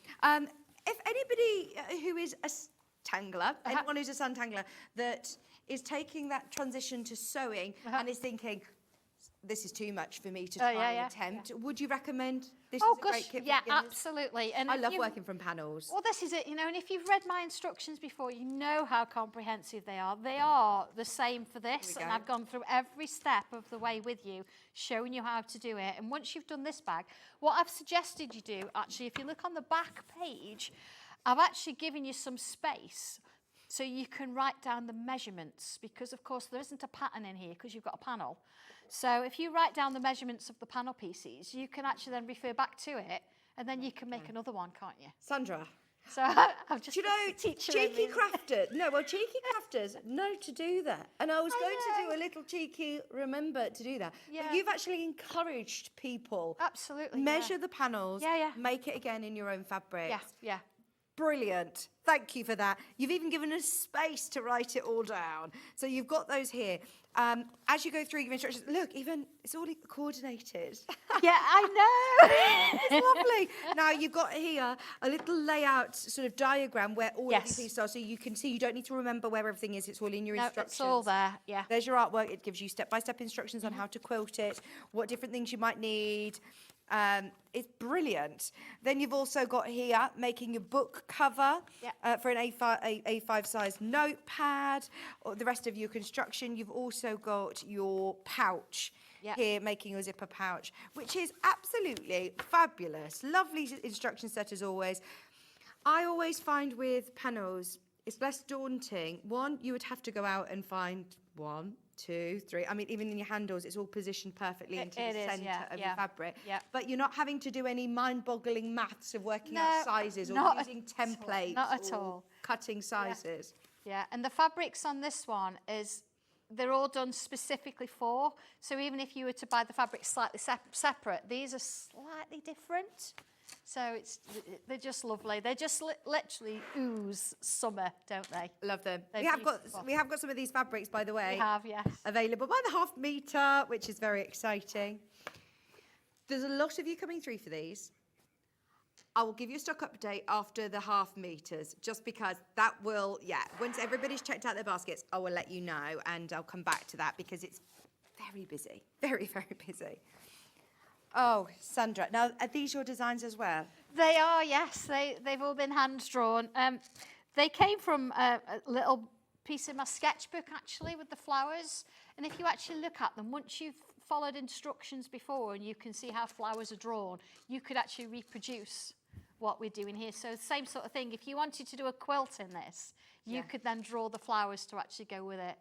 [SPEAKER 1] If anybody who is a tangler, anyone who's a Santangler, that is taking that transition to sewing and is thinking, this is too much for me to try and attempt. Would you recommend this?
[SPEAKER 6] Oh
[SPEAKER 1] is a
[SPEAKER 6] gosh,
[SPEAKER 1] great kit for
[SPEAKER 6] yeah,
[SPEAKER 1] beginners?
[SPEAKER 6] absolutely. And
[SPEAKER 1] I
[SPEAKER 6] if
[SPEAKER 1] love
[SPEAKER 6] you-
[SPEAKER 1] working from panels.
[SPEAKER 6] Well, this is it, you know, and if you've read my instructions before, you know how comprehensive they are. They are the same for this, and I've gone through every step of the way with you, showing you how to do it. And once you've done this bag, what I've suggested you do, actually, if you look on the back page, I've actually given you some space so you can write down the measurements, because of course there isn't a pattern in here because you've got a panel. So if you write down the measurements of the panel pieces, you can actually then refer back to it, and then you can make another one, can't you?
[SPEAKER 1] Sandra,
[SPEAKER 6] So I've just
[SPEAKER 1] do you know, cheeky crafters, cheeky crafters know to do that. And I was going to do a little cheeky remember to do that.
[SPEAKER 6] Yeah.
[SPEAKER 1] But you've actually encouraged people.
[SPEAKER 6] Absolutely.
[SPEAKER 1] Measure the panels, make it again in your own fabric.
[SPEAKER 6] Yeah.
[SPEAKER 1] Brilliant. Thank you for that. You've even given us space to write it all down. So you've got those here. As you go through your instructions, look, even it's all coordinated.
[SPEAKER 6] Yeah, I know.
[SPEAKER 1] It's lovely. Now you've got here a little layout sort of diagram where all of these pieces are, so you can see. You don't need to remember where everything is. It's all in your instructions.
[SPEAKER 6] It's all there. Yeah.
[SPEAKER 1] There's your artwork. It gives you step-by-step instructions on how to quilt it, what different things you might need. It's brilliant. Then you've also got here making your book cover for an A5 size notepad, or the rest of your construction. You've also got your pouch here, making your zipper pouch, which is absolutely fabulous. Lovely instruction set as always. I always find with panels, it's less daunting. One, you would have to go out and find 1, 2, 3. I mean, even in your handles, it's all positioned perfectly into the centre of your fabric.
[SPEAKER 6] Yeah.
[SPEAKER 1] But you're not having to do any mind-boggling maths of working out sizes or using templates.
[SPEAKER 6] Not at
[SPEAKER 1] or
[SPEAKER 6] all.
[SPEAKER 1] Cutting sizes.
[SPEAKER 6] Yeah, and the fabrics on this one they're all done specifically for. So even if you were to buy the fabric slightly separate, these are slightly different. So they're just lovely. They just literally ooze summer, don't they?
[SPEAKER 1] Love them.
[SPEAKER 6] They're
[SPEAKER 1] We have got some of these fabrics, by the way.
[SPEAKER 6] We have, yes.
[SPEAKER 1] Available by the ½ metre, which is very exciting. There's a lot of you coming through for these. I will give you a stock update after the ½ meters, just because that will, once everybody's checked out their baskets, I will let you know, and I'll come back to that because it's very busy, very, very busy. Oh, Sandra, now are these your designs as well?
[SPEAKER 6] They are, yes. They've all been hand drawn. They came from a little piece of my sketchbook, actually, with the flowers. And if you actually look at them, once you've followed instructions before and you can see how flowers are drawn, you could actually reproduce what we're doing here. So same sort of thing. If you wanted to do a quilt in this, you could then draw the flowers to actually go with it.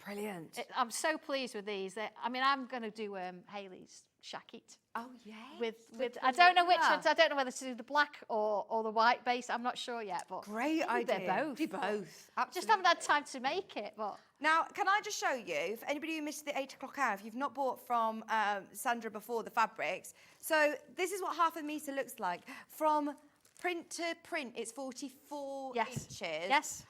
[SPEAKER 1] Brilliant.
[SPEAKER 6] I'm so pleased with these. I'm going to do Hayley's shacket.
[SPEAKER 1] Oh, yeah.
[SPEAKER 6] With I don't know which ones. I don't know whether to do the black or the white base. I'm not sure yet. But
[SPEAKER 1] great idea.
[SPEAKER 6] They're both.
[SPEAKER 1] Do both. Absolutely.
[SPEAKER 6] Just haven't had time to make it. But
[SPEAKER 1] now, can I just show you, for anybody who missed the 8 o'clock hour, if you've not bought from Sandra before, the fabrics. So this is what ½ metre looks like. From print to print, it's 44 inches.
[SPEAKER 6] Yes.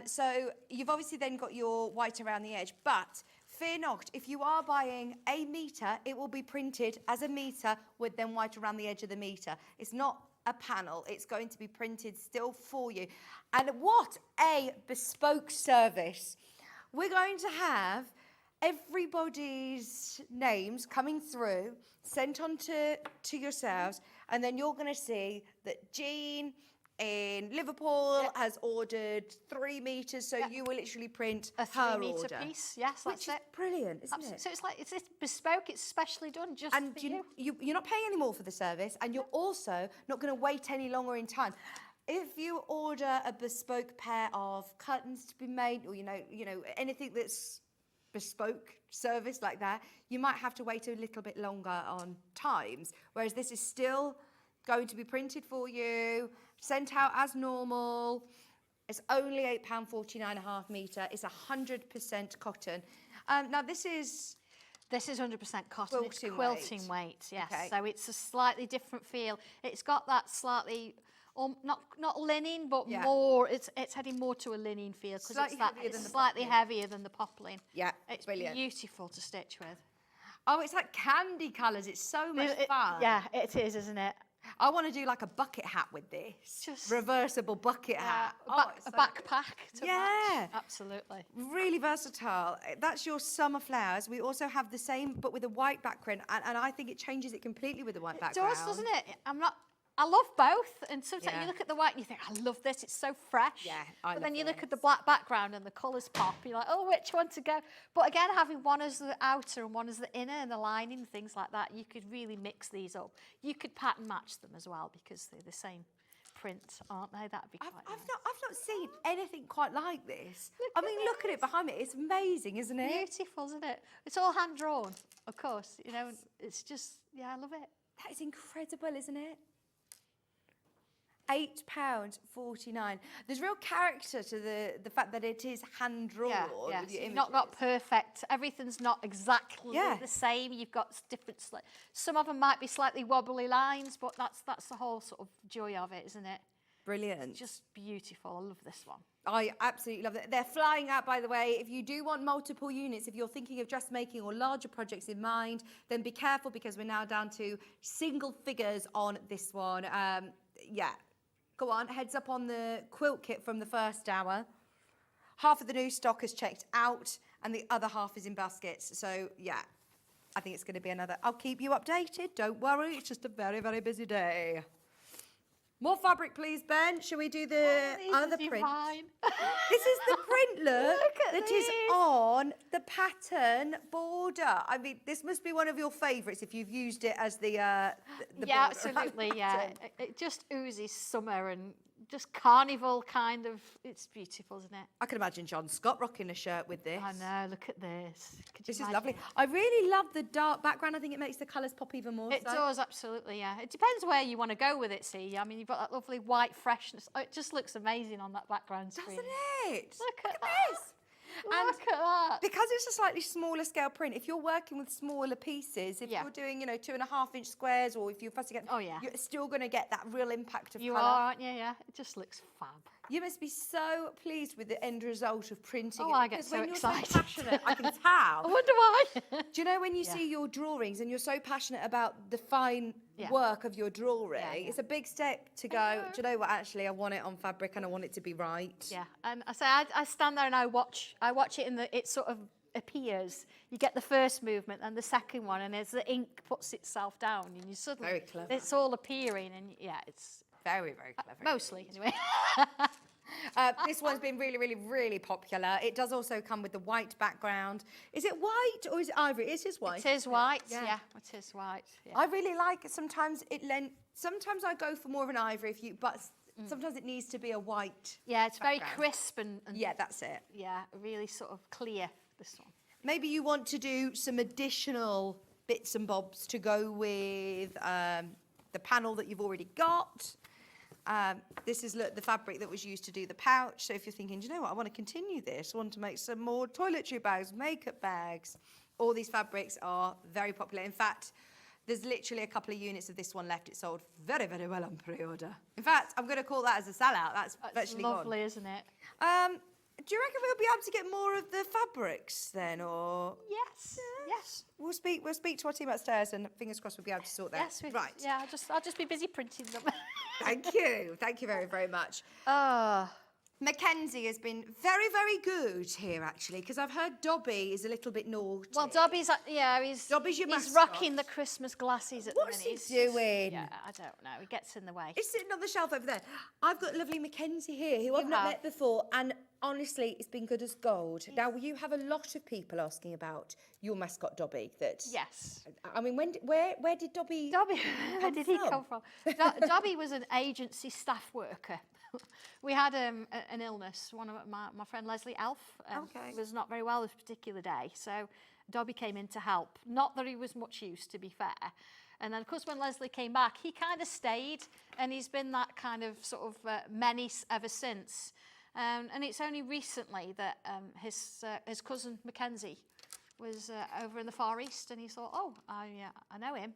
[SPEAKER 1] So you've obviously then got your white around the edge, but fear not, if you are buying a metre, it will be printed as a metre with then white around the edge of the metre. It's not a panel, it's going to be printed still for you. And what a bespoke service. We're going to have everybody's names coming through, sent on to yourselves, and then you're going to see that Jean in Liverpool has ordered 3 metres, so you will literally print
[SPEAKER 6] a
[SPEAKER 1] her
[SPEAKER 6] 3 metre
[SPEAKER 1] order.
[SPEAKER 6] piece. Yes,
[SPEAKER 1] Which
[SPEAKER 6] that's
[SPEAKER 1] is brilliant, isn't it?
[SPEAKER 6] So it's like it's bespoke. It's specially done just
[SPEAKER 1] And
[SPEAKER 6] for you.
[SPEAKER 1] you're not paying any more for the service, and you're also not going to wait any longer in time. If you order a bespoke pair of curtains to be made, or you know anything that's bespoke service like that, you might have to wait a little bit longer on times. Whereas this is still going to be printed for you, sent out as normal. It's only £8.49 ½ metre. It's 100% cotton. Now this is
[SPEAKER 6] 100% cotton. It's quilting weight. Yes.
[SPEAKER 1] Okay.
[SPEAKER 6] So it's a slightly different feel. It's got that slightly. Not linen, but more. It's heading more to a linen feel because it's slightly heavier than the poplin.
[SPEAKER 1] Yeah,
[SPEAKER 6] it's
[SPEAKER 1] brilliant.
[SPEAKER 6] Beautiful to stitch with.
[SPEAKER 1] Oh, it's like candy colours. It's so much fun.
[SPEAKER 6] Yeah, it is, isn't it?
[SPEAKER 1] I want to do like a bucket hat with this.
[SPEAKER 6] Just-
[SPEAKER 1] reversible bucket hat.
[SPEAKER 6] A backpack to
[SPEAKER 1] Yeah.
[SPEAKER 6] match. Absolutely.
[SPEAKER 1] Really versatile. That's your summer flowers. We also have the same, but with a white background, and I think it changes it completely with the white
[SPEAKER 6] It
[SPEAKER 1] background.
[SPEAKER 6] does, doesn't it? I love both, and sometimes
[SPEAKER 1] Yeah.
[SPEAKER 6] you look at the white and you think, I love this, it's so fresh.
[SPEAKER 1] Yeah,
[SPEAKER 6] But then
[SPEAKER 1] love
[SPEAKER 6] you look
[SPEAKER 1] this.
[SPEAKER 6] at the black background and the colours pop, you're like, oh, which one to go? But again, having one as the outer and one as the inner and the lining, things like that, you could really mix these up. You could pattern match them as well because they're the same print, aren't they? That'd be quite nice.
[SPEAKER 1] I've not seen anything quite like this. I mean, look at it behind me. It's amazing, isn't it?
[SPEAKER 6] Beautiful, isn't it? It's all hand drawn, of course. You know, it's just, yeah, I love it.
[SPEAKER 1] That is incredible, isn't it? £8.49. There's real character to the fact that it is hand drawn.
[SPEAKER 6] Yeah, yeah.
[SPEAKER 1] with
[SPEAKER 6] So
[SPEAKER 1] your
[SPEAKER 6] you've not got
[SPEAKER 1] images.
[SPEAKER 6] perfect. Everything's not exactly
[SPEAKER 1] Yeah.
[SPEAKER 6] the same. You've got different. Some of them might be slightly wobbly lines, but that's the whole sort of joy of it, isn't it?
[SPEAKER 1] Brilliant.
[SPEAKER 6] Just beautiful. I love this one.
[SPEAKER 1] I absolutely love it. They're flying out, by the way. If you do want multiple units, if you're thinking of dressmaking or larger projects in mind, then be careful because we're now down to single figures on this one. Yeah. Go on, heads up on the quilt kit from the first hour. Half of the new stock is checked out and the other half is in baskets. So, yeah, I think it's going to be another. I'll keep you updated. Don't worry. It's just a very, very busy day. More fabric, please, Ben. Shall we do the other print? This is the print, look
[SPEAKER 6] Look at
[SPEAKER 1] that is
[SPEAKER 6] these.
[SPEAKER 1] on the pattern border. I mean, this must be one of your favourites if you've used it as the
[SPEAKER 6] Yeah,
[SPEAKER 1] border.
[SPEAKER 6] absolutely. Yeah, it just oozes summer and just carnival kind of. It's beautiful, isn't it?
[SPEAKER 1] I can imagine John Scott rocking a shirt with this.
[SPEAKER 6] I know. Look at this. Could you
[SPEAKER 1] This is
[SPEAKER 6] imagine?
[SPEAKER 1] lovely. I really love the dark background. I think it makes the colours pop even more.
[SPEAKER 6] It
[SPEAKER 1] so.
[SPEAKER 6] does, absolutely, yeah. It depends where you want to go with it, see. I mean, you've got that lovely white freshness. Oh, it just looks amazing on that background screen.
[SPEAKER 1] Doesn't it?
[SPEAKER 6] Look at
[SPEAKER 1] this. And
[SPEAKER 6] Look at that.
[SPEAKER 1] because it's a slightly smaller scale print, if you're working with smaller pieces, if
[SPEAKER 6] Yeah.
[SPEAKER 1] you're doing, 2.5-inch squares, or if you're fussing it,
[SPEAKER 6] Oh, yeah.
[SPEAKER 1] you're still going to get that real impact of
[SPEAKER 6] You
[SPEAKER 1] colour.
[SPEAKER 6] are, aren't you? Yeah. It just looks fab.
[SPEAKER 1] You must be so pleased with the end result of printing.
[SPEAKER 6] Oh,
[SPEAKER 1] it,
[SPEAKER 6] I get
[SPEAKER 1] because
[SPEAKER 6] so
[SPEAKER 1] when you're
[SPEAKER 6] excited.
[SPEAKER 1] so passionate, I can
[SPEAKER 6] I
[SPEAKER 1] tell.
[SPEAKER 6] wonder why.
[SPEAKER 1] Do you know when you see your drawings and you're so passionate about the fine work of your drawing?
[SPEAKER 6] Yeah, yeah.
[SPEAKER 1] It's a big step to go, do you know what, actually, I want it on fabric and I want it to be right.
[SPEAKER 6] Yeah. And I say, I stand there and I watch it it sort of appears. You get the first movement and the second one, and as the ink puts itself down, and you suddenly,
[SPEAKER 1] Very clever.
[SPEAKER 6] it's all appearing, and yeah, it's
[SPEAKER 1] Very, very clever.
[SPEAKER 6] mostly anyway.
[SPEAKER 1] This one's been really, really, really popular. It does also come with the white background. Is it white or is it ivory? It is white.
[SPEAKER 6] It is white.
[SPEAKER 1] Yeah.
[SPEAKER 6] Yeah, it is white. Yeah.
[SPEAKER 1] I really like it. Sometimes sometimes I go for more of an ivory, but sometimes it needs to be a white.
[SPEAKER 6] Yeah, it's very
[SPEAKER 1] background.
[SPEAKER 6] crisp and
[SPEAKER 1] Yeah, that's it.
[SPEAKER 6] yeah, really sort of clear, this one.
[SPEAKER 1] Maybe you want to do some additional bits and bobs to go with the panel that you've already got. This is the fabric that was used to do the pouch. So if you're thinking, do you know what, I want to continue this, I want to make some more toiletry bags, makeup bags. All these fabrics are very popular. In fact, there's literally a couple of units of this one left. It sold very, very well on pre-order. In fact, I'm going to call that as a sellout. That's virtually
[SPEAKER 6] lovely, isn't it?
[SPEAKER 1] gone. Do you reckon we'll be able to get more of the fabrics then, or?
[SPEAKER 6] Yes. Yes.
[SPEAKER 1] We'll speak to our team upstairs, and fingers crossed we'll be able to sort that.
[SPEAKER 6] Yes.
[SPEAKER 1] Right.
[SPEAKER 6] Yeah. I'll just be busy printing them.
[SPEAKER 1] Thank you. Thank you very, very much.
[SPEAKER 6] Oh.
[SPEAKER 1] Mackenzie has been very, very good here, actually, because I've heard Dobby is a little bit naughty.
[SPEAKER 6] Well, Dobby's
[SPEAKER 1] Dobby's your
[SPEAKER 6] he's
[SPEAKER 1] mascot.
[SPEAKER 6] rocking the Christmas glasses at
[SPEAKER 1] What's
[SPEAKER 6] the
[SPEAKER 1] he
[SPEAKER 6] minute. He's-
[SPEAKER 1] doing?
[SPEAKER 6] Yeah, I don't know. He gets in the way.
[SPEAKER 1] It's sitting on the shelf over there. I've got lovely Mackenzie here, who I've not
[SPEAKER 6] have.
[SPEAKER 1] met before, and honestly, it's been good as gold. Now, you have a lot of people asking about your mascot, Dobby.
[SPEAKER 6] Yes.
[SPEAKER 1] I mean, where did Dobby?
[SPEAKER 6] Dobby, where did he
[SPEAKER 1] from?
[SPEAKER 6] come from? Dobby was an agency staff worker. We had an illness. One of my friend Leslie Elf was not very well this particular day, so Dobby came in to help. Not that he was much use, to be fair. And then, of course, when Leslie came back, he kind of stayed, and he's been that kind of sort of menace ever since. And it's only recently that his cousin Mackenzie was over in the Far East, and he thought, oh, I know him.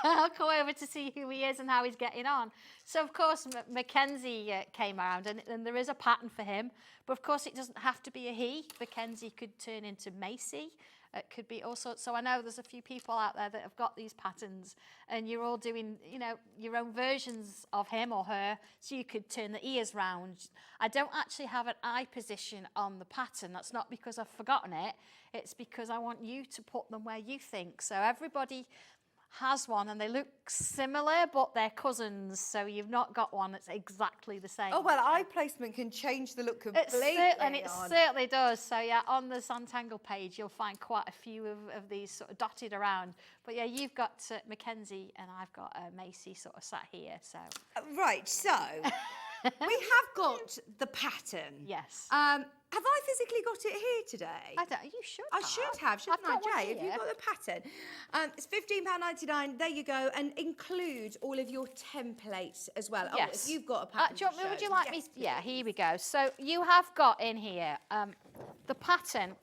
[SPEAKER 6] I'll go over to see who he is and how he's getting on. So, of course, Mackenzie came around, and there is a pattern for him. But, of course, it doesn't have to be a he. Mackenzie could turn into Macy, It could be all sorts. So I know there's a few people out there that have got these patterns, and you're all doing, you know, your own versions of him or her. So you could turn the ears round. I don't actually have an eye position on the pattern. That's not because I've forgotten it. It's because I want you to put them where you think. So everybody has one, and they look similar, but they're cousins. So you've not got one that's exactly the same.
[SPEAKER 1] Oh, well, eye placement can change the look completely.
[SPEAKER 6] It certainly does. So yeah, on the Sanntangle page, you'll find quite a few of these sort of dotted around. But yeah, you've got Mackenzie, and I've got Macy sort of sat here. So
[SPEAKER 1] Right, so we have got the pattern.
[SPEAKER 6] yes.
[SPEAKER 1] Have I physically got it here today?
[SPEAKER 6] I don't. You should.
[SPEAKER 1] I should have, shouldn't I,
[SPEAKER 6] I've got one
[SPEAKER 1] Jay? Have you
[SPEAKER 6] here.
[SPEAKER 1] got the pattern? It's £15.99. There you go, and includes all of your templates as well.
[SPEAKER 6] Yes.
[SPEAKER 1] Oh, if you've got a pattern.
[SPEAKER 6] Do you want
[SPEAKER 1] to
[SPEAKER 6] me- would
[SPEAKER 1] show.
[SPEAKER 6] you like
[SPEAKER 1] Yes,
[SPEAKER 6] me? Yeah,
[SPEAKER 1] please.
[SPEAKER 6] here we go. So you have got in here the pattern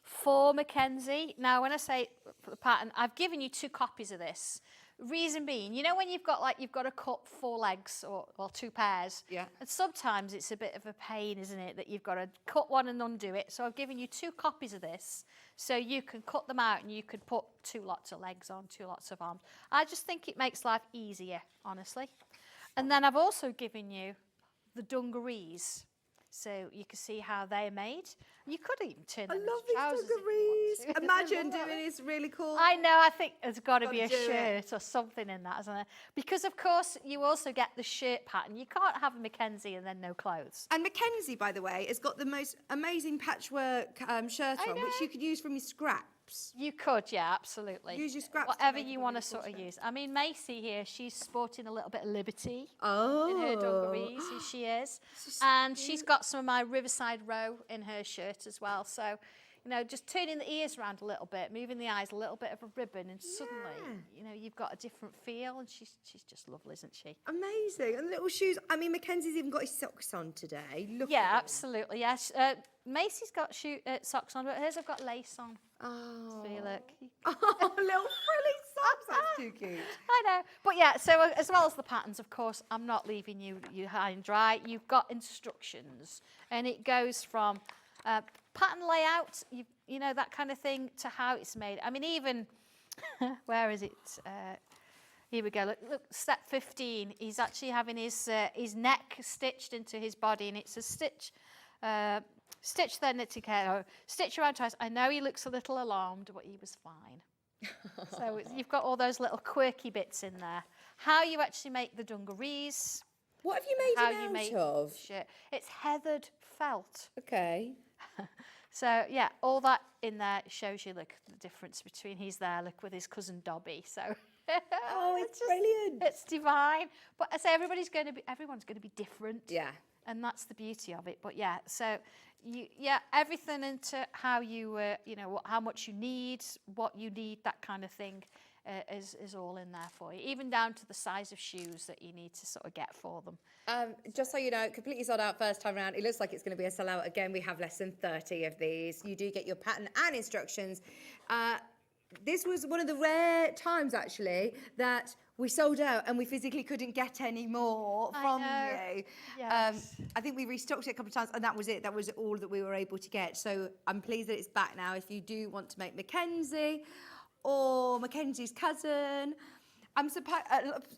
[SPEAKER 6] for Mackenzie. Now, when I say the pattern, I've given you 2 copies of this. Reason being, you know, when you've got to cut 4 legs or 2 pairs.
[SPEAKER 1] Yeah.
[SPEAKER 6] And sometimes it's a bit of a pain, isn't it, that you've got to cut one and undo it. So I've given you 2 copies of this, so you can cut them out and you could put 2 lots of legs on, 2 lots of arms. I just think it makes life easier, honestly. And then I've also given you the dungarees, so you can see how they're made. You could even turn
[SPEAKER 1] I
[SPEAKER 6] them into
[SPEAKER 1] love these
[SPEAKER 6] trousers if you
[SPEAKER 1] dungarees.
[SPEAKER 6] want to.
[SPEAKER 1] Imagine doing this really cool.
[SPEAKER 6] I know, I think there's got to be a
[SPEAKER 1] Gotta do it.
[SPEAKER 6] shirt or something in that, isn't there? Because, of course, you also get the shirt pattern. You can't have a Mackenzie and then no clothes.
[SPEAKER 1] And Mackenzie, by the way, has got the most amazing patchwork shirt
[SPEAKER 6] I
[SPEAKER 1] on, which
[SPEAKER 6] know.
[SPEAKER 1] you could use from your scraps.
[SPEAKER 6] You could, yeah, absolutely.
[SPEAKER 1] Use your scraps to
[SPEAKER 6] Whatever
[SPEAKER 1] make
[SPEAKER 6] you
[SPEAKER 1] a
[SPEAKER 6] want to
[SPEAKER 1] really
[SPEAKER 6] sort
[SPEAKER 1] cool
[SPEAKER 6] of
[SPEAKER 1] shirt.
[SPEAKER 6] use. I mean, Macy here, she's sporting a little bit of liberty
[SPEAKER 1] Oh.
[SPEAKER 6] in her dungarees, here she is. And she's got some of my Riverside Row in her shirt as well. So, you know, just turning the ears around a little bit, moving the eyes, a little bit of a ribbon, and suddenly, you know, you've got a different feel, and she's just lovely, isn't she?
[SPEAKER 1] Amazing. And little shoes. I mean, Mackenzie's even got his socks on today. Look
[SPEAKER 6] Yeah,
[SPEAKER 1] at them.
[SPEAKER 6] absolutely, yes. Macy's got socks on, but hers have got lace on.
[SPEAKER 1] Oh.
[SPEAKER 6] So you look.
[SPEAKER 1] Oh, little frilly socks. That's too cute.
[SPEAKER 6] I know. But yeah, so as well as the patterns, of course, I'm not leaving you high and dry. You've got instructions, and it goes from pattern layout, you know, that kind of thing, to how it's made. I mean, even, where is it? Here we go. Look, step 15. He's actually having his neck stitched into his body, and it's a stitch. Stitch then knit together, stitch around twice. I know he looks a little alarmed, but he was fine. So you've got all those little quirky bits in there. How you actually make the dungarees.
[SPEAKER 1] What have you made
[SPEAKER 6] How
[SPEAKER 1] it
[SPEAKER 6] you
[SPEAKER 1] out
[SPEAKER 6] make
[SPEAKER 1] of?
[SPEAKER 6] the shirt. It's heathered felt.
[SPEAKER 1] Okay.
[SPEAKER 6] So yeah, all that in there shows you, look, the difference between he's there, look, with his cousin Dobby. So
[SPEAKER 1] Oh, it's brilliant.
[SPEAKER 6] it's divine. But I say everyone's going to be different.
[SPEAKER 1] Yeah.
[SPEAKER 6] And that's the beauty of it. But yeah, so everything into how you, you know, how much you need, what you need, that kind of thing, is all in there for you. Even down to the size of shoes that you need to sort of get for them.
[SPEAKER 1] Just so you know, completely sold out first time around. It looks like it's going to be a sellout again. We have less than 30 of these. You do get your pattern and instructions. This was one of the rare times, actually, that we sold out and we physically couldn't get any more from you.
[SPEAKER 6] Yes.
[SPEAKER 1] I think we restocked it a couple of times, and that was it. That was all that we were able to get. So I'm pleased that it's back now. If you do want to make Mackenzie or Mackenzie's cousin, I'm surprised.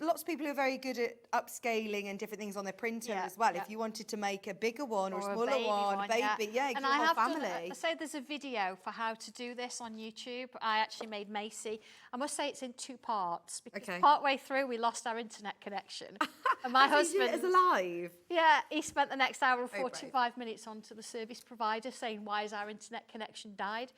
[SPEAKER 1] Lots of people who are very good at upscaling and different things on their printer
[SPEAKER 6] Yeah,
[SPEAKER 1] as well.
[SPEAKER 6] yeah.
[SPEAKER 1] If you wanted to make a bigger one or a
[SPEAKER 6] Or a
[SPEAKER 1] smaller
[SPEAKER 6] baby
[SPEAKER 1] one, baby, yeah,
[SPEAKER 6] and
[SPEAKER 1] your
[SPEAKER 6] I
[SPEAKER 1] whole
[SPEAKER 6] have
[SPEAKER 1] family.
[SPEAKER 6] done. I say there's a video for how to do this on YouTube. I actually made Macy. I must say it's in 2 parts because
[SPEAKER 1] Okay.
[SPEAKER 6] part way through we lost our internet connection, and my
[SPEAKER 1] So you did it
[SPEAKER 6] husband.
[SPEAKER 1] as a live.
[SPEAKER 6] Yeah, he spent the next hour and
[SPEAKER 1] Very brave.
[SPEAKER 6] 45 minutes on to the service provider saying, why has our internet connection died?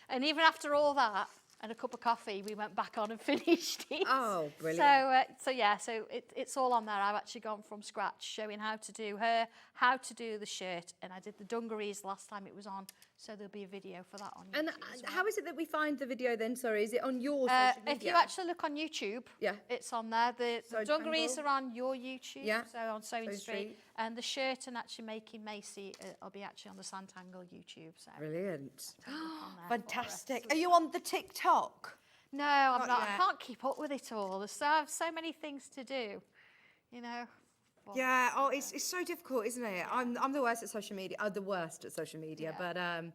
[SPEAKER 6] And even after all that and a cup of coffee, we went back on and finished it.
[SPEAKER 1] Oh, brilliant.
[SPEAKER 6] So it's all on there. I've actually gone from scratch, showing how to do her, how to do the shirt, and I did the dungarees last time it was on, so there'll be a video for that on YouTube
[SPEAKER 1] And
[SPEAKER 6] as well.
[SPEAKER 1] how is it that we find the video then? Sorry, is it on your social media?
[SPEAKER 6] If you actually look on YouTube,
[SPEAKER 1] Yeah.
[SPEAKER 6] it's on there. The
[SPEAKER 1] Sewing
[SPEAKER 6] dungarees
[SPEAKER 1] Tangle.
[SPEAKER 6] are on your YouTube,
[SPEAKER 1] Yeah.
[SPEAKER 6] so on Sewing
[SPEAKER 1] Sewing
[SPEAKER 6] Street.
[SPEAKER 1] Street.
[SPEAKER 6] And the shirt and actually making Macy will be actually on the Sanntangle YouTube. So
[SPEAKER 1] Brilliant.
[SPEAKER 6] look on there for
[SPEAKER 1] Fantastic.
[SPEAKER 6] us.
[SPEAKER 1] Are you on the TikTok?
[SPEAKER 6] No, I'm
[SPEAKER 1] Not
[SPEAKER 6] not.
[SPEAKER 1] yet.
[SPEAKER 6] I can't keep up with it all. I have so many things to do, you know. But
[SPEAKER 1] Yeah. Oh, it's so difficult, isn't it? I'm the worst at social media. I'm the worst at social media,
[SPEAKER 6] Yeah.
[SPEAKER 1] but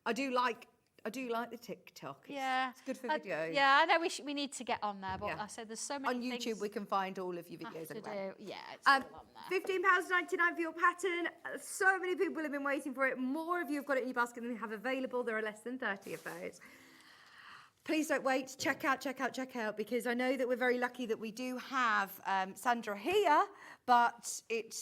[SPEAKER 1] I do like I do like the TikTok.
[SPEAKER 6] Yeah.
[SPEAKER 1] It's good for videos.
[SPEAKER 6] Yeah, I know we need to get on there, but
[SPEAKER 1] Yeah.
[SPEAKER 6] I said there's so many
[SPEAKER 1] On YouTube,
[SPEAKER 6] things
[SPEAKER 1] we can find all of your
[SPEAKER 6] have
[SPEAKER 1] videos
[SPEAKER 6] to
[SPEAKER 1] anyway.
[SPEAKER 6] do. Yeah, it's all on there.
[SPEAKER 1] £15.99 for your pattern. So many people have been waiting for it. More of you have got it in your basket than we have available. There are less than 30 of those. Please don't wait. Check out, because I know that we're very lucky that we do have Sandra here, but it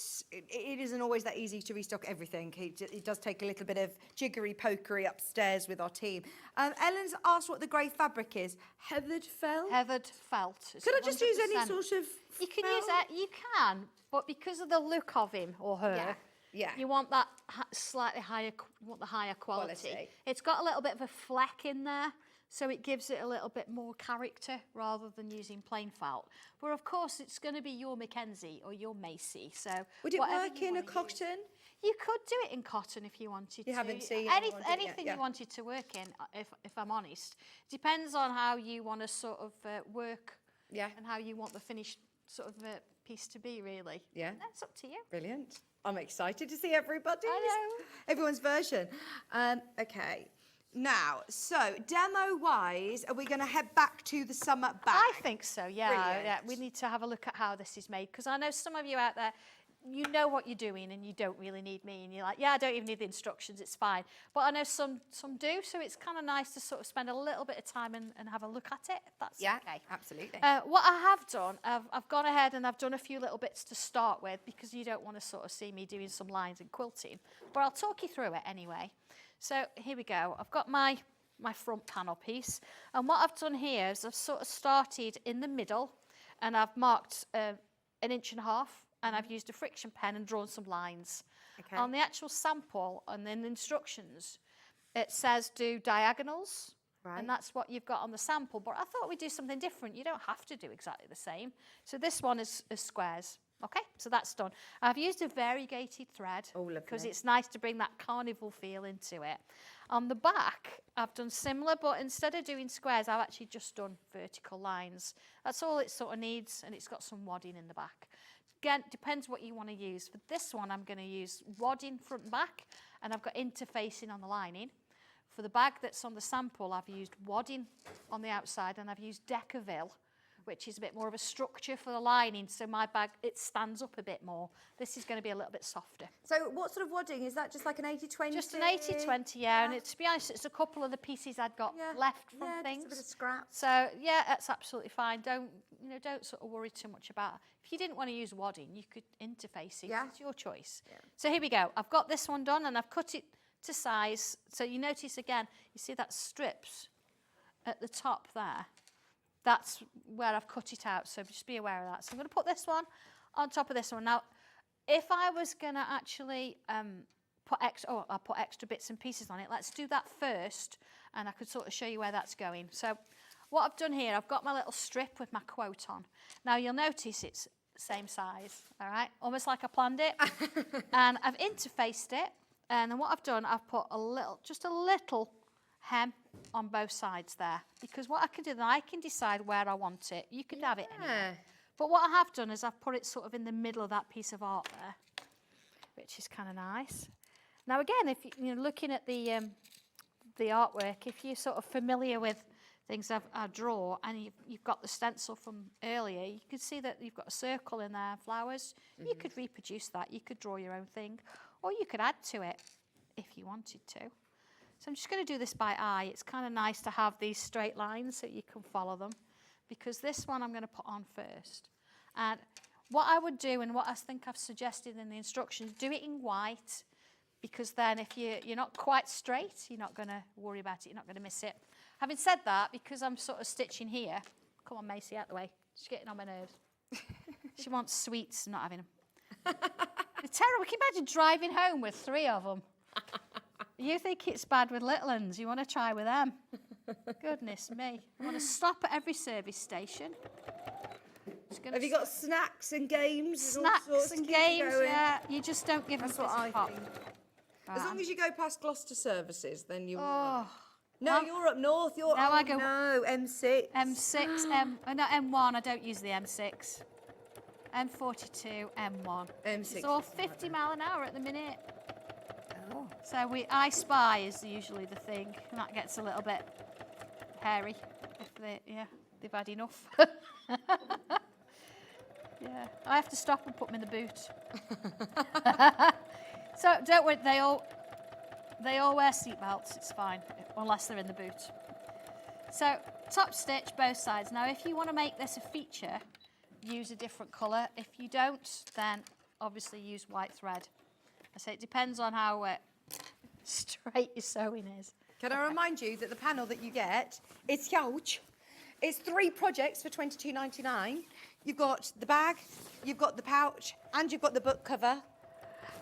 [SPEAKER 1] isn't always that easy to restock everything. It does take a little bit of jiggery pokery upstairs with our team. Ellen's asked what the grey fabric is. Heathered felt?
[SPEAKER 6] Heathered felt. It's
[SPEAKER 1] Could I just use any
[SPEAKER 6] 100%.
[SPEAKER 1] sort of
[SPEAKER 6] You can
[SPEAKER 1] felt?
[SPEAKER 6] use that. You can, but because of the look of him or her,
[SPEAKER 1] Yeah.
[SPEAKER 6] you want that slightly higher. You want the higher quality.
[SPEAKER 1] Quality.
[SPEAKER 6] It's got a little bit of a fleck in there, so it gives it a little bit more character rather than using plain felt. But of course, it's going to be your Mackenzie or your Macy. So
[SPEAKER 1] Would it
[SPEAKER 6] whatever
[SPEAKER 1] work
[SPEAKER 6] you
[SPEAKER 1] in a
[SPEAKER 6] wanna use.
[SPEAKER 1] cotton?
[SPEAKER 6] You could do it in cotton if you wanted to.
[SPEAKER 1] You haven't seen anyone do it yet,
[SPEAKER 6] anything
[SPEAKER 1] yeah.
[SPEAKER 6] you wanted to work in, if I'm honest. Depends on how you want to sort of work
[SPEAKER 1] Yeah.
[SPEAKER 6] and how you want the finished sort of piece to be, really.
[SPEAKER 1] Yeah.
[SPEAKER 6] That's up to you.
[SPEAKER 1] Brilliant. I'm excited to see everybody's.
[SPEAKER 6] I know.
[SPEAKER 1] Everyone's version. Okay. Now, so demo-wise, are we going to head back to the summer bag?
[SPEAKER 6] I think so, yeah.
[SPEAKER 1] Brilliant.
[SPEAKER 6] Yeah. We need to have a look at how this is made, because I know some of you out there, you know what you're doing and you don't really need me, and you're like, yeah, I don't even need the instructions, it's fine. But I know some do, so it's kind of nice to sort of spend a little bit of time and have a look at it, if that's
[SPEAKER 1] Yeah,
[SPEAKER 6] okay.
[SPEAKER 1] absolutely.
[SPEAKER 6] What I have done, I've gone ahead and I've done a few little bits to start with, because you don't want to sort of see me doing some lines and quilting, but I'll talk you through it anyway. So here we go. I've got my front panel piece, and what I've done here is I've sort of started in the middle, and I've marked 1.5 inches, and I've used a friction pen and drawn some lines.
[SPEAKER 1] Okay.
[SPEAKER 6] On the actual sample and then the instructions, it says do diagonals,
[SPEAKER 1] Right.
[SPEAKER 6] and that's what you've got on the sample, but I thought we'd do something different. You don't have to do exactly the same. So this one is squares. Okay, so that's done. I've used a variegated thread
[SPEAKER 1] Oh, lovely.
[SPEAKER 6] because it's nice to bring that carnival feel into it. On the back, I've done similar, but instead of doing squares, I've actually just done vertical lines. That's all it sort of needs, and it's got some wadding in the back. Again, depends what you want to use. For this one, I'm going to use wadding front and back, and I've got interfacing on the lining. For the bag that's on the sample, I've used wadding on the outside, and I've used Decaville, which is a bit more of a structure for the lining, so my bag, it stands up a bit more. This is going to be a little bit softer.
[SPEAKER 1] So what sort of wadding? Is that just like an 80-20?
[SPEAKER 6] Just an 80-20, yeah, and to be honest, it's a couple of the pieces I'd got left from things.
[SPEAKER 1] Just a bit of scrap.
[SPEAKER 6] So yeah, that's absolutely fine. Don't sort of worry too much about it. If you didn't want to use wadding, you could interface it.
[SPEAKER 1] Yeah.
[SPEAKER 6] It's your choice. Yeah. So here we go. I've got this one done, and I've cut it to size. So you notice again, you see that strips at the top there. That's where I've cut it out, so just be aware of that. So I'm going to put this one on top of this one. Now, if I was going to actually I'll put extra bits and pieces on it. Let's do that first, and I could sort of show you where that's going. So what I've done here, I've got my little strip with my quote on. Now, you'll notice it's same size, all right? Almost like I planned it. And I've interfaced it, and then what I've done, I've put just a little hem on both sides there, because what I can do then, I can decide where I want it. You could have it anywhere. But what I have done is I've put it sort of in the middle of that piece of art there, which is kind of nice. Now again, if you're looking at the artwork, if you're sort of familiar with things I draw, and you've got the stencil from earlier, you can see that you've got a circle in there, flowers. Mm-hmm. You could reproduce that. You could draw your own thing, or you could add to it if you wanted to. So I'm just going to do this by eye. It's kind of nice to have these straight lines so you can follow them, because this one I'm going to put on first. And what I would do, and what I think I've suggested in the instructions, do it in white, because then if you're not quite straight, you're not going to worry about it, you're not going to miss it. Having said that, because I'm sort of stitching here, come on Macy, out the way, she's getting on my nerves. She wants sweets, not having them. They're terrible. Can you imagine driving home with 3 of them? You think it's bad with little ones, you want to try with them. Goodness me. I want to stop at every service station.
[SPEAKER 1] Have you got snacks and games?
[SPEAKER 6] Snacks and games, yeah. You just don't give them
[SPEAKER 1] That's what I
[SPEAKER 6] pop.
[SPEAKER 1] think. As long as you go past Gloucester services, then you're...
[SPEAKER 6] Oh.
[SPEAKER 1] No, you're up north. You're
[SPEAKER 6] No, I go...
[SPEAKER 1] No, M6.
[SPEAKER 6] M6, no, M1. I don't use the M6. M42, M1.
[SPEAKER 1] M6.
[SPEAKER 6] It's all 50 mile an hour at the minute. So I Spy is usually the thing, and that gets a little bit hairy if they've had enough. Yeah, I have to stop and put them in the boot. So don't worry, they all wear seatbelts. It's fine unless they're in the boot. So top stitch both sides. Now, if you want to make this a feature, use a different colour. If you don't, then obviously use white thread. I say it depends on how straight your sewing is.
[SPEAKER 1] Can I remind you that the panel that you get is huge. It's 3 projects for $22.99. You've got the bag, you've got the pouch, and you've got the book cover,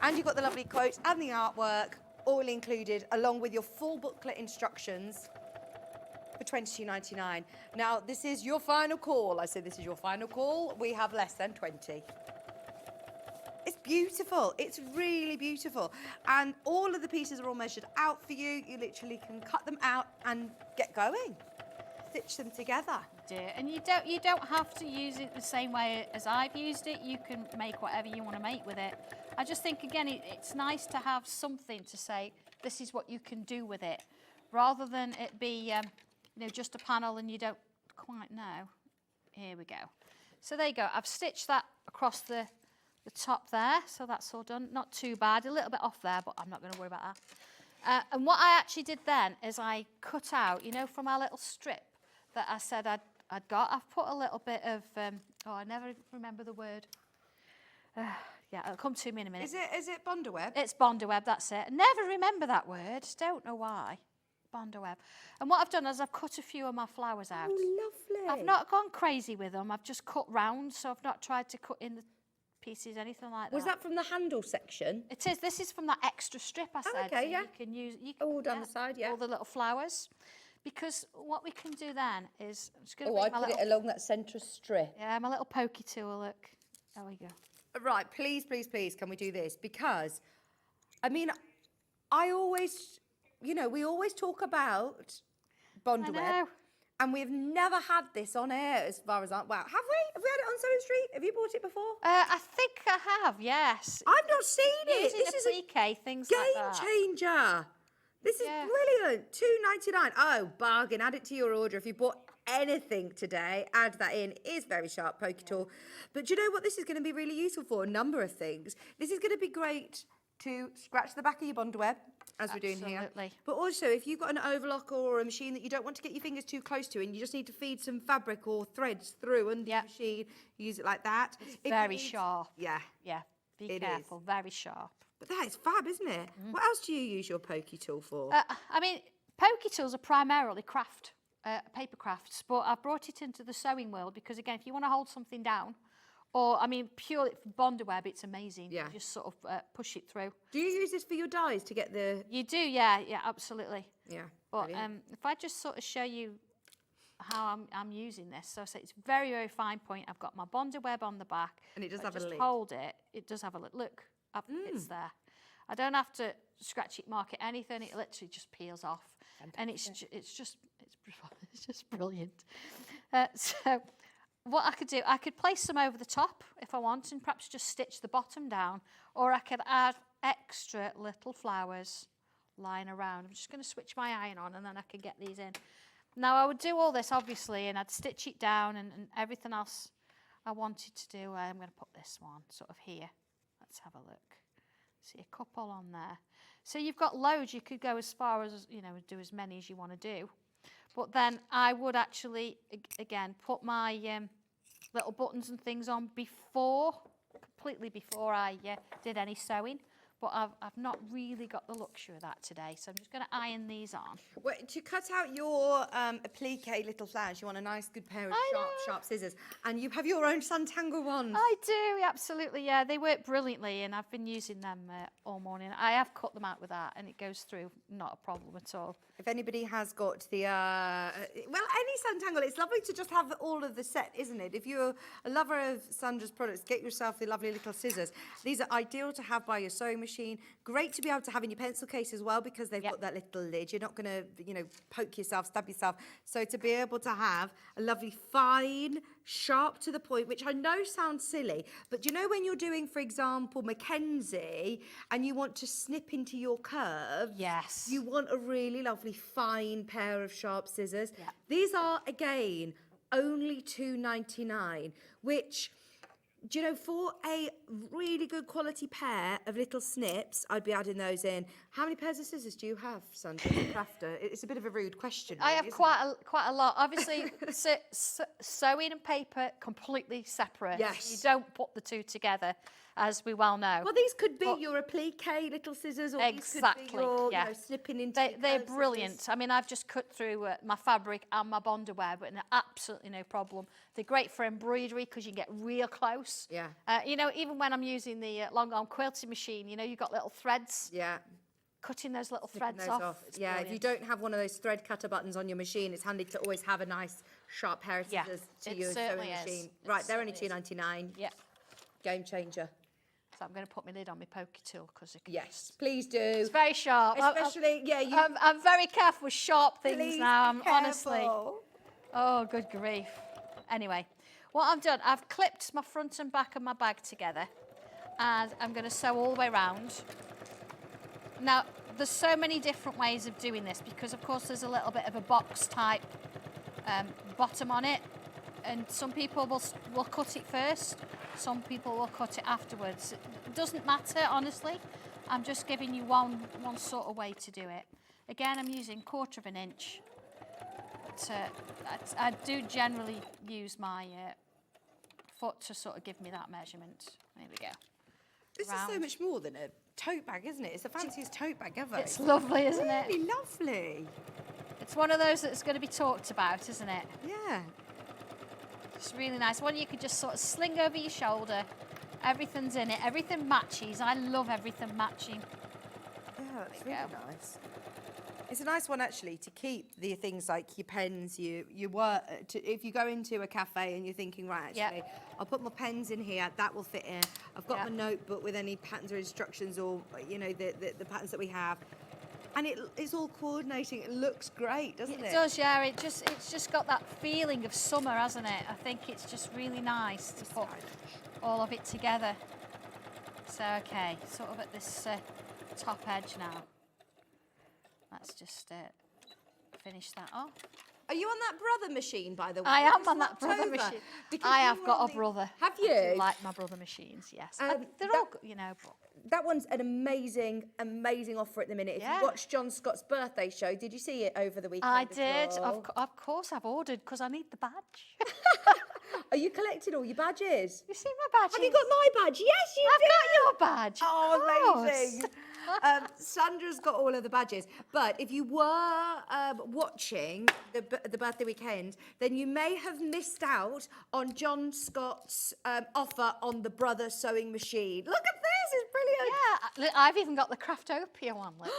[SPEAKER 1] and you've got the lovely quotes and the artwork, all included, along with your full booklet instructions for $22.99. Now, this is your final call. I say this is your final call. We have less than 20. It's beautiful. It's really beautiful. And all of the pieces are all measured out for you. You literally can cut them out and get going. Stitch them together.
[SPEAKER 6] And you don't have to use it the same way as I've used it. You can make whatever you want to make with it. I just think, again, it's nice to have something to say, this is what you can do with it, rather than it be just a panel and you don't quite know. Here we go. So there you go. I've stitched that across the top there, so that's all done. Not too bad, a little bit off there, but I'm not going to worry about that. And what I actually did then is I cut out, from our little strip that I said I'd got, I've put a little bit of, I never remember the word. Yeah, it'll come to me in a minute.
[SPEAKER 1] Is it Bonderweb?
[SPEAKER 6] It's Bonderweb, that's it. Never remember that word, don't know why. Bonderweb. And what I've done is I've cut a few of my flowers out.
[SPEAKER 1] Oh, lovely.
[SPEAKER 6] I've not gone crazy with them, I've just cut round, so I've not tried to cut in the pieces, anything like that.
[SPEAKER 1] Was that from the handle section?
[SPEAKER 6] It is. This is from that extra strip I said.
[SPEAKER 1] okay,
[SPEAKER 6] so
[SPEAKER 1] yeah.
[SPEAKER 6] You can use
[SPEAKER 1] All down the side, yeah.
[SPEAKER 6] all the little flowers, because what we can do then is I'm just going to
[SPEAKER 1] Oh, I
[SPEAKER 6] my
[SPEAKER 1] put
[SPEAKER 6] little,
[SPEAKER 1] it along that centre strip.
[SPEAKER 6] yeah, my little pokey tool. Look, there we go.
[SPEAKER 1] Right, please, please, please, can we do this? Because, I always, we always talk about
[SPEAKER 6] I
[SPEAKER 1] Bonderweb,
[SPEAKER 6] know.
[SPEAKER 1] and we've never had this on air as far as have we? Have we had it on Sewing Street? Have you bought it before?
[SPEAKER 6] I think I have. Yes.
[SPEAKER 1] I've not seen it.
[SPEAKER 6] Using
[SPEAKER 1] This
[SPEAKER 6] a
[SPEAKER 1] is a
[SPEAKER 6] plique, things
[SPEAKER 1] game
[SPEAKER 6] like that.
[SPEAKER 1] changer. This is
[SPEAKER 6] Yeah.
[SPEAKER 1] brilliant. $2.99. Oh, bargain. Add it to your order. If you bought anything today, add that in. It is very sharp pokey tool. But do you know what this is going to be really useful for? A number of things. This is going to be great to scratch the back of your Bonderweb, as we're doing here.
[SPEAKER 6] Absolutely.
[SPEAKER 1] But also, if you've got an overlocker or a machine that you don't want to get your fingers too close to and you just need to feed some fabric or threads through under the machine, use it like that. If you
[SPEAKER 6] Very
[SPEAKER 1] need-
[SPEAKER 6] sharp.
[SPEAKER 1] Yeah.
[SPEAKER 6] Yeah. Be
[SPEAKER 1] It
[SPEAKER 6] careful. Very sharp.
[SPEAKER 1] But that is fab, isn't it? What else do you use your pokey tool for?
[SPEAKER 6] Pokey tools are primarily paper crafts, but I've brought it into the sewing world because, again, if you want to hold something down, or, purely for Bonderweb, it's amazing.
[SPEAKER 1] Yeah.
[SPEAKER 6] You just sort of push it through.
[SPEAKER 1] Do you use this for your dies to get the...
[SPEAKER 6] You do, yeah, absolutely.
[SPEAKER 1] Yeah,
[SPEAKER 6] But
[SPEAKER 1] brilliant.
[SPEAKER 6] if I just sort of show you how I'm using this, so it's very, very fine point. I've got my Bonderweb on the back.
[SPEAKER 1] And it does
[SPEAKER 6] If I
[SPEAKER 1] have a
[SPEAKER 6] just
[SPEAKER 1] lid.
[SPEAKER 6] hold it, it does have a lid. Look, it's there. I don't have to scratch it, mark it, anything. It literally just peels off. And it's just brilliant. So what I could do, I could place some over the top if I want and perhaps just stitch the bottom down, or I could add extra little flowers lying around. I'm just going to switch my iron on and then I can get these in. Now I would do all this obviously and I'd stitch it down and everything else I wanted to do. I'm going to put this one sort of here. Let's have a look. See a couple on there. So you've got loads. You could go as far as, do as many as you want to do. But then I would actually, again, put my little buttons and things on completely before I did any sewing. But I've not really got the luxury of that today. So I'm just going to iron these on.
[SPEAKER 1] Well, to cut out your applique little flowers, you want a nice, good pair of sharp scissors. And you have your own Sanntangle ones.
[SPEAKER 6] I do, absolutely, yeah. They work brilliantly and I've been using them all morning. I have cut them out with that and it goes through, not a problem at all.
[SPEAKER 1] If anybody has got the, any Sanntangle, it's lovely to just have all of the set, isn't it? If you're a lover of Sandra's products, get yourself the lovely little scissors. These are ideal to have by your sewing machine. machine. Great to be able to have in your pencil case as well, because they've got that little lid. You're not going to, you know, poke yourself, stab yourself. So to be able to have a lovely fine, sharp to the point, which I know sounds silly, but you know when you're doing, for example, Mackenzie, and you want to snip into your curves,
[SPEAKER 6] Yes.
[SPEAKER 1] you want a really lovely fine pair of sharp scissors.
[SPEAKER 6] Yeah.
[SPEAKER 1] These are, again, only $2.99, which, do you know, for a really good quality pair of little snips, I'd be adding those in. How many pairs of scissors do you have, Sandra, as a crafter? It's a bit of a rude question.
[SPEAKER 6] I
[SPEAKER 1] really,
[SPEAKER 6] have
[SPEAKER 1] isn't
[SPEAKER 6] quite a lot. Obviously, sewing and paper completely separate.
[SPEAKER 1] Yes.
[SPEAKER 6] You don't put the two together, as we well know.
[SPEAKER 1] Well, these could be
[SPEAKER 6] But-
[SPEAKER 1] your applique little scissors, or these
[SPEAKER 6] Exactly,
[SPEAKER 1] could be your,
[SPEAKER 6] yeah.
[SPEAKER 1] you know, snipping into
[SPEAKER 6] They're
[SPEAKER 1] your
[SPEAKER 6] brilliant.
[SPEAKER 1] scissors.
[SPEAKER 6] I mean, I've just cut through my fabric and my bondaware, but absolutely no problem. They're great for embroidery because you can get real close.
[SPEAKER 1] Yeah.
[SPEAKER 6] You know, even when I'm using the long arm quilting machine, you know, you've got little threads.
[SPEAKER 1] Yeah.
[SPEAKER 6] Cutting those little
[SPEAKER 1] Snipping
[SPEAKER 6] threads
[SPEAKER 1] those
[SPEAKER 6] off. It's
[SPEAKER 1] Yeah, if you
[SPEAKER 6] brilliant.
[SPEAKER 1] don't have one of those thread cutter buttons on your machine, it's handy to always have a nice sharp pair of
[SPEAKER 6] Yeah,
[SPEAKER 1] scissors to
[SPEAKER 6] it
[SPEAKER 1] your sewing
[SPEAKER 6] certainly is.
[SPEAKER 1] machine.
[SPEAKER 6] It
[SPEAKER 1] Right, they're only
[SPEAKER 6] certainly is.
[SPEAKER 1] $2.99.
[SPEAKER 6] Yeah.
[SPEAKER 1] Game changer.
[SPEAKER 6] So I'm going to put my lid on my pokey tool because
[SPEAKER 1] Yes, please do.
[SPEAKER 6] it's very sharp.
[SPEAKER 1] Especially,
[SPEAKER 6] I'm very careful with sharp things
[SPEAKER 1] please
[SPEAKER 6] now.
[SPEAKER 1] be
[SPEAKER 6] I'm honestly.
[SPEAKER 1] careful.
[SPEAKER 6] Oh, good grief. Anyway, what I've done, I've clipped my front and back of my bag together, and I'm going to sew all the way around. Now, there's so many different ways of doing this because, of course, there's a little bit of a box type bottom on it, and some people will cut it first, some people will cut it afterwards. It doesn't matter, honestly. I'm just giving you one sort of way to do it. Again, I'm using 1/4 of an inch. But I do generally use my foot to sort of give me that measurement. There we go.
[SPEAKER 1] This is so
[SPEAKER 6] Round.
[SPEAKER 1] much more than a tote bag, isn't it? It's the fanciest tote bag ever.
[SPEAKER 6] It's lovely, isn't it?
[SPEAKER 1] Really lovely.
[SPEAKER 6] It's one of those that's going to be talked about, isn't it?
[SPEAKER 1] Yeah.
[SPEAKER 6] It's really nice. One you could just sort of sling over your shoulder. Everything's in it. Everything matches. I love everything matching.
[SPEAKER 1] Yeah, it's
[SPEAKER 6] There
[SPEAKER 1] really
[SPEAKER 6] you go.
[SPEAKER 1] nice. It's a nice one actually to keep the things like your pens, your work. If you go into a cafe and you're thinking, right,
[SPEAKER 6] Yeah.
[SPEAKER 1] actually, I'll put my pens in here. That will fit in. I've got
[SPEAKER 6] Yeah.
[SPEAKER 1] my notebook with any patterns or instructions, or you know the patterns that we have, and it's all coordinating. It looks great, doesn't it?
[SPEAKER 6] It does, yeah. It's just got that feeling of summer, hasn't it? I think it's just really nice to put all of it together. So, okay, sort of at this top edge now. Let's just finish that off.
[SPEAKER 1] Are you on that brother machine, by the way?
[SPEAKER 6] I am
[SPEAKER 1] It's
[SPEAKER 6] on that
[SPEAKER 1] knocked
[SPEAKER 6] brother
[SPEAKER 1] over,
[SPEAKER 6] machine.
[SPEAKER 1] because
[SPEAKER 6] I
[SPEAKER 1] you
[SPEAKER 6] have
[SPEAKER 1] were
[SPEAKER 6] got
[SPEAKER 1] on
[SPEAKER 6] a brother.
[SPEAKER 1] Have
[SPEAKER 6] I do
[SPEAKER 1] you?
[SPEAKER 6] like my brother machines, yes.
[SPEAKER 1] Um,
[SPEAKER 6] They're
[SPEAKER 1] that-
[SPEAKER 6] all, you know, but
[SPEAKER 1] That one's an amazing offer at the minute. If
[SPEAKER 6] Yeah.
[SPEAKER 1] you watched John Scott's birthday show, did you see it over the weekend?
[SPEAKER 6] I
[SPEAKER 1] at
[SPEAKER 6] did.
[SPEAKER 1] all?
[SPEAKER 6] Of course, I've ordered because I need the badge.
[SPEAKER 1] Are you collecting all your badges?
[SPEAKER 6] You see my badge?
[SPEAKER 1] Have you got my badge? Yes, you
[SPEAKER 6] I've
[SPEAKER 1] do.
[SPEAKER 6] got your badge. of
[SPEAKER 1] Oh,
[SPEAKER 6] course.
[SPEAKER 1] amazing. Sandra's got all of the badges. But if you were watching the birthday weekend, then you may have missed out on John Scott's offer on the brother sewing machine. Look at this, it's brilliant.
[SPEAKER 6] Yeah, I've even got the Craftopia one. Look.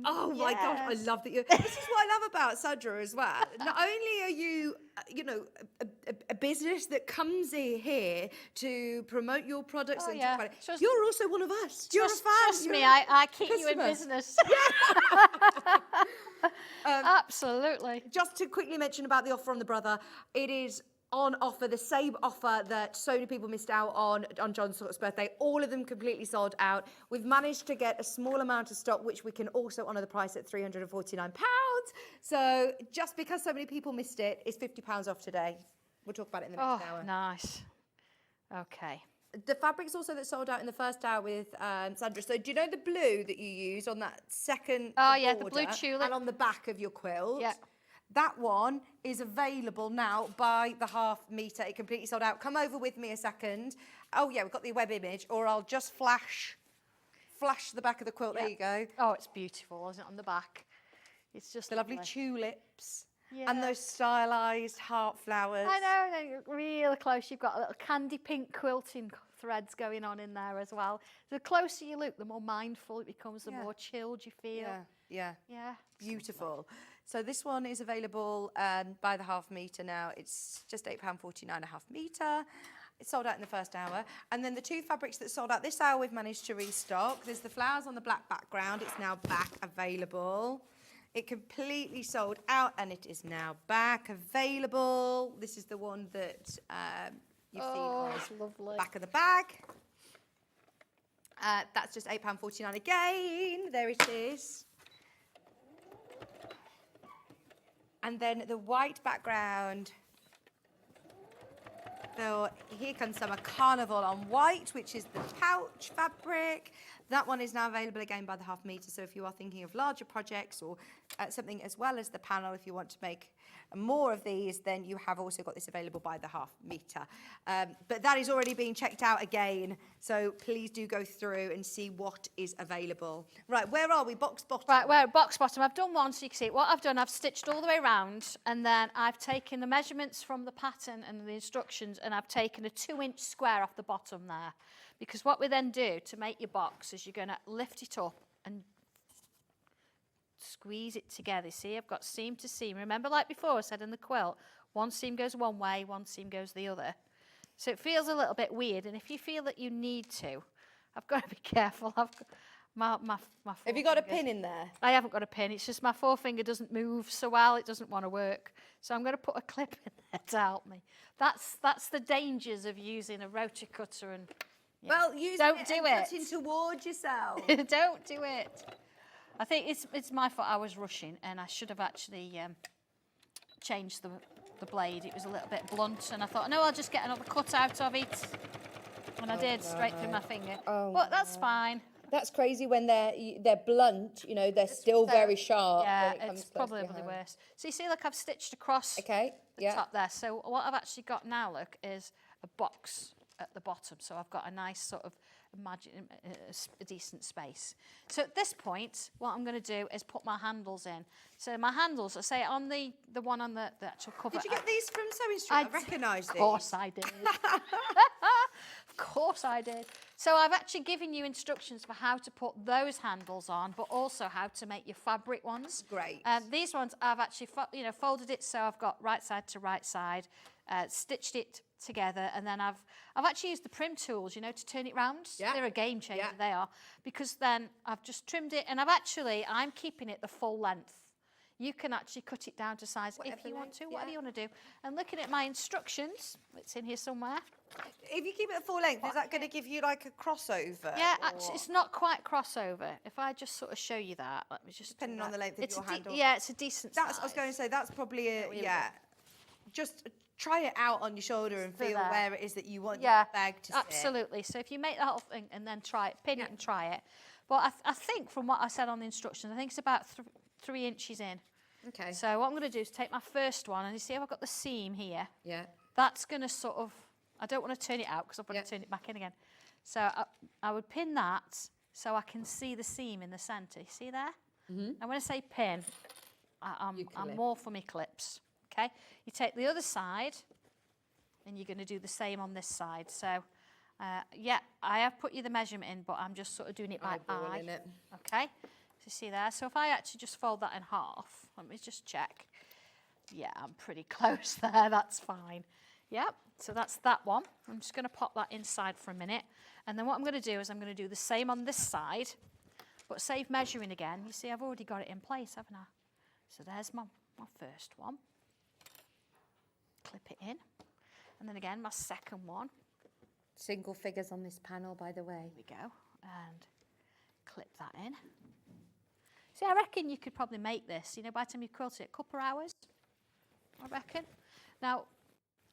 [SPEAKER 1] Oh my gosh, I
[SPEAKER 6] Yes.
[SPEAKER 1] love that you. This is what I love about Sandra as well. Not only are you, you know, a business that comes here to promote your products
[SPEAKER 6] Oh,
[SPEAKER 1] and
[SPEAKER 6] yeah.
[SPEAKER 1] talk about it,
[SPEAKER 6] Trust-
[SPEAKER 1] you're also one of us. You're a fan.
[SPEAKER 6] Trust
[SPEAKER 1] You're
[SPEAKER 6] me,
[SPEAKER 1] a
[SPEAKER 6] I keep you in
[SPEAKER 1] customer.
[SPEAKER 6] business. Absolutely.
[SPEAKER 1] Just to quickly mention about the offer on the brother, it is on offer, the same offer that so many people missed out on John Scott's birthday. All of them completely sold out. We've managed to get a small amount of stock, which we can also honour the price at £349. So just because so many people missed it, it's £50 off today. We'll talk about it in the
[SPEAKER 6] Oh,
[SPEAKER 1] next hour.
[SPEAKER 6] nice. Okay.
[SPEAKER 1] The fabrics also that sold out in the first hour with Sandra. So do you know the blue that you use on that second
[SPEAKER 6] Oh, yeah, the blue
[SPEAKER 1] border
[SPEAKER 6] tulip.
[SPEAKER 1] and on the back of your quilt?
[SPEAKER 6] Yeah.
[SPEAKER 1] That one is available now by the ½ metre. It completely sold out. Come over with me a second. Oh yeah, we've got the web image, or I'll just flash the back of the quilt. There you go.
[SPEAKER 6] Oh, it's beautiful, isn't it, on the back? It's just
[SPEAKER 1] The lovely tulips
[SPEAKER 6] Yeah.
[SPEAKER 1] and those stylised heart flowers.
[SPEAKER 6] I know, they're real close. You've got a little candy pink quilting threads going on in there as well. The closer you look, the more mindful it becomes, the
[SPEAKER 1] Yeah.
[SPEAKER 6] more chilled you feel.
[SPEAKER 1] Yeah, yeah.
[SPEAKER 6] Yeah.
[SPEAKER 1] Beautiful. So this one is available by the ½ metre now. It's just £8.49 a ½ metre. It sold out in the first hour. And then the 2 fabrics that sold out this hour, we've managed to restock. There's the flowers on the black background. It's now back available. It completely sold out and it is now back available. This is the one that you've seen on
[SPEAKER 6] it's lovely.
[SPEAKER 1] the back of the bag. That's just £8.49 again. There it is. And then the white background. So here comes Summer Carnival on white, which is the pouch fabric. That one is now available again by the half metre. So if you are thinking of larger projects or something as well as the panel, if you want to make more of these, then you have also got this available by the half metre. But that is already being checked out again. So please do go through and see what is available. Right, where are we? Box bottom.
[SPEAKER 6] Right, we're at box bottom. I've done one so you can see it. What I've done, I've stitched all the way around and then I've taken the measurements from the pattern and the instructions and I've taken a 2-inch square off the bottom there. Because what we then do to make your box is you're going to lift it up and squeeze it together. See, I've got seam to seam. Remember, like before I said in the quilt, one seam goes one way, one seam goes the other. So it feels a little bit weird. And if you feel that you need to, I've got to be careful. I've got my
[SPEAKER 1] Have you got a pin in there?
[SPEAKER 6] I haven't got a pin. It's just my forefinger doesn't move so well. It doesn't want to work. So I'm going to put a clip in there to help me. That's the dangers of using a rotary cutter and... Yeah.
[SPEAKER 1] Well, use
[SPEAKER 6] Don't
[SPEAKER 1] it
[SPEAKER 6] do
[SPEAKER 1] and
[SPEAKER 6] it.
[SPEAKER 1] cut in towards yourself.
[SPEAKER 6] Don't do it. I think it's my fault. I was rushing and I should have actually changed the blade. It was a little bit blunt and I thought, no, I'll just get another cut out of it. And I did, straight through my finger. But that's fine.
[SPEAKER 1] That's crazy when they're blunt, you know, they're still very sharp.
[SPEAKER 6] Yeah,
[SPEAKER 1] when it comes
[SPEAKER 6] it's
[SPEAKER 1] close
[SPEAKER 6] probably
[SPEAKER 1] behind.
[SPEAKER 6] worse. So you see, look, I've stitched across
[SPEAKER 1] Okay,
[SPEAKER 6] the top there. So what I've actually got now, look, is a box at the bottom. So I've got a nice sort of, imagine a decent space. So at this point, what I'm going to do is put my handles in. So my handles, I say on the one on the actual cover.
[SPEAKER 1] Did you get these from Sewing Street? I recognise these.
[SPEAKER 6] Of course I did. Of course I did. So I've actually given you instructions for how to put those handles on, but also how to make your fabric ones.
[SPEAKER 1] Great.
[SPEAKER 6] These ones I've actually folded it so I've got right side to right side, stitched it together, and then I've actually used the prim tools, you know, to turn it round.
[SPEAKER 1] Yeah.
[SPEAKER 6] They're a game changer,
[SPEAKER 1] Yeah.
[SPEAKER 6] they are, because then I've just trimmed it, and I'm keeping it the full length. You can actually cut it down to size if you want to, whatever you want to do. And looking at my instructions, it's in here somewhere.
[SPEAKER 1] If you keep it at full length, is that going to give you like a crossover?
[SPEAKER 6] Yeah,
[SPEAKER 1] or-
[SPEAKER 6] actually, it's not quite crossover. If I just sort of show you that, let me just do
[SPEAKER 1] Depending on
[SPEAKER 6] that.
[SPEAKER 1] the length of
[SPEAKER 6] It's
[SPEAKER 1] your handle.
[SPEAKER 6] Yeah, it's a decent
[SPEAKER 1] That's,
[SPEAKER 6] size.
[SPEAKER 1] I was going to say, that's probably
[SPEAKER 6] Really
[SPEAKER 1] yeah. Just try it out on your shoulder and
[SPEAKER 6] Do
[SPEAKER 1] feel
[SPEAKER 6] that.
[SPEAKER 1] where it is that you want
[SPEAKER 6] Yeah,
[SPEAKER 1] your bag to sit.
[SPEAKER 6] absolutely. So if you make the whole thing and then try it, pin it and try it. But I think from what I said on the instructions, I think it's about 3 inches in.
[SPEAKER 1] Okay.
[SPEAKER 6] So what I'm going to do is take my first one, and you see how I've got the seam here?
[SPEAKER 1] Yeah.
[SPEAKER 6] That's going to sort of, I don't want to turn it out because I've got to turn it back in again. So I would pin that so I can see the seam in the centre. You see there? And when I say pin, I'm more for my clips. Okay? You take the other side, and you're going to do the same on this side. So, yeah, I have put you the measurement in, but I'm just sort of doing it by eye.
[SPEAKER 1] Eyeballing it.
[SPEAKER 6] Okay? So you see there? So if I actually just fold that in half, let me just check. Yeah, I'm pretty close there. That's fine. Yep. So that's that one. I'm just going to pop that inside for a minute. And then what I'm going to do is I'm going to do the same on this side, but save measuring again. You see, I've already got it in place, haven't I? So there's my first one. Clip it in. And then again, my second one.
[SPEAKER 1] Single figures on this panel, by the way.
[SPEAKER 6] There we go. And clip that in. See, I reckon you could probably make this, you know, by the time you quilt it, a couple of hours, I reckon. Now,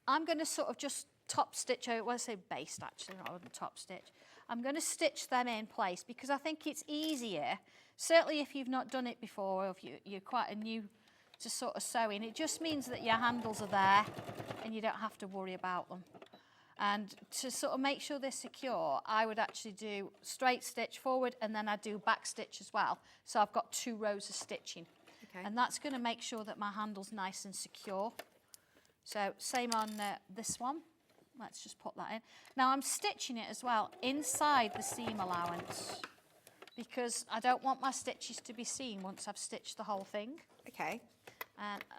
[SPEAKER 6] I'm going to sort of just top stitch out, well, I say based actually, not even top stitch. I'm going to stitch them in place because I think it's easier, certainly if you've not done it before, or if you're quite new to sort of sewing, it just means that your handles are there and you don't have to worry about them. And to sort of make sure they're secure, I would actually do straight stitch forward and then I'd do back stitch as well. So I've got 2 rows of stitching.
[SPEAKER 1] Okay.
[SPEAKER 6] And that's going to make sure that my handle's nice and secure. So same on this one. Let's just put that in. Now I'm stitching it as well inside the seam allowance because I don't want my stitches to be seen once I've stitched the whole thing.
[SPEAKER 1] Okay.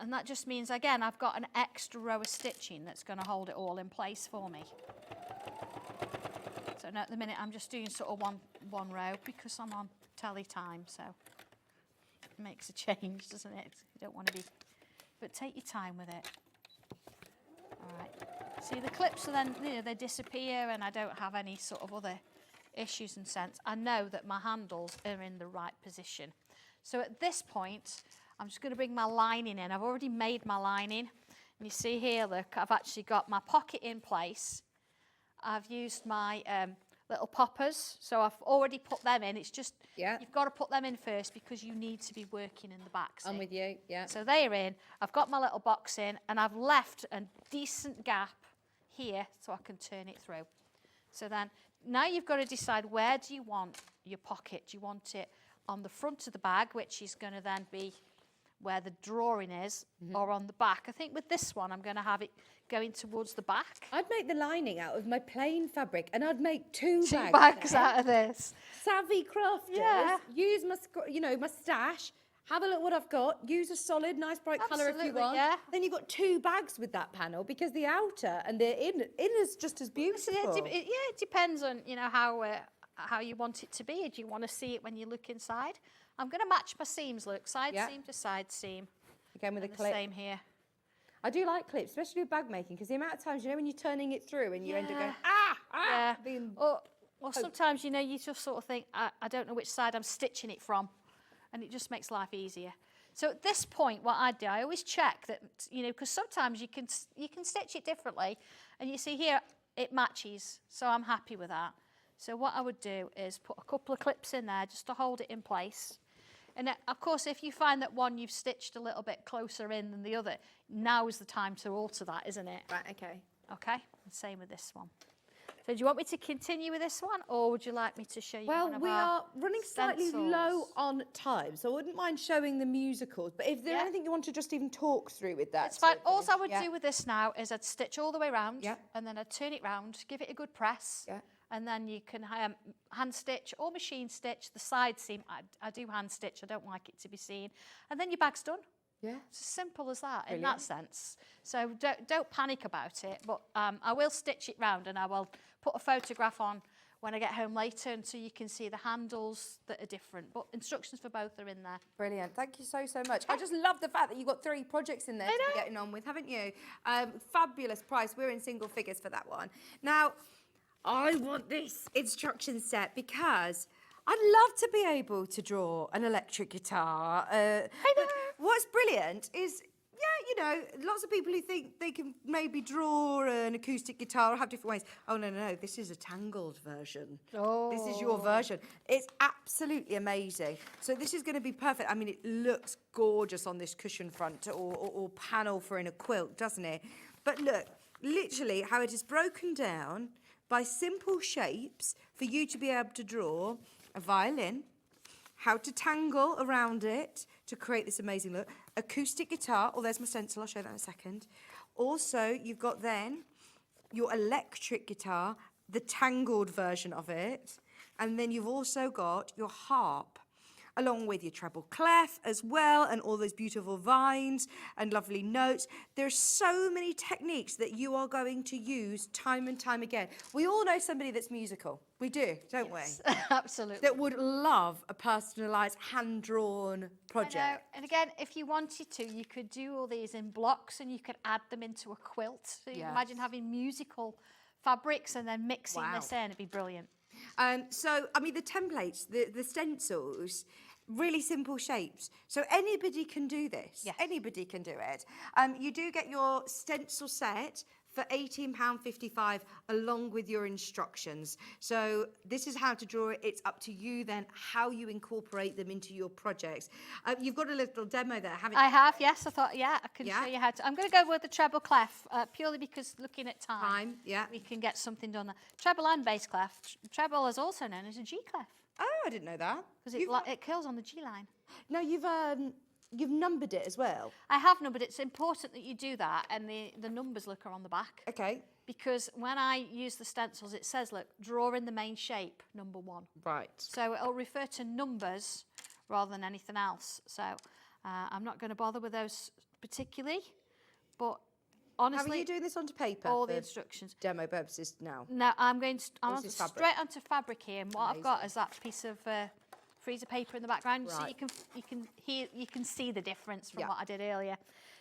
[SPEAKER 6] And that just means, again, I've got an extra row of stitching that's going to hold it all in place for me. and at the minute I'm just doing sort of one row because I'm on telly time, so it makes a change, doesn't it? You don't want to be, but take your time with it. All right. See, the clips are then, you know, they disappear and I don't have any sort of other issues and sense. I know that my handles are in the right position. So at this point, I'm just going to bring my lining in. I've already made my lining. And you see here, look, I've actually got my pocket in place. I've used my little poppers, so I've already put them in. It's just, you've got to put them in first because you need to be working in the back. See?
[SPEAKER 1] I'm with you, yeah.
[SPEAKER 6] So they're in. I've got my little box in, and I've left a decent gap here so I can turn it through. So then, now you've got to decide, where do you want your pocket? Do you want it on the front of the bag, which is going to then be where the drawing is, or on the back? I think with this one, I'm going to have it going towards the back.
[SPEAKER 1] I'd make the lining out of my plain fabric and I'd make two
[SPEAKER 6] bags out of this.
[SPEAKER 1] Savvy crafters.
[SPEAKER 6] Yeah.
[SPEAKER 1] Use my, my stash. Have a look what I've got. Use a solid, nice bright colour if you
[SPEAKER 6] Absolutely,
[SPEAKER 1] want.
[SPEAKER 6] yeah.
[SPEAKER 1] Then you've got two bags with that panel because the outer and the inner's just as beautiful.
[SPEAKER 6] It depends on, you know, how you want it to be. Do you want to see it when you look inside? I'm going to match my seams, look, side seam to side seam.
[SPEAKER 1] Again with a
[SPEAKER 6] the
[SPEAKER 1] clip.
[SPEAKER 6] same here.
[SPEAKER 1] I do like clips, especially with bag making, because the amount of times, you know, when you're turning it through and you end up going, being
[SPEAKER 6] Or sometimes, you know, you just sort of think, I don't know which side I'm stitching it from, and it just makes life easier. So at this point, what I do, I always check that, you know, because sometimes you can stitch it differently, and you see here, it matches, so I'm happy with that. So what I would do is put a couple of clips in there just to hold it in place. And of course, if you find that one you've stitched a little bit closer in than the other, now is the time to alter that, isn't it?
[SPEAKER 1] right, okay.
[SPEAKER 6] Okay, and same with this one. So do you want me to continue with this one, or would you like me to show you one
[SPEAKER 1] Well,
[SPEAKER 6] of
[SPEAKER 1] we
[SPEAKER 6] our
[SPEAKER 1] are running slightly
[SPEAKER 6] stencils?
[SPEAKER 1] low on time, so I wouldn't mind showing the musicals. But if there's anything you want to just even talk through with that.
[SPEAKER 6] It's fine.
[SPEAKER 1] to
[SPEAKER 6] All I
[SPEAKER 1] finish-
[SPEAKER 6] would do with this now is I'd stitch all the way round,
[SPEAKER 1] Yeah.
[SPEAKER 6] and then I'd turn it round, give it a good press, and then you can hand stitch or machine stitch the side seam. I do hand stitch. I don't like it to be seen. And then your bag's done.
[SPEAKER 1] Yeah.
[SPEAKER 6] It's as simple as that in
[SPEAKER 1] Brilliant.
[SPEAKER 6] that sense. So don't panic about it, but I will stitch it round and I will put a photograph on when I get home later, and so you can see the handles that are different. But instructions for both are in there.
[SPEAKER 1] Brilliant. Thank you so, so much. I just love the fact that you've got 3 projects in there to be getting on with, haven't you? Fabulous price. We're in single figures for that one. Now, I want this instruction set because I'd love to be able to draw an electric guitar. I know. What's brilliant is, you know, lots of people who think they can maybe draw an acoustic guitar or have different ways. Oh, no, this is a tangled version.
[SPEAKER 6] Oh.
[SPEAKER 1] This is your version. It's absolutely amazing. So this is going to be perfect. I mean, it looks gorgeous on this cushion front or panel for in a quilt, doesn't it? But look, literally how it is broken down by simple shapes for you to be able to draw a violin, how to tangle around it to create this amazing look, acoustic guitar, there's my stencil, I'll show that in a second. Also, you've got then your electric guitar, the tangled version of it, and then you've also got your harp, along with your treble clef as well, and all those beautiful vines and lovely notes. There's so many techniques that you are going to use time and time again. We all know somebody that's musical. We do, don't we?
[SPEAKER 6] Absolutely.
[SPEAKER 1] That would love a personalised, hand-drawn project.
[SPEAKER 6] I know. And again, if you wanted to, you could do all these in blocks and you could add them into a quilt. So you can imagine having musical fabrics and then mixing this in. It'd be brilliant.
[SPEAKER 1] So, I mean, the templates, the stencils, really simple shapes. So anybody can do this.
[SPEAKER 6] Yes.
[SPEAKER 1] Anybody can do it. You do get your stencil set for £18.55 along with your instructions. So this is how to draw it. It's up to you then how you incorporate them into your projects. You've got a little demo there, haven't you?
[SPEAKER 6] I have, yes. I thought, I can show you how to. I'm going to go with the treble clef purely because looking at time, we can get something done there. Treble and bass clef. Treble is also known as a G clef.
[SPEAKER 1] Oh, I didn't know that.
[SPEAKER 6] Because it curls on the G line.
[SPEAKER 1] No, you've numbered it as well.
[SPEAKER 6] I have numbered. It's important that you do that, and the numbers look are on the back.
[SPEAKER 1] Okay.
[SPEAKER 6] Because when I use the stencils, it says, look, draw in the main shape, number 1.
[SPEAKER 1] Right.
[SPEAKER 6] So it'll refer to numbers rather than anything else. So I'm not going to bother with those particularly, but honestly,
[SPEAKER 1] How are you doing this onto paper?
[SPEAKER 6] all the
[SPEAKER 1] for
[SPEAKER 6] instructions.
[SPEAKER 1] demo purposes now.
[SPEAKER 6] No, I'm going to,
[SPEAKER 1] What's this fabric?
[SPEAKER 6] straight onto fabric here, and what I've got is that piece of freezer paper in the background, so
[SPEAKER 1] Right.
[SPEAKER 6] you can see the difference from
[SPEAKER 1] Yeah.
[SPEAKER 6] what I did earlier.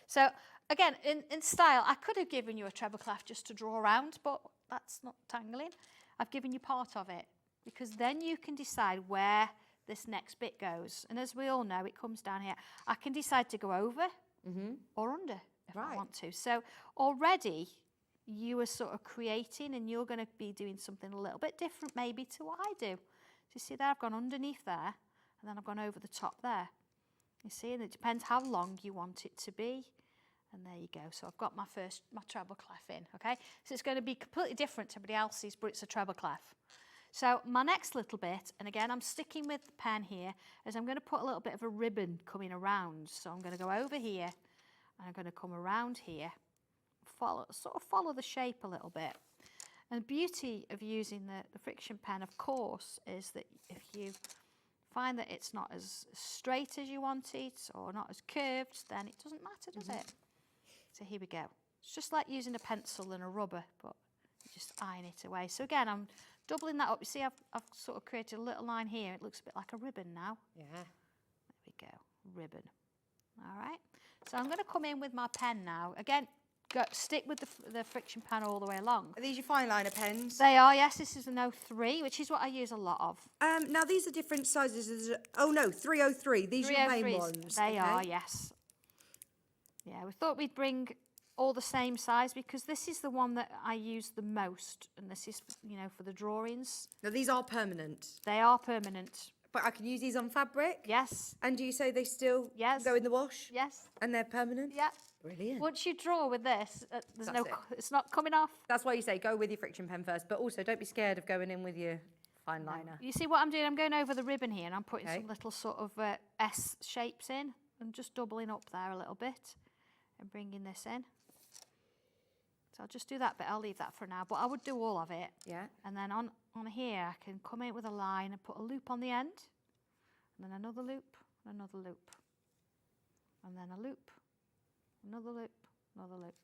[SPEAKER 6] So again, in style, I could have given you a treble clef just to draw around, but that's not tangling. I've given you part of it, because then you can decide where this next bit goes. And as we all know, it comes down here. I can decide to go over or under if I
[SPEAKER 1] Right.
[SPEAKER 6] want to. So already you are sort of creating, and you're going to be doing something a little bit different maybe to what I do. So you see there, I've gone underneath there, and then I've gone over the top there. You see, and it depends how long you want it to be. And there you go. So I've got my treble clef in, okay? So it's going to be completely different to everybody else's, but it's a treble clef. So my next little bit, and again, I'm sticking with the pen here, is I'm going to put a little bit of a ribbon coming around. So I'm going to go over here, and I'm going to come around here, sort of follow the shape a little bit. And the beauty of using the friction pen, of course, is that if you find that it's not as straight as you want it, or not as curved, then it doesn't matter, does it? So here we go. It's just like using a pencil and a rubber, but you just iron it away. So again, I'm doubling that up. You see, I've sort of created a little line here. It looks a bit like a ribbon now.
[SPEAKER 1] Yeah.
[SPEAKER 6] There we go, ribbon. All right. So I'm going to come in with my pen now. Again, stick with the friction pen all the way along.
[SPEAKER 1] Are these your fine liner pens?
[SPEAKER 6] They are, yes. This is an 03, which is what I use a lot of.
[SPEAKER 1] Now these are different sizes. Oh no, 303. These are your main
[SPEAKER 6] 303s.
[SPEAKER 1] ones.
[SPEAKER 6] They
[SPEAKER 1] okay.
[SPEAKER 6] are, yes. Yeah, we thought we'd bring all the same size, because this is the one that I use the most, and this is, you know, for the drawings.
[SPEAKER 1] Now these are permanent,
[SPEAKER 6] They are permanent.
[SPEAKER 1] but I can use these on fabric.
[SPEAKER 6] Yes.
[SPEAKER 1] And do you say they still
[SPEAKER 6] Yes.
[SPEAKER 1] go in the wash?
[SPEAKER 6] Yes.
[SPEAKER 1] And they're permanent?
[SPEAKER 6] Yeah.
[SPEAKER 1] Brilliant.
[SPEAKER 6] Once you draw with this, there's
[SPEAKER 1] That's
[SPEAKER 6] no,
[SPEAKER 1] it.
[SPEAKER 6] it's not coming off.
[SPEAKER 1] That's why you say go with your friction pen first, but also don't be scared of going in with your fine liner.
[SPEAKER 6] You see what I'm doing? I'm going over the ribbon here, and I'm putting
[SPEAKER 1] Okay.
[SPEAKER 6] some little sort of S shapes in, and just doubling up there a little bit, and bringing this in. So I'll just do that bit. I'll leave that for now, but I would do all of it.
[SPEAKER 1] Yeah.
[SPEAKER 6] And then on here, I can come in with a line and put a loop on the end, and then another loop, and another loop, and then a loop, another loop, another loop.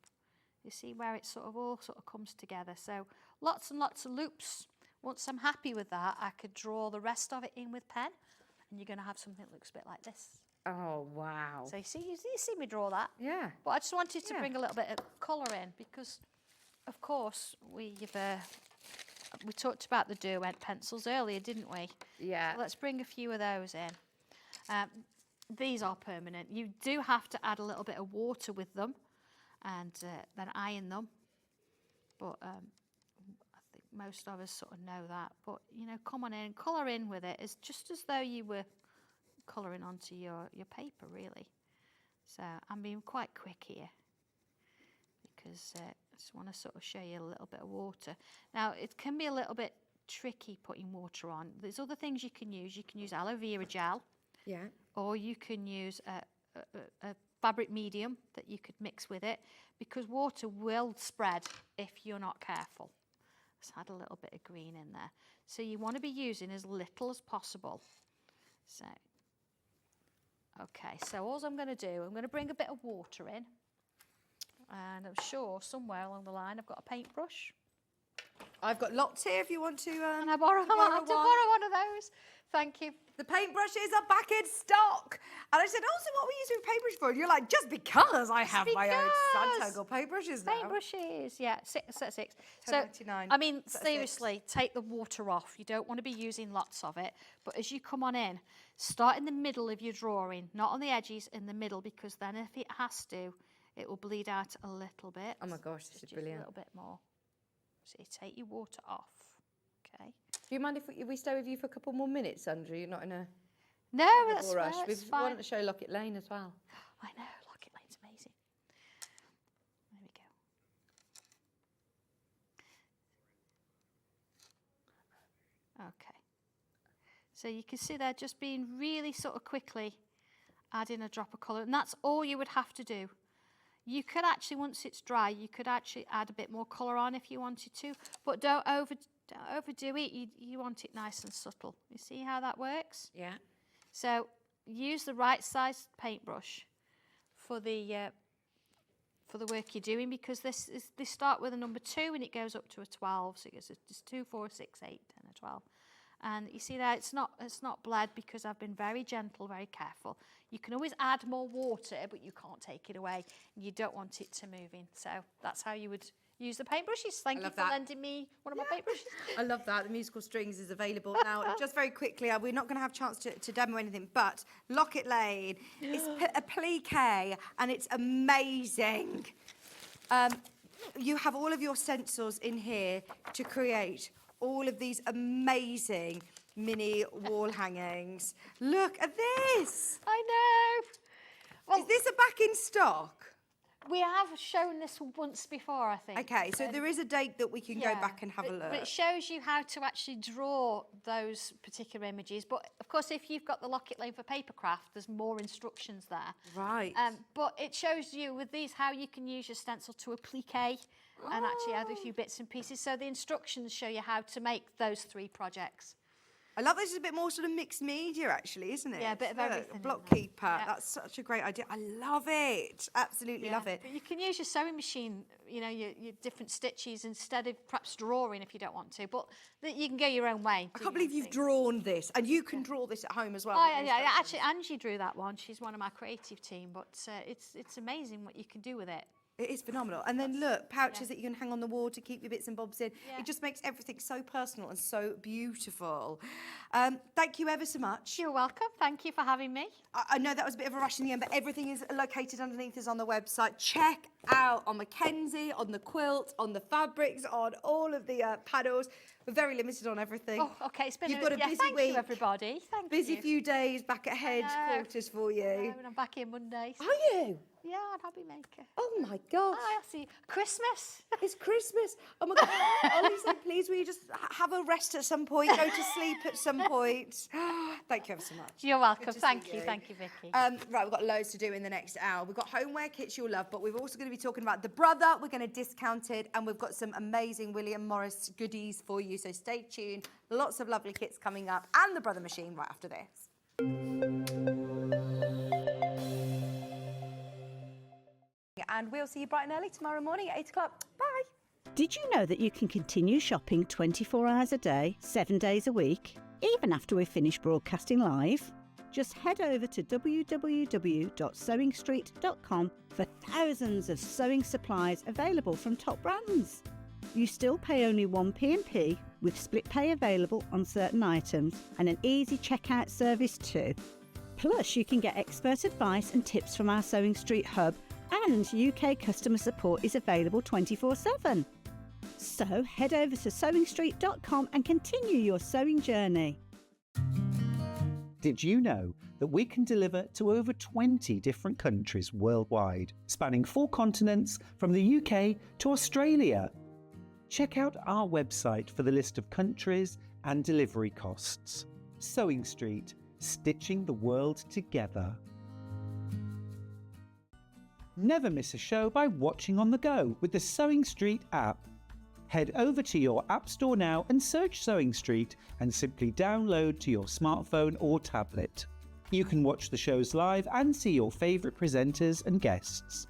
[SPEAKER 6] You see where it all comes together. So lots and lots of loops. Once I'm happy with that, I could draw the rest of it in with pen, and you're going to have something that looks a bit like this.
[SPEAKER 1] Oh, wow.
[SPEAKER 6] So you see me draw that?
[SPEAKER 1] Yeah.
[SPEAKER 6] But I just wanted to
[SPEAKER 1] Yeah.
[SPEAKER 6] bring a little bit of colour in, because, of course, we talked about the Derwent pencils earlier, didn't we?
[SPEAKER 1] Yeah.
[SPEAKER 6] So let's bring a few of those in. These are permanent. You do have to add a little bit of water with them, and then iron them. But I think most of us sort of know that. But, you know, come on in, colour in with it. It's just as though you were colouring onto your paper, really. So I'm being quite quick here, because I just want to sort of show you a little bit of water. Now, it can be a little bit tricky putting water on. There's other things you can use. You can use aloe vera gel,
[SPEAKER 1] Yeah.
[SPEAKER 6] or you can use a fabric medium that you could mix with it, because water will spread if you're not careful. Let's add a little bit of green in there. So you want to be using as little as possible. So, okay, so all I'm going to do, I'm going to bring a bit of water in, and I'm sure somewhere along the line I've got a paintbrush.
[SPEAKER 1] I've got lots here if you want to.
[SPEAKER 6] And I have to borrow one of those. Thank you.
[SPEAKER 1] The paintbrushes are back in stock. And I said, oh, so what are we using paintbrush for? And you're like, just because I have my own
[SPEAKER 6] because.
[SPEAKER 1] Sanntangle paintbrushes now.
[SPEAKER 6] Paintbrushes, yeah, set 6. So,
[SPEAKER 1] £10.99,
[SPEAKER 6] I mean,
[SPEAKER 1] set of
[SPEAKER 6] seriously, take the water off. You don't want to be using lots of it. But as you come on in, start in the middle of your drawing, not on the edges, in the middle, because then if it has to, it will bleed out a little bit.
[SPEAKER 1] Oh my gosh, this is
[SPEAKER 6] Just
[SPEAKER 1] brilliant.
[SPEAKER 6] a little bit more. So you take your water off, okay?
[SPEAKER 1] Do you mind if we stay with you for a couple more minutes, Sandra? You're not in a
[SPEAKER 6] No, that's
[SPEAKER 1] horrible rush.
[SPEAKER 6] fine.
[SPEAKER 1] We want to show Locket Lane as well.
[SPEAKER 6] I know, Locket Lane's amazing. There we go. Okay. So you can see there just being really sort of quickly adding a drop of colour, and that's all you would have to do. You could actually, once it's dry, you could actually add a bit more colour on if you wanted to, but don't overdo it. You want it nice and subtle. You see how that works?
[SPEAKER 1] Yeah.
[SPEAKER 6] So use the right size paintbrush for the for the work you're doing, because they start with a number 2 and it goes up to a 12. So it goes just 2, 4, 6, 8, 10, and 12. And you see there, it's not bled because I've been very gentle, very careful. You can always add more water, but you can't take it away. You don't want it to move in. So that's how you would use the paintbrushes. Thank you for lending me one of my paintbrushes.
[SPEAKER 1] I love that. The musical strings is available now. Just very quickly, we're not going to have a chance to demo anything, but Locket Lane is a plique and it's amazing. You have all of your stencils in here to create all of these amazing mini wall hangings. Look at this.
[SPEAKER 6] I know. Well,
[SPEAKER 1] Is this a back in stock?
[SPEAKER 6] we have shown this once before, I think.
[SPEAKER 1] Okay, so there is a date that we can go back and have a look.
[SPEAKER 6] But it shows you how to actually draw those particular images. But of course, if you've got the Locket Lane for Papercraft, there's more instructions there.
[SPEAKER 1] Right.
[SPEAKER 6] But it shows you with these how you can use your stencil to applique and actually add a few bits and pieces. So the instructions show you how to make those 3 projects.
[SPEAKER 1] I love this. It's a bit more sort of mixed media, actually, isn't it?
[SPEAKER 6] Yeah, a bit of
[SPEAKER 1] Look,
[SPEAKER 6] everything in
[SPEAKER 1] Block
[SPEAKER 6] there.
[SPEAKER 1] keeper.
[SPEAKER 6] Yeah.
[SPEAKER 1] That's such a great idea. I love it. Absolutely love it.
[SPEAKER 6] But you can use your sewing machine, you know, your different stitches instead of perhaps drawing if you don't want to. But you can go your own way.
[SPEAKER 1] I can't believe you've drawn this, and you can draw this at home as well.
[SPEAKER 6] Oh,
[SPEAKER 1] with
[SPEAKER 6] yeah,
[SPEAKER 1] instructions.
[SPEAKER 6] actually, Angie drew that one. She's one of my creative team, but it's amazing what you can do with it.
[SPEAKER 1] It is phenomenal. And then look, pouches that you can hang on the wall to keep your bits and bobs in.
[SPEAKER 6] Yeah.
[SPEAKER 1] It just makes everything so personal and so beautiful. Thank you ever so much.
[SPEAKER 6] You're welcome. Thank you for having me.
[SPEAKER 1] I know that was a bit of a rush in the end, but everything is located underneath us on the website. Check out on Mackenzie, on the quilt, on the fabrics, on all of the panels. We're very limited on everything.
[SPEAKER 6] Oh, okay. It's been
[SPEAKER 1] You've got a busy
[SPEAKER 6] thank
[SPEAKER 1] week.
[SPEAKER 6] you, everybody. Thank
[SPEAKER 1] Busy
[SPEAKER 6] you.
[SPEAKER 1] few days back at headquarters for you.
[SPEAKER 6] And I'm back here Monday. So.
[SPEAKER 1] Are you?
[SPEAKER 6] Yeah, I'm hobby maker.
[SPEAKER 1] Oh my gosh.
[SPEAKER 6] I see. Christmas.
[SPEAKER 1] It's Christmas. Oh my God. Honestly, please, will you just have a rest at some point, go to sleep at some point? Thank you ever so much.
[SPEAKER 6] You're welcome.
[SPEAKER 1] Good to
[SPEAKER 6] Thank
[SPEAKER 1] see
[SPEAKER 6] you.
[SPEAKER 1] you.
[SPEAKER 6] Thank you, Vicky.
[SPEAKER 1] Right, we've got loads to do in the next hour. We've got homeware kits you'll love, but we're also going to be talking about the brother. We're going to discount it, and we've got some amazing William Morris goodies for you. So stay tuned. Lots of lovely kits coming up, and the brother machine right after this. And we'll see you bright and early tomorrow morning at 8 o'clock. Bye.
[SPEAKER 8] Did you know that you can continue shopping 24 hours a day, 7 days a week, even after we've finished broadcasting live? Just head over to www.sewingstreet.com for thousands of sewing supplies available from top brands. You still pay only 1p&p with split pay available on certain items and an easy checkout service too. Plus, you can get expert advice and tips from our Sewing Street hub, and UK customer support is available 24/7. So head over to sewingstreet.com and continue your sewing journey.
[SPEAKER 4] Did you know that we can deliver to over 20 different countries worldwide, spanning 4 continents from the UK to Australia? Check out our website for the list of countries and delivery costs. Sewing Street, stitching the world together. Never miss a show by watching on the go with the Sewing Street app. Head over to your App Store now and search Sewing Street and simply download to your smartphone or tablet. You can watch the shows live and see your favourite presenters and guests.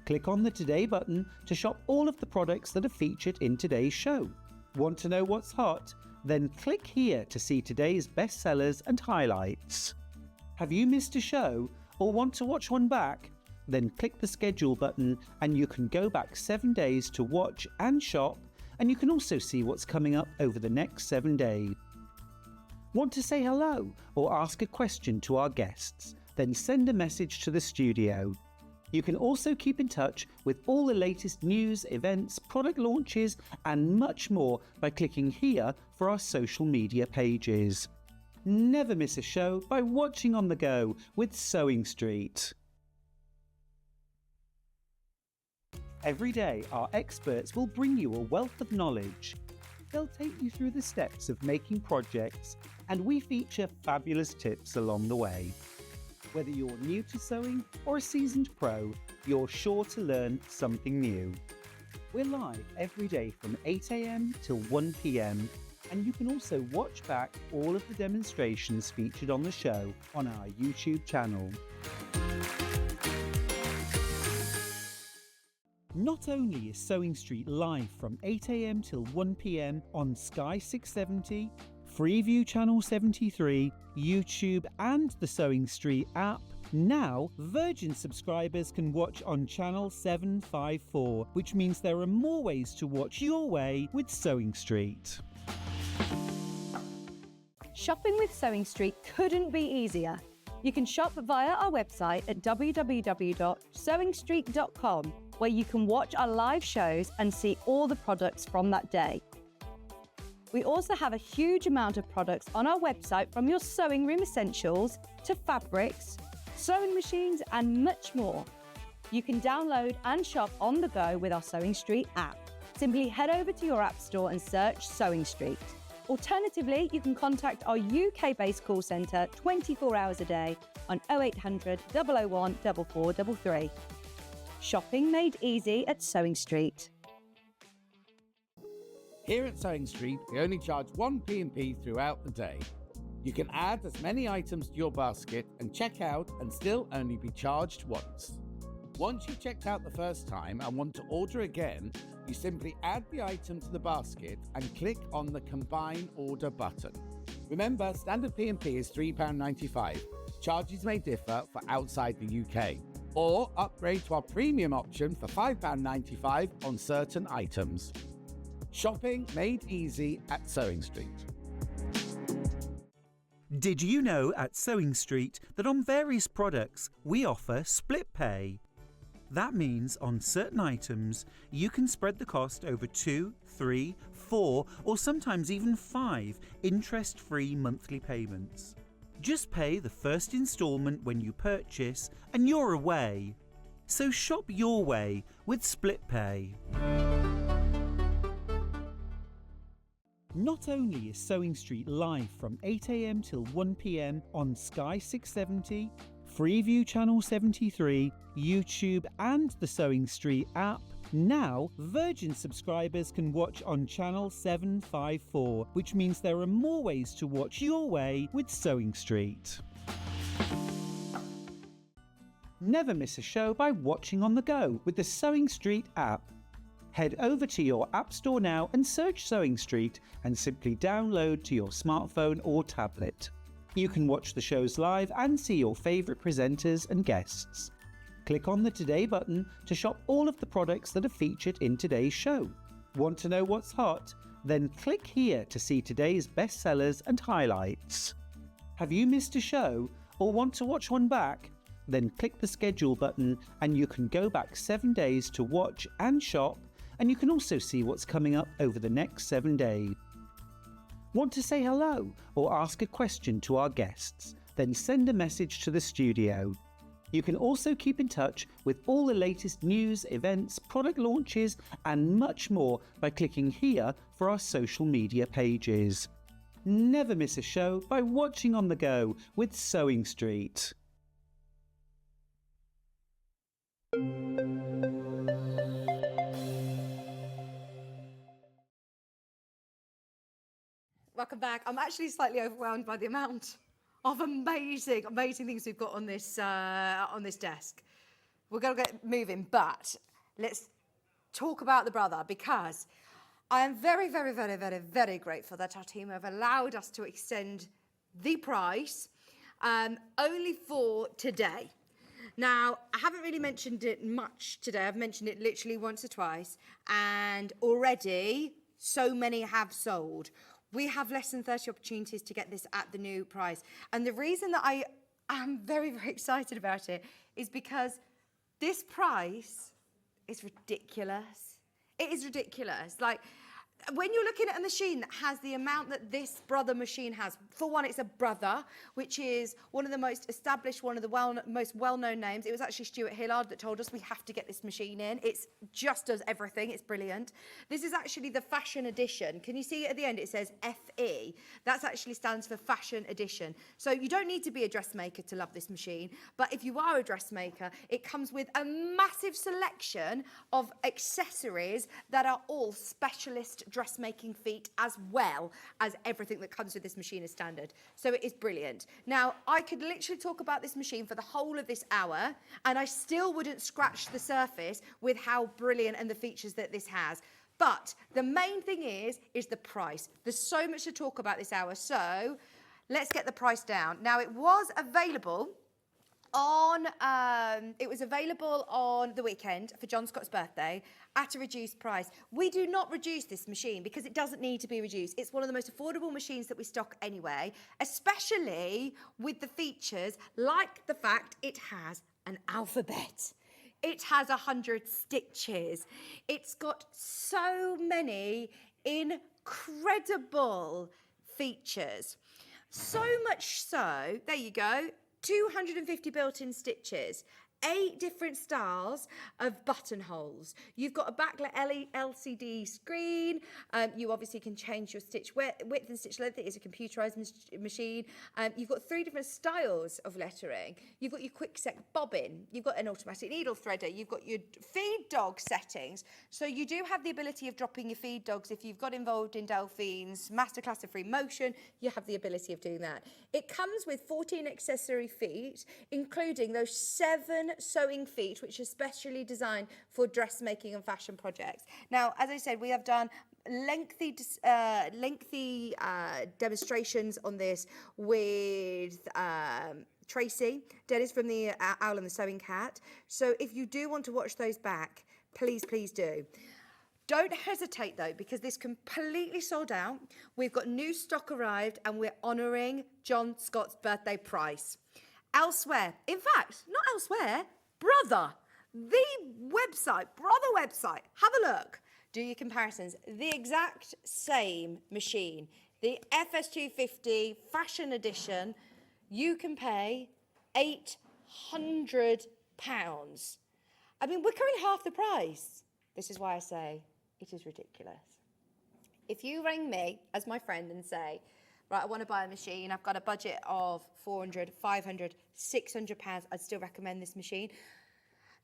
[SPEAKER 4] Click on the Today button to shop all of the products that are featured in today's show. Want to know what's hot? Then click here to see today's bestsellers and highlights. Have you missed a show or want to watch one back? Then click the schedule button and you can go back 7 days to watch and shop, and you can also see what's coming up over the next 7 days. Want to say hello or ask a question to our guests? Then send a message to the studio. You can also keep in touch with all the latest news, events, product launches and much more by clicking here for our social media pages. Never miss a show by watching on the go with Sewing Street. Every day, our experts will bring you a wealth of knowledge. They'll take you through the steps of making projects, and we feature fabulous tips along the way. Whether you're new to sewing or a seasoned pro, you're sure to learn something new. We're live every day from 8 a.m. till 1 p.m, and you can also watch back all of the demonstrations featured on the show on our YouTube channel. Not only is Sewing Street live from 8 a.m. till 1 p.m. on Sky 670, Freeview Channel 73, YouTube and the Sewing Street app, now Virgin subscribers can watch on Channel 754, which means there are more ways to watch your way with Sewing Street.
[SPEAKER 5] Shopping with Sewing Street couldn't be easier. You can shop via our website at www.sewingstreet.com, where you can watch our live shows and see all the products from that day. We also have a huge amount of products on our website, from your sewing room essentials to fabrics, sewing machines and much more. You can download and shop on the go with our Sewing Street app. Simply head over to your app store and search Sewing Street. Alternatively, you can contact our UK-based call centre 24 hours a day on 0800 001 4433. Shopping made easy at Sewing Street.
[SPEAKER 3] Here at Sewing Street, we only charge one P&P throughout the day. You can add as many items to your basket and check out and still only be charged once. Once you've checked out the first time and want to order again, you simply add the item to the basket and click on the Combine Order button. Remember, standard P&P is £3.95. Charges may differ for outside the UK. Or upgrade to our premium option for £5.95 on certain items. Shopping made easy at Sewing Street.
[SPEAKER 4] Did you know at Sewing Street that on various products we offer split pay? That means on certain items you can spread the cost over 2, 3, 4 or sometimes even 5 interest-free monthly payments. Just pay the first instalment when you purchase and you're away. So shop your way with split pay. Not only is Sewing Street live from 8 a.m. till 1 p.m. on Sky 670, Freeview Channel 73, YouTube and the Sewing Street app, now Virgin subscribers can watch on Channel 754, which means there are more ways to watch your way with Sewing Street. Never miss a show by watching on the go with the Sewing Street app. Head over to your app store now and search Sewing Street and simply download to your smartphone or tablet. You can watch the shows live and see your favourite presenters and guests. Click on the Today button to shop all of the products that are featured in today's show. Want to know what's hot? Then click here to see today's bestsellers and highlights. Have you missed a show or want to watch one back? Then click the schedule button and you can go back 7 days to watch and shop, and you can also see what's coming up over the next 7 days. Want to say hello or ask a question to our guests? Then send a message to the studio. You can also keep in touch with all the latest news, events, product launches and much more by clicking here for our social media pages. Never miss a show by watching on the go with Sewing Street.
[SPEAKER 1] Welcome back. I'm actually slightly overwhelmed by the amount of amazing things we've got on this desk. We're going to get moving, but let's talk about the brother, because I am very, very, very, very, very grateful that our team have allowed us to extend the price only for today. Now, I haven't really mentioned it much today. I've mentioned it literally once or twice, and already so many have sold. We have less than 30 opportunities to get this at the new price. And the reason that I am very, very excited about it is because this price is ridiculous. It is ridiculous. Like, when you're looking at a machine that has the amount that this brother machine has, for one, it's a brother, which is one of the most established, one of the most well-known names. It was actually Stuart Hillard that told us we have to get this machine in. It just does everything. It's brilliant. This is actually the fashion edition. Can you see at the end? It says FE. That actually stands for fashion edition. So you don't need to be a dressmaker to love this machine. But if you are a dressmaker, it comes with a massive selection of accessories that are all specialist dressmaking feet as well as everything that comes with this machine as standard. So it is brilliant. Now, I could literally talk about this machine for the whole of this hour, and I still wouldn't scratch the surface with how brilliant and the features that this has. But the main thing is the price. There's so much to talk about this hour, so let's get the price down. Now, it was available on the weekend for John Scott's birthday at a reduced price. We do not reduce this machine because it doesn't need to be reduced. It's one of the most affordable machines that we stock anyway, especially with the features like the fact it has an alphabet. It has 100 stitches. It's got so many incredible features. So much so, there you go, 250 built-in stitches, 8 different styles of buttonholes. You've got a backlit LCD screen. You obviously can change your stitch width and stitch length. It is a computerized machine. You've got 3 different styles of lettering. You've got your quick set bobbin. You've got an automatic needle threader. You've got your feed dog settings. So you do have the ability of dropping your feed dogs. If you've got involved in Delphine's masterclass of free motion, you have the ability of doing that. It comes with 14 accessory feet, including those 7 sewing feet, which are specially designed for dressmaking and fashion projects. Now, as I said, we have done lengthy demonstrations on this with Tracy, Dennis from the Owl and the Sewing Cat. So if you do want to watch those back, please do. Don't hesitate though, because this completely sold out. We've got new stock arrived and we're honouring John Scott's birthday price. Elsewhere, in fact, not elsewhere, Brother, the website, Brother website, have a look. Do your comparisons. The exact same machine, the FS250 Fashion Edition, you can pay £800. I mean, we're currently half the price. This is why I say it is ridiculous. If you ring me as my friend and say, right, I want to buy a machine, I've got a budget of £400, £500, £600, I'd still recommend this machine.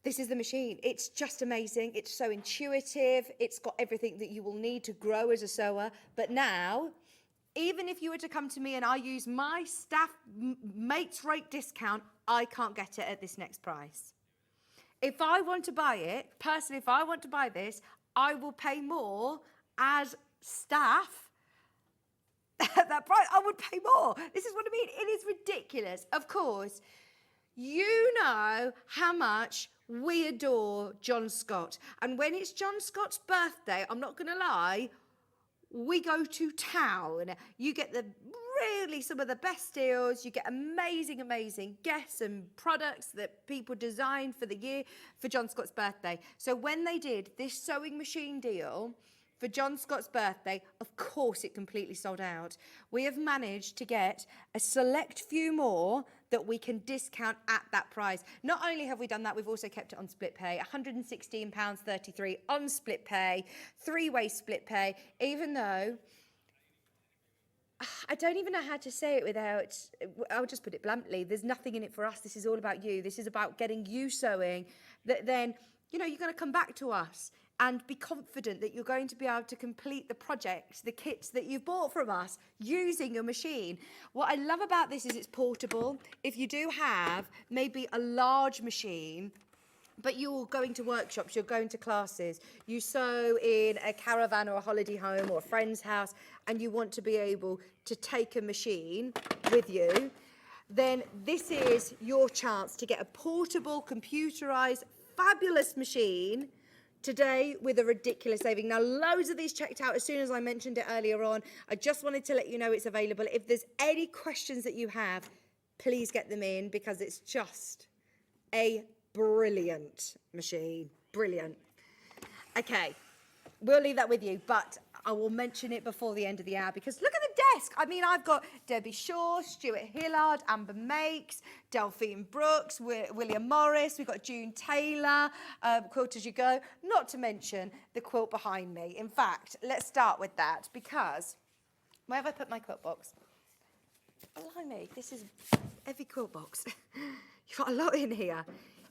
[SPEAKER 1] This is the machine. It's just amazing. It's so intuitive. It's got everything that you will need to grow as a sewer. But now, even if you were to come to me and I use my staff mates rate discount, I can't get it at this next price. If I want to buy it, personally, if I want to buy this, I will pay more as staff. At that price, I would pay more. This is what I mean. It is ridiculous. Of course, you know how much we adore John Scott. And when it's John Scott's birthday, I'm not going to lie, we go to town. You get some of the best deals. You get amazing guests and products that people designed for the year for John Scott's birthday. So when they did this sewing machine deal for John Scott's birthday, of course it completely sold out. We have managed to get a select few more that we can discount at that price. Not only have we done that, we've also kept it on split pay, £116.33 on split pay, 3-way split pay, even though I don't even know how to say it without, I'll just put it bluntly, there's nothing in it for us. This is all about you. This is about getting you sewing, that then, you know, you're going to come back to us and be confident that you're going to be able to complete the projects, the kits that you've bought from us using your machine. What I love about this is it's portable. If you do have maybe a large machine, but you're going to workshops, you're going to classes, you sew in a caravan or a holiday home or a friend's house, and you want to be able to take a machine with you, then this is your chance to get a portable, computerized, fabulous machine today with a ridiculous saving. Now, loads of these checked out as soon as I mentioned it earlier on. I just wanted to let you know it's available. If there's any questions that you have, please get them in, because it's just a brilliant machine. Brilliant. Okay, we'll leave that with you, but I will mention it before the end of the hour, because look at the desk. I mean, I've got Debbie Shaw, Stuart Hillard, Amber Makes, Delphine Brooks, William Morris. We've got June Taylor, Quilt As You Go, not to mention the quilt behind me. In fact, let's start with that, because where have I put my quilt box? Blimey, this is a heavy quilt box. You've got a lot in here.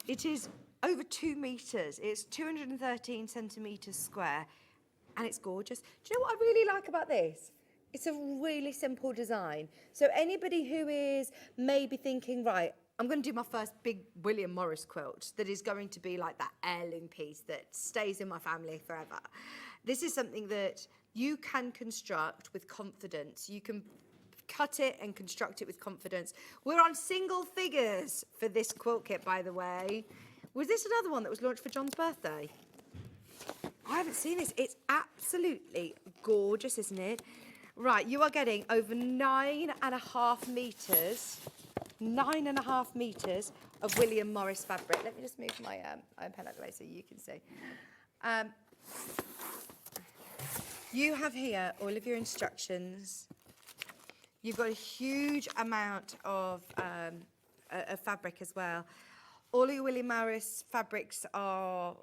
[SPEAKER 1] It is over 2 metres. It's 213 centimetres square. and it's gorgeous. Do you know what I really like about this? It's a really simple design. So anybody who is maybe thinking, right, I'm going to do my first big William Morris quilt that is going to be like that heirloom piece that stays in my family forever. This is something that you can construct with confidence. You can cut it and construct it with confidence. We're on single figures for this quilt kit, by the way. Was this another one that was launched for John's birthday? I haven't seen this. It's absolutely gorgeous, isn't it? Right, you are getting over 9.5 metres, 9.5 metres of William Morris fabric. Let me just move my pen out of the way so you can see. You have here all of your instructions. You've got a huge amount of fabric as well. All your William Morris fabrics are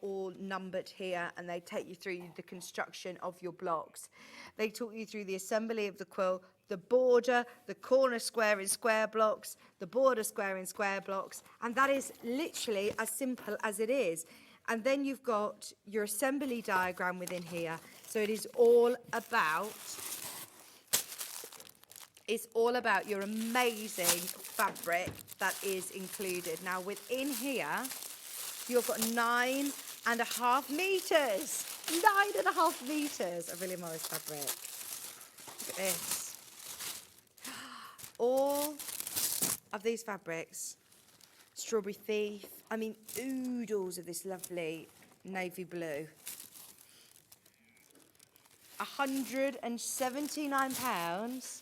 [SPEAKER 1] all numbered here, and they take you through the construction of your blocks. They talk you through the assembly of the quilt, the border, the corner square in square blocks, the border square in square blocks, and that is literally as simple as it is. And then you've got your assembly diagram within here. So it is all about your amazing fabric that is included. Now within here, you've got 9.5 metres. 9.5 metres of William Morris fabric. Look at this. All of these fabrics, Strawberry Thief, I mean oodles of this lovely navy blue. £179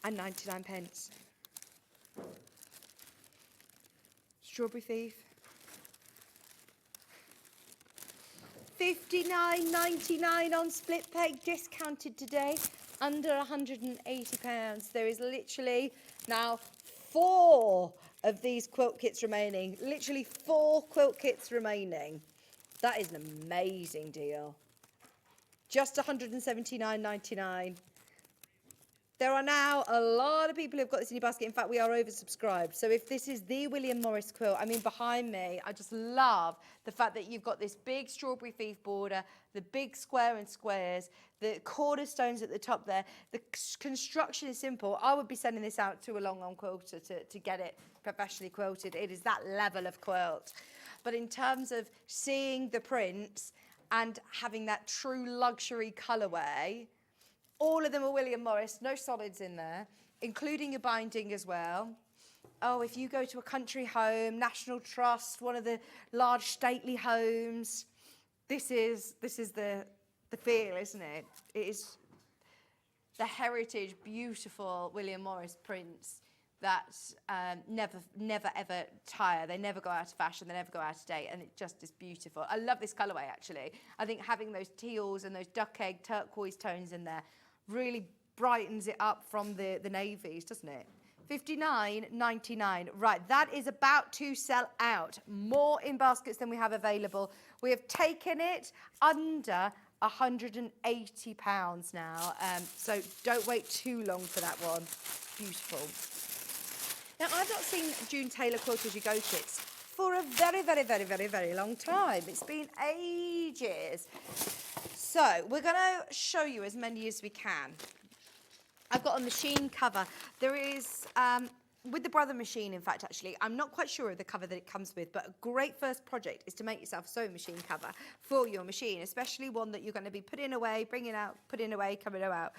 [SPEAKER 1] and 99 pence. Strawberry Thief. £59.99 on split pay, discounted today, under £180. There is literally now 4 of these quilt kits remaining. Literally 4 quilt kits remaining. That is an amazing deal. Just £179.99. There are now a lot of people who've got this in your basket. In fact, we are oversubscribed. So if this is the William Morris quilt, I mean, behind me, I just love the fact that you've got this big Strawberry Thief border, the big square and squares, the cornerstones at the top there. The construction is simple. I would be sending this out to a long-arm quilter to get it professionally quilted. It is that level of quilt. But in terms of seeing the prints and having that true luxury colourway, all of them are William Morris, no solids in there, including your binding as well. Oh, if you go to a country home, National Trust, one of the large stately homes, this is the feel, isn't it? It is the heritage, beautiful William Morris prints that never ever tire. They never go out of fashion, they never go out of date, and it just is beautiful. I love this colourway, actually. I think having those teals and those duck egg turquoise tones in there really brightens it up from the navies, doesn't it? $59.99. Right, that is about to sell out. More in baskets than we have available. We have taken it under £180 now, so don't wait too long for that one. Beautiful. Now, I've not seen June Taylor Quilt As You Go kits for a very, very, very, very, very long time. It's been ages. So we're going to show you as many as we can. I've got a machine cover. There is, with the Brother machine, in fact, actually, I'm not quite sure of the cover that it comes with, but a great first project is to make yourself a sewing machine cover for your machine, especially one that you're going to be putting away, bringing out, putting away, coming out.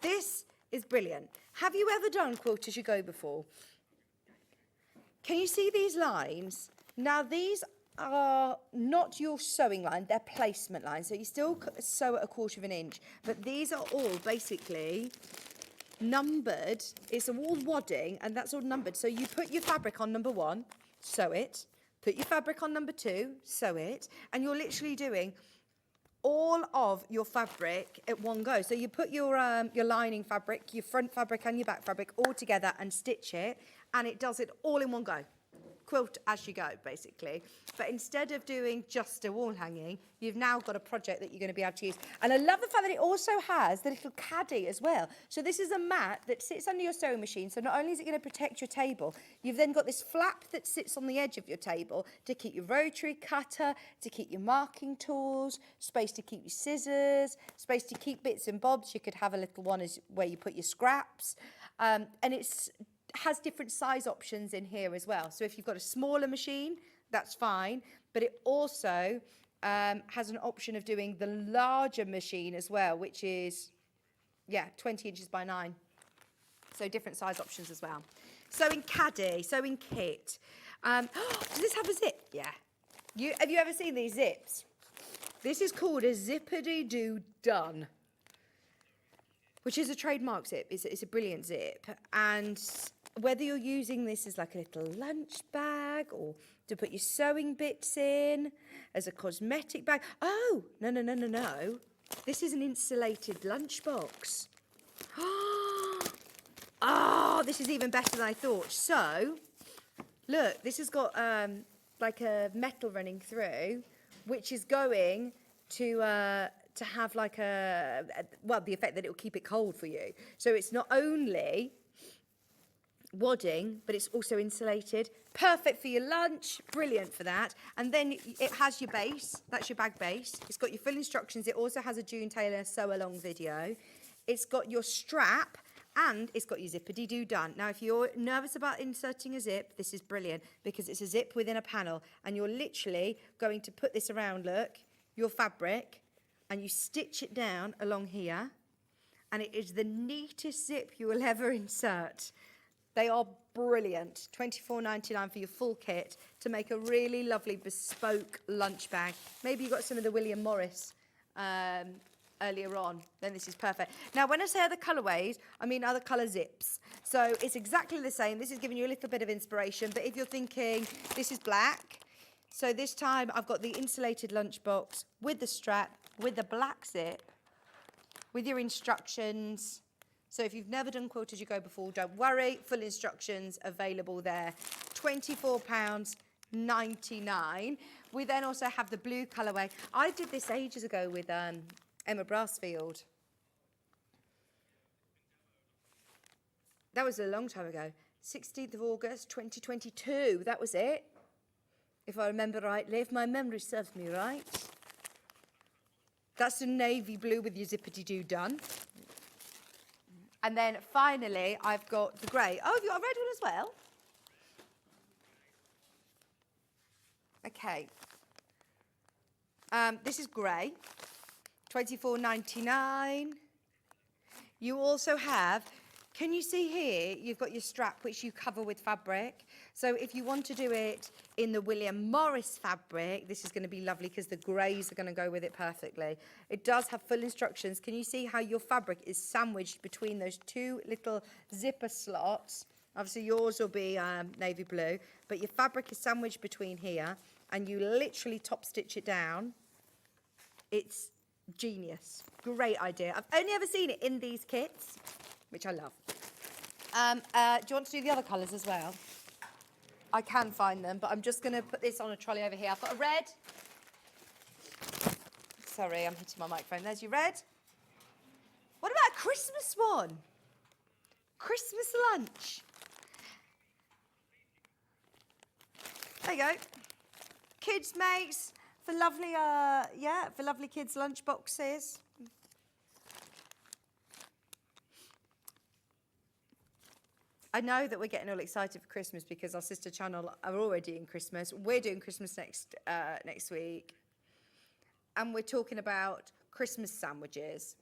[SPEAKER 1] This is brilliant. Have you ever done Quilt As You Go before? Can you see these lines? Now, these are not your sewing line, they're placement lines. So you still sew at 1/4 inch, but these are all basically numbered. It's all wadding, and that's all numbered. So you put your fabric on number 1, sew it, put your fabric on number 2, sew it, and you're literally doing all of your fabric at one go. So you put your lining fabric, your front fabric and your back fabric all together and stitch it, and it does it all in one go. quilt as you go, basically. But instead of doing just a wall hanging, you've now got a project that you're going to be able to use. And I love the fact that it also has the little caddy as well. So this is a mat that sits under your sewing machine. So not only is it going to protect your table, you've then got this flap that sits on the edge of your table to keep your rotary cutter, to keep your marking tools, space to keep your scissors, space to keep bits and bobs. You could have a little one where you put your scraps. And it's has different size options in here as well. So if you've got a smaller machine, that's fine. But it also has an option of doing the larger machine as well, which is, 20 inches by 9. So different size options as well. Sewing caddy, sewing kit. Does this have a zip? Yeah. Have you ever seen these zips? This is called a zippity-doo done, which is a trademark zip. It's a brilliant zip. And whether you're using this as like a little lunch bag or to put your sewing bits in, as a cosmetic bag. Oh, no. This is an insulated lunchbox. Oh, this is even better than I thought. So, look, this has got like a metal running through, which is going to have like the effect that it will keep it cold for you. So it's not only wadding, but it's also insulated. Perfect for your lunch, brilliant for that. And then it has your base, that's your bag base. It's got your full instructions. It also has a June Taylor sew along video. It's got your strap and it's got your zippity-doo done. Now, if you're nervous about inserting a zip, this is brilliant because it's a zip within a panel and you're literally going to put this around, look, your fabric, and you stitch it down along here, and it is the neatest zip you will ever insert. They are brilliant. $24.99 for your full kit to make a really lovely bespoke lunch bag. Maybe you got some of the William Morris earlier on, then this is perfect. Now, when I say other colourways, I mean other colour zips. So it's exactly the same. This is giving you a little bit of inspiration, but if you're thinking this is black, so this time I've got the insulated lunchbox with the strap, with the black zip, with your instructions. So if you've never done Quilt As You Go before, don't worry, full instructions available there. £24.99. We then also have the blue colourway. I did this ages ago with Emma Brassfield. That was a long time ago. 16th of August, 2022. That was it. If I remember rightly, if my memory serves me right. That's the navy blue with your zippity-doo done. And then finally, I've got the grey. Oh, have you got a red one as well? Okay. This is grey. £24.99. You also have, can you see here, you've got your strap which you cover with fabric. So if you want to do it in the William Morris fabric, this is going to be lovely because the greys are going to go with it perfectly. It does have full instructions. Can you see how your fabric is sandwiched between those two little zipper slots? Obviously yours will be navy blue, but your fabric is sandwiched between here and you literally top stitch it down. It's genius. Great idea. I've only ever seen it in these kits, which I love. Do you want to do the other colours as well? I can find them, but I'm just going to put this on a trolley over here. I've got a red. Sorry, I'm hitting my microphone. There's your red. What about a Christmas one? Christmas lunch. There you go. Kids mates for lovely, for lovely kids' lunch boxes. I know that we're getting all excited for Christmas because our sister channel are already in Christmas. We're doing Christmas next week. And we're talking about Christmas sandwiches.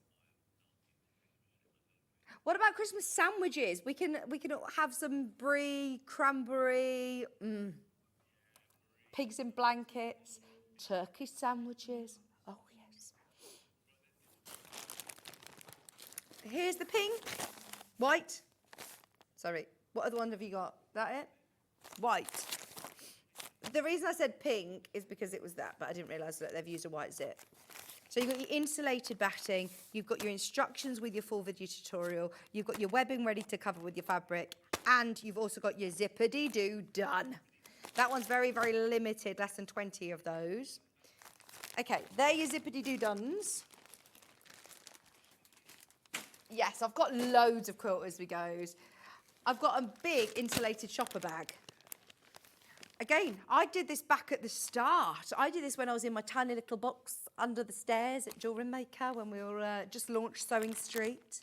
[SPEAKER 1] What about Christmas sandwiches? We can have some brie, cranberry, pigs in blankets, turkey sandwiches. Oh, yes. Here's the pink, white. Sorry, what other one have you got? That it? White. The reason I said pink is because it was that, but I didn't realise that they've used a white zip. So you've got your insulated batting, you've got your instructions with your full video tutorial, you've got your webbing ready to cover with your fabric, and you've also got your zippity-doo done. That one's very, very limited, less than 20 of those. Okay, there your zippity-doo-duns. Yes, I've got loads of quilt as we goes. I've got a big insulated shopper bag. Again, I did this back at the start. I did this when I was in my tiny little box under the stairs at Jewellery Maker when we were just launched Sewing Street.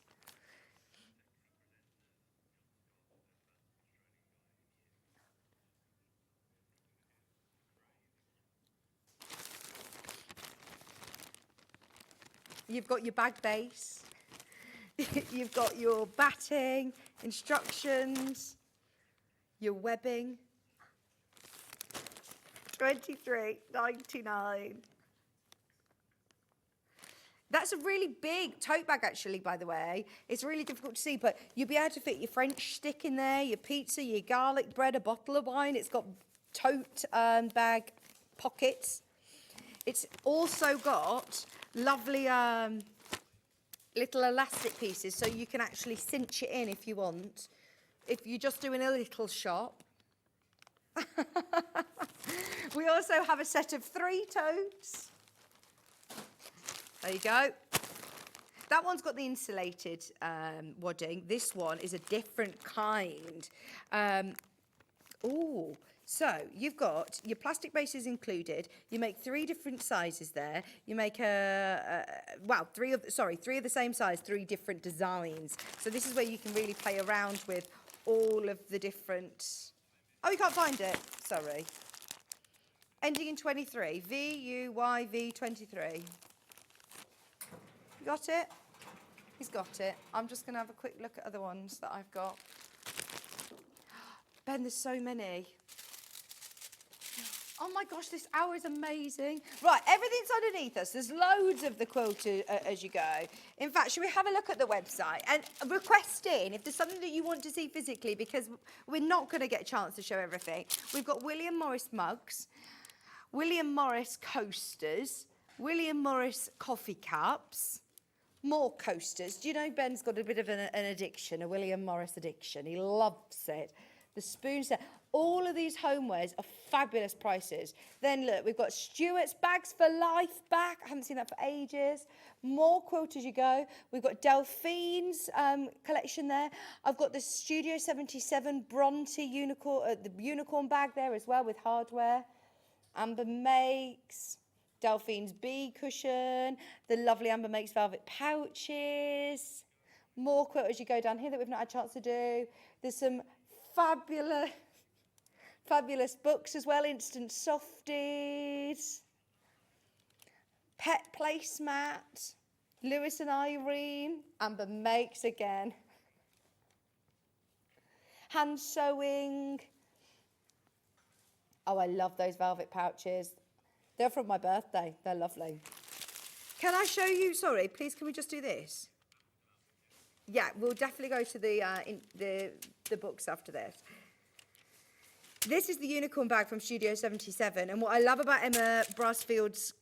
[SPEAKER 1] You've got your bag base. You've got your batting, instructions, your webbing. $23.99. That's a really big tote bag, actually, by the way. It's really difficult to see, but you'll be able to fit your French stick in there, your pizza, your garlic bread, a bottle of wine. It's got tote bag pockets. It's also got lovely little elastic pieces, so you can actually cinch it in if you want. If you're just doing a little shop. We also have a set of 3 totes. There you go. That one's got the insulated wadding. This one is a different kind. So you've got your plastic bases included. You make 3 different sizes there. You make 3 of the same size, 3 different designs. So this is where you can really play around with all of the different. Oh, you can't find it. Sorry. Ending in 23. VUYV23. You got it? He's got it. I'm just going to have a quick look at other ones that I've got. Ben, there's so many. Oh my gosh, this hour is amazing. Right, everything's underneath us. There's loads of the quilt as you go. In fact, should we have a look at the website and request in if there's something that you want to see physically, because we're not going to get a chance to show everything. We've got William Morris mugs, William Morris coasters, William Morris coffee cups, more coasters. Do you know Ben's got a bit of an addiction, a William Morris addiction? He loves it. The spoon set. All of these homewares are fabulous prices. Then look, we've got Stewart's Bags for Life back. I haven't seen that for ages. More quilt as you go. We've got Delphine's collection there. I've got the Studio 77 Bronte unicorn, the unicorn bag there as well with hardware. Amber Makes, Delphine's bee cushion, the lovely Amber Makes velvet pouches. More quilt as you go down here that we've not had a chance to do. There's some fabulous books as well, instant softies, pet placemat, Lewis and Irene, Amber Makes again, hand sewing. Oh, I love those velvet pouches. They're from my birthday. They're lovely. Can I show you? Sorry, please, can we just do this? Yeah, we'll definitely go to the books after this. This is the unicorn bag from Studio 77, and what I love about Emma Brassfield's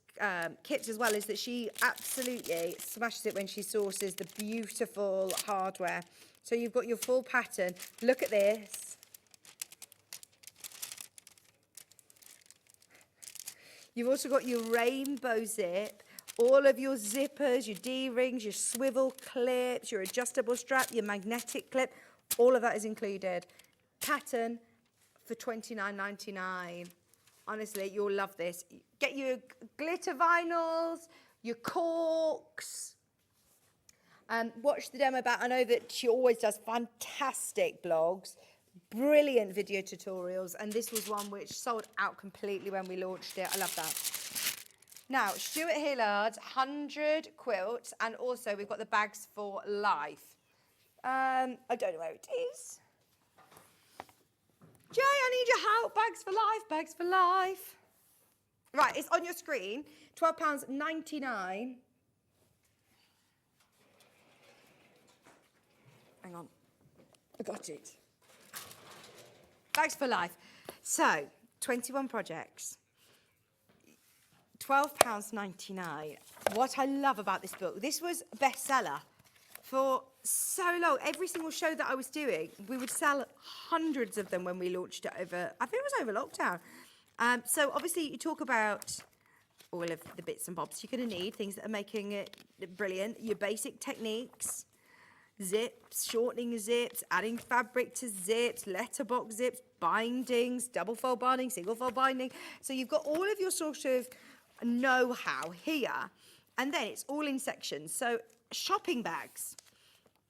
[SPEAKER 1] kits as well is that she absolutely smashes it when she sources the beautiful hardware. So you've got your full pattern. Look at this. You've also got your rainbow zip. All of your zippers, your D-rings, your swivel clips, your adjustable strap, your magnetic clip, all of that is included. Pattern for $29.99. Honestly, you'll love this. Get your glitter vinyls, your corks. Watch the demo back. I know that she always does fantastic blogs, brilliant video tutorials, and this was one which sold out completely when we launched it. I love that. Now, Stuart Hillard's 100 quilts, and also we've got the bags for life. I don't know where it is. Jay, I need your help. Bags for life, bags for life. Right, it's on your screen. £12.99. Hang on. I got it. Bags for life. So, 21 projects. £12.99. What I love about this book, this was a bestseller for so long. Every single show that I was doing, we would sell hundreds of them when we launched it over, I think it was over lockdown. So obviously you talk about all of the bits and bobs you're going to need, things that are making it brilliant. Your basic techniques, zips, shortening zips, adding fabric to zips, letterbox zips, bindings, double fold binding, single fold binding. So you've got all of your sort of know-how here, and then it's all in sections. So shopping bags.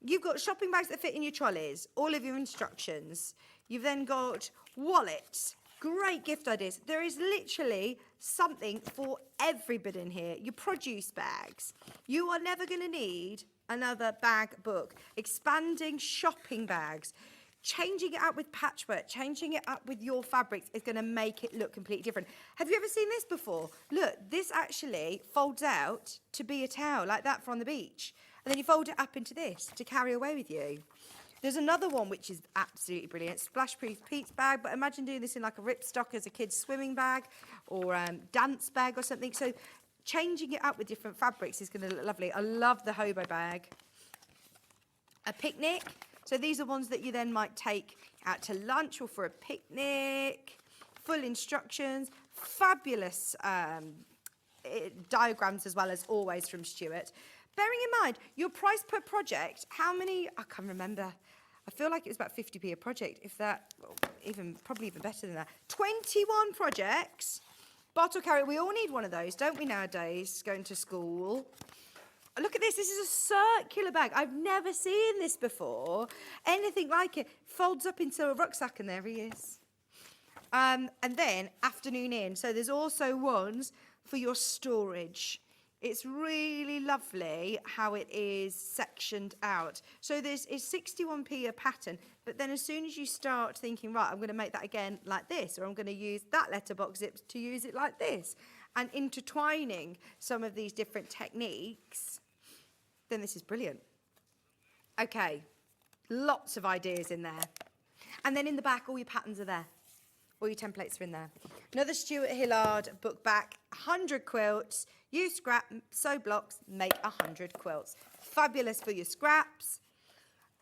[SPEAKER 1] You've got shopping bags that fit in your trolleys, all of your instructions. You've then got wallets, great gift ideas. There is literally something for everybody in here. Your produce bags. You are never going to need another bag book. Expanding shopping bags. Changing it up with patchwork, changing it up with your fabrics is going to make it look completely different. Have you ever seen this before? Look, this actually folds out to be a towel like that from the beach. And then you fold it up into this to carry away with you. There's another one which is absolutely brilliant, splash-proof Pete's bag, but imagine doing this in like a ripstock as a kid's swimming bag or dance bag or something. So changing it up with different fabrics is going to look lovely. I love the hobo bag. A picnic. So these are ones that you then might take out to lunch or for a picnic. Full instructions, fabulous diagrams as well as always from Stuart. Bearing in mind, your price per project, how many, I can't remember. I feel like it was about 50p a project, if that, probably even better than that. 21 projects, bottle carrier, we all need one of those, don't we nowadays, going to school? Look at this is a circular bag. I've never seen this before. Anything like it. Folds up into a rucksack and there he is. And then afternoon in. So there's also ones for your storage. It's really lovely how it is sectioned out. So this is 61p a pattern, but then as soon as you start thinking, right, I'm going to make that again like this, or I'm going to use that letterbox zip to use it like this, and intertwining some of these different techniques, then this is brilliant. Okay, lots of ideas in there. And then in the back, all your patterns are there. All your templates are in there. Another Stuart Hillard book back, 100 quilts. Use scrap, sew blocks, make 100 quilts. Fabulous for your scraps.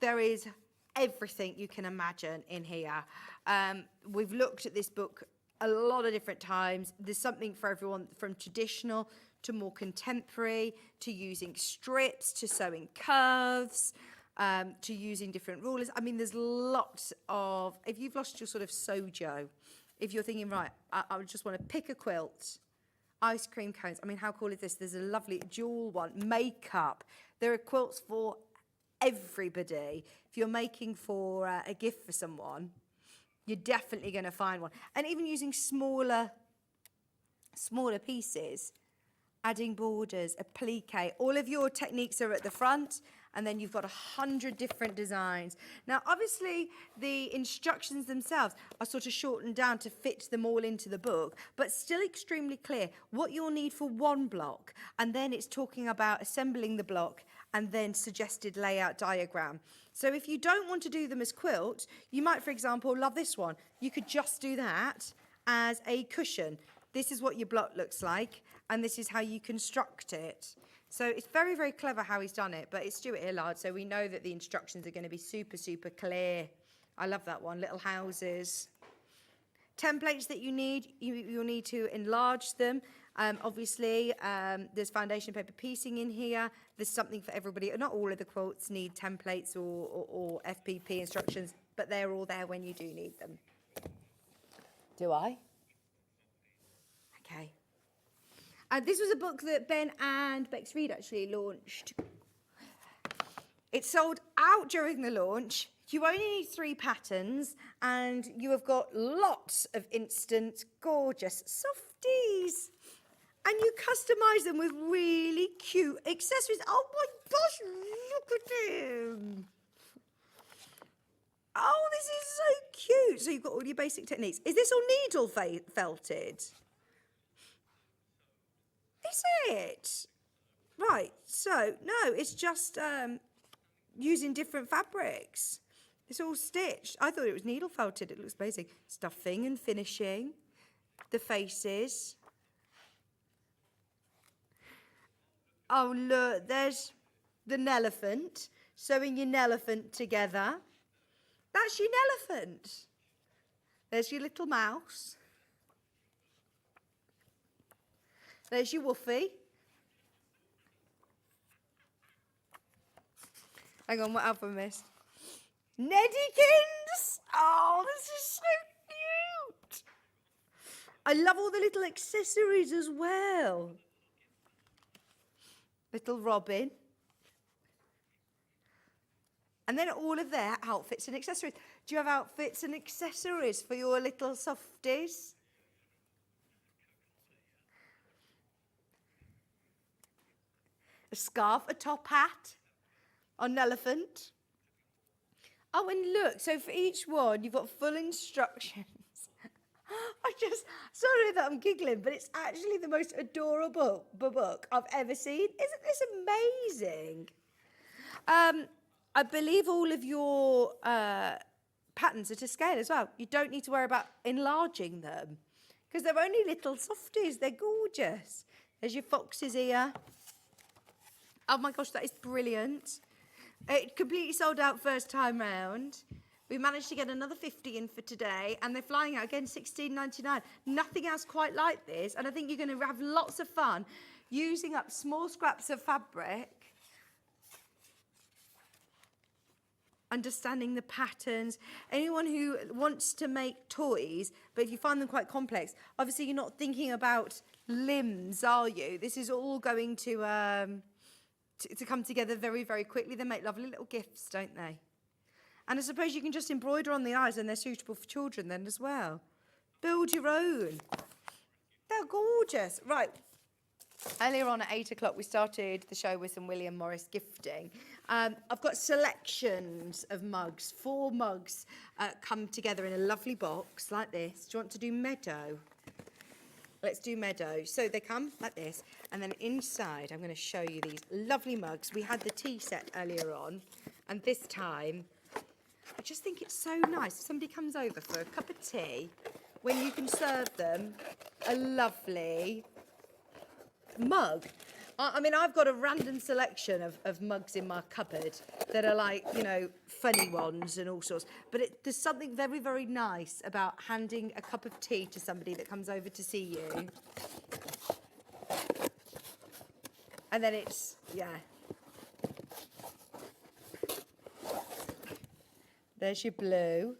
[SPEAKER 1] There is everything you can imagine in here. We've looked at this book a lot of different times. There's something for everyone, from traditional to more contemporary, to using strips, to sewing curves, to using different rulers. I mean, there's lots of, if you've lost your sort of sojo, if you're thinking, right, I just want to pick a quilt, ice cream cones. I mean, how cool is this? There's a lovely jewel one, makeup. There are quilts for everybody. If you're making for a gift for someone, you're definitely going to find one. And even using smaller pieces, adding borders, applique. All of your techniques are at the front, and then you've got 100 different designs. Now, obviously, the instructions themselves are sort of shortened down to fit them all into the book, but still extremely clear what you'll need for one block. And then it's talking about assembling the block and then suggested layout diagram. So if you don't want to do them as quilts, you might, for example, love this one. You could just do that as a cushion. This is what your block looks like, and this is how you construct it. So it's very, very clever how he's done it, but it's Stuart Hillard, so we know that the instructions are going to be super, super clear. I love that one, little houses. Templates that you need, you'll need to enlarge them. Obviously, there's foundation paper piecing in here. There's something for everybody. Not all of the quilts need templates or FPP instructions, but they're all there when you do need them. Do I? Okay. This was a book that Ben and Bex Reed actually launched. It sold out during the launch. You only need 3 patterns, and you have got lots of instant, gorgeous softies. And you customise them with really cute accessories. Oh my gosh, look at him. Oh, this is so cute. So you've got all your basic techniques. Is this all needle felted? Is it? Right, so, no, it's just using different fabrics. It's all stitched. I thought it was needle felted. It looks amazing. Stuffing and finishing. The faces. Oh, look, there's the elephant. sewing your elephant together. That's your elephant. There's your little mouse. There's your woofie. Hang on, what else have I missed? Neddykins! Oh, this is so cute. I love all the little accessories as well. Little Robin. And then all of their outfits and accessories. Do you have outfits and accessories for your little softies? A scarf, a top hat on an elephant. Oh, and look, so for each one, you've got full instructions. Sorry that I'm giggling, but it's actually the most adorable book I've ever seen. Isn't this amazing? I believe all of your patterns are to scale as well. You don't need to worry about enlarging them because they're only little softies. They're gorgeous. There's your fox's ear. Oh my gosh, that is brilliant. It completely sold out first time round. We managed to get another 50 in for today, and they're flying out again, $16.99. Nothing else quite like this, and I think you're going to have lots of fun using up small scraps of fabric, understanding the patterns. Anyone who wants to make toys, but if you find them quite complex, obviously you're not thinking about limbs, are you? This is all going to come together very, very quickly. They make lovely little gifts, don't they? And I suppose you can just embroider on the eyes and they're suitable for children then as well. Build your own. They're gorgeous. Right. Earlier on at 8 o'clock, we started the show with some William Morris gifting. I've got selections of mugs, 4 mugs come together in a lovely box like this. Do you want to do meadow? Let's do meadow. So they come like this, and then inside I'm going to show you these lovely mugs. We had the tea set earlier on, and this time I just think it's so nice. If somebody comes over for a cup of tea, when you can serve them a lovely mug. I mean, I've got a random selection of mugs in my cupboard that are like, you know, funny ones and all sorts. But there's something very, very nice about handing a cup of tea to somebody that comes over to see you. And then it's, yeah. There's your blue.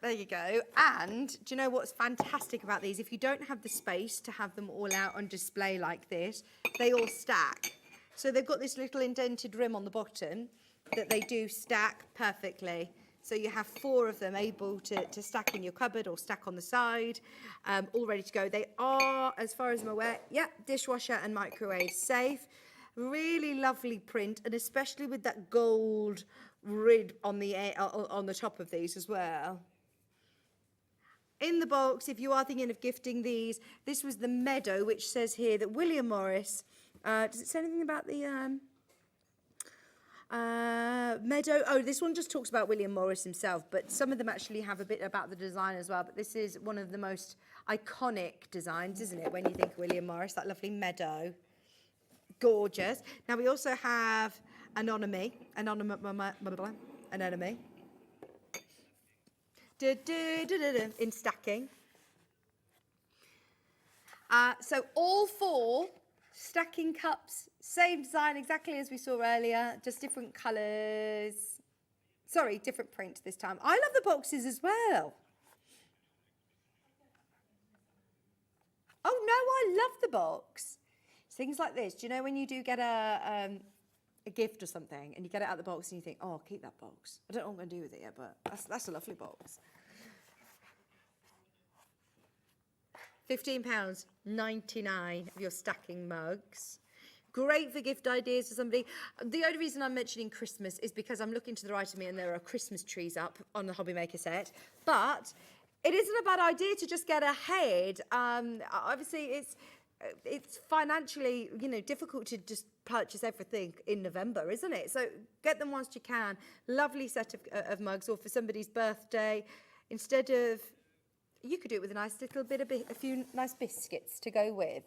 [SPEAKER 1] There you go. And do you know what's fantastic about these? If you don't have the space to have them all out on display like this, they all stack. So they've got this little indented rim on the bottom that they do stack perfectly. So you have 4 of them able to stack in your cupboard or stack on the side, all ready to go. They are, as far as I'm aware, yeah, dishwasher and microwave safe. Really lovely print, and especially with that gold rib on the top of these as well. In the box, if you are thinking of gifting these, this was the Meadow, which says here that William Morris, does it say anything about the Meadow? Oh, this one just talks about William Morris himself, but some of them actually have a bit about the design as well. But this is one of the most iconic designs, isn't it, when you think William Morris, that lovely Meadow. Gorgeous. Now, we also have Anonymous. In stacking. So all 4 stacking cups, same design exactly as we saw earlier, just different colours. Sorry, different print this time. I love the boxes as well. Oh no, I love the box. Things like this. Do you know when you do get a gift or something and you get it out of the box and you think, oh, I'll keep that box. I don't know what I'm going to do with it yet, but that's a lovely box. £15.99 of your stacking mugs. Great for gift ideas for somebody. The only reason I'm mentioning Christmas is because I'm looking to the right of me and there are Christmas trees up on the Hobby Maker set. But it isn't a bad idea to just get ahead. Obviously, it's financially, you know, difficult to just purchase everything in November, isn't it? So get them whilst you can. Lovely set of mugs, or for somebody's birthday. Instead of you could do it with a nice little bit of a few nice biscuits to go with.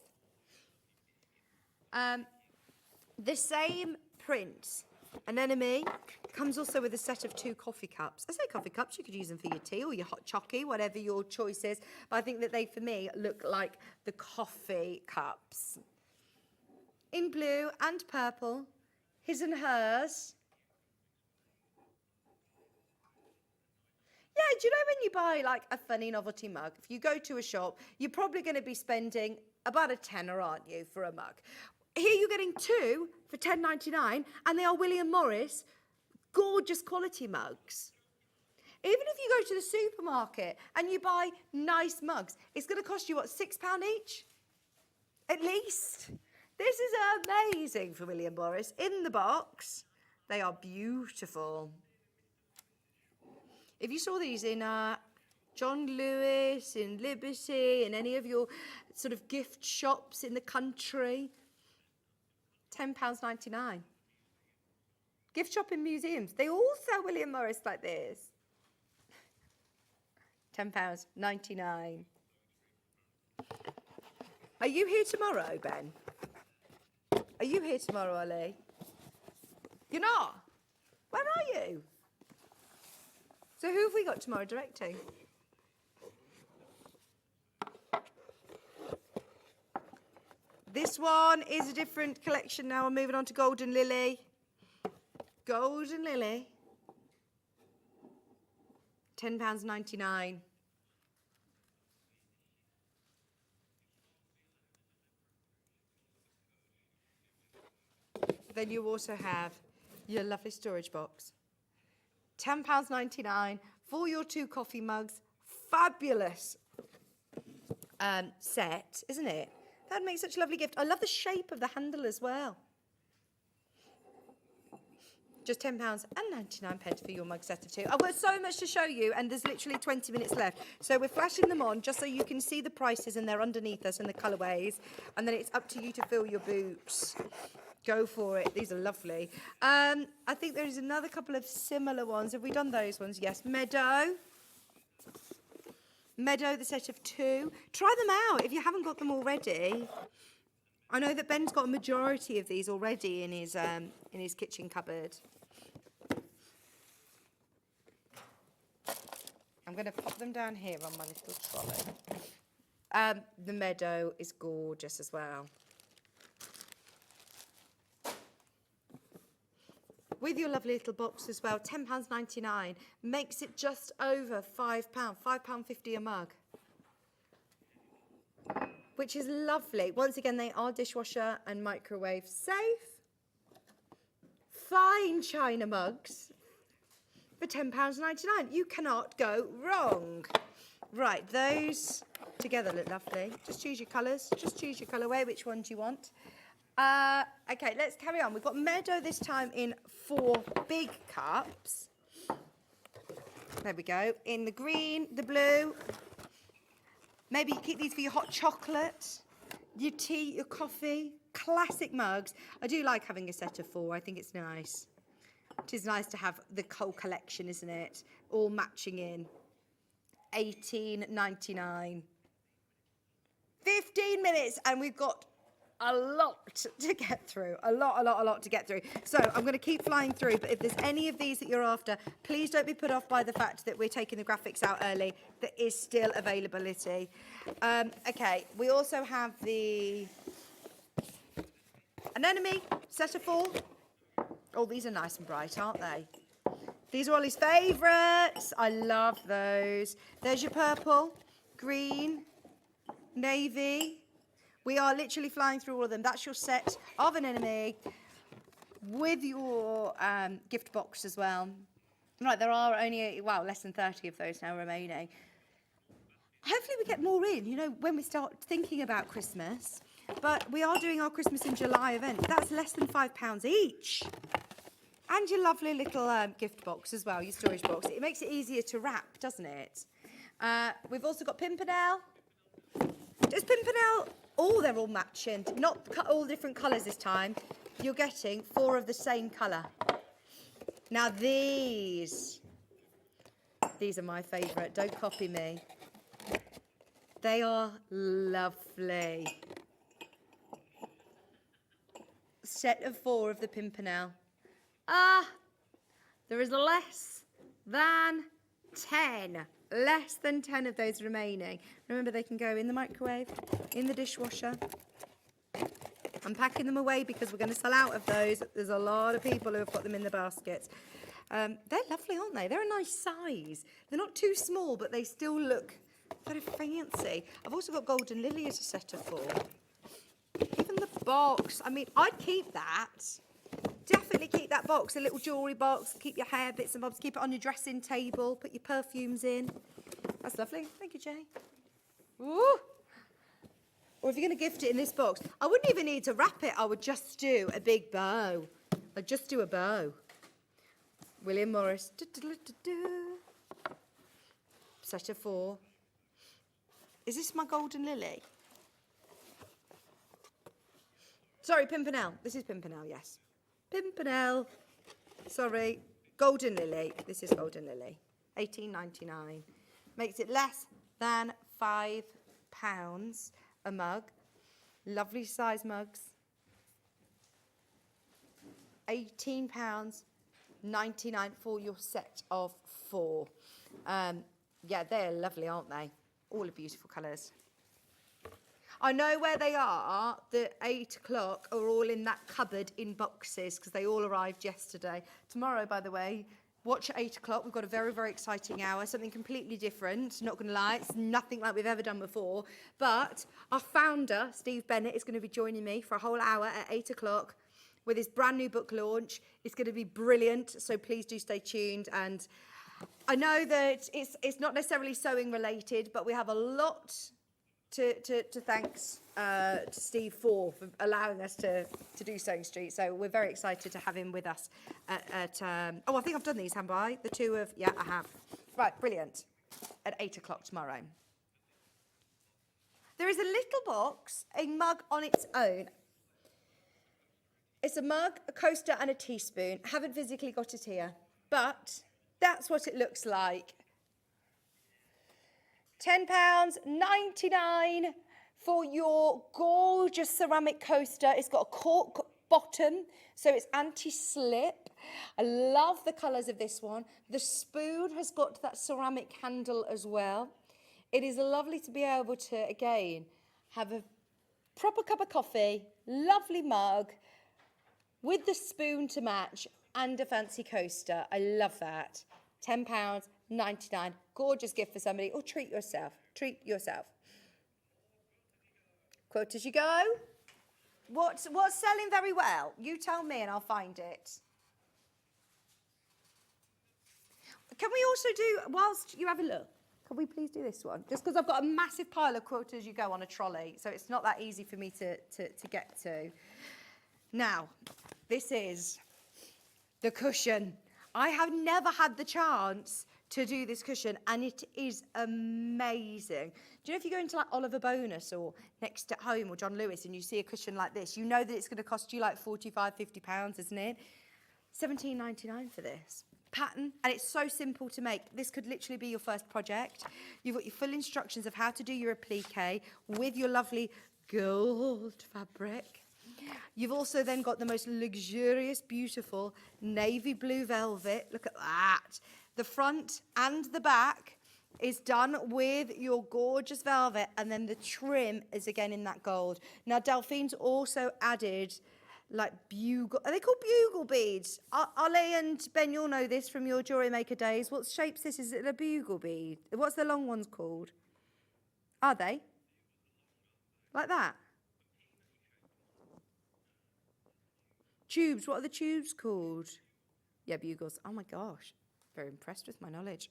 [SPEAKER 1] The same print, Anemone, comes also with a set of 2 coffee cups. I say coffee cups, you could use them for your tea or your hot chockey, whatever your choice is. But I think that they, for me, look like the coffee cups. In blue and purple, his and hers. Yeah, do you know when you buy like a funny novelty mug, if you go to a shop, you're probably going to be spending about a tenner, aren't you, for a mug? Here you're getting 2 for £10.99, and they are William Morris, gorgeous quality mugs. Even if you go to the supermarket and you buy nice mugs, it's going to cost you, what, £6 each? At least. This is amazing for William Morris. In the box, they are beautiful. If you saw these in John Lewis, in Liberty, in any of your sort of gift shops in the country, £10.99. Gift shop in museums, they all sell William Morris like this. £10.99. Are you here tomorrow, Ben? Are you here tomorrow, Ollie? You're not? Where are you? So who have we got tomorrow directing? This one is a different collection now. I'm moving on to Golden Lily. Golden Lily. £10.99. Then you also have your lovely storage box. £10.99 for your 2 coffee mugs. Fabulous set, isn't it? That would make such a lovely gift. I love the shape of the handle as well. Just £10.99 for your mug set of 2. I've got so much to show you, and there's literally 20 minutes left. So we're flashing them on just so you can see the prices, and they're underneath us and the colourways. And then it's up to you to fill your boots. Go for it. These are lovely. I think there's another couple of similar ones. Have we done those ones? Yes. Meadow. Meadow, the set of 2. Try them out if you haven't got them already. I know that Ben's got a majority of these already in his kitchen cupboard. I'm going to pop them down here on my little trolley. The Meadow is gorgeous as well. With your lovely little box as well, £10.99 makes it just over £5, £5.50 a mug, which is lovely. Once again, they are dishwasher and microwave safe. Fine china mugs for £10.99. You cannot go wrong. Right, those together look lovely. Just choose your colours. Just choose your colourway. Which one do you want? Okay, let's carry on. We've got Meadow this time in 4 big cups. There we go. In the green, the blue. Maybe you keep these for your hot chocolate, your tea, your coffee. Classic mugs. I do like having a set of 4. I think it's nice. It is nice to have the whole collection, isn't it? All matching in. £18.99. 15 minutes, and we've got a lot to get through. A lot to get through. So I'm going to keep flying through, but if there's any of these that you're after, please don't be put off by the fact that we're taking the graphics out early. There is still availability. Okay, we also have the Anemone set of 4. Oh, these are nice and bright, aren't they? These are Ollie's favourites. I love those. There's your purple, green, navy. We are literally flying through all of them. That's your set of Anemone with your gift box as well. Right, there are only, less than 30 of those now remaining. Hopefully we get more in, you know, when we start thinking about Christmas. But we are doing our Christmas in July event. That's less than £5 each. And your lovely little gift box as well, your storage box. It makes it easier to wrap, doesn't it? We've also got Pimpernel. Does Pimpernel... Oh, they're all matching. Not all different colours this time. You're getting 4 of the same colour. Now these are my favourite. Don't copy me. They are lovely. Set of 4 of the Pimpernel. There is less than 10. Less than 10 of those remaining. Remember, they can go in the microwave, in the dishwasher. I'm packing them away because we're going to sell out of those. There's a lot of people who have got them in the baskets. They're lovely, aren't they? They're a nice size. They're not too small, but they still look very fancy. I've also got Golden Lily as a set of 4. Even the box. I mean, I'd keep that. Definitely keep that box, a little jewellery box. Keep your hair bits and bobs. Keep it on your dressing table. Put your perfumes in. That's lovely. Thank you, Jay. Ooh. Or if you're going to gift it in this box, I wouldn't even need to wrap it. I would just do a big bow. I'd just do a bow. William Morris. Set of 4. Is this my Golden Lily? Sorry, Pimpernel. This is Pimpernel, yes. Pimpernel. Sorry. Golden Lily. This is Golden Lily. £18.99. Makes it less than £5 a mug. Lovely size mugs. £18.99 for your set of 4. Yeah, they're lovely, aren't they? All are beautiful colours. I know where they are. The 8 o'clock are all in that cupboard in boxes because they all arrived yesterday. Tomorrow, by the way, watch at 8 o'clock. We've got a very, very exciting hour, something completely different. Not going to lie, it's nothing like we've ever done before. But our founder, Steve Bennett, is going to be joining me for a whole hour at 8 o'clock with his brand new book launch. It's going to be brilliant, so please do stay tuned. And I know that it's not necessarily sewing related, but we have a lot to thanks to Steve for allowing us to do Sewing Street. So we're very excited to have him with us at oh, I think I've done these, haven't I? The 2 of, yeah, I have. Right, brilliant. At 8 o'clock tomorrow. There is a little box, a mug on its own. It's a mug, a coaster and a teaspoon. I haven't physically got it here, but that's what it looks like. £10.99 for your gorgeous ceramic coaster. It's got a cork bottom, so it's anti-slip. I love the colours of this one. The spoon has got that ceramic handle as well. It is lovely to be able to, again, have a proper cup of coffee, lovely mug, with the spoon to match and a fancy coaster. I love that. £10.99. Gorgeous gift for somebody. Or treat yourself. Treat yourself. Quote as you go. What's selling very well? You tell me and I'll find it. Can we also do, whilst you have a look, can we please do this one? Just because I've got a massive pile of quote as you go on a trolley, so it's not that easy for me to get to. Now, this is the cushion. I have never had the chance to do this cushion, and it is amazing. Do you know if you go into like Oliver Bonus or Next at Home or John Lewis and you see a cushion like this, you know that it's going to cost you like £45, £50, isn't it? £17.99 for this. Pattern, and it's so simple to make. This could literally be your first project. You've got your full instructions of how to do your applique with your lovely gold fabric. You've also then got the most luxurious, beautiful navy blue velvet. Look at that. The front and the back is done with your gorgeous velvet, and then the trim is again in that gold. Now, Delphine's also added like bugle, are they called bugle beads? Ollie and Ben, you'll know this from your jewellery maker days. What shape's this? Is it a bugle bead? What's the long ones called? Are they? Like that? Tubes, what are the tubes called? Yeah, bugles. Oh my gosh, very impressed with my knowledge.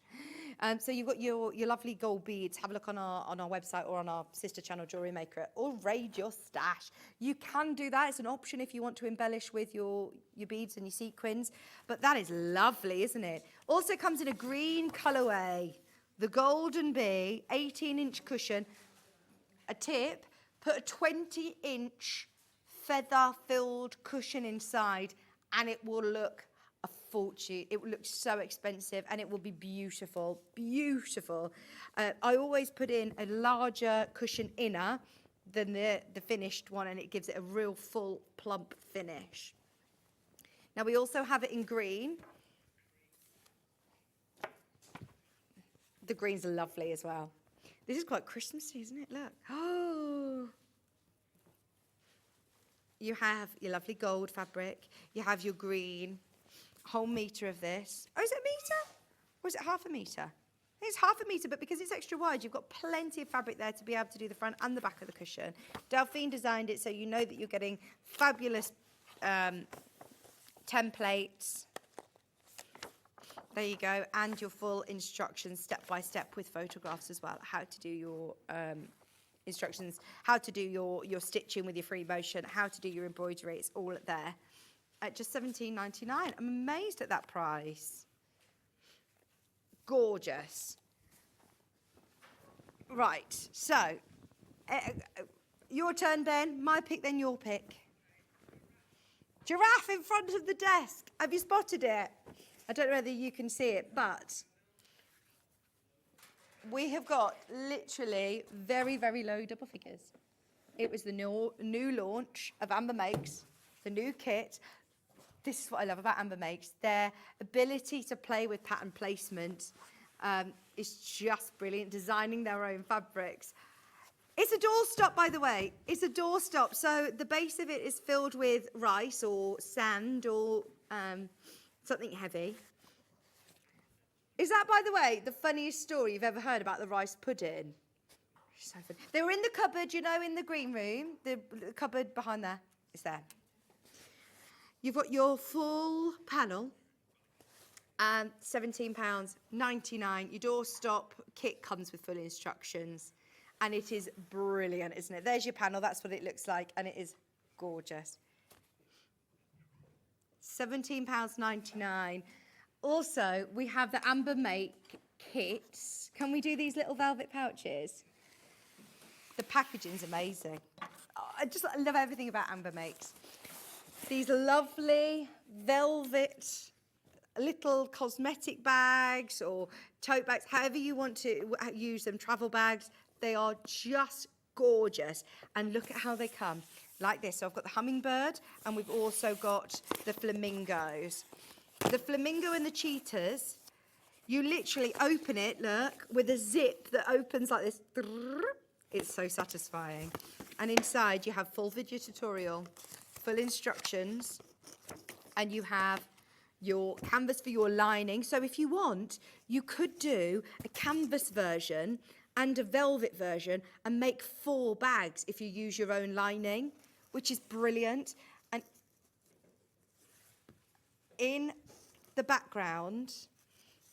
[SPEAKER 1] So you've got your lovely gold beads. Have a look on our website or on our sister channel, Jewellery Maker, or raid your stash. You can do that. It's an option if you want to embellish with your beads and your sequins. But that is lovely, isn't it? Also comes in a green colourway. The Golden Bee, 18-inch cushion. A tip, put a 20-inch feather-filled cushion inside and it will look a fortune. It will look so expensive and it will be beautiful, beautiful. I always put in a larger cushion inner than the finished one, and it gives it a real full plump finish. Now we also have it in green. The greens are lovely as well. This is quite Christmassy, isn't it? Look. Oh. You have your lovely gold fabric. You have your green. Whole metre of this. Oh, is it a metre? Or is it half a metre? I think it's half a metre, but because it's extra wide, you've got plenty of fabric there to be able to do the front and the back of the cushion. Delphine designed it so you know that you're getting fabulous templates. There you go, and your full instructions step by step with photographs as well, how to do your instructions, how to do your stitching with your free motion, how to do your embroidery. It's all there at just $17.99. I'm amazed at that price. Gorgeous. Right, so your turn, Ben. My pick, then your pick. Giraffe in front of the desk. Have you spotted it? I don't know whether you can see it, but we have got literally very, very low double figures. It was the new launch of Amber Makes, the new kit. This is what I love about Amber Makes. Their ability to play with pattern placement is just brilliant, designing their own fabrics. It's a doorstop, by the way. It's a doorstop. So the base of it is filled with rice or sand or something heavy. Is that, by the way, the funniest story you've ever heard about the rice pudding? So funny. They were in the cupboard, you know, in the green room. The cupboard behind there. It's there. You've got your full panel, and £17.99. Your doorstop kit comes with full instructions, and it is brilliant, isn't it? There's your panel. That's what it looks like, and it is gorgeous. £17.99. Also, we have the Amber Make kits. Can we do these little velvet pouches? The packaging's amazing. Oh, I love everything about Amber Makes. These lovely velvet little cosmetic bags or tote bags, however you want to use them, travel bags. They are just gorgeous. And look at how they come. Like this. So I've got the hummingbird and we've also got the flamingos. The flamingo and the cheetahs, you literally open it, look, with a zip that opens like this. It's so satisfying. And inside you have full video tutorial, full instructions, and you have your canvas for your lining. So if you want, you could do a canvas version and a velvet version and make 4 bags if you use your own lining, which is brilliant. And in the background,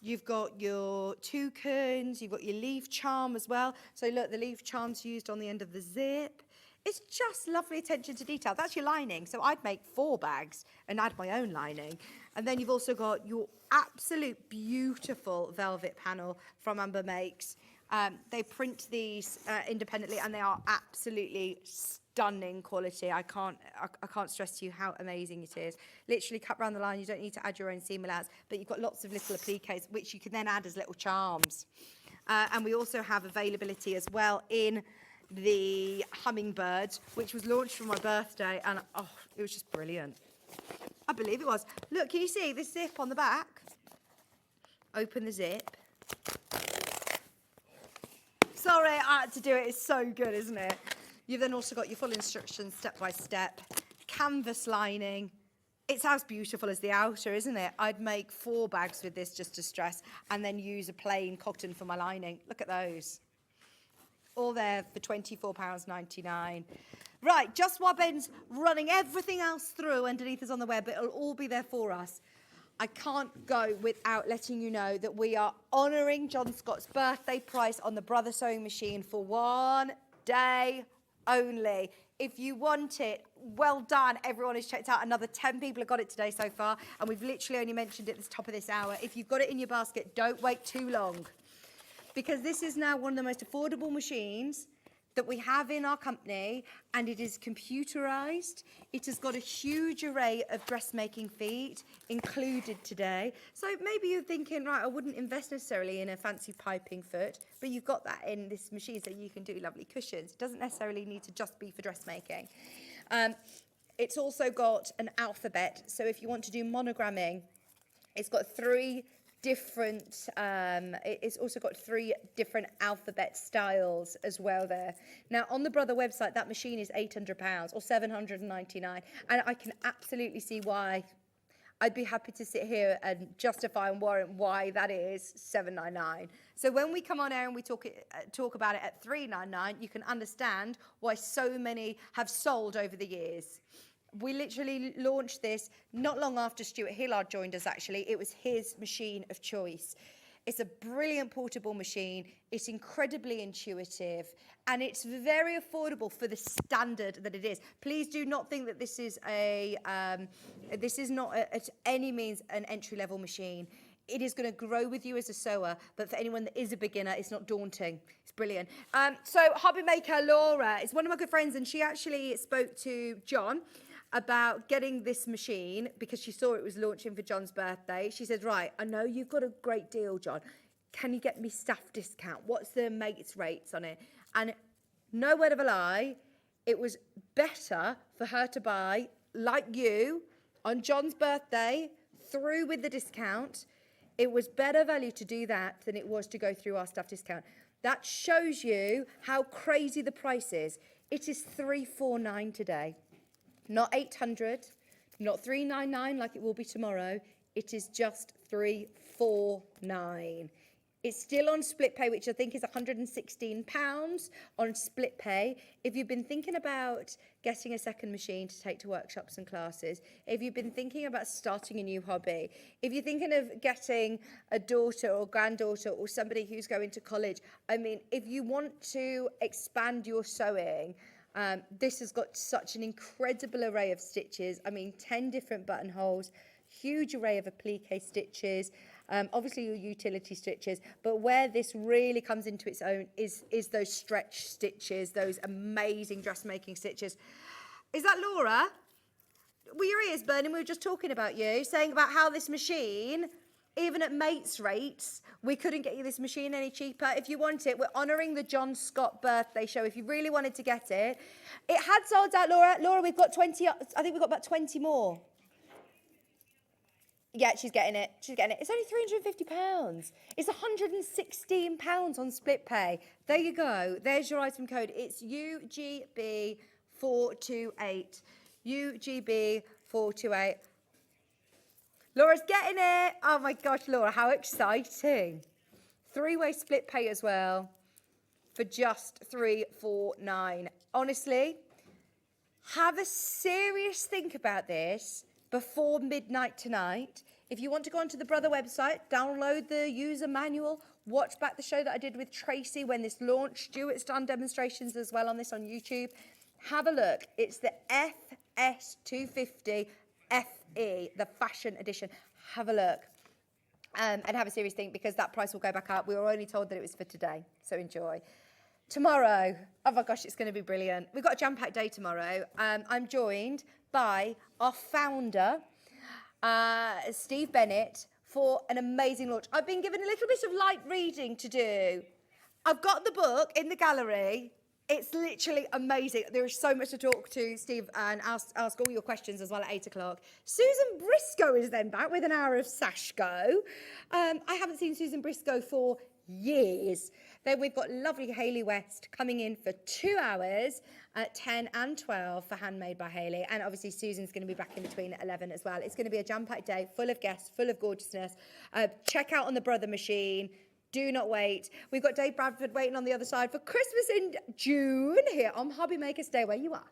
[SPEAKER 1] you've got your toucans, you've got your leaf charm as well. So look, the leaf charm's used on the end of the zip. It's just lovely attention to detail. That's your lining. So I'd make 4 bags and add my own lining. And then you've also got your absolute beautiful velvet panel from Amber Makes. They print these independently and they are absolutely stunning quality. I can't stress to you how amazing it is. Literally cut round the line. You don't need to add your own seam allowance, but you've got lots of little appliques which you can then add as little charms. And we also have availability as well in the hummingbird, which was launched for my birthday, and oh, it was just brilliant. I believe it was. Look, can you see this zip on the back? Open the zip. Sorry, I had to do it. It's so good, isn't it? You've then also got your full instructions, step by step. Canvas lining. It's as beautiful as the outer, isn't it? I'd make 4 bags with this just to stress, and then use a plain cotton for my lining. Look at those. All there for £24.99. Right, just while Ben's running everything else through underneath us on the web, it'll all be there for us. I can't go without letting you know that we are honouring John Scott's birthday price on the Brother Sewing Machine for 1 day only. If you want it, well done. Everyone has checked out. Another 10 people have got it today so far, and we've literally only mentioned it at the top of this hour. If you've got it in your basket, don't wait too long, because this is now one of the most affordable machines that we have in our company, and it is computerized. It has got a huge array of dressmaking feet included today. So maybe you're thinking, right, I wouldn't invest necessarily in a fancy piping foot, but you've got that in this machine so you can do lovely cushions. It doesn't necessarily need to just be for dressmaking. It's also got an alphabet, so if you want to do monogramming, it's got it's also got 3 different alphabet styles as well there. Now, on the Brother website, that machine is £800 or £799, and I can absolutely see why. I'd be happy to sit here and justify and warrant why that is £799. So when we come on air and we talk about it at £399, you can understand why so many have sold over the years. We literally launched this not long after Stuart Hillard joined us, actually. It was his machine of choice. It's a brilliant portable machine. It's incredibly intuitive, and it's very affordable for the standard that it is. Please do not think that this is not at any means an entry-level machine. It is going to grow with you as a sewer, but for anyone that is a beginner, it's not daunting. It's brilliant. So hobby maker Laura is one of my good friends, and she actually spoke to John about getting this machine because she saw it was launching for John's birthday. She said, right, I know you've got a great deal, John. Can you get me staff discount? What's the mates rates on it? And no word of a lie, it was better for her to buy, like you, on John's birthday, through with the discount. It was better value to do that than it was to go through our staff discount. That shows you how crazy the price is. It is $349 today. Not 800, not 399 like it will be tomorrow. It is just 349. It's still on split pay, which I think is £116 on split pay. If you've been thinking about getting a second machine to take to workshops and classes, if you've been thinking about starting a new hobby, if you're thinking of getting a daughter or granddaughter or somebody who's going to college, I mean, if you want to expand your sewing, this has got such an incredible array of stitches. I mean, 10 different buttonholes, huge array of applique stitches, obviously your utility stitches, but where this really comes into its own is those stretch stitches, those amazing dressmaking stitches. Is that Laura? Were your ears burning? We were just talking about you, saying about how this machine, even at mates rates, we couldn't get you this machine any cheaper. If you want it, we're honouring the John Scott birthday show. If you really wanted to get it, it had sold out, Laura. Laura, we've got 20, I think we've got about 20 more. Yeah, she's getting it. She's getting it. It's only £350. It's £116 on split pay. There you go. There's your item code. It's UGB428. UGB428. Laura's getting it. Oh my gosh, Laura, how exciting. 3-way split pay as well for just $349. Honestly, have a serious think about this before midnight tonight. If you want to go onto the Brother website, download the user manual, watch back the show that I did with Tracy when this launched. Stuart's done demonstrations as well on this on YouTube. Have a look. It's the FS250 FE, the fashion edition. Have a look and have a serious think, because that price will go back up. We were only told that it was for today, so enjoy. Tomorrow, oh my gosh, it's going to be brilliant. We've got a jam-packed day tomorrow. I'm joined by our founder, Steve Bennett, for an amazing launch. I've been given a little bit of light reading to do. I've got the book in the gallery. It's literally amazing. There is so much to talk to, Steve, and ask all your questions as well at 8 o'clock. Susan Briscoe is then back with an hour of Sash Go. I haven't seen Susan Briscoe for years. Then we've got lovely Hayley West coming in for 2 hours at 10 and 12 for Handmade by Hayley. And obviously Susan's going to be back in between at 11 as well. It's going to be a jam-packed day, full of guests, full of gorgeousness. Check out on the Brother machine. Do not wait. We've got Dave Bradford waiting on the other side for Christmas in June here on Hobby Makers Day, where you are.